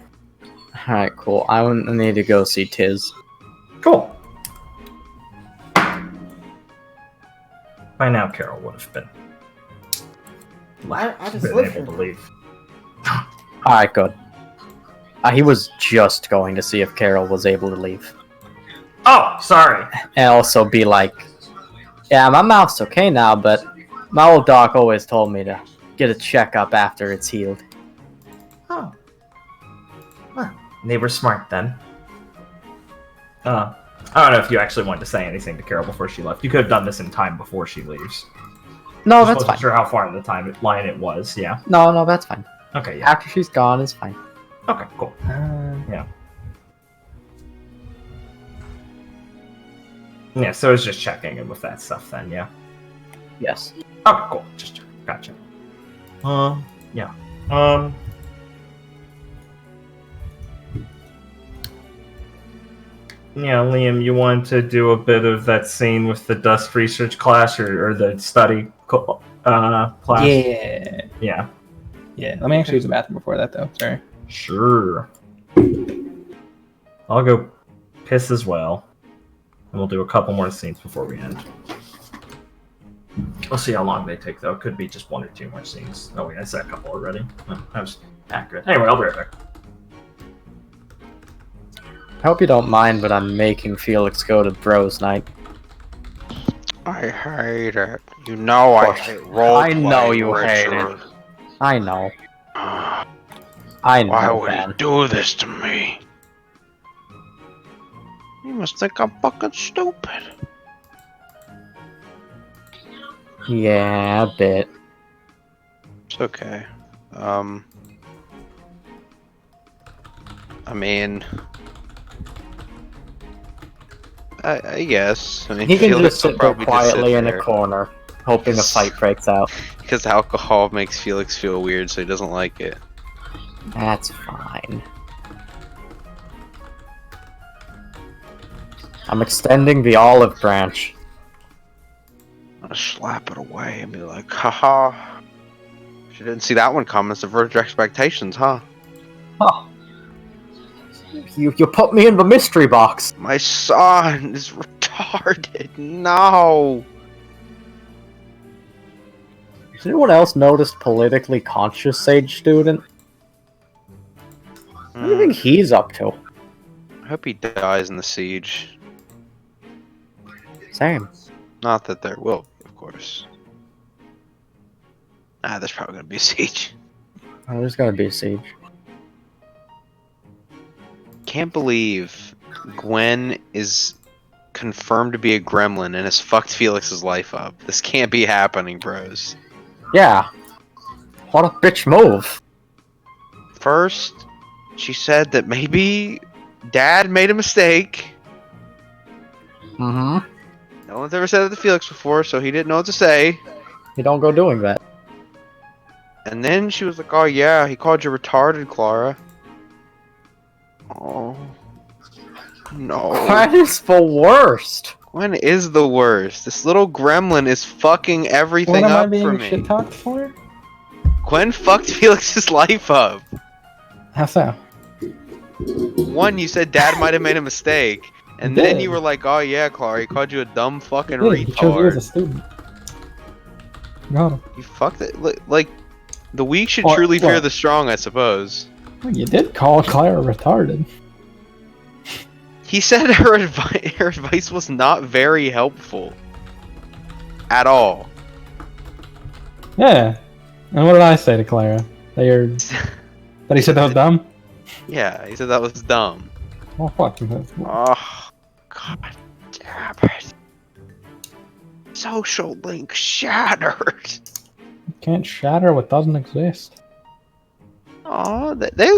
[SPEAKER 3] Alright, cool. I need to go see Tiz.
[SPEAKER 5] Cool. By now, Carol would have been
[SPEAKER 1] I just
[SPEAKER 5] been able to leave.
[SPEAKER 3] Alright, good. He was just going to see if Carol was able to leave.
[SPEAKER 5] Oh, sorry.
[SPEAKER 3] And also be like, yeah, my mouth's okay now, but my old doc always told me to get a checkup after it's healed.
[SPEAKER 5] Oh. Well, they were smart then. I don't know if you actually wanted to say anything to Carol before she left. You could have done this in time before she leaves.
[SPEAKER 3] No,
[SPEAKER 5] I
[SPEAKER 3] that's
[SPEAKER 5] wasn't
[SPEAKER 3] fine.
[SPEAKER 5] sure how far in the timeline it was, yeah.
[SPEAKER 3] No, that's fine.
[SPEAKER 5] Okay, yeah.
[SPEAKER 3] After she's gone, it's fine.
[SPEAKER 5] Okay, cool. Yeah. Yeah, so it's just checking in with that stuff then, yeah?
[SPEAKER 3] Yes.
[SPEAKER 5] Okay, cool. Just checking. Gotcha. Yeah.
[SPEAKER 2] Yeah, Liam, you want to do a bit of that scene with the dust research class or the study class?
[SPEAKER 7] Yeah.
[SPEAKER 2] Yeah.
[SPEAKER 7] Yeah. Let me actually use the bathroom before that, though. Sorry.
[SPEAKER 2] Sure. I'll go piss as well. And we'll do a couple more scenes before we end. We'll see how long they take, though. Could be just 1 or 2 more scenes. Oh, wait, I said a couple already. Oh, that was accurate. Anyway, I'll be right back.
[SPEAKER 3] I hope you don't mind, but I'm making Felix go to Bros Night.
[SPEAKER 4] I hate it. You know I hate role
[SPEAKER 3] I know you hate it. I know. I know,
[SPEAKER 4] Why would
[SPEAKER 3] man.
[SPEAKER 4] he do this to me? He must think I'm fucking stupid.
[SPEAKER 3] Yeah, a bit.
[SPEAKER 4] It's okay. I mean, I guess. I mean,
[SPEAKER 3] He can
[SPEAKER 4] Felix
[SPEAKER 3] just
[SPEAKER 4] will
[SPEAKER 3] sit there
[SPEAKER 4] probably
[SPEAKER 3] quietly in a
[SPEAKER 4] there.
[SPEAKER 3] corner, hoping a fight breaks out.
[SPEAKER 4] Because alcohol makes Felix feel weird, so he doesn't like it.
[SPEAKER 3] That's fine. I'm extending the olive branch.
[SPEAKER 4] I'm gonna slap it away and be like, haha. She didn't see that one coming. Subverted your expectations, huh?
[SPEAKER 3] Huh. You put me in the mystery box.
[SPEAKER 4] My son is retarded. No.
[SPEAKER 3] Has anyone else noticed politically conscious Sage student? What do you think he's up to?
[SPEAKER 4] I hope he dies in the siege.
[SPEAKER 3] Same.
[SPEAKER 4] Not that there will be, of course. There's probably gonna be a siege.
[SPEAKER 3] Oh, there's gotta be a siege.
[SPEAKER 4] Can't believe Gwen is confirmed to be a gremlin and has fucked Felix's life up. This can't be happening, bros.
[SPEAKER 3] Yeah. What a bitch move.
[SPEAKER 4] First, she said that maybe Dad made a mistake.
[SPEAKER 3] Mm-hmm.
[SPEAKER 4] No one's ever said it to Felix before, so he didn't know what to say.
[SPEAKER 3] You don't go doing that.
[SPEAKER 4] And then she was like, oh yeah, he called you retarded, Clara. Oh. No.
[SPEAKER 3] That is the worst.
[SPEAKER 4] Gwen is the worst. This little gremlin is fucking everything
[SPEAKER 7] What am I
[SPEAKER 4] up for
[SPEAKER 7] being
[SPEAKER 4] me.
[SPEAKER 7] shit talked for?
[SPEAKER 4] Gwen fucked Felix's life up.
[SPEAKER 7] How so?
[SPEAKER 4] One, you said Dad might have made a mistake. And
[SPEAKER 7] He
[SPEAKER 4] then
[SPEAKER 7] did.
[SPEAKER 4] you were like, oh yeah, Clara, he called you a dumb fucking
[SPEAKER 7] Yeah, he chose you as a
[SPEAKER 4] retard.
[SPEAKER 7] student. Got him.
[SPEAKER 4] You fucked it. Like, the weak should
[SPEAKER 7] What-
[SPEAKER 4] truly fear
[SPEAKER 7] what?
[SPEAKER 4] the strong, I suppose.
[SPEAKER 7] Well, you did call Clara retarded.
[SPEAKER 4] He said her advice was not very helpful. At all.
[SPEAKER 7] Yeah. And what did I say to Clara? That he said that was dumb?
[SPEAKER 4] Yeah, he said that was dumb.
[SPEAKER 7] Oh, fuck.
[SPEAKER 4] Oh, god damn it. Social link shattered.
[SPEAKER 7] Can't shatter what doesn't exist.
[SPEAKER 4] Oh, they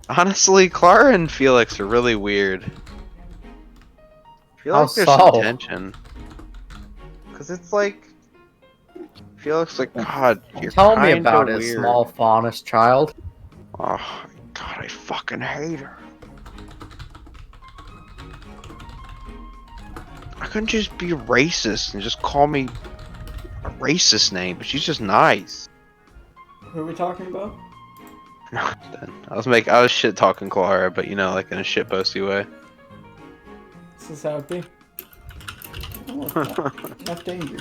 [SPEAKER 4] honestly, Clara and Felix are really weird. I feel
[SPEAKER 3] How
[SPEAKER 4] like there's
[SPEAKER 3] so?
[SPEAKER 4] some tension. Because it's like, Felix like, God, you're
[SPEAKER 3] Tell me
[SPEAKER 4] kinda
[SPEAKER 3] about
[SPEAKER 4] weird.
[SPEAKER 3] his small faunish child.
[SPEAKER 4] Oh, God, I fucking hate her. I couldn't just be racist and just call me a racist name, but she's just nice.
[SPEAKER 1] Who are we talking about?
[SPEAKER 4] Then I was shit talking Clara, but you know, like in a shit posty way.
[SPEAKER 1] This is how it be. Oh, enough danger.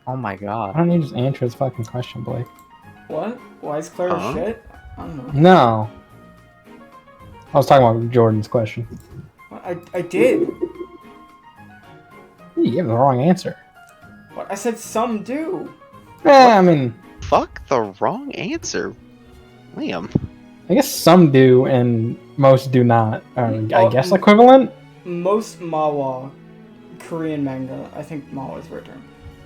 [SPEAKER 3] Oh my
[SPEAKER 7] Why
[SPEAKER 3] god.
[SPEAKER 7] don't you just answer his fucking question, Blake?
[SPEAKER 1] What? Why is Clara
[SPEAKER 4] Huh?
[SPEAKER 1] shit? I don't know.
[SPEAKER 7] No. I was talking about Jordan's question.
[SPEAKER 1] I did.
[SPEAKER 7] You gave the wrong answer.
[SPEAKER 1] What? I said some do.
[SPEAKER 7] I mean,
[SPEAKER 4] Fuck the wrong answer. Liam.
[SPEAKER 7] I guess some do and most do not. I
[SPEAKER 1] Oh,
[SPEAKER 7] guess equivalent?
[SPEAKER 1] Most Mawa Korean manga, I think Mawa is right term.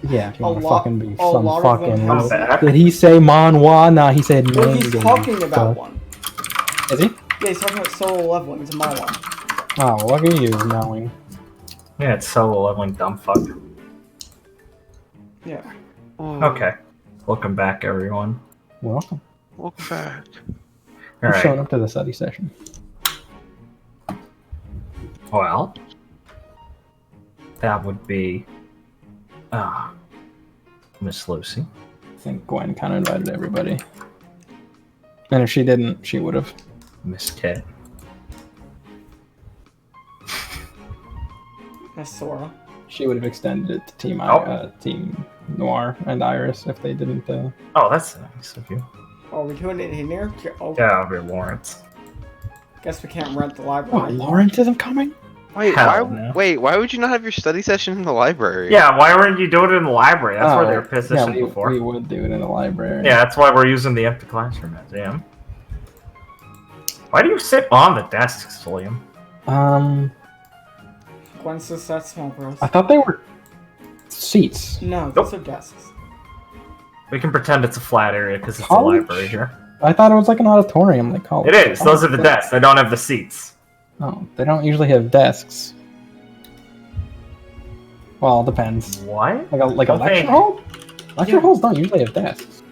[SPEAKER 7] Yeah, if you
[SPEAKER 1] A
[SPEAKER 7] want to
[SPEAKER 1] lot-
[SPEAKER 7] fucking be
[SPEAKER 1] a
[SPEAKER 7] some
[SPEAKER 1] lot of them
[SPEAKER 7] fucking...
[SPEAKER 1] have-
[SPEAKER 2] I'm back.
[SPEAKER 7] Did he say manhwa? Nah, he said
[SPEAKER 1] Well,
[SPEAKER 7] manga.
[SPEAKER 1] he's talking about one.
[SPEAKER 7] Is he?
[SPEAKER 1] Yeah, he's talking about solo leveling. It's a Mawa.
[SPEAKER 7] Oh, look at you knowing.
[SPEAKER 2] Yeah, it's solo leveling, dumb fuck.
[SPEAKER 1] Yeah.
[SPEAKER 2] Okay. Welcome back, everyone.
[SPEAKER 7] Welcome.
[SPEAKER 4] Welcome back.
[SPEAKER 2] All
[SPEAKER 7] I'm showing
[SPEAKER 2] right.
[SPEAKER 7] up to the study session.
[SPEAKER 2] Well, that would be Miss Lucy.
[SPEAKER 7] I think Gwen kind of invited everybody. And if she didn't, she would have.
[SPEAKER 2] Miss Kit.
[SPEAKER 1] Miss Sora.
[SPEAKER 7] She would have extended it to Team Team Noir and Iris if they didn't.
[SPEAKER 2] Oh, that's nice of you.
[SPEAKER 1] Oh, we're doing it in here? Oh,
[SPEAKER 2] Yeah, I'll be Lawrence.
[SPEAKER 1] guess we can't rent the
[SPEAKER 7] What?
[SPEAKER 1] library.
[SPEAKER 7] Lawrence isn't coming?
[SPEAKER 4] Wait,
[SPEAKER 2] Hell no.
[SPEAKER 4] why would you not have your study session in the library?
[SPEAKER 2] Yeah, why weren't you doing it in the library? That's where they were positioned
[SPEAKER 7] yeah,
[SPEAKER 2] before.
[SPEAKER 7] we would do it in the library.
[SPEAKER 2] Yeah, that's why we're using the empty classroom as Jam. Why do you sit on the desks, William?
[SPEAKER 1] Gwen says that's small girls.
[SPEAKER 7] I thought they were seats.
[SPEAKER 1] No, those are desks.
[SPEAKER 2] We can pretend it's a flat area because it's
[SPEAKER 7] College?
[SPEAKER 2] a library here.
[SPEAKER 7] I thought it was like an auditorium, like college.
[SPEAKER 2] It is. Those are the desks. They don't have the seats.
[SPEAKER 7] Oh, they don't usually have desks. Well, it depends.
[SPEAKER 2] What?
[SPEAKER 7] Like a
[SPEAKER 2] Okay.
[SPEAKER 7] lecture hall? Lecture halls don't usually have desks.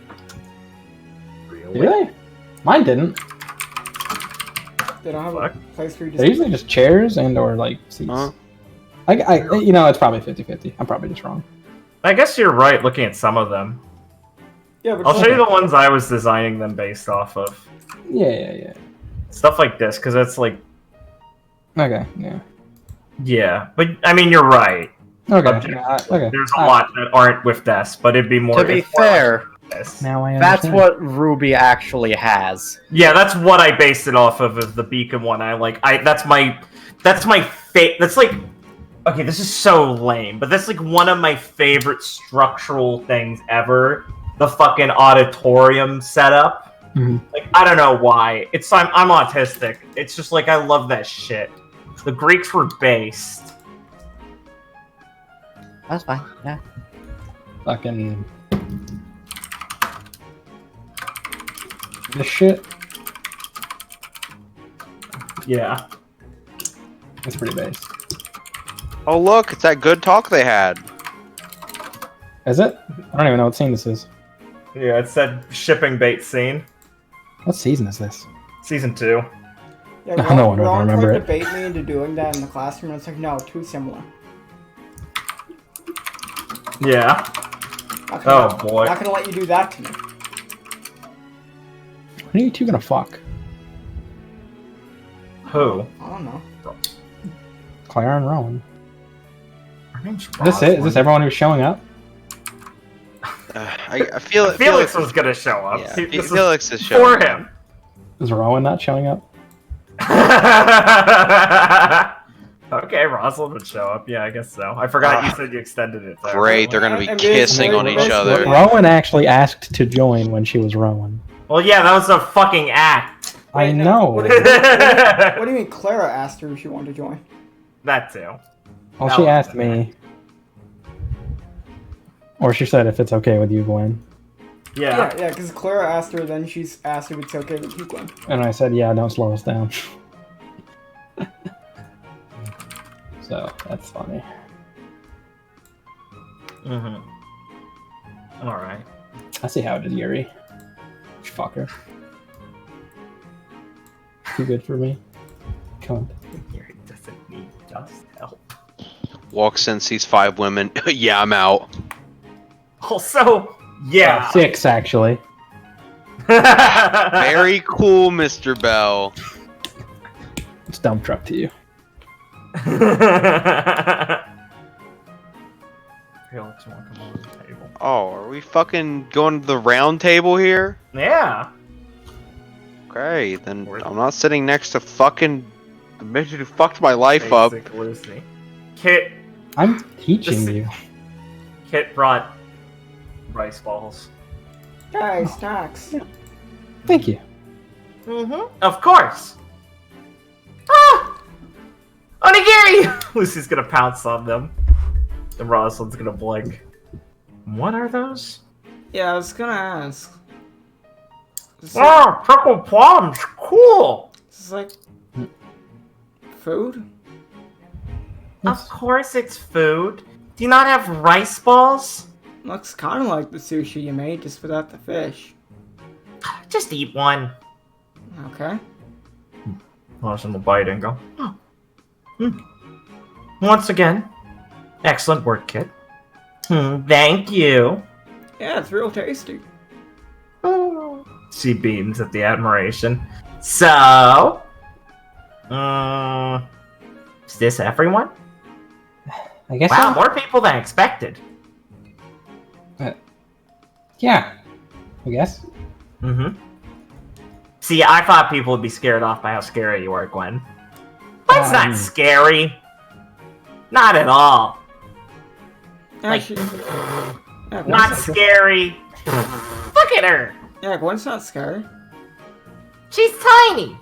[SPEAKER 2] Really?
[SPEAKER 7] Do they? Mine didn't.
[SPEAKER 1] They don't have
[SPEAKER 2] Fuck.
[SPEAKER 1] a place for you to
[SPEAKER 7] They're usually just chairs and or like seats.
[SPEAKER 4] Huh?
[SPEAKER 7] It's probably 50-50. I'm probably just wrong.
[SPEAKER 2] I guess you're right looking at some of them.
[SPEAKER 1] Yeah, but
[SPEAKER 2] I'll show you the ones I was designing them based off of.
[SPEAKER 7] Yeah.
[SPEAKER 2] Stuff like this, because it's like,
[SPEAKER 7] Okay, yeah.
[SPEAKER 2] yeah. But, I mean, you're right.
[SPEAKER 7] Okay.
[SPEAKER 2] Objectively.
[SPEAKER 7] Okay.
[SPEAKER 2] There's a lot that aren't with desks, but it'd be more...
[SPEAKER 3] To be
[SPEAKER 2] it's more
[SPEAKER 3] fair,
[SPEAKER 2] like this.
[SPEAKER 7] Now I
[SPEAKER 3] that's
[SPEAKER 7] understand.
[SPEAKER 3] what RWBY actually has.
[SPEAKER 2] Yeah, that's what I based it off of the beacon one. That's like, okay, this is so lame, but that's like one of my favorite structural things ever. The fucking auditorium setup.
[SPEAKER 7] Mhm.
[SPEAKER 2] Like, I don't know why. I'm autistic. It's just like, I love that shit. The Greeks were based.
[SPEAKER 3] That's fine. Yeah.
[SPEAKER 7] Fucking this shit.
[SPEAKER 2] Yeah.
[SPEAKER 7] It's pretty base.
[SPEAKER 4] Oh look, it's that good talk they had.
[SPEAKER 7] Is it? I don't even know what scene this is.
[SPEAKER 2] Yeah, it said shipping bait scene.
[SPEAKER 7] What season is this?
[SPEAKER 2] Season 2.
[SPEAKER 1] Yeah,
[SPEAKER 7] No one would
[SPEAKER 1] Ron
[SPEAKER 7] remember
[SPEAKER 1] tried
[SPEAKER 7] it.
[SPEAKER 1] to bait me into doing that in the classroom, and it's like, no, too similar.
[SPEAKER 2] Yeah.
[SPEAKER 1] Not
[SPEAKER 2] Oh,
[SPEAKER 1] gonna,
[SPEAKER 2] boy.
[SPEAKER 1] Not gonna let you do that to me.
[SPEAKER 7] When are you two gonna fuck?
[SPEAKER 2] Who?
[SPEAKER 1] I don't know.
[SPEAKER 7] Clara and Rowan.
[SPEAKER 2] Her name's
[SPEAKER 7] Is this it? Is
[SPEAKER 2] Roselyn.
[SPEAKER 7] this everyone who's showing up?
[SPEAKER 4] I feel it.
[SPEAKER 2] Felix was gonna show up.
[SPEAKER 4] Yeah,
[SPEAKER 2] See, this is
[SPEAKER 4] Felix is
[SPEAKER 2] for
[SPEAKER 4] showing.
[SPEAKER 2] him.
[SPEAKER 7] Is Rowan not showing up?
[SPEAKER 2] Okay, Roselyn would show up. Yeah, I guess so. I forgot you said you extended it. There.
[SPEAKER 4] Great, they're gonna be
[SPEAKER 1] And
[SPEAKER 4] kissing on each
[SPEAKER 1] basically-
[SPEAKER 4] other.
[SPEAKER 7] Rowan actually asked to join when she was Rowan.
[SPEAKER 2] Well, yeah, that was a fucking act.
[SPEAKER 7] I
[SPEAKER 1] Wait, no,
[SPEAKER 7] know.
[SPEAKER 1] What do, you, what do you mean Clara asked her if she wanted to join?
[SPEAKER 2] That too.
[SPEAKER 7] Well,
[SPEAKER 2] That
[SPEAKER 7] she
[SPEAKER 2] was
[SPEAKER 7] asked
[SPEAKER 2] it.
[SPEAKER 7] me. Or she said if it's okay with you, Gwen.
[SPEAKER 2] Yeah.
[SPEAKER 1] Yeah, because Clara asked her, then she's asked if it's okay with you, Gwen.
[SPEAKER 7] And I said, yeah, don't slow us down. So, that's funny.
[SPEAKER 2] Mm-hmm. All right.
[SPEAKER 7] I see how it is, Yuri. Fucker. Too good for me. Cunt.
[SPEAKER 2] Here, it doesn't need just help.
[SPEAKER 4] Walks in, sees 5 women. Yeah, I'm out.
[SPEAKER 2] Also, yeah.
[SPEAKER 7] 6, actually.
[SPEAKER 4] Very cool, Mr. Bell.
[SPEAKER 7] It's dump truck to you.
[SPEAKER 2] Felix won't come over the table.
[SPEAKER 4] Oh, are we fucking going to the round table here?
[SPEAKER 2] Yeah.
[SPEAKER 4] Okay, then I'm not sitting next to fucking the midget who fucked my life up.
[SPEAKER 2] Basic Lucy. Kit
[SPEAKER 7] I'm teaching
[SPEAKER 2] This-
[SPEAKER 7] you.
[SPEAKER 2] Kit brought rice balls.
[SPEAKER 1] Guys, snacks.
[SPEAKER 7] Thank you.
[SPEAKER 2] Mm-hmm. Of course. Ah! Onigiri! Lucy's gonna pounce on them. And Roselyn's gonna blink. What are those?
[SPEAKER 1] Yeah, I was gonna ask. Is
[SPEAKER 2] Oh, purple plums! Cool!
[SPEAKER 1] this like food?
[SPEAKER 2] Of course it's food. Do you not have rice balls?
[SPEAKER 1] Looks kind of like the sushi you made, just without the fish.
[SPEAKER 5] Just eat one.
[SPEAKER 1] Okay.
[SPEAKER 2] Roslyn will bite and go,
[SPEAKER 5] Once again, excellent work, kid. Thank you.
[SPEAKER 1] Yeah, it's real tasty.
[SPEAKER 2] she beams at the admiration.
[SPEAKER 5] So, is this everyone?
[SPEAKER 7] I guess
[SPEAKER 5] Wow,
[SPEAKER 7] so.
[SPEAKER 5] more people than expected.
[SPEAKER 7] Yeah. I guess.
[SPEAKER 5] See, I thought people would be scared off by how scary you are, Gwen. Gwen's not scary. Not at all. Like, not scary. Look at her.
[SPEAKER 1] Yeah, Gwen's not scary.
[SPEAKER 5] She's tiny.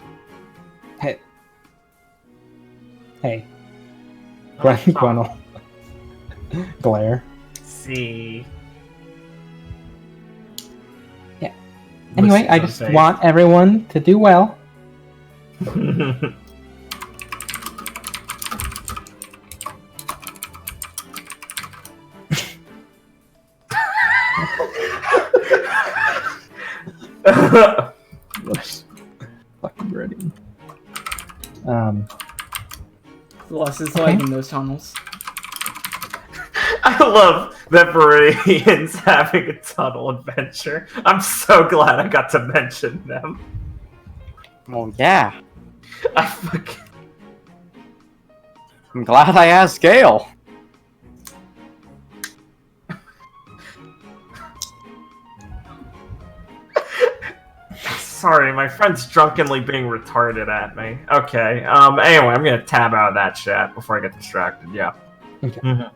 [SPEAKER 7] Hey. Gwen will glare.
[SPEAKER 5] See.
[SPEAKER 7] Anyway, I just want everyone to do well. Whoops. Fucking Viridian.
[SPEAKER 1] Plus, it's like in those tunnels.
[SPEAKER 5] I love that Viridian's having a tunnel adventure. I'm so glad I got to mention them.
[SPEAKER 3] Well, yeah.
[SPEAKER 5] I'm
[SPEAKER 3] glad I asked Gale.
[SPEAKER 5] Sorry, my friend's drunkenly being retarded at me. Okay, anyway, I'm gonna tab out of that chat before I get distracted, yeah.
[SPEAKER 7] Okay.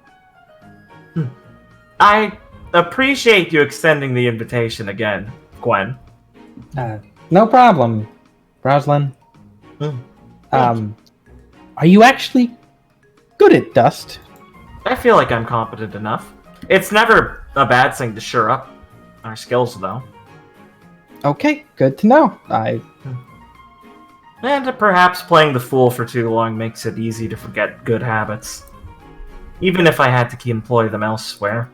[SPEAKER 5] I appreciate you extending the invitation again, Gwen.
[SPEAKER 7] No problem, Roslyn. Are you actually good at dust?
[SPEAKER 5] I feel like I'm competent enough. It's never a bad thing to sure up our skills, though.
[SPEAKER 7] Okay, good to know.
[SPEAKER 5] And perhaps playing the fool for too long makes it easy to forget good habits. Even if I had to employ them elsewhere.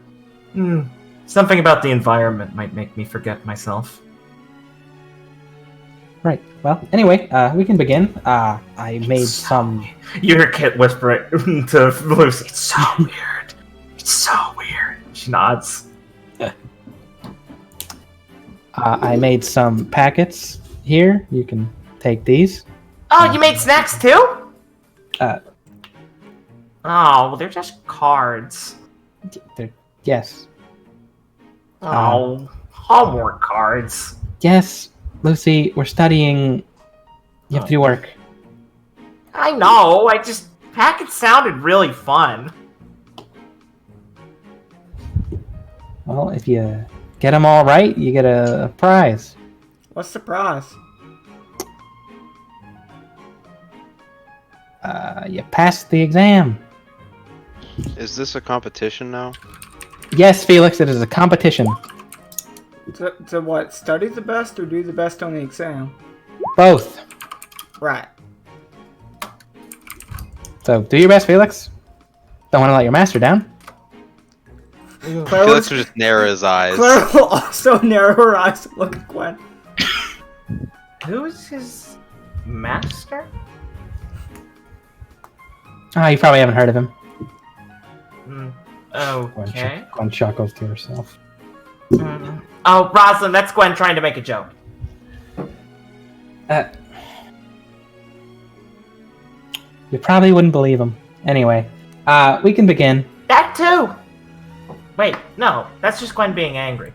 [SPEAKER 5] Something about the environment might make me forget myself.
[SPEAKER 7] Right. Well, anyway, we can begin. I made some...
[SPEAKER 5] You hear Kit whispering to Lucy, "It's so weird. It's so weird." She nods.
[SPEAKER 7] I made some packets here. You can take these.
[SPEAKER 5] Oh, you made snacks too?
[SPEAKER 7] Uh,
[SPEAKER 5] Oh, well, they're just cards.
[SPEAKER 7] Yes.
[SPEAKER 5] Oh, homework cards.
[SPEAKER 7] Yes, Lucy, we're studying. You have to do work.
[SPEAKER 5] I know, packets sounded really fun.
[SPEAKER 7] Well, if you get them all right, you get a prize.
[SPEAKER 1] What's the prize?
[SPEAKER 7] You passed the exam.
[SPEAKER 4] Is this a competition now?
[SPEAKER 7] Yes, Felix, it is a competition.
[SPEAKER 1] To what? Study the best or do the best on the exam?
[SPEAKER 7] Both.
[SPEAKER 1] Right.
[SPEAKER 7] So, do your best, Felix. Don't want to let your master down.
[SPEAKER 4] Felix will just narrow his eyes.
[SPEAKER 1] Clara will also narrow her eyes to look at Gwen.
[SPEAKER 5] Who's his master?
[SPEAKER 7] Ah, you probably haven't heard of him.
[SPEAKER 5] Okay.
[SPEAKER 7] Gwen chuckles to herself.
[SPEAKER 5] Oh, Roselyn, that's Gwen trying to make a joke.
[SPEAKER 7] You probably wouldn't believe him. Anyway, we can begin.
[SPEAKER 5] That too! Wait, no, that's just Gwen being angry.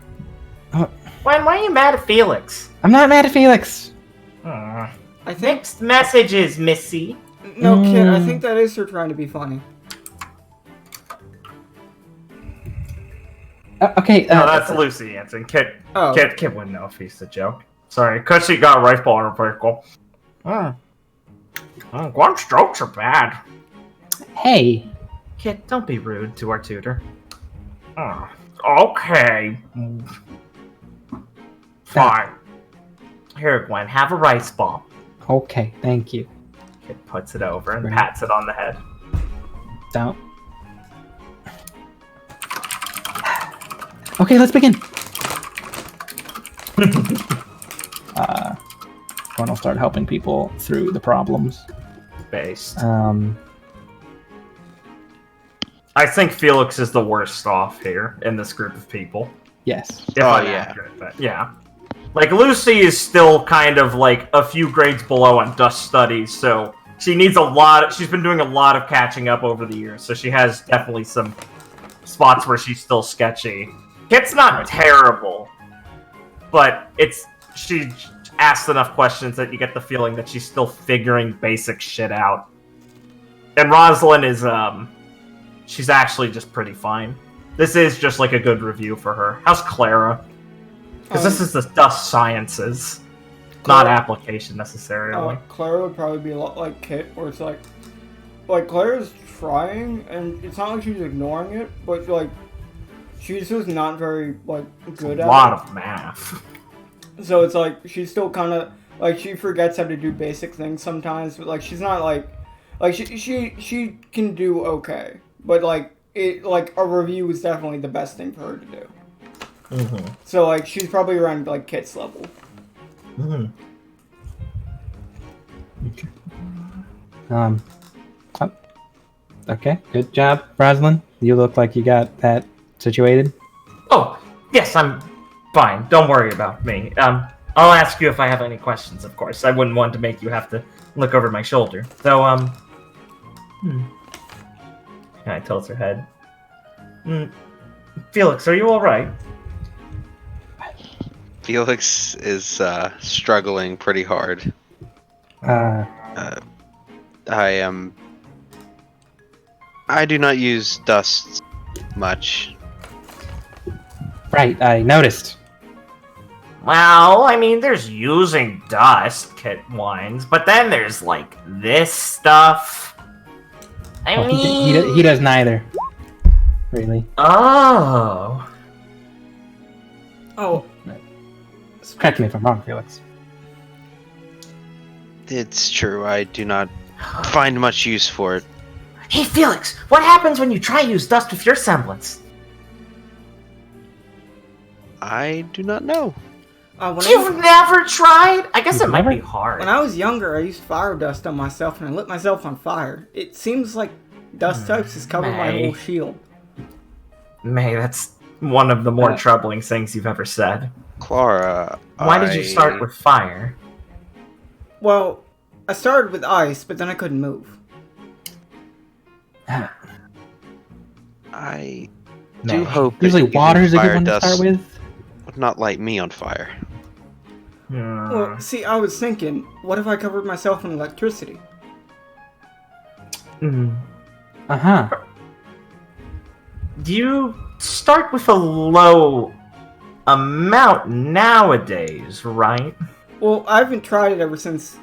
[SPEAKER 5] Gwen, why are you mad at Felix?
[SPEAKER 7] I'm not mad at Felix.
[SPEAKER 1] I think...
[SPEAKER 5] Mixed messages, Missy.
[SPEAKER 1] No, kid, I think that is her trying to be funny.
[SPEAKER 7] Okay.
[SPEAKER 2] No, that's Lucy answering. Kit wouldn't know if he's a joke. Sorry, because she got a rifle on her pickle. Gwen's jokes are bad.
[SPEAKER 7] Hey.
[SPEAKER 5] Kit, don't be rude to our tutor.
[SPEAKER 2] Okay.
[SPEAKER 5] Fine. Here, Gwen, have a rice ball.
[SPEAKER 7] Okay, thank you.
[SPEAKER 2] Kit puts it over and
[SPEAKER 7] Right.
[SPEAKER 2] pats it on the head.
[SPEAKER 7] Don't. Okay, let's begin. Gwen will start helping people through the problems.
[SPEAKER 2] Based.
[SPEAKER 7] Um,
[SPEAKER 2] I think Felix is the worst off here in this group of people.
[SPEAKER 7] yes.
[SPEAKER 2] If I'm accurate, but yeah. Like, Lucy is still kind of, like, a few grades below on Dust Studies, so she needs she's been doing a lot of catching up over the years, so she has definitely some spots where she's still sketchy. Kit's not terrible, but she asks enough questions that you get the feeling that she's still figuring basic shit out. And Roselyn is, she's actually just pretty fine. This is just like a good review for her. How's Clara? Because this is the Dust Sciences, not application necessarily.
[SPEAKER 1] Clara would probably be a lot like Kit, where it's like Clara's trying, and it's not like she's ignoring it, but like she's just not very like good at it.
[SPEAKER 2] A lot of math.
[SPEAKER 1] So it's like she's still kind of like she forgets how to do basic things sometimes, but like she's not like she can do okay, but like a review is definitely the best thing for her to do.
[SPEAKER 2] Mm-hmm.
[SPEAKER 1] So like she's probably around like Kit's level.
[SPEAKER 2] Mm-hmm.
[SPEAKER 7] Okay, good job, Roslyn. You look like you got that situated.
[SPEAKER 2] Oh, yes, I'm fine. Don't worry about me. I'll ask you if I have any questions, of course. I wouldn't want to make you have to look over my shoulder. Though, I tilts her head. Felix, are you alright?
[SPEAKER 4] Felix is struggling pretty hard. I do not use dust much.
[SPEAKER 7] Right, I noticed.
[SPEAKER 5] Well, I mean, there's using dust, Kit whines, but then there's, like, this stuff. I
[SPEAKER 7] Well,
[SPEAKER 5] mean...
[SPEAKER 7] he does neither. Really.
[SPEAKER 5] Oh.
[SPEAKER 1] Oh.
[SPEAKER 7] Correct me if I'm wrong, Felix.
[SPEAKER 4] It's true, I do not find much use for it.
[SPEAKER 5] Hey, Felix, what happens when you try to use dust with your semblance?
[SPEAKER 4] I do not know.
[SPEAKER 5] You've never tried? I guess it might be hard.
[SPEAKER 1] When I was younger, I used fire dust on myself, and I lit myself on fire. It seems like dust types has covered my whole shield.
[SPEAKER 2] May, that's one of the more troubling things you've ever said.
[SPEAKER 4] Clara,
[SPEAKER 5] Why did you start with fire?
[SPEAKER 1] Well, I started with ice, but then I couldn't move.
[SPEAKER 4] I do hope
[SPEAKER 7] Usually
[SPEAKER 4] that
[SPEAKER 7] water's a good
[SPEAKER 4] fire
[SPEAKER 7] one to
[SPEAKER 4] dust
[SPEAKER 7] start with.
[SPEAKER 4] would not light me on fire.
[SPEAKER 1] Well, see, I was thinking, what if I covered myself in electricity?
[SPEAKER 7] Uh-huh.
[SPEAKER 5] You start with a low amount nowadays, right?
[SPEAKER 1] Well, I haven't tried it ever since,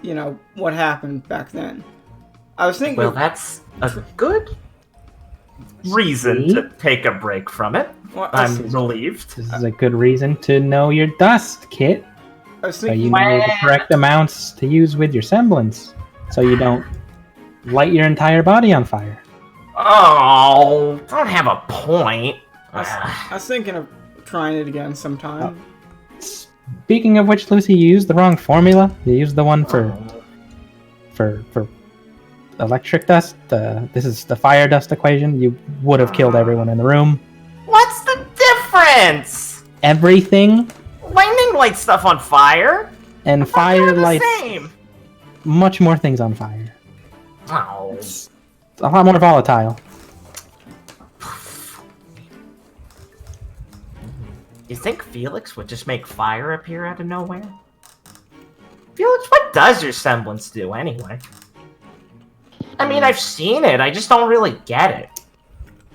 [SPEAKER 1] what happened back then. I was thinking...
[SPEAKER 5] Well, that's a good reason to take a break from it.
[SPEAKER 1] Well,
[SPEAKER 5] I'm relieved.
[SPEAKER 7] This is a good reason to know your dust, Kit.
[SPEAKER 1] I was
[SPEAKER 7] So
[SPEAKER 1] thinking...
[SPEAKER 7] you know the correct amounts to use with your semblance. So you don't light your entire body on fire.
[SPEAKER 5] Oh, don't have a point.
[SPEAKER 1] I was thinking of trying it again sometime.
[SPEAKER 7] Speaking of which, Lucy, you used the wrong formula. You used the one for electric dust. This is the fire dust equation. You would have killed everyone in the room.
[SPEAKER 5] What's the difference?
[SPEAKER 7] Everything.
[SPEAKER 5] Lightning lights stuff on fire.
[SPEAKER 7] And fire lights
[SPEAKER 5] Same.
[SPEAKER 7] much more things on fire.
[SPEAKER 5] Oh.
[SPEAKER 7] It's a lot more volatile.
[SPEAKER 5] You think Felix would just make fire appear out of nowhere? Felix, what does your semblance do anyway? I mean, I've seen it, I just don't really get it.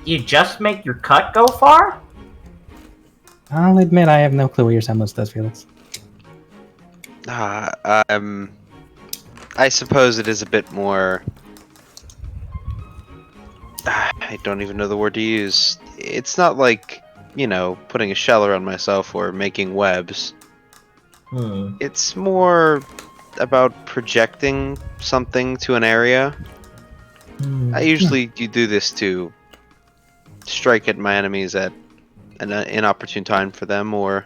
[SPEAKER 5] You just make your cut go far?
[SPEAKER 7] I'll admit I have no clue what your semblance does, Felix.
[SPEAKER 4] I suppose it is a bit more... I don't even know the word to use. It's not like, putting a shell around myself or making webs. It's more about projecting something to an area. I usually do this to strike at my enemies at an inopportune time for them, or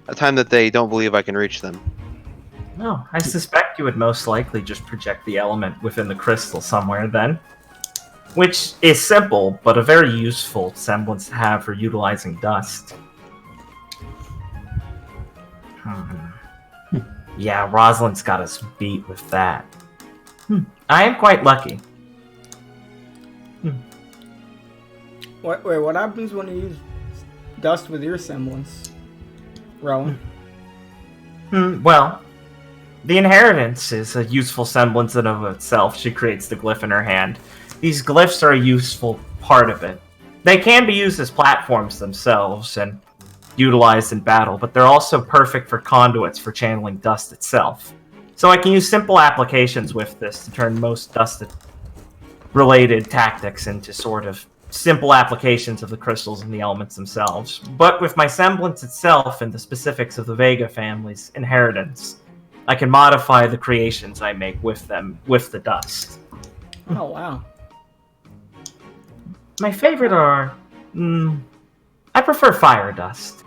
[SPEAKER 4] a time that they don't believe I can reach them.
[SPEAKER 2] No, I suspect you would most likely just project the element within the crystal somewhere then. Which is simple, but a very useful semblance to have for utilizing dust. Yeah, Roselyn's got us beat with that. I am quite lucky.
[SPEAKER 1] Wait, what happens when you use dust with your semblance, Rowan?
[SPEAKER 2] Well, the inheritance is a useful semblance in of itself. She creates the glyph in her hand. These glyphs are a useful part of it. They can be used as platforms themselves and utilized in battle, but they're also perfect for conduits for channeling dust itself. So I can use simple applications with this to turn most dust-related tactics into sort of simple applications of the crystals and the elements themselves. But with my semblance itself and the specifics of the Vega family's inheritance, I can modify the creations I make with them, with the dust.
[SPEAKER 1] Oh, wow.
[SPEAKER 2] My favorite are... I prefer fire dust.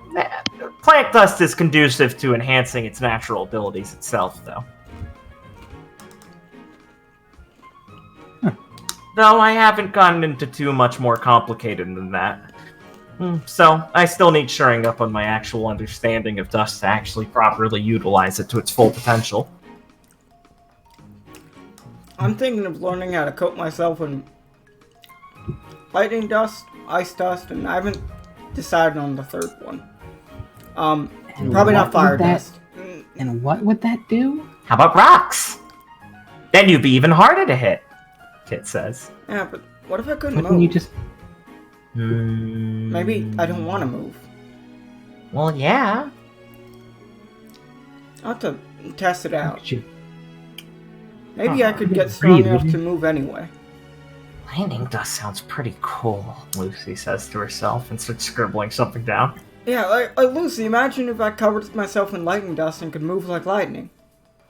[SPEAKER 2] Plant dust is conducive to enhancing its natural abilities itself, though. Though I haven't gotten into too much more complicated than that. So, I still need shoring up on my actual understanding of dust to actually properly utilize it to its full potential.
[SPEAKER 1] I'm thinking of learning how to coat myself in lightning dust, ice dust, and I haven't decided on the third one. Probably not fire dust.
[SPEAKER 7] And what would that do?
[SPEAKER 2] How about rocks? Then you'd be even harder to hit, Kit says.
[SPEAKER 1] Yeah, but what if I couldn't
[SPEAKER 7] Why
[SPEAKER 1] move?
[SPEAKER 7] couldn't you just...
[SPEAKER 1] Maybe I don't want to move.
[SPEAKER 2] Well, yeah.
[SPEAKER 1] I'll have to test it out.
[SPEAKER 7] Could you...
[SPEAKER 1] Maybe I could get strong enough to move anyway.
[SPEAKER 2] Lightning dust sounds pretty cool, Lucy says to herself and starts scribbling something down.
[SPEAKER 1] Yeah, like Lucy, imagine if I covered myself in lightning dust and could move like lightning.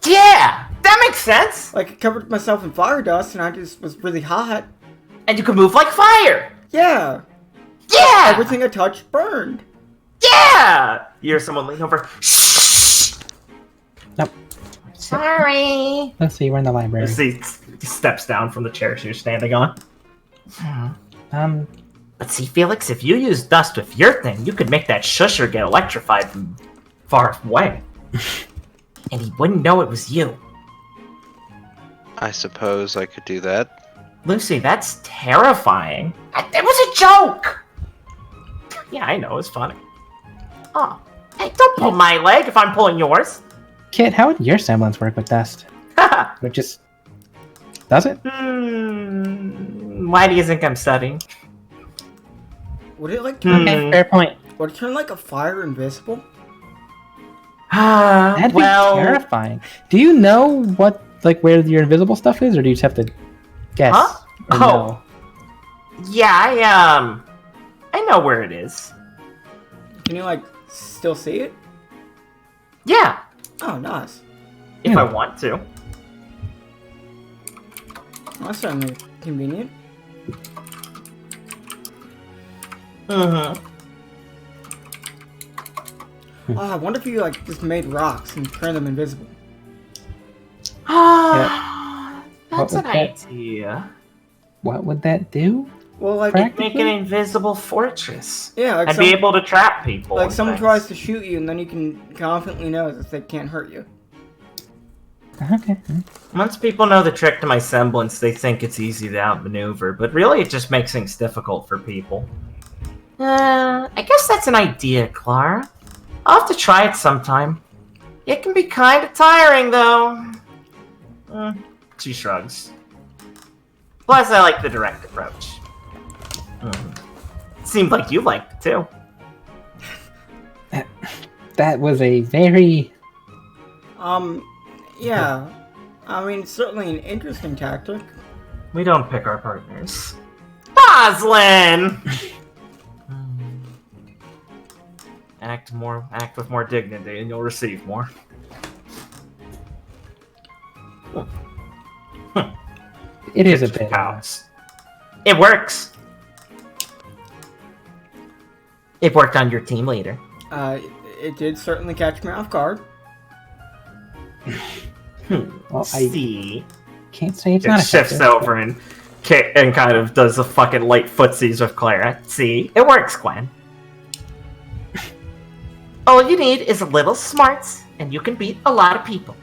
[SPEAKER 5] Yeah! That makes sense!
[SPEAKER 1] Like, I covered myself in fire dust and I just was really hot.
[SPEAKER 5] And you can move like fire!
[SPEAKER 1] Yeah!
[SPEAKER 5] Yeah!
[SPEAKER 1] Everything I touched burned.
[SPEAKER 5] Yeah!
[SPEAKER 2] You hear someone lean over.
[SPEAKER 5] Shh!
[SPEAKER 7] Nope.
[SPEAKER 5] Sorry!
[SPEAKER 7] Let's see, we're in the library.
[SPEAKER 2] Lucy steps down from the chair she was standing on.
[SPEAKER 5] But see, Felix, if you use dust with your thing, you could make that shusher get electrified from far away. And he wouldn't know it was you.
[SPEAKER 4] I suppose I could do that.
[SPEAKER 5] Lucy, that's terrifying. It was a joke!
[SPEAKER 2] Yeah, I know, it's funny.
[SPEAKER 5] Oh, hey, don't pull my leg if I'm pulling yours.
[SPEAKER 7] Kit, how would your semblance work with dust? It just... Does it?
[SPEAKER 5] Why do you think I'm studying?
[SPEAKER 1] Would it like turn,
[SPEAKER 7] Fair point.
[SPEAKER 1] would it turn like a fire invisible?
[SPEAKER 7] That'd be terrifying. Do you know what, like, where your invisible stuff is, or do you just have to guess?
[SPEAKER 5] Huh?
[SPEAKER 7] Or
[SPEAKER 5] Oh.
[SPEAKER 7] know?
[SPEAKER 5] Yeah, I know where it is.
[SPEAKER 1] Can you like still see it?
[SPEAKER 5] Yeah,
[SPEAKER 1] Oh, nice.
[SPEAKER 2] If
[SPEAKER 7] Yeah.
[SPEAKER 2] I want to.
[SPEAKER 1] That's certainly convenient.
[SPEAKER 5] Mm-hmm.
[SPEAKER 1] Oh, I wonder if you like just made rocks and turned them invisible.
[SPEAKER 5] That's
[SPEAKER 7] What
[SPEAKER 5] an
[SPEAKER 7] was that?
[SPEAKER 5] idea.
[SPEAKER 7] What would that do?
[SPEAKER 1] Well, like,
[SPEAKER 5] Make an invisible fortress.
[SPEAKER 1] yeah, like
[SPEAKER 2] I'd be able to trap people.
[SPEAKER 1] like
[SPEAKER 2] and
[SPEAKER 1] someone
[SPEAKER 2] things.
[SPEAKER 1] tries to shoot you, and then you can confidently know that they can't hurt you.
[SPEAKER 7] Okay.
[SPEAKER 2] Once people know the trick to my semblance, they think it's easy to outmaneuver, but really it just makes things difficult for people.
[SPEAKER 5] I guess that's an idea, Clara. I'll have to try it sometime. It can be kind of tiring, though.
[SPEAKER 2] She shrugs. Plus, I like the direct approach. Seemed like you liked it, too.
[SPEAKER 7] That was a very...
[SPEAKER 1] Yeah. I mean, it's certainly an interesting tactic.
[SPEAKER 2] We don't pick our partners.
[SPEAKER 5] Roslyn!
[SPEAKER 2] Act with more dignity, and you'll receive more.
[SPEAKER 7] It is a
[SPEAKER 2] It's
[SPEAKER 7] bit...
[SPEAKER 2] cows.
[SPEAKER 5] It works. It worked on your team leader.
[SPEAKER 1] It did certainly catch me off guard.
[SPEAKER 7] Well, I
[SPEAKER 5] See,
[SPEAKER 7] can't say it's
[SPEAKER 5] it
[SPEAKER 7] not
[SPEAKER 5] shifts
[SPEAKER 7] effective.
[SPEAKER 5] over and kind of does the fucking light footsies with Clara. See, it works, Gwen. All you need is a little smarts, and you can beat a lot of people.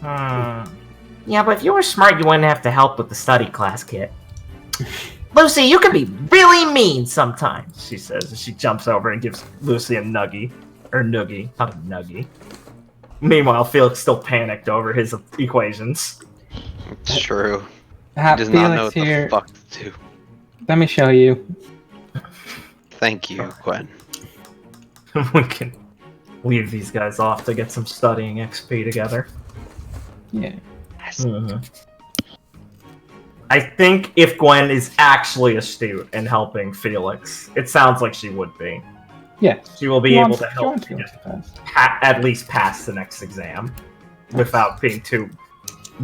[SPEAKER 5] Yeah, but if you were smart, you wouldn't have to help with the study class kit. Lucy, you can be really mean sometimes, she says as she jumps over and gives Lucy a nuggie. Or noogie, not a nuggie. Meanwhile, Felix still panicked over his equations.
[SPEAKER 4] It's true. He
[SPEAKER 7] Ah,
[SPEAKER 4] does not know
[SPEAKER 7] Felix
[SPEAKER 4] what
[SPEAKER 7] here.
[SPEAKER 4] the fuck to do.
[SPEAKER 7] Let me show you.
[SPEAKER 4] Thank you, Gwen.
[SPEAKER 2] We can leave these guys off to get some studying XP together.
[SPEAKER 7] Yeah.
[SPEAKER 2] Mhm. I think if Gwen is actually astute in helping Felix, it sounds like she would be.
[SPEAKER 7] Yeah.
[SPEAKER 2] She will be
[SPEAKER 7] She
[SPEAKER 2] able
[SPEAKER 7] wants-
[SPEAKER 2] to
[SPEAKER 7] she
[SPEAKER 2] help
[SPEAKER 7] wants
[SPEAKER 2] you
[SPEAKER 7] Felix to pass.
[SPEAKER 2] at least pass the next exam without being too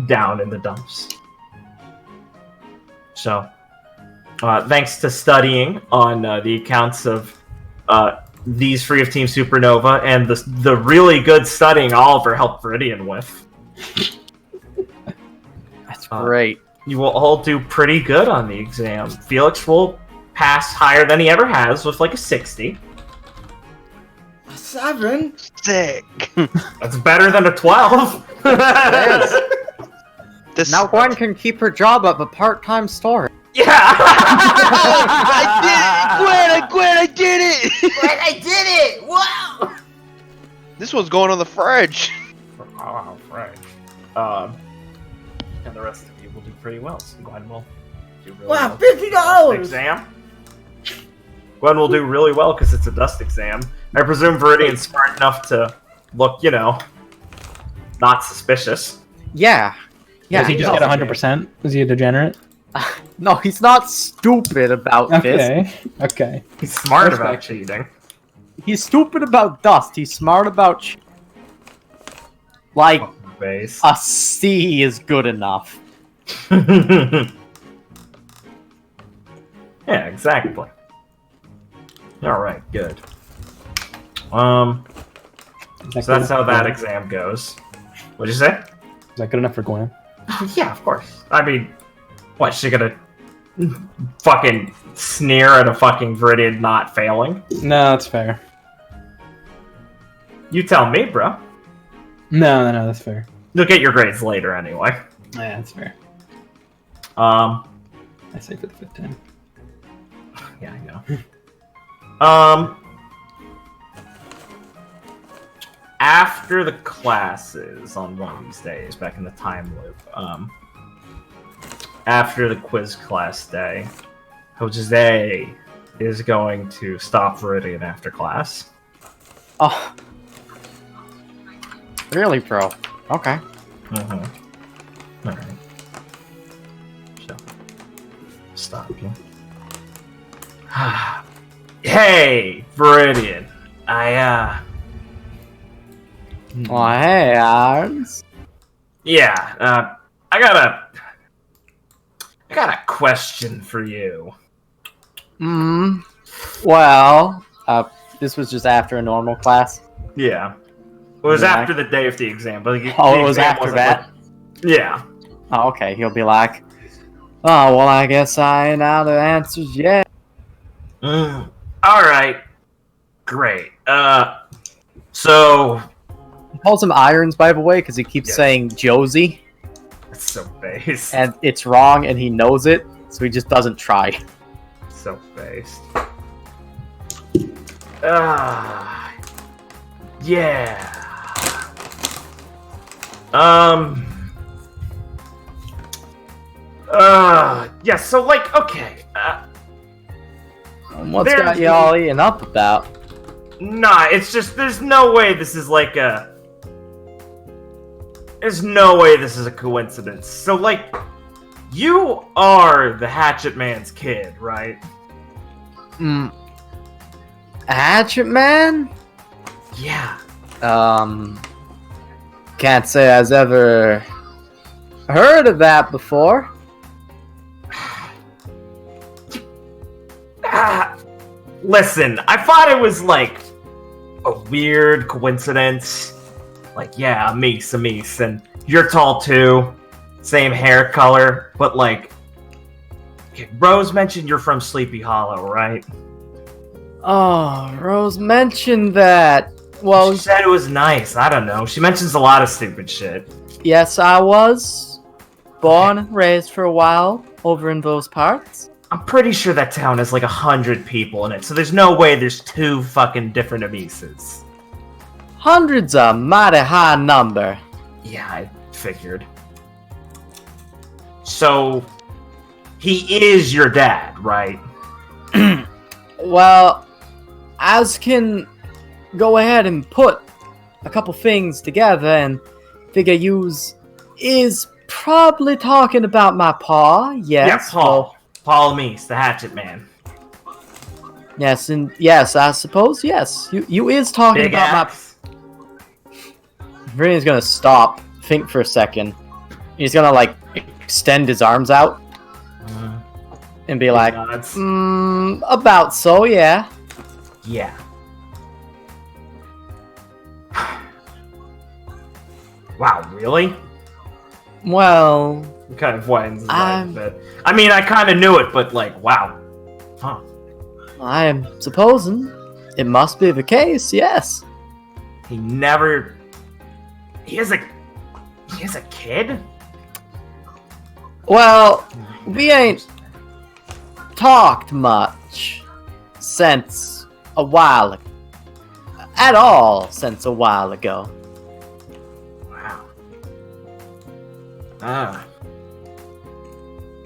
[SPEAKER 2] down in the dumps. So, thanks to studying on the accounts of these Free of Team Supernova and the really good studying Oliver helped Viridian with,
[SPEAKER 3] That's great.
[SPEAKER 2] you will all do pretty good on the exam. Felix will pass higher than he ever has with like a 60.
[SPEAKER 1] 7?
[SPEAKER 4] Sick.
[SPEAKER 2] That's better than a 12.
[SPEAKER 4] This
[SPEAKER 3] Now Gwen can keep her job at the part-time store.
[SPEAKER 2] Yeah!
[SPEAKER 4] I did it! Gwen, I did it!
[SPEAKER 5] Gwen, I did it! Wow!
[SPEAKER 4] This one's going on the fridge.
[SPEAKER 2] Oh, right. And the rest of you will do pretty well. So Gwen will do really
[SPEAKER 1] Wow,
[SPEAKER 2] well.
[SPEAKER 1] $50!
[SPEAKER 2] Exam. Gwen will do really well because it's a dust exam. I presume Viridian's smart enough to look, not suspicious.
[SPEAKER 3] Yeah. Yeah.
[SPEAKER 7] Does he just
[SPEAKER 2] yeah.
[SPEAKER 7] get 100%? Is he a degenerate?
[SPEAKER 3] No, he's not stupid about this.
[SPEAKER 7] Okay. Okay.
[SPEAKER 2] He's smart
[SPEAKER 7] Respect.
[SPEAKER 2] about cheating.
[SPEAKER 3] He's stupid about dust. He's smart about like
[SPEAKER 2] Base.
[SPEAKER 3] a C is good enough.
[SPEAKER 2] Yeah, exactly. Alright, good. So that's how that exam goes. What'd you say?
[SPEAKER 7] Is that good enough for Gwen?
[SPEAKER 2] Yeah, of course. I mean, what, she gonna fucking sneer at a fucking Viridian not failing?
[SPEAKER 7] No, that's fair.
[SPEAKER 2] You tell me, bro.
[SPEAKER 7] No, that's fair.
[SPEAKER 2] You'll get your grades later anyway.
[SPEAKER 7] Yeah, that's fair.
[SPEAKER 2] Um,
[SPEAKER 7] I say for the 5th time.
[SPEAKER 2] yeah, I know. After the classes on one of these days, back in the time loop, after the quiz class day, Jose is going to stop Viridian after class.
[SPEAKER 3] Oh. Really, bro? Okay.
[SPEAKER 2] Mm-hmm. Alright. So, stop you. Hey, Viridian.
[SPEAKER 3] Well, hey, Arms.
[SPEAKER 2] Yeah, I got a question for you.
[SPEAKER 3] Well, this was just after a normal class.
[SPEAKER 2] Yeah. It was
[SPEAKER 3] Yeah.
[SPEAKER 2] after the day of the exam, but the
[SPEAKER 3] Oh, it was
[SPEAKER 2] exam
[SPEAKER 3] after
[SPEAKER 2] wasn't
[SPEAKER 3] that?
[SPEAKER 2] yeah.
[SPEAKER 3] Oh, okay. He'll be like, oh, well, I guess I ain't out of answers yet.
[SPEAKER 2] Alright. Great. So
[SPEAKER 3] He calls him Irons, by the way, because he keeps
[SPEAKER 2] Yeah.
[SPEAKER 3] saying Josie,
[SPEAKER 2] it's so based.
[SPEAKER 3] and it's wrong, and he knows it, so he just doesn't try.
[SPEAKER 2] So based. Yeah. Yeah, so, like, okay.
[SPEAKER 3] What's got you all eaten up about?
[SPEAKER 2] Nah, it's just, there's no way this is like a... There's no way this is a coincidence. So, like, you are the Hatchet Man's kid, right?
[SPEAKER 3] Hatchet Man?
[SPEAKER 2] Yeah.
[SPEAKER 3] Can't say I've ever heard of that before.
[SPEAKER 2] Listen, I thought it was like
[SPEAKER 5] a weird coincidence. Like, yeah, a Mies, and you're tall too. Same hair color, but like... Okay, Rose mentioned you're from Sleepy Hollow, right?
[SPEAKER 3] Oh, Rose mentioned that. Well,
[SPEAKER 5] She said it was nice. I don't know. She mentions a lot of stupid shit.
[SPEAKER 3] yes, I was born and raised for a while over in those parts.
[SPEAKER 5] I'm pretty sure that town has like 100 people in it, so there's no way there's 2 fucking different Amises.
[SPEAKER 3] Hundreds a mighty high number.
[SPEAKER 5] Yeah, I figured. So, he is your dad, right?
[SPEAKER 3] Well, as can go ahead and put a couple things together and figure yous is probably talking about my paw, yes.
[SPEAKER 5] Yeah, Paul. Paul Mies, the Hatchet Man.
[SPEAKER 3] Yes, and yes, I suppose, yes. You is talking
[SPEAKER 5] Big
[SPEAKER 3] about
[SPEAKER 5] axe.
[SPEAKER 3] my... Viridian's gonna stop, think for a second. He's gonna, like, extend his arms out and be like,
[SPEAKER 5] Nods.
[SPEAKER 3] about so, yeah.
[SPEAKER 5] Yeah. Wow, really?
[SPEAKER 3] Well,
[SPEAKER 5] He kind of widens his eyes a
[SPEAKER 3] I'm-
[SPEAKER 5] bit. I mean, I kind of knew it, but like, wow. Huh.
[SPEAKER 3] I am supposing it must be the case, yes.
[SPEAKER 5] He never... He has a kid?
[SPEAKER 3] Well, we ain't talked much since a while ago. At all since a while ago.
[SPEAKER 5] Wow. Ah.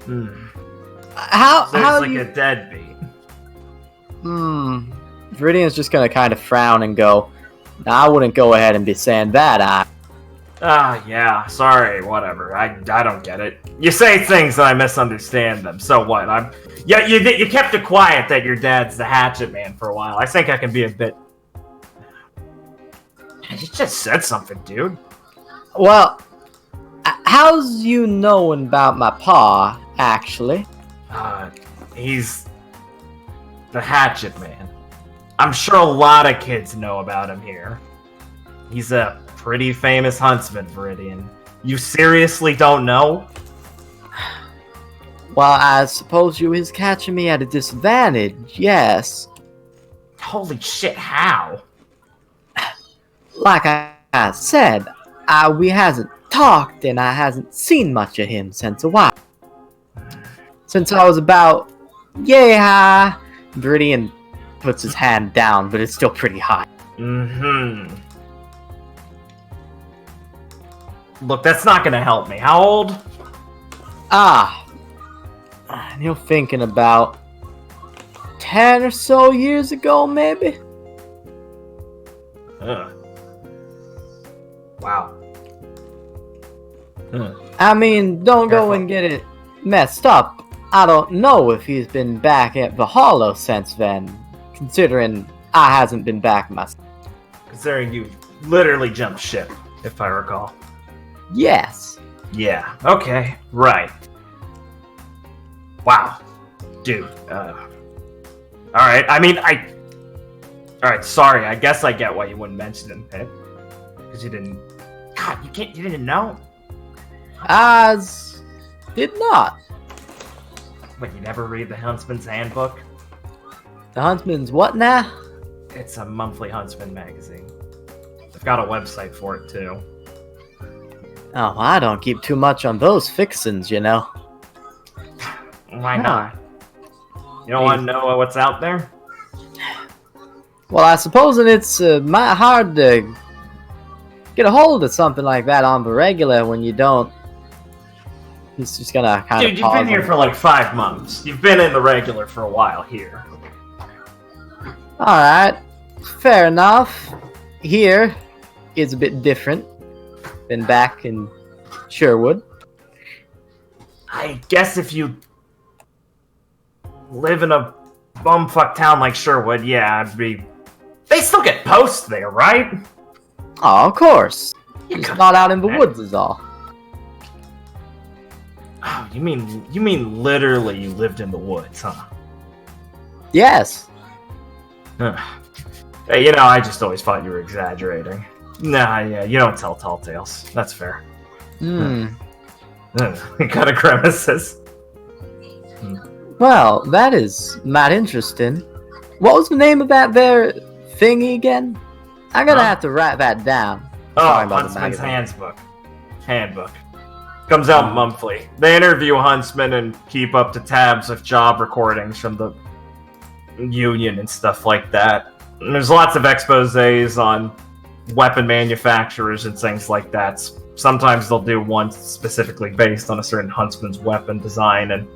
[SPEAKER 5] Hmm.
[SPEAKER 3] How
[SPEAKER 5] So
[SPEAKER 3] how
[SPEAKER 5] he's like
[SPEAKER 3] you...
[SPEAKER 5] a deadbeat.
[SPEAKER 3] Viridian's just gonna kind of frown and go, I wouldn't go ahead and be saying that.
[SPEAKER 5] Ah, yeah. Sorry, whatever. I don't get it. You say things and I misunderstand them. So what? Yeah. You kept it quiet that your dad's the Hatchet Man for a while. I think I can be a bit. You just said something, dude.
[SPEAKER 3] Well, how's you knowing about my paw, actually?
[SPEAKER 5] He's the Hatchet Man. I'm sure a lot of kids know about him here. He's a pretty famous huntsman, Viridian. You seriously don't know?
[SPEAKER 3] Well, I suppose you is catching me at a disadvantage, yes.
[SPEAKER 5] Holy shit, how?
[SPEAKER 3] Like I said, we hasn't talked and I hasn't seen much of him since a while. Since I was about yay high. Viridian puts his hand down, but it's still pretty high.
[SPEAKER 5] Mm-hmm. Look, that's not gonna help me. How old?
[SPEAKER 3] You're thinking about 10 or so years ago, maybe?
[SPEAKER 5] Wow.
[SPEAKER 3] I mean, don't go
[SPEAKER 5] Careful.
[SPEAKER 3] and get it messed up. I don't know if he's been back at the Hollow since then, considering I hasn't been back myself.
[SPEAKER 5] Considering you literally jumped ship, if I recall.
[SPEAKER 3] Yes.
[SPEAKER 5] Yeah, okay, right. Wow. Dude, alright, I mean, Alright, sorry, I guess I get why you wouldn't mention him, Pip. Because you didn't... God, you didn't know?
[SPEAKER 3] As did not.
[SPEAKER 5] Wait, you never read the Huntsman's Handbook?
[SPEAKER 3] The Huntsman's what now?
[SPEAKER 5] It's a monthly Huntsman magazine. They've got a website for it, too.
[SPEAKER 3] Oh, I don't keep too much on those fixins, you know.
[SPEAKER 5] Why not? You don't want to know what's out there?
[SPEAKER 3] Well, I suppose it's might hard to get a hold of something like that on the regular when you don't. He's just gonna kind of.
[SPEAKER 5] Dude, you've been here for like 5 months. You've been in the regular for a while here.
[SPEAKER 3] All right, fair enough. Here is a bit different than back in Sherwood.
[SPEAKER 5] I guess if you live in a bumfuck town like Sherwood, yeah, I'd be... They still get posts there, right?
[SPEAKER 3] Oh, of course. Just not out in the woods is all.
[SPEAKER 5] Oh, you mean literally you lived in the woods, huh?
[SPEAKER 3] Yes.
[SPEAKER 5] Ugh.
[SPEAKER 2] Hey, you know, I just always thought you were exaggerating. Nah, yeah, you don't tell tall tales. That's fair.
[SPEAKER 3] Hmm.
[SPEAKER 2] He kind of grimaces.
[SPEAKER 3] Well, that is not interesting. What was the name of that there thingy again? I'm gonna have to write that down.
[SPEAKER 2] Oh,
[SPEAKER 3] Sorry about the
[SPEAKER 2] Huntsman's
[SPEAKER 3] magazine.
[SPEAKER 2] Handbook. Comes out monthly. They interview huntsmen and keep up to tabs of job recordings from the union and stuff like that. And there's lots of exposés on weapon manufacturers and things like that. Sometimes they'll do one specifically based on a certain huntsman's weapon design, and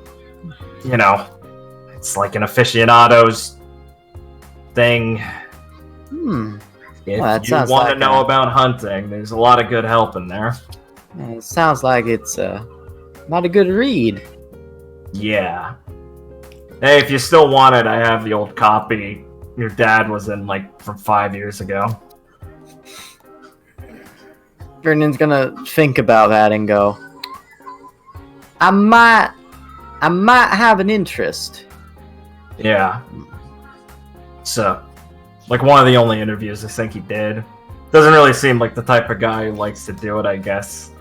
[SPEAKER 2] you know, it's like an aficionado's thing. If
[SPEAKER 3] Well, that
[SPEAKER 2] you
[SPEAKER 3] sounds
[SPEAKER 2] want to
[SPEAKER 3] like
[SPEAKER 2] know about hunting, there's a lot of good help in there.
[SPEAKER 3] It sounds like it's not a good read.
[SPEAKER 2] Yeah. Hey, if you still want it, I have the old copy your dad was in, like, from 5 years ago.
[SPEAKER 3] Vernon's gonna think about that and go, I might have an interest.
[SPEAKER 2] Yeah. So, like, one of the only interviews I think he did. Doesn't really seem like the type of guy who likes to do it, I guess.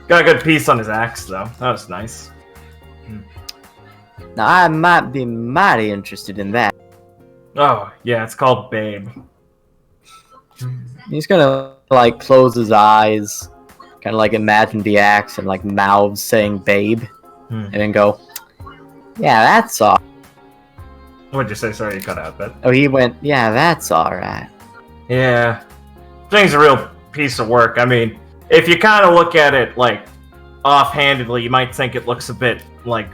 [SPEAKER 2] Got a good piece on his axe, though. That was nice.
[SPEAKER 3] Now, I might be mighty interested in that.
[SPEAKER 2] Oh, yeah, it's called Babe.
[SPEAKER 3] He's gonna, like, close his eyes, kind of, like, imagine the axe and, like, mouths saying babe, and then go, yeah, that's all.
[SPEAKER 2] What'd you say? Sorry, you cut out a bit.
[SPEAKER 3] Oh, he went, yeah, that's alright.
[SPEAKER 2] Yeah. Thing's a real piece of work. I mean, if you kind of look at it, like, offhandedly, you might think it looks a bit, like,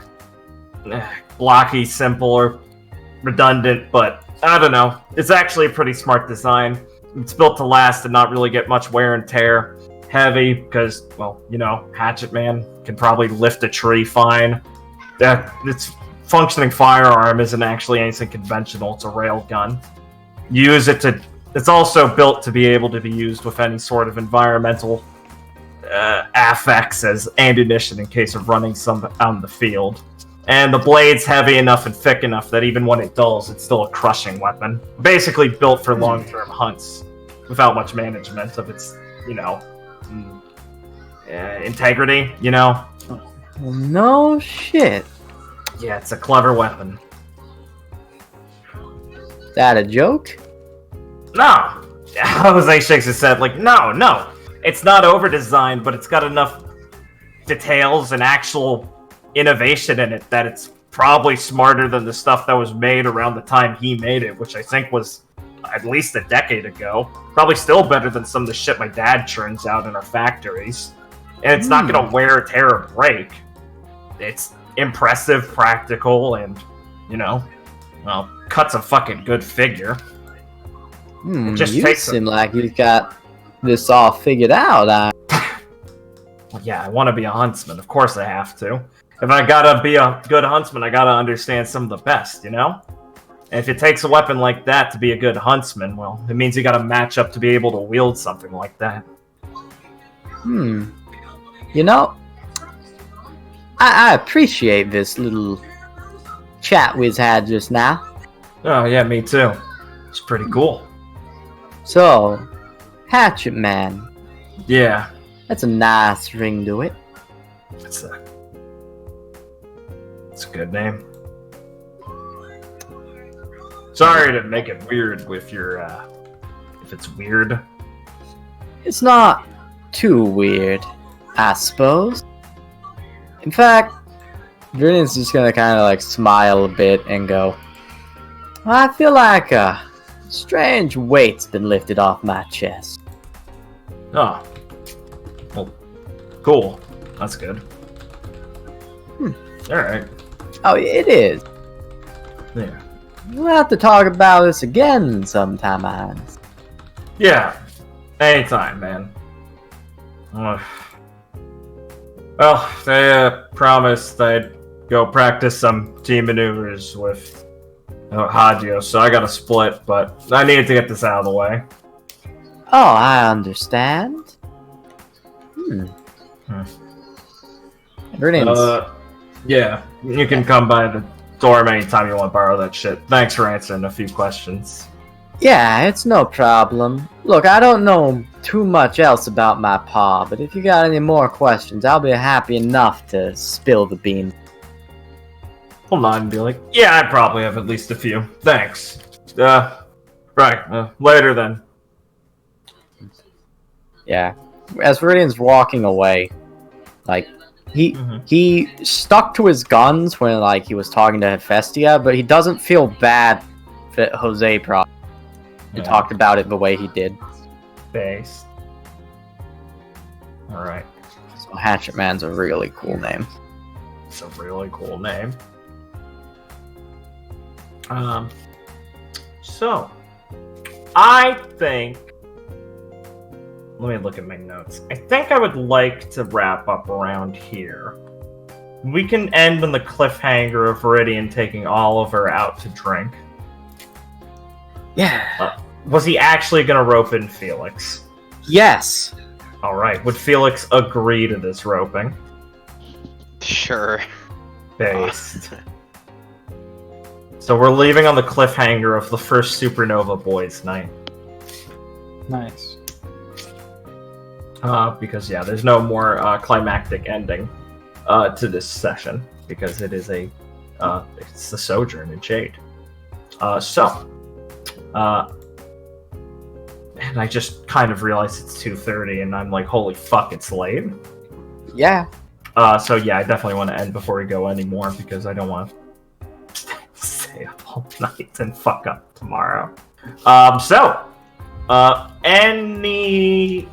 [SPEAKER 2] blocky, simple, or redundant, but I don't know. It's actually a pretty smart design. It's built to last and not really get much wear and tear. Heavy, because, well, you know, Hatchet Man can probably lift a tree fine. Its functioning firearm isn't actually anything conventional. It's a rail gun. Use it to... It's also built to be able to be used with any sort of environmental affects as ammunition in case of running some out in the field. And the blade's heavy enough and thick enough that even when it dulls, it's still a crushing weapon. Basically built for long-term hunts without much management of its, you know, integrity, you know?
[SPEAKER 3] No shit.
[SPEAKER 2] Yeah, it's a clever weapon.
[SPEAKER 3] That a joke?
[SPEAKER 2] No! Jose shakes his head like, no. It's not over-designed, but it's got enough details and actual innovation in it that it's probably smarter than the stuff that was made around the time he made it, which I think was at least a decade ago. Probably still better than some of the shit my dad churns out in our factories. And it's not gonna wear, tear, or break. It's impressive, practical, and, you know, well, cuts a fucking good figure. It just
[SPEAKER 3] You
[SPEAKER 2] takes
[SPEAKER 3] seem like you've got this all figured out.
[SPEAKER 2] Well, yeah, I want to be a huntsman. Of course I have to. If I gotta be a good huntsman, I gotta understand some of the best, you know? And if it takes a weapon like that to be a good huntsman, well, it means you gotta match up to be able to wield something like that.
[SPEAKER 3] You know, I appreciate this little chat we've had just now.
[SPEAKER 2] Oh, yeah, me too. It's pretty cool.
[SPEAKER 3] So, Hatchet Man.
[SPEAKER 2] Yeah.
[SPEAKER 3] That's a nice ring to it.
[SPEAKER 2] It's a good name. Sorry to make it weird with your, if it's weird.
[SPEAKER 3] It's not too weird, I suppose. In fact, Viridian's just gonna kind of like smile a bit and go, I feel like a strange weight's been lifted off my chest.
[SPEAKER 2] Oh. Well, cool. That's good. Alright.
[SPEAKER 3] Oh, it is.
[SPEAKER 2] Yeah.
[SPEAKER 3] We'll have to talk about this again sometime, Hans.
[SPEAKER 2] Yeah. Anytime, man. Well, they promised I'd go practice some team maneuvers with Hagio, so I got a split, but I needed to get this out of the way.
[SPEAKER 3] Oh, I understand. Viridian's
[SPEAKER 2] Yeah, you can come by the dorm anytime you want to borrow that shit. Thanks for answering a few questions.
[SPEAKER 3] Yeah, it's no problem. Look, I don't know too much else about my pa, but if you got any more questions, I'll be happy enough to spill the beans.
[SPEAKER 2] He'll nod and be like, yeah, I probably have at least a few. Thanks. Later then.
[SPEAKER 3] Yeah. As Viridian's walking away, like, he stuck to his guns when, like, he was talking to Hephaestia, but he doesn't feel bad that Jose probably talked about it the way he did.
[SPEAKER 2] Based. Alright.
[SPEAKER 3] So Hatchet Man's a really cool name.
[SPEAKER 2] It's a really cool name. So, I think... Let me look at my notes. I think I would like to wrap up around here. We can end on the cliffhanger of Viridian taking Oliver out to drink.
[SPEAKER 3] Yeah.
[SPEAKER 2] Was he actually going to rope in Felix?
[SPEAKER 3] Yes.
[SPEAKER 2] Alright, would Felix agree to this roping?
[SPEAKER 4] Sure.
[SPEAKER 2] Based. So we're leaving on the cliffhanger of the first Supernova Boys night.
[SPEAKER 6] Nice.
[SPEAKER 2] Because, yeah, there's no more climactic ending to this session, because it is it's the Sojourn in Shade. And I just kind of realized it's 2:30, and I'm like, holy fuck, it's late.
[SPEAKER 3] Yeah.
[SPEAKER 2] So yeah, I definitely want to end before we go anymore, because I don't want to stay up all night and fuck up tomorrow. Any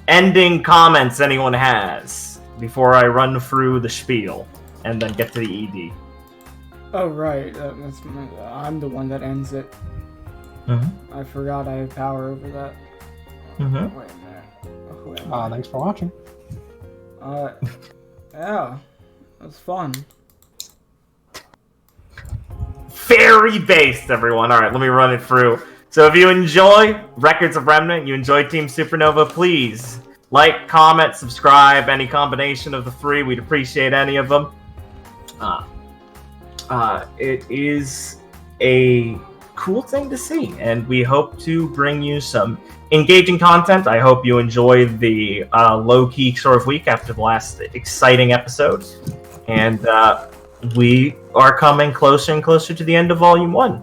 [SPEAKER 2] ending comments anyone has before I run through the spiel and then get to the ED?
[SPEAKER 1] Oh, right. I'm the one that ends it.
[SPEAKER 2] Mm-hmm.
[SPEAKER 1] I forgot I have power over that.
[SPEAKER 2] Mm-hmm.
[SPEAKER 1] Wait a minute.
[SPEAKER 7] Thanks for watching.
[SPEAKER 1] Yeah. It was fun.
[SPEAKER 2] Very based, everyone. Alright, let me run it through. So if you enjoy Records of Remnant, you enjoy Team Supernova, please like, comment, subscribe, any combination of the three. We'd appreciate any of them. It is a cool thing to see, and we hope to bring you some engaging content. I hope you enjoyed the low-key sort of week after the last exciting episode, and we are coming closer and closer to the end of Volume 1.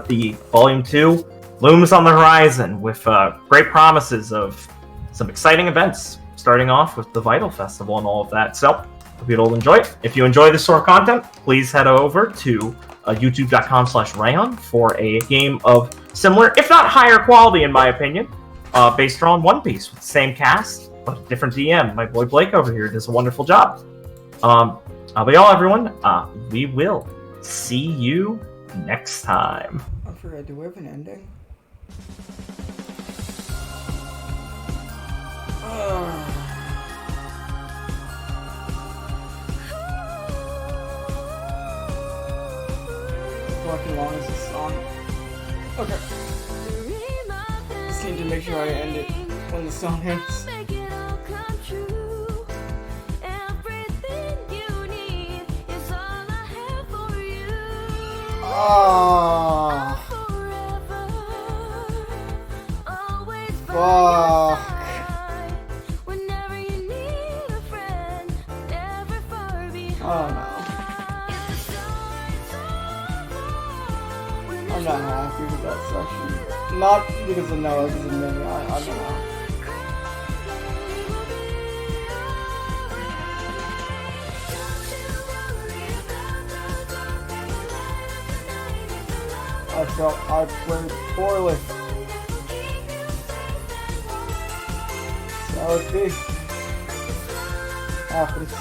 [SPEAKER 2] The Volume 2 looms on the horizon with great promises of some exciting events, starting off with the Vital Festival and all of that. So, hope you'll enjoy it. If you enjoy this sort of content, please head over to youtube.com/Rayon for a game of similar, if not higher quality, in my opinion, based on One Piece with the same cast, but different DM. My boy Blake over here does a wonderful job. I'll be all, everyone. We will see you next time.
[SPEAKER 1] I forgot, do we have an ending? Fucking long is this song? Okay. Just need to make sure I end it when the song ends. Oh. Fuck. Oh no. I'm not happy with that section. Not because of Noah, because of me. I don't know. I felt I played poorly. So it be. Happens.